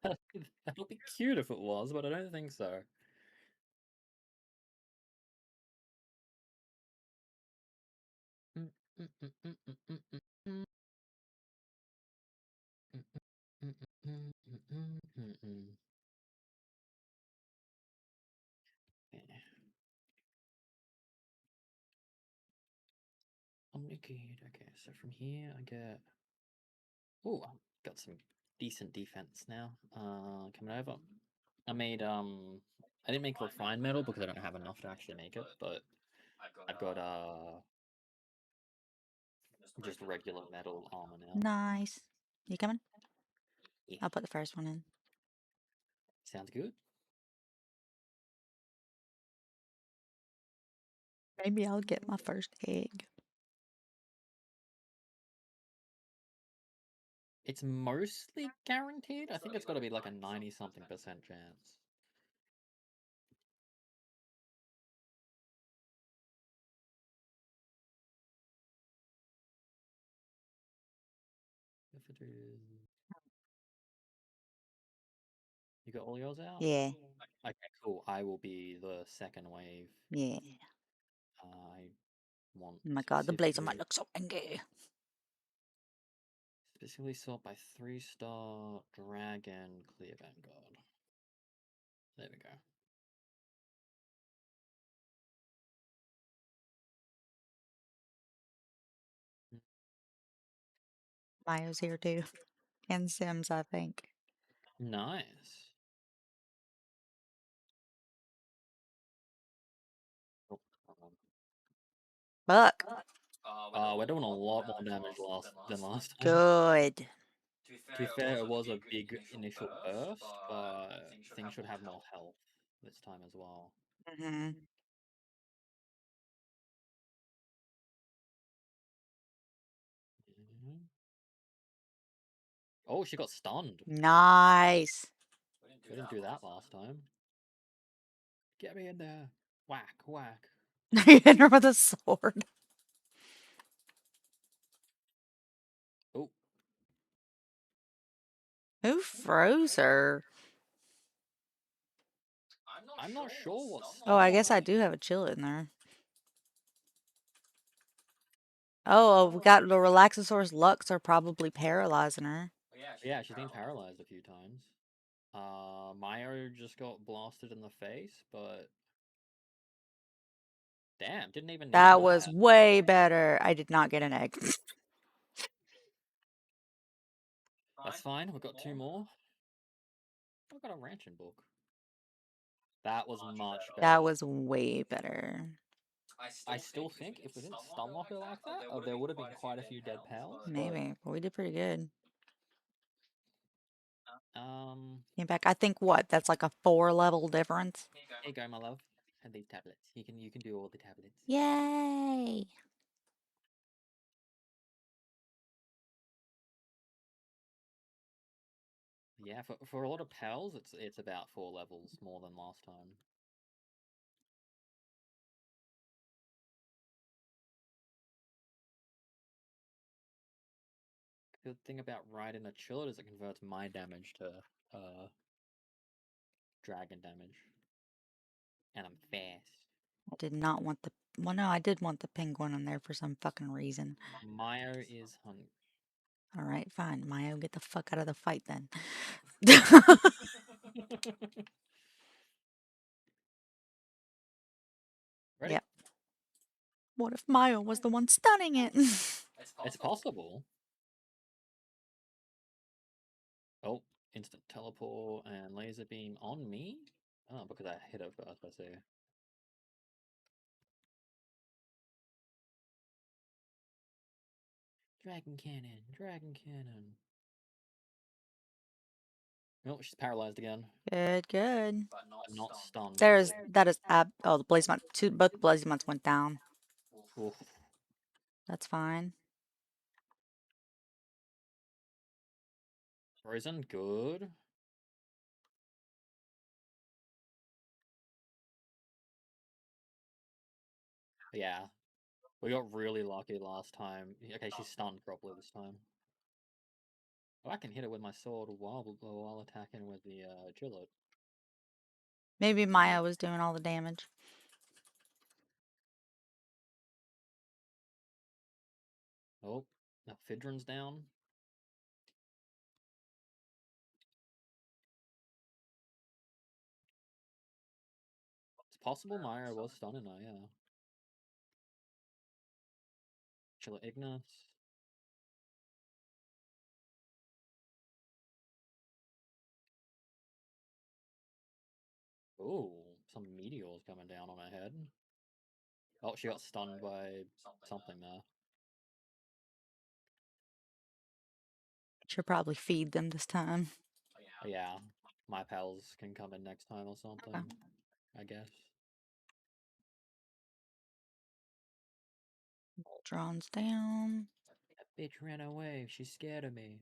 That would be cute if it was, but I don't think so. Omnicade. Okay, so from here I get. Oh, I've got some decent defense now. Coming over. I made I didn't make refined metal because I don't have enough to actually make it, but I've got just regular metal armor now. Nice. You coming? Yeah, I'll put the first one in. sounds good. Maybe I'll get my first egg. It's mostly guaranteed. I think it's got to be like a 90-something% chance. If it is, you got all yours out? Yeah. Okay, cool. I will be the second wave. Yeah. I want Oh my god, the blazer might specifically look so angry. sort by 3-star dragon clear vanguard. There we go. Mayo's here too. And Sims, I think. Nice. Fuck. We're doing a lot more damage than last time. Good. To be fair, it was a big initial burst, but things should have more health this time as well. Mm-hmm. Mhm. Oh, she got stunned. Nice. We didn't do that last time. Get me in there. Whack, whack. You hit her with a sword. Oh, Who froze her? I'm not sure what Oh, I stun guess lock I do have a chill in there. Oh, we got the Relaxosaurus Lux are probably paralyzing her. Yeah, she's been paralyzed a few times. Mayo just got blasted in the face, but damn, didn't even need That was that. way better. I did not get an egg. That's fine. We've got two more. I've got a ranching book. That was much better. That was way better. I still think if we didn't stun lock her like that, there would have been quite a few dead pals. Maybe. But we did pretty good. Came back. I think what? That's like a 4-level difference. Here you go, my love. And these tablets. You can do all the tablets. Yay! Yeah, for a lot of pals, it's about 4 levels more than last time. Good thing about riding a chiller is it converts my damage to dragon damage. And I'm fast. I did not want the. Well, no, I did want the penguin in there for some fucking reason. Mayo is hungry. All right, fine. Mayo, get the fuck out of the fight then. Ready? Yep. What if Mayo was the one stunning it? It's possible. Oh, instant teleport and laser beam on me? Oh, because I hit her first, I see. Dragon cannon, dragon cannon. Oh, she's paralyzed again. Good, good. But not stunned. That is oh, the Blazemont, both Blazemonts went down. Oof. That's fine. Frozen, good. Yeah, we got really lucky last time. Okay, she's stunned properly this time. Oh, I can hit it with my sword while attacking with the Gillot. Maybe Maya was doing all the damage. Oh, now Fidron's down. It's possible Maya was stunning her, yeah. Chilla Ignis. Ooh, some meteors coming down on her head. Oh, she got stunned by something there. Should probably feed them this time. Yeah, my pals can come in next time or something, I guess. Drones down. That bitch ran away. She's scared of me.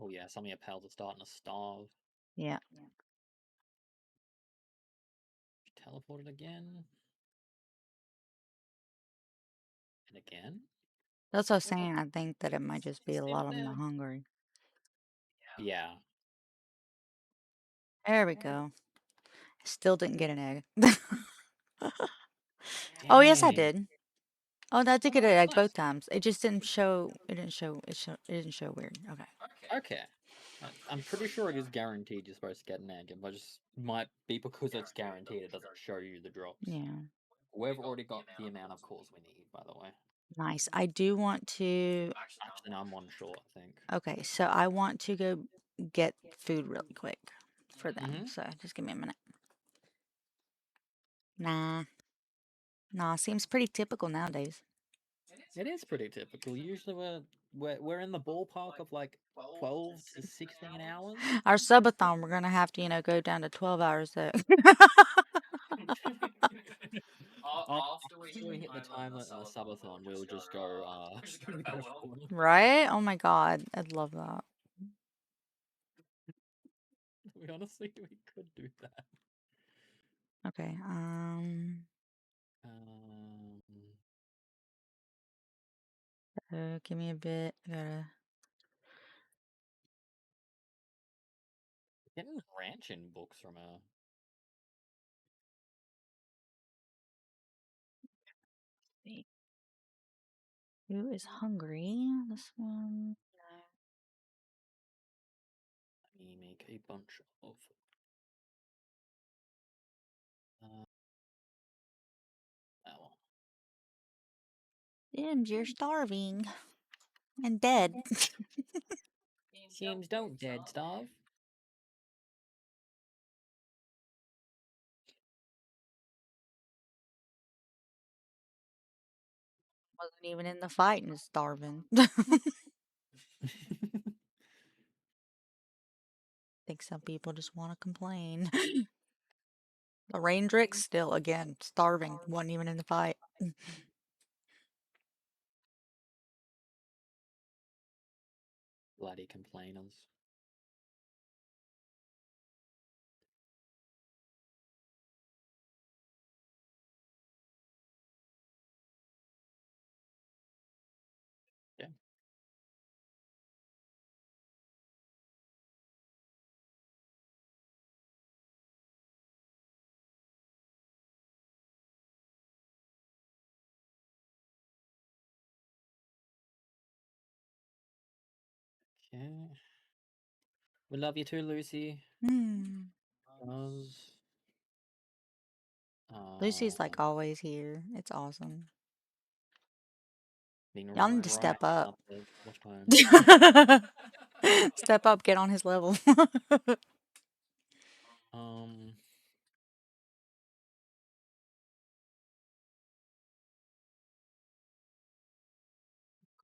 Oh yeah, some of your pals are starting to starve. Yeah. Teleported again. And again? That's what I was saying. I think that it might just be a lot of them are hungry. Yeah. There we go. Still didn't get an egg. Oh, yes, I Dang. did. Oh, I did get an egg both times. It just didn't show. It didn't show. It didn't show weird. Okay. Okay. I'm pretty sure it is guaranteed you're supposed to get an egg, but just might be because it's guaranteed it doesn't show you the drops. Yeah. We've already got the amount of cores we need, by the way. Nice. I do want to. Actually, no, I'm one short, I think. Okay, so I want to go get food really quick for them. Mhm. So just give me a minute. Nah. Nah, seems pretty typical nowadays. It is pretty typical. Usually we're in the ballpark of like 12 to 16 hours. Our subathon, we're gonna have to, go down to 12 hours though. After we hit the time limit on the subathon, we'll just go straight to Palworld. Right? Oh my God, I'd love that. We honestly we could do that. Okay, give me a bit. Getting ranching books from a Who is hungry? This one. let me make a bunch of that one. Sims, you're starving and dead. Sims, don't dead starve. Wasn't even in the fight and is starving. Think some people just want to complain. The Raindrix still again starving, wasn't even in the fight. Bloody complainers. Yeah. Okay. We love you too, Lucy. Hmm. Cause Lucy's like always here. It's awesome. being Y'all need to right step up. up the watch time. Step up, get on his level.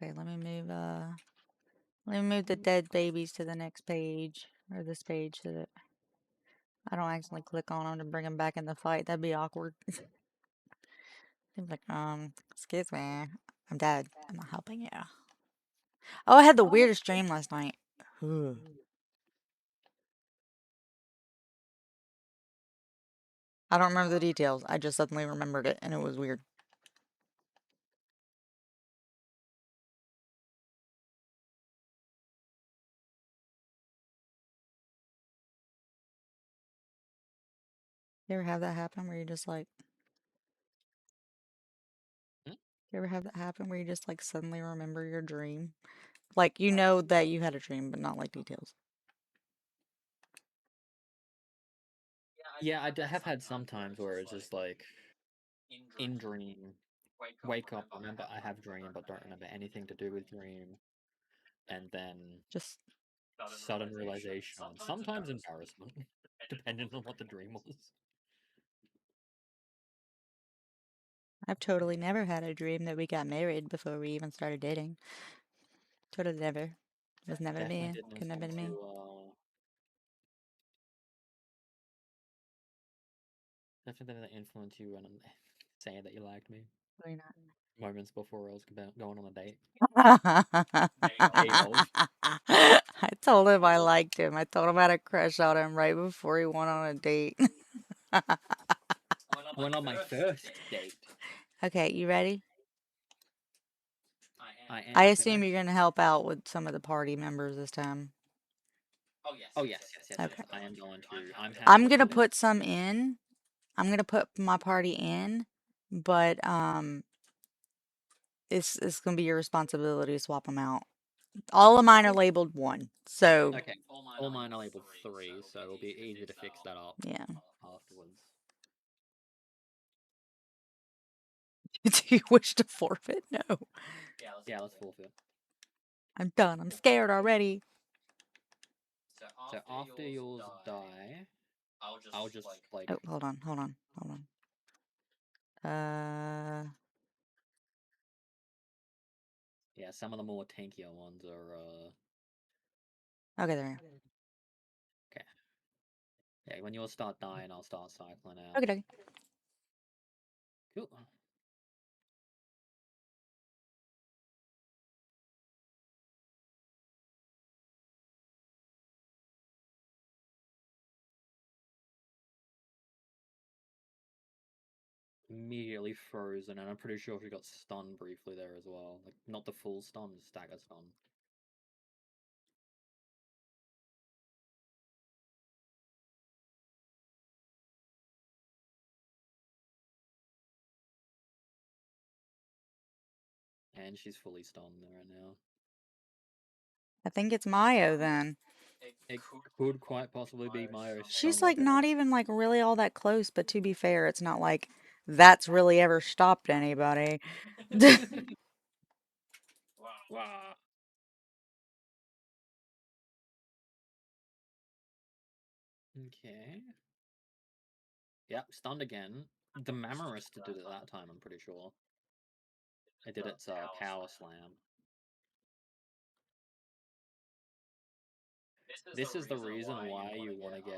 Okay, let me move the dead babies to the next page or this page so that I don't accidentally click on them to bring them back in the fight. That'd be awkward. Seems like, excuse me, I'm dead. I'm not helping you. Oh, I had the weirdest dream last night. I don't remember the details. I just suddenly remembered it, and it was weird. You ever have that happen where you just like, Hmm? you ever have that happen where you just like suddenly remember your dream? Like, you know that you had a dream, but not like details. Yeah, have had some times where it's just like in dream, wake up, remember I have dream, but don't remember anything to do with dream, and then Just, sudden realization, and sometimes embarrassment, depending on what the dream was. I've totally never had a dream that we got married before we even started dating. Totally never. It was never Definitely me. didn't Couldn't have been influence me. you. Definitely didn't influence you when I'm saying that you liked me. Why not? Moments before I was going on a date. I told him I liked him. I told him I had a crush on him right before he went on a date. Went on my first date. Okay, you ready? I am. I assume you're gonna help out with some of the party members this time. Oh yes. Okay. I am going to. I'm happy I'm to gonna put in. put some in. I'm gonna put my party in, but it's gonna be your responsibility to swap them out. All of mine are labeled 1, so Okay. All mine are labeled 3, so it'll be easy to fix that up yeah. afterwards. Do you wish to forfeit? No. Yeah, let's forfeit. I'm done. I'm scared already. So after yours die, I'll just like Oh, hold on, hold on, hold on. yeah, some of the more tankier ones are Okay, there. okay. Yeah, when yours start dying, I'll start cycling out. Okay, okay. Cool. Immediately frozen, and I'm pretty sure she got stunned briefly there as well. Like, not the full stun, just stagger stun. And she's fully stunned right now. I think it's Mayo then. It could quite possibly be Mayo She's stunned like up not even like really all that close, but to be fair, it's not like that's really ever stopped anybody. Wah! Okay. Yep, stunned again. The Mammorist did it that time, I'm pretty sure. It did its power slam. This is the reason why you want to get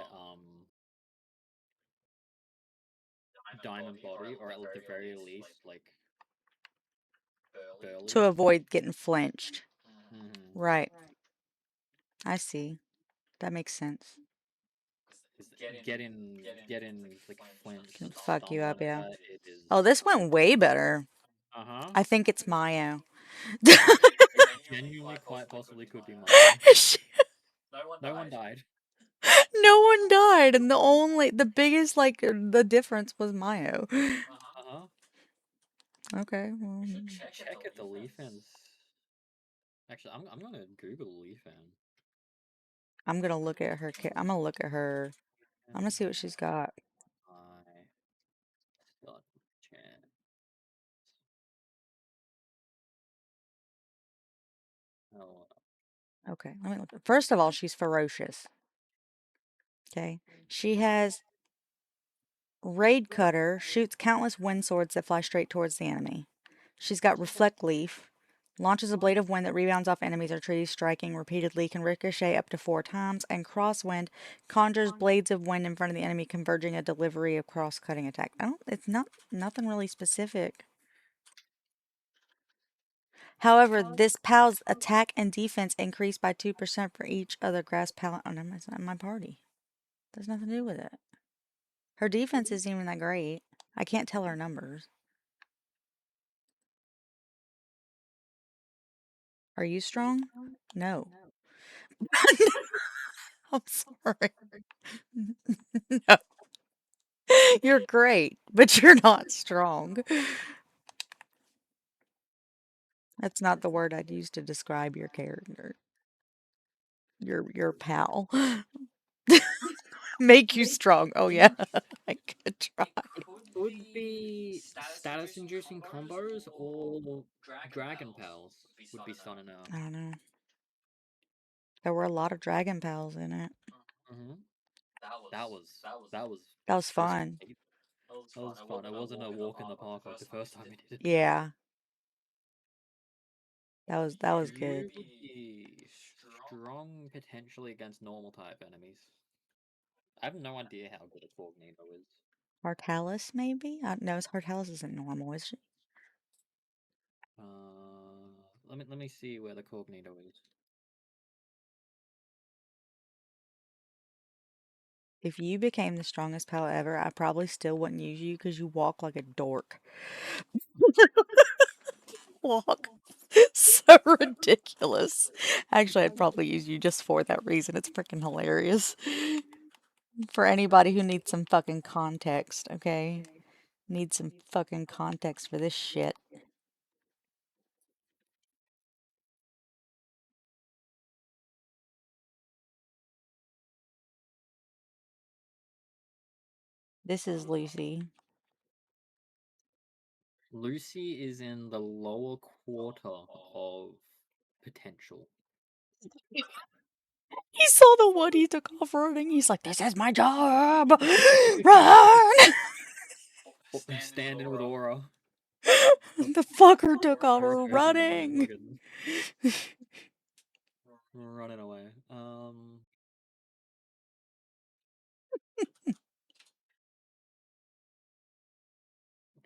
Diamond Body, or at the very least, like Burly. To avoid getting flinched. Mm-hmm. Right. I see. That makes sense. Getting like flinched Can and fuck you stunned up, like yeah. that, it is. Oh, this went way better. Uh-huh. I think it's Mayo. It genuinely quite possibly could be Mayo. No one died. No one died, and the biggest, like, the difference was Mayo. Uh-huh. Okay, well, Check if the Leafans. Actually, I'm gonna Google Leafan. I'm gonna look at her. I'm gonna look at her. I'm gonna see what she's got. I got chat. Oh, Okay, let me look. First of all, she's ferocious. Okay, she has Raid Cutter, shoots countless wind swords that fly straight towards the enemy. She's got Reflect Leaf, launches a blade of wind that rebounds off enemies or trees, striking repeatedly, can ricochet up to 4 times, and Crosswind conjures blades of wind in front of the enemy, converging a delivery of cross-cutting attack. It's nothing really specific. However, this pal's attack and defense increase by 2% for each other grass pal. Oh, no, it's not in my party. There's nothing to do with it. Her defense isn't even that great. I can't tell her numbers. Are you strong? No. I'm sorry. No. You're great, but you're not strong. That's not the word I'd use to describe your character. Your pal. Make you strong. Oh yeah. I could try. it could be status-inducing combos or Dragon Pals would be stunning out. I don't know. There were a lot of dragon pals in it. Mm-hmm. That was that was That was that was fun. that was fun. It wasn't a walk in the park like the first time we did it. Yeah. That was good. You would be strong potentially against normal type enemies. I have no idea how good a Cognito is. Hartalis, maybe? No, Hartalis isn't normal, is she? Let me see where the Cognito is. If you became the strongest pal ever, I probably still wouldn't use you because you walk like a dork. Walk. So ridiculous. Actually, I'd probably use you just for that reason. It's freaking hilarious. For anybody who needs some fucking context, okay? Need some fucking context for this shit. This is Lucy. Lucy is in the lower quarter of potential. He saw the wood, he took off running. He's like, "This is my job! Run!" Stand in with Aura. The fucker took off Aura goes in there, running. fucking running away.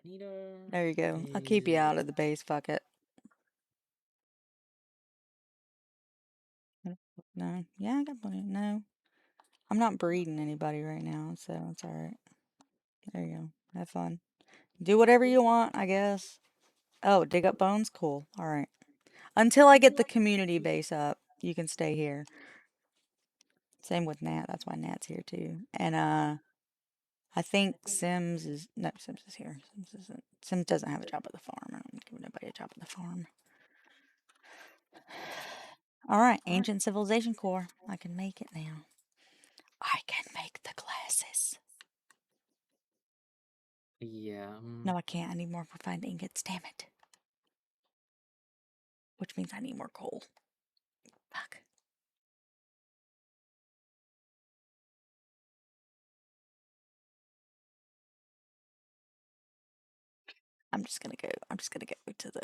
Nita There you go. I'll keep you out of the base. Fuck it. No. Yeah, I got plenty. No. I'm not breeding anybody right now, so it's alright. There you go. Have fun. Do whatever you want, I guess. Oh, dig up bones? Cool. Alright. Until I get the community base up, you can stay here. Same with Nat. That's why Nat's here too. And I think Sims is no, Sims is here. Sims doesn't have a job at the farm. I don't give nobody a job at the farm. Alright, Ancient Civilization Core. I can make it now. I can make the glasses. Yeah. No, I can't. I need more refined ingots. Damn it. Which means I need more coal. Fuck. I'm just gonna go to the...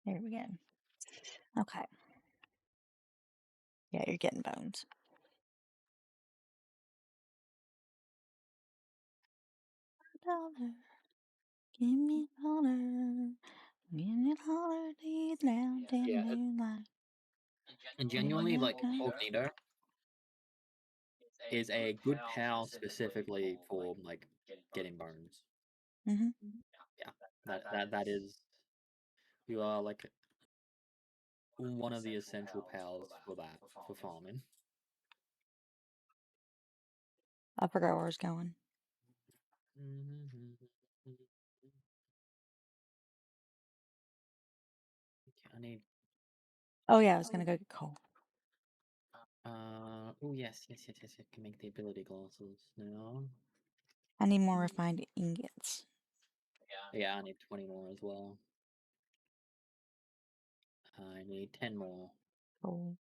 There we go. Okay. Yeah, you're getting bones. $1. Give me $1. Give me $1 these now, tell Yeah. me like. And genuinely, like, Cognito is a good pal specifically for, like, getting bones. Mm-hmm. Yeah. That is... You are, like, one of the essential pals for that, for farming. I forgot where I was going. I need... Oh yeah, I was gonna go get coal. Oh yes. Can make the ability glasses now. I need more refined ingots. Yeah, I need 20 more as well. I need 10 more. Coal.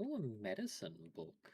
Oh, a medicine book.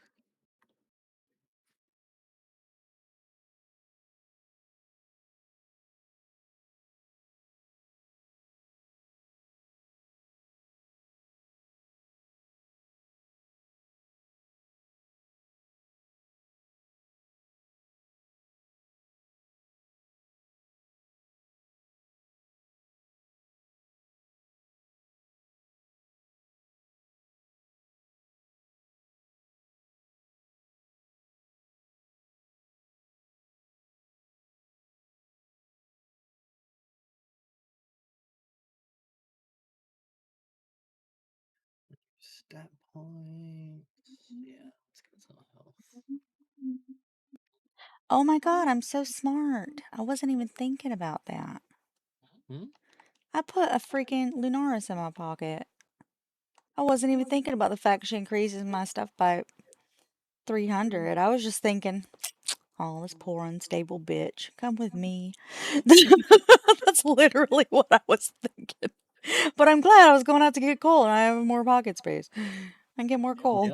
Stat points. Yeah, let's get some health. Oh my god, I'm so smart. I wasn't even thinking about that. Hmm? I put a freaking Lunaris in my pocket. I wasn't even thinking about the fact she increases my stuff by 300. I was just thinking, oh, this poor unstable bitch. Come with me. That's literally what I was thinking. But I'm glad I was going out to get coal and I have more pocket space. I can get more coal.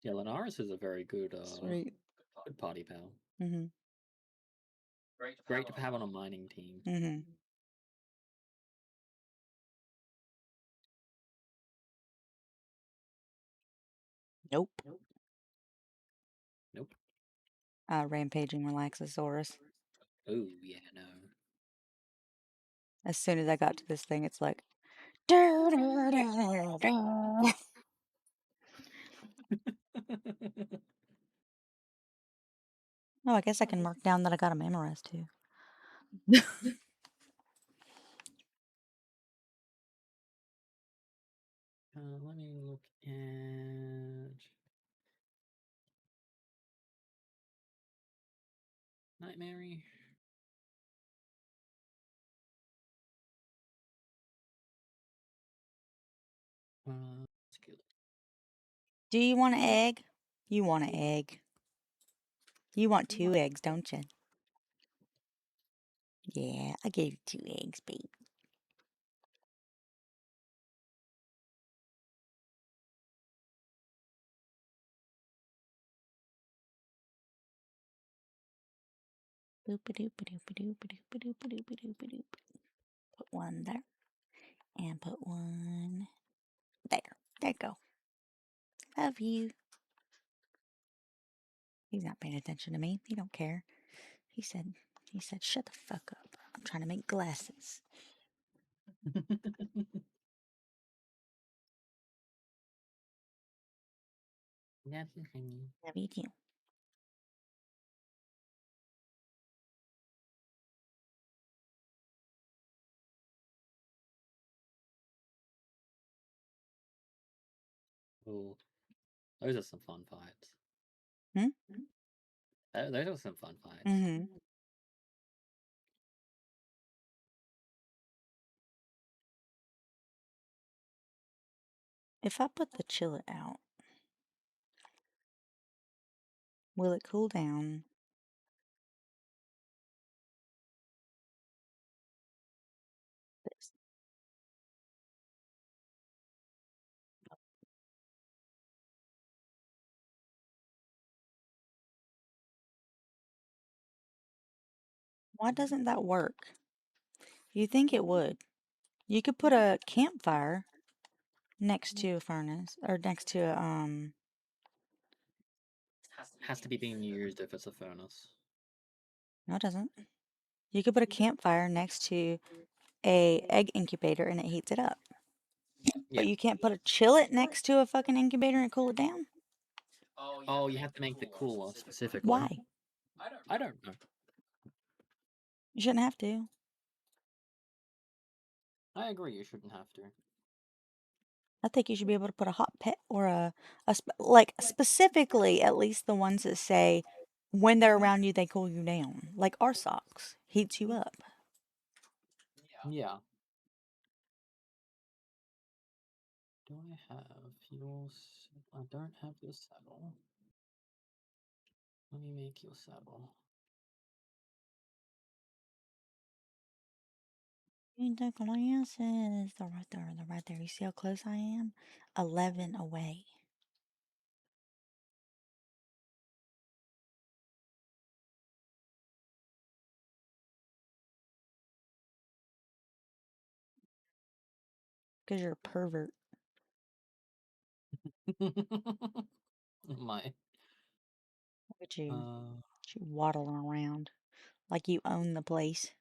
Yeah, Linaris is a very good, Sweet. good party pal. Mm-hmm. Great to have on a mining team. Mm-hmm. Nope. Nope. Rampaging Relaxosaurus. Oh, yeah, no. As soon as I got to this thing, it's like... Oh, I guess I can mark down that I got a Mamorez too. Do you want an egg? You want an egg. You want 2 eggs, don't you? Yeah, I gave you 2 eggs, babe. Boop-a-doop-a-doop-a-doop-a-doop-a-doop-a-doop-a-doop. Put one there. And put one there. There you go. Love you. He's not paying attention to me. He don't care. He said, shut the fuck up. I'm trying to make glasses. Love you, honey. Love you too. Ooh, those are some fun fights. Hmm? Those are some fun fights. Mm-hmm. If I put the chillet out, will it cool down? This. Why doesn't that work? You think it would. You could put a campfire next to a furnace or next to a Has to be being used if it's a furnace. no it doesn't. You could put a campfire next to a egg incubator and it heats it up. Yeah. But you can't put a chillet next to a fucking incubator and cool it down? Oh, you have to make the cooler specifically. Why? I don't know. You shouldn't have to. I agree. You shouldn't have to. I think you should be able to put a hot pet or like specifically at least the ones that say when they're around you they cool you down. Like our socks heats you up. Yeah. Do I have your? I don't have your saddle. Let me make your saddle. You the glasses. They're right there. They're right there. You see how close I am? 11 away. Because you're a pervert. My. Look at you. You waddling around like you own the place.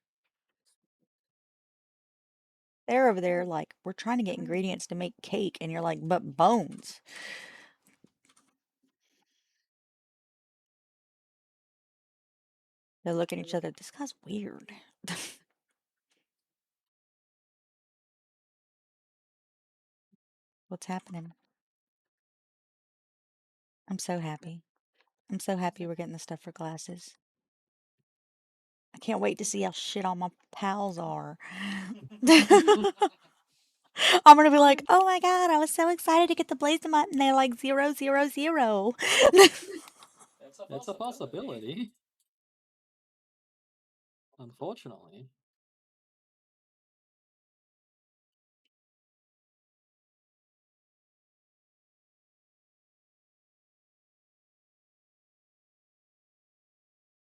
They're over there like, we're trying to get ingredients to make cake. And you're like, but bones. They're looking at each other. This guy's weird. What's happening? I'm so happy. I'm so happy we're getting the stuff for glasses. I can't wait to see how shit all my pals are. I'm gonna be like, oh my god, I was so excited to get the blaze up, and they're like 0, 0, 0. That's a possibility. Unfortunately.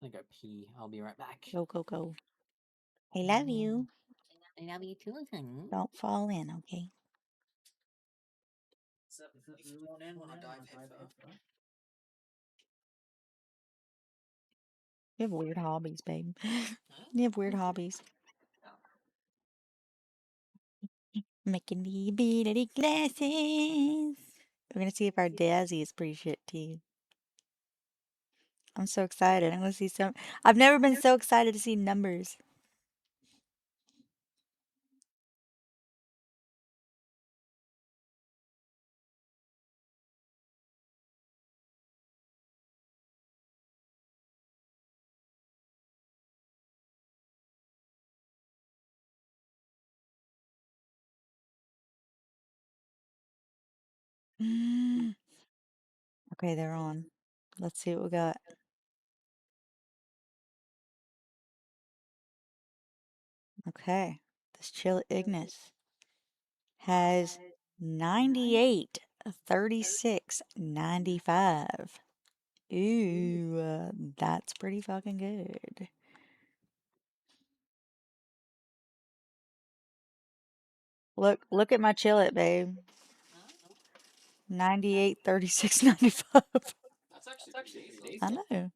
I'm gonna go pee. I'll be right back. Go, go, go. I love you. I love you too, honey. Don't fall in, okay? If you fall in when I dive headfirst. You have weird hobbies, babe. You have weird hobbies. Making the bitty glasses. We're gonna see if our Dazzy is pretty shit too. I'm so excited. I'm gonna see some. I've never been so excited to see numbers. Okay, they're on. Let's see what we got. Okay, this Chill Ignis has 98, 36, 95. Ooh, that's pretty fucking good. Look at my Chill It, babe. 98, 36, 95. I know.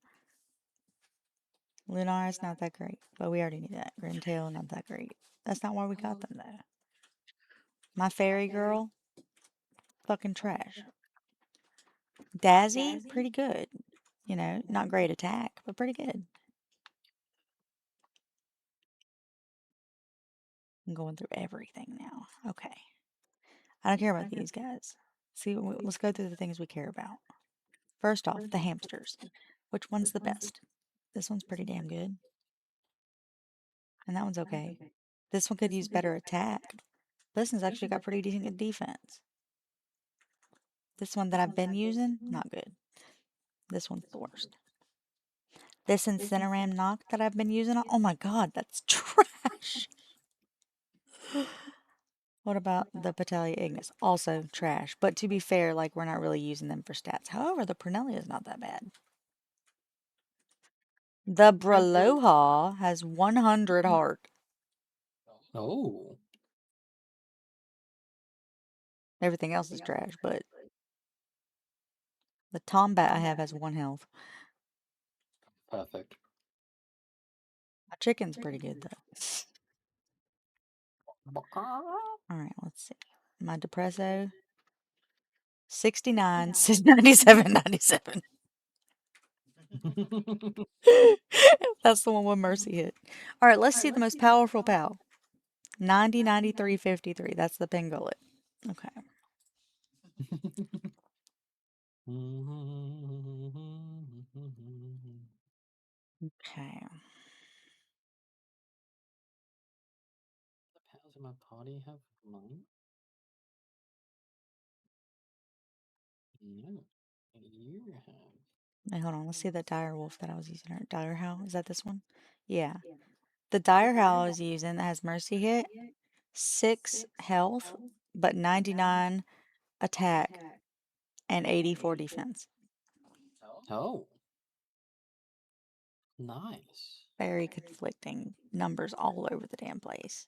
Lunar's not that great, but we already knew that. Grintail, not that great. That's not why we got them, though. My fairy girl, fucking trash. Dazzy, pretty good. You know, not great attack, but pretty good. I'm going through everything now. Okay. I don't care about these guys. See, let's go through the things we care about. First off, the hamsters. Which one's the best? This one's pretty damn good. And that one's okay. This one could use better attack. This one's actually got pretty decent defense. This one that I've been using, not good. This one's the worst. This Incineram Knock that I've been using, oh my god, that's trash. What about the Patelia Ignis? Also trash. But to be fair, like, we're not really using them for stats. However, the Pernelia is not that bad. The Braloha has 100 heart. Oh, Everything else is trash, but the Tombat I have has 1 health. perfect. My chicken's pretty good, though. Oh. Alright, let's see. My Depresso, 69, 97, 97. That's the one with Mercy hit. Alright, let's see the most powerful POW. 90, 93, 53. That's the Pingullet. Okay. Okay. The pals in my party have mine? No, you have. Hey, hold on. Let's see the Dire Wolf that I was using. Dire Howl. Is that this one? Yeah. The Dire Howl I was using that has Mercy hit, 6 health, but 99 attack and 84 defense. Oh, nice. Very conflicting numbers all over the damn place.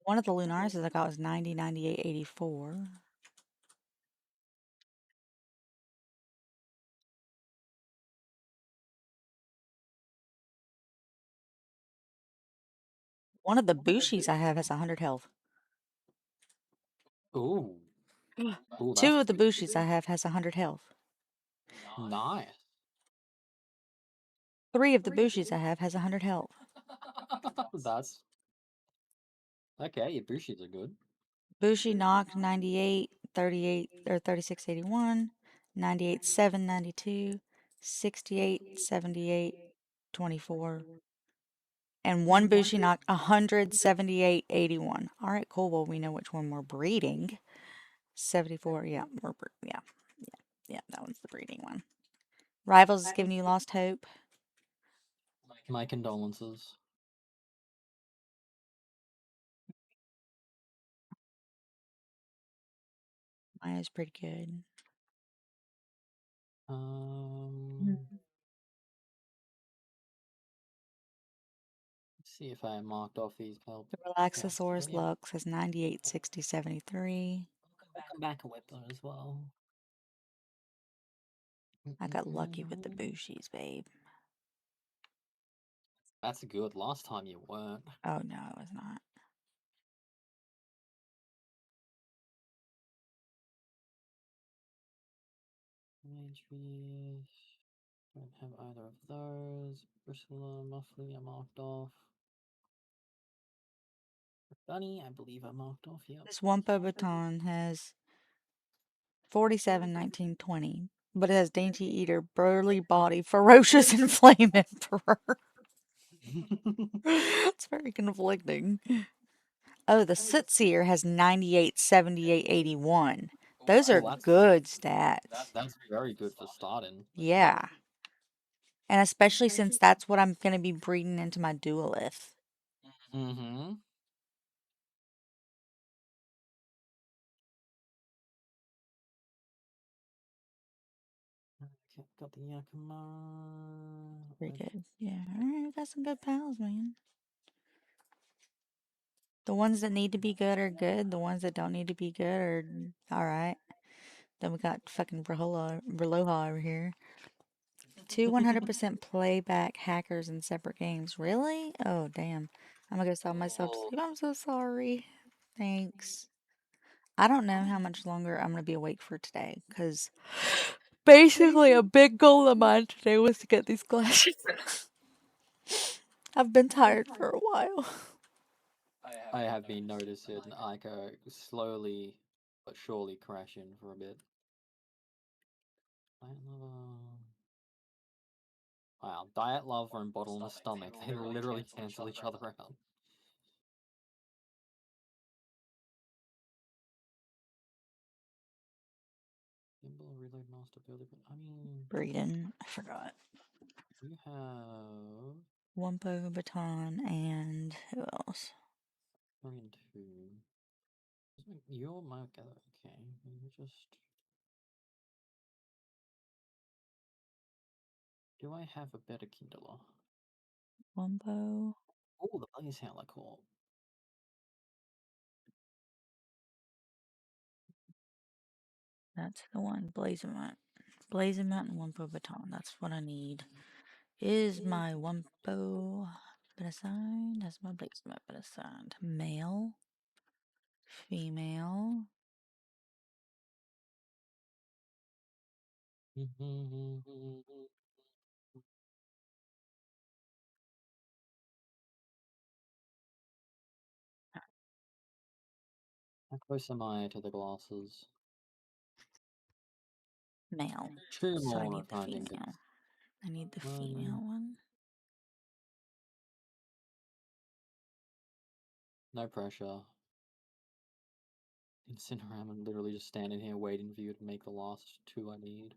One of the Lunaris I got was 90, 98, 84. One of the Bushis I have has 100 health. Ooh. Ooh, 2 that's of the Bushis I have has 100 health. nice. 3 of the Bushis I have has 100 health. That's okay. Your bushies are good. Bushi knocked 98, 38, or 36, 81, 98, 7, 92, 68, 78, 24. And one Bushi knocked 178, 81. All right, cool. Well, we know which one we're breeding. 74, yeah, yeah, that one's the breeding one. Rivals is giving you lost hope. My condolences. Maya's pretty good. Let's see if I marked off these help. The Relaxosaurus Lux has 98, 60, 73. I'll come back a whipper as well. I got lucky with the Bushis, babe. That's good. Last time you weren't. Oh, no, it was not. Matrius. Don't have either of those. Bristler, Muffly, I marked off. Bunny, I believe I marked off. Yep. This Wumpo Baton has 47, 19, 20, but it has Dainty Eater, burly body, ferocious and flame emperor. It's very conflicting. Oh, the Sootsier has 98, 78, 81. Those Oh, are good stats. that's very good for starting. Yeah. And especially since that's what I'm going to be breeding into my duelith. Mm-hmm. Okay, got the Yakima. Pretty good. Yeah. Alright, we got some good pals, man. The ones that need to be good are good. The ones that don't need to be good are alright. Then we got fucking Berloha over here. Two 100% playback hackers in separate games. Really? Oh, damn. I'm gonna go stop myself to Oh. sleep. I'm so sorry. Thanks. I don't know how much longer I'm gonna be awake for today, because basically a big goal of mine today was to get these glasses. I've been tired for a while. I have been noticing Aiko slowly but surely crashing for a bit. Wow, Diet Lava and Bottle in the Stomach, they literally cancel each other out. Gimbal Reload Master Builder, I mean... Breeden. I forgot. You have... Wumpo Baton and who else? 3 and 2. You're my... Okay, you just... Do I have a better Kindler? Wumpo. Oh, the Blaze Howler Core. That's the one. Blazing Mountain Wumpo Baton. That's what I need. Is my Wumpo been assigned? Has my Blazing been assigned? Male? Female? How close am I to the glasses? Male. Two So I more need the finding female. I need the One. female one. No pressure. Incineram, I'm literally just standing here waiting for you to make the last two I need.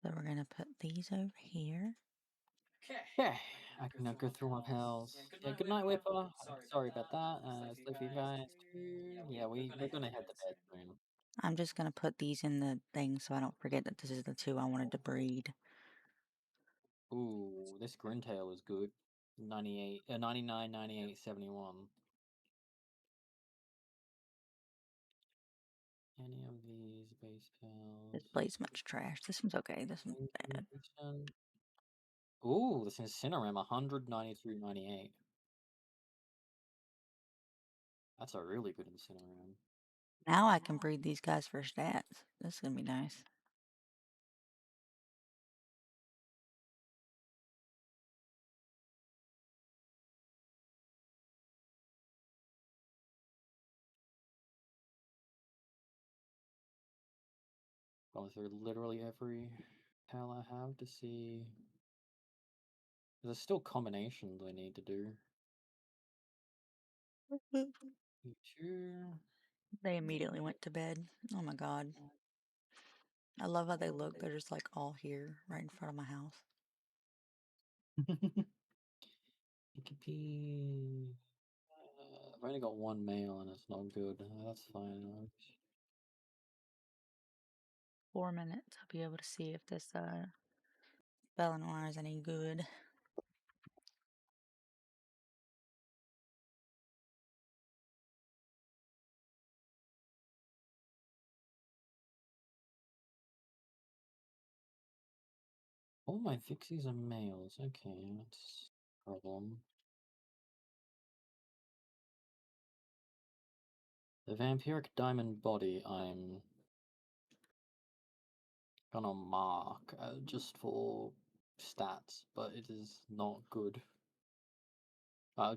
So we're gonna put these over here. Okay, I can now go through my pals. Yeah, good night, Whipper. Sorry about that. Sleep for you guys too. Yeah, we're gonna head to bed soon. I'm just gonna put these in the thing so I don't forget that this is the two I wanted to breed. Ooh, this Grintail is good. 98, 99, 98, 71. Any of these base This pals? plays much trash. This one's okay. This one's bad. Ooh, this Incineram, 193, 98. That's a really good Incineram. Now I can breed these guys for stats. This is gonna be nice. Going through literally every pal I have to see. There's still combinations I need to do. Two. They immediately went to bed. Oh my god. I love how they look. They're just like all here, right in front of my house. It could be. I've only got one male and it's not good. That's fine. 4 minutes. I'll be able to see if this Belenoir is any good. All my Fixies are males. Okay, that's a problem. The vampiric diamond body I'm gonna mark just for stats, but it is not good.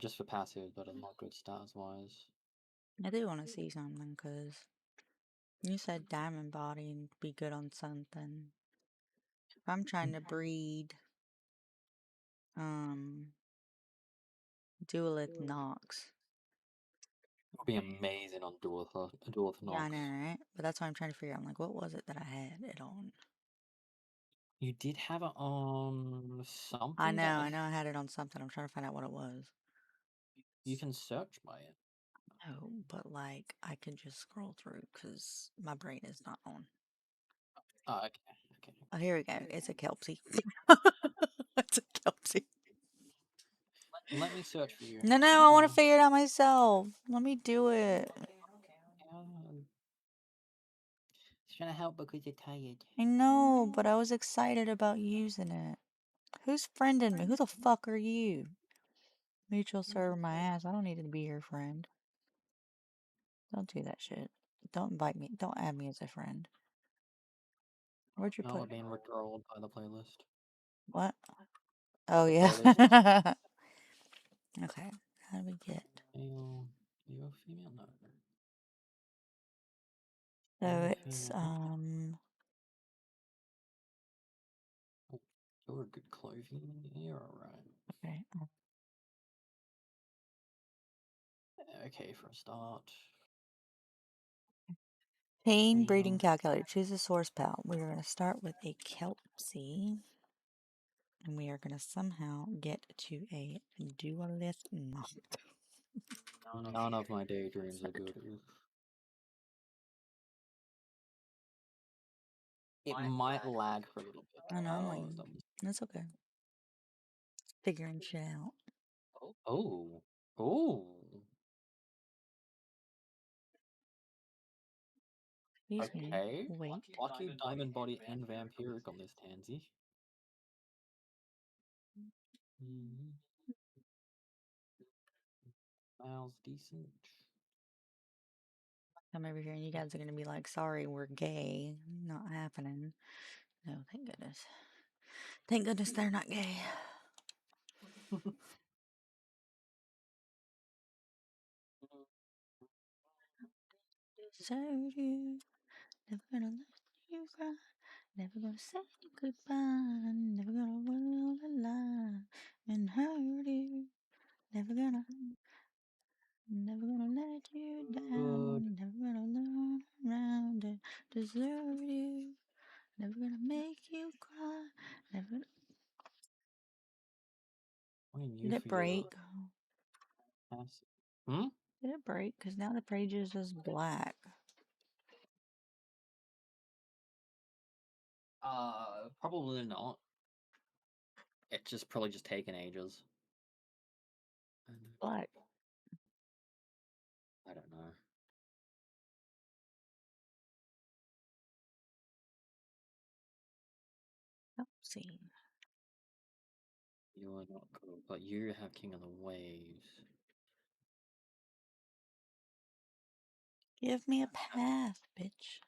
Just for passive, but not good stats wise. I do want to see something because you said diamond body and be good on something. If I'm trying to breed, Duelith Nox. It would be amazing on Duelith Yeah, I Nox. know, right? But that's why I'm trying to figure out. I'm like, what was it that I had it on? You did have it on something. I know I had it on something. I'm trying to find out what it was. You can search by it. No, but like I can just scroll through because my brain is not on. Oh, okay. Oh, here we go. It's a Kelpie. It's a Kelpie. Let me search for you. No, I want to figure it out myself. Let me do it. Just trying to help because you're tired. I know, but I was excited about using it. Who's friending me? Who the fuck are you? Mutual server my ass. I don't need to be your friend. Don't do that shit. Don't invite me. Don't add me as a friend. Where'd you Y'all are put it? being withdrawn by the playlist. What? Oh, The yeah. playlist. Okay. How do we get? Male, you a female? No. So Okay. it's, Oh, you're good clothing. You're alright. okay. Okay, for a start. Team breeding Female. calculator. Choose a source pal. We are going to start with a Kelpie. And we are going to somehow get to a duelist knot. None of my daydreams are good. It might lag for a little bit. I know, I'm like, that's okay. Figuring shit out. Oh. Oh. Excuse me. Okay. Wait. Lucky diamond body and vampiric on this tansy. Male's decent. Come over here and you guys are going to be like, sorry, we're gay. Not happening. No, thank goodness. Thank goodness they're not gay. Desert you. Never gonna let you cry. Never gonna say goodbye. Never gonna will a lie and hurt you. Never gonna let you Good. down. Never gonna learn around and deserve you. Never gonna make you cry. Never. Did it break? Hmm? Did it break? Because now the page is just black. Probably not. It's just probably just taken ages. Black. I don't know. Let's see. You are not cool, but you have King of the Waves. Give me a path, bitch.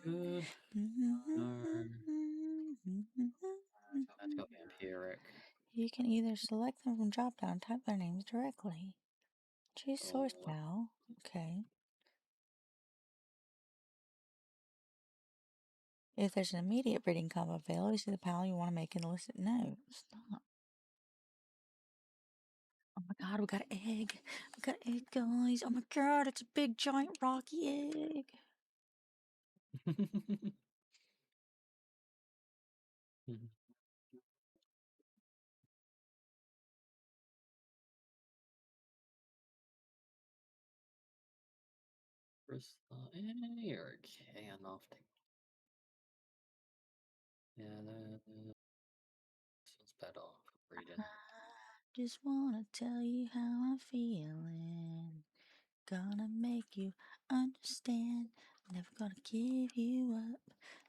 Good. No. Let's go vampiric. You can either select them from drop down, type their names directly. Choose source Oh. pal. Okay. If there's an immediate breeding combo available, you see the pal you want to make and list it. No, stop. Oh my god, we got an egg. We got an egg, guys. Oh my god, it's a big giant rocky egg. You're okay enough. Yeah, this one's better for breeding. Just wanna tell you how I'm feeling. gonna make you understand. Never gonna give you up.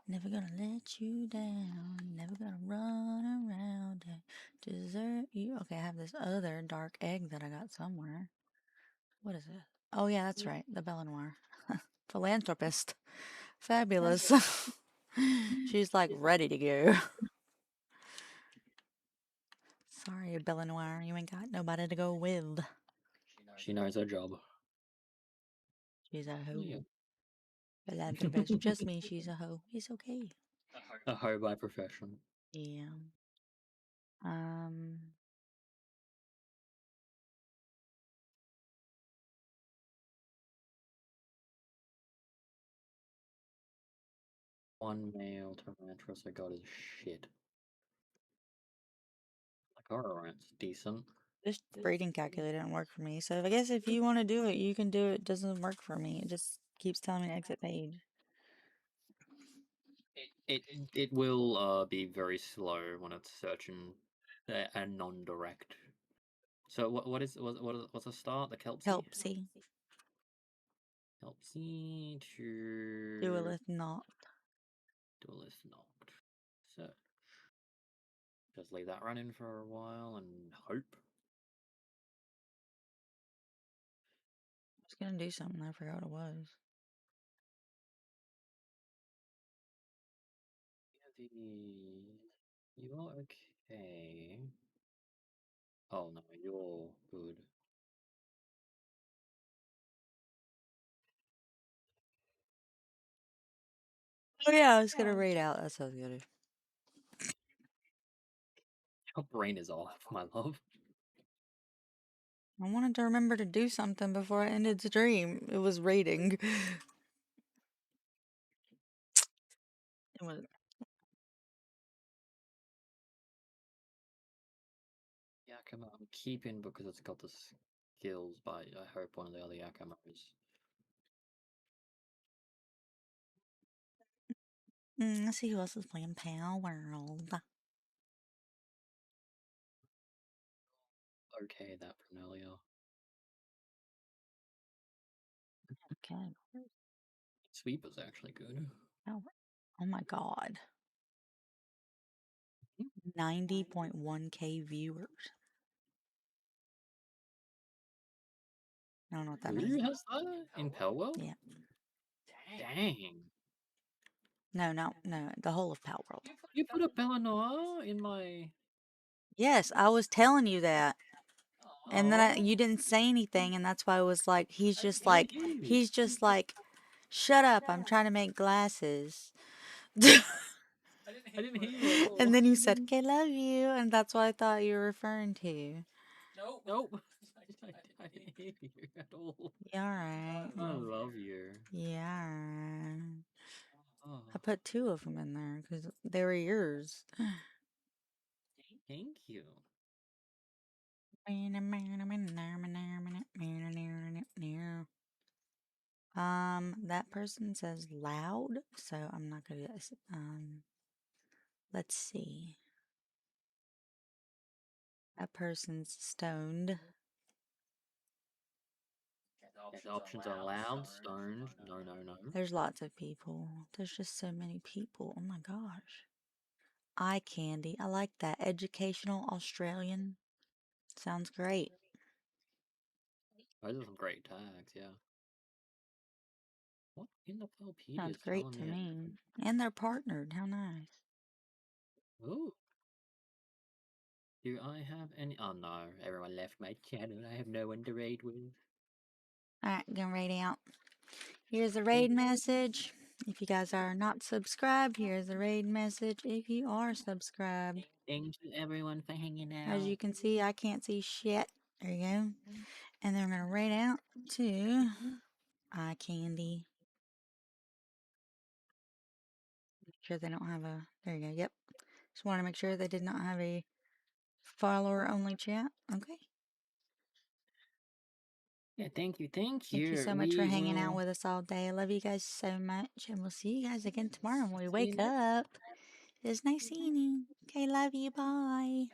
Never gonna let you down. Never gonna run around and desert you. Okay, I have this other dark egg that I got somewhere. What is it? Oh, yeah, that's right. The Belenoir. Philanthropist. Fabulous. She's like ready to go. Sorry, Belenoir, you ain't got nobody to go with. She knows her job. She's a hoe. Yeah. Philanthropist just means she's a hoe. It's okay. A hoe by profession. Yeah. Um. One male Tyrannosaurus I got is shit. Like Horrorant's decent. This breeding calculator didn't work for me. So I guess if you want to do it, you can do it. It doesn't work for me. It just keeps telling me to exit page. It will be very slow when it's searching a non-direct. So what's a start? The Kelpsy? Kelpsy. Kelpsy to Duelist not. Duelist knocked. So just leave that running for a while and hope. I was gonna do something. I forgot what it was. You're okay. Oh no, you're good. Oh yeah, I was gonna read out. That sounds good. Your brain is off, my love. I wanted to remember to do something before I ended the stream. It was rating. It was. Yakima I'm keeping because it's got the skills, but I hope one of the other Yakimas. Let's see who else is playing Palworld. Okay, that Pernelia. Okay. Sweeper's actually good. Oh my god. 90.1k viewers. I don't know what that Who means. has that? In Palworld? Yeah. Dang. No, the whole of Palworld. You put a Belanoir in my... Yes, I was telling you that. And then Oh, you didn't say anything, and that's why I was like, I didn't hear you. he's just like, shut up, I'm trying to make glasses. I didn't hear you at all. And then you said, okay, love you, and that's what I thought you were referring to. Nope. I didn't hear you at all. Yeah, alright. I love you. Yeah, alright. Oh, I put 2 of them in there because they were yours. thank you. That person says loud, so I'm not gonna do this. Let's see. That person's stoned. Yeah, the options are loud, stoned, no. There's lots of people. There's just so many people. Oh my gosh. Eye candy. I like that. Educational Australian. Sounds great. Those are some great tags, yeah. What in the Wikipedia Sounds is great telling to me? me. And they're partnered. How nice. Ooh. Do I have any? Oh no, everyone left my channel. I have no one to raid with. Alright, gonna raid out. Here's a raid message. If you guys are not subscribed, here's a raid message if you are subscribed. Thank you everyone for hanging out. As you can see, I can't see shit. There you go. And then we're gonna raid out to Eye Candy. Make sure they don't have a. There you go. Yep. Just want to make sure they did not have a follower only chat. Okay. Yeah, thank you. Thank you so much for hanging out with us all day. I love you guys so much. And we'll see you guys again tomorrow when we wake up. It was nice seeing you. Okay, love you. Bye.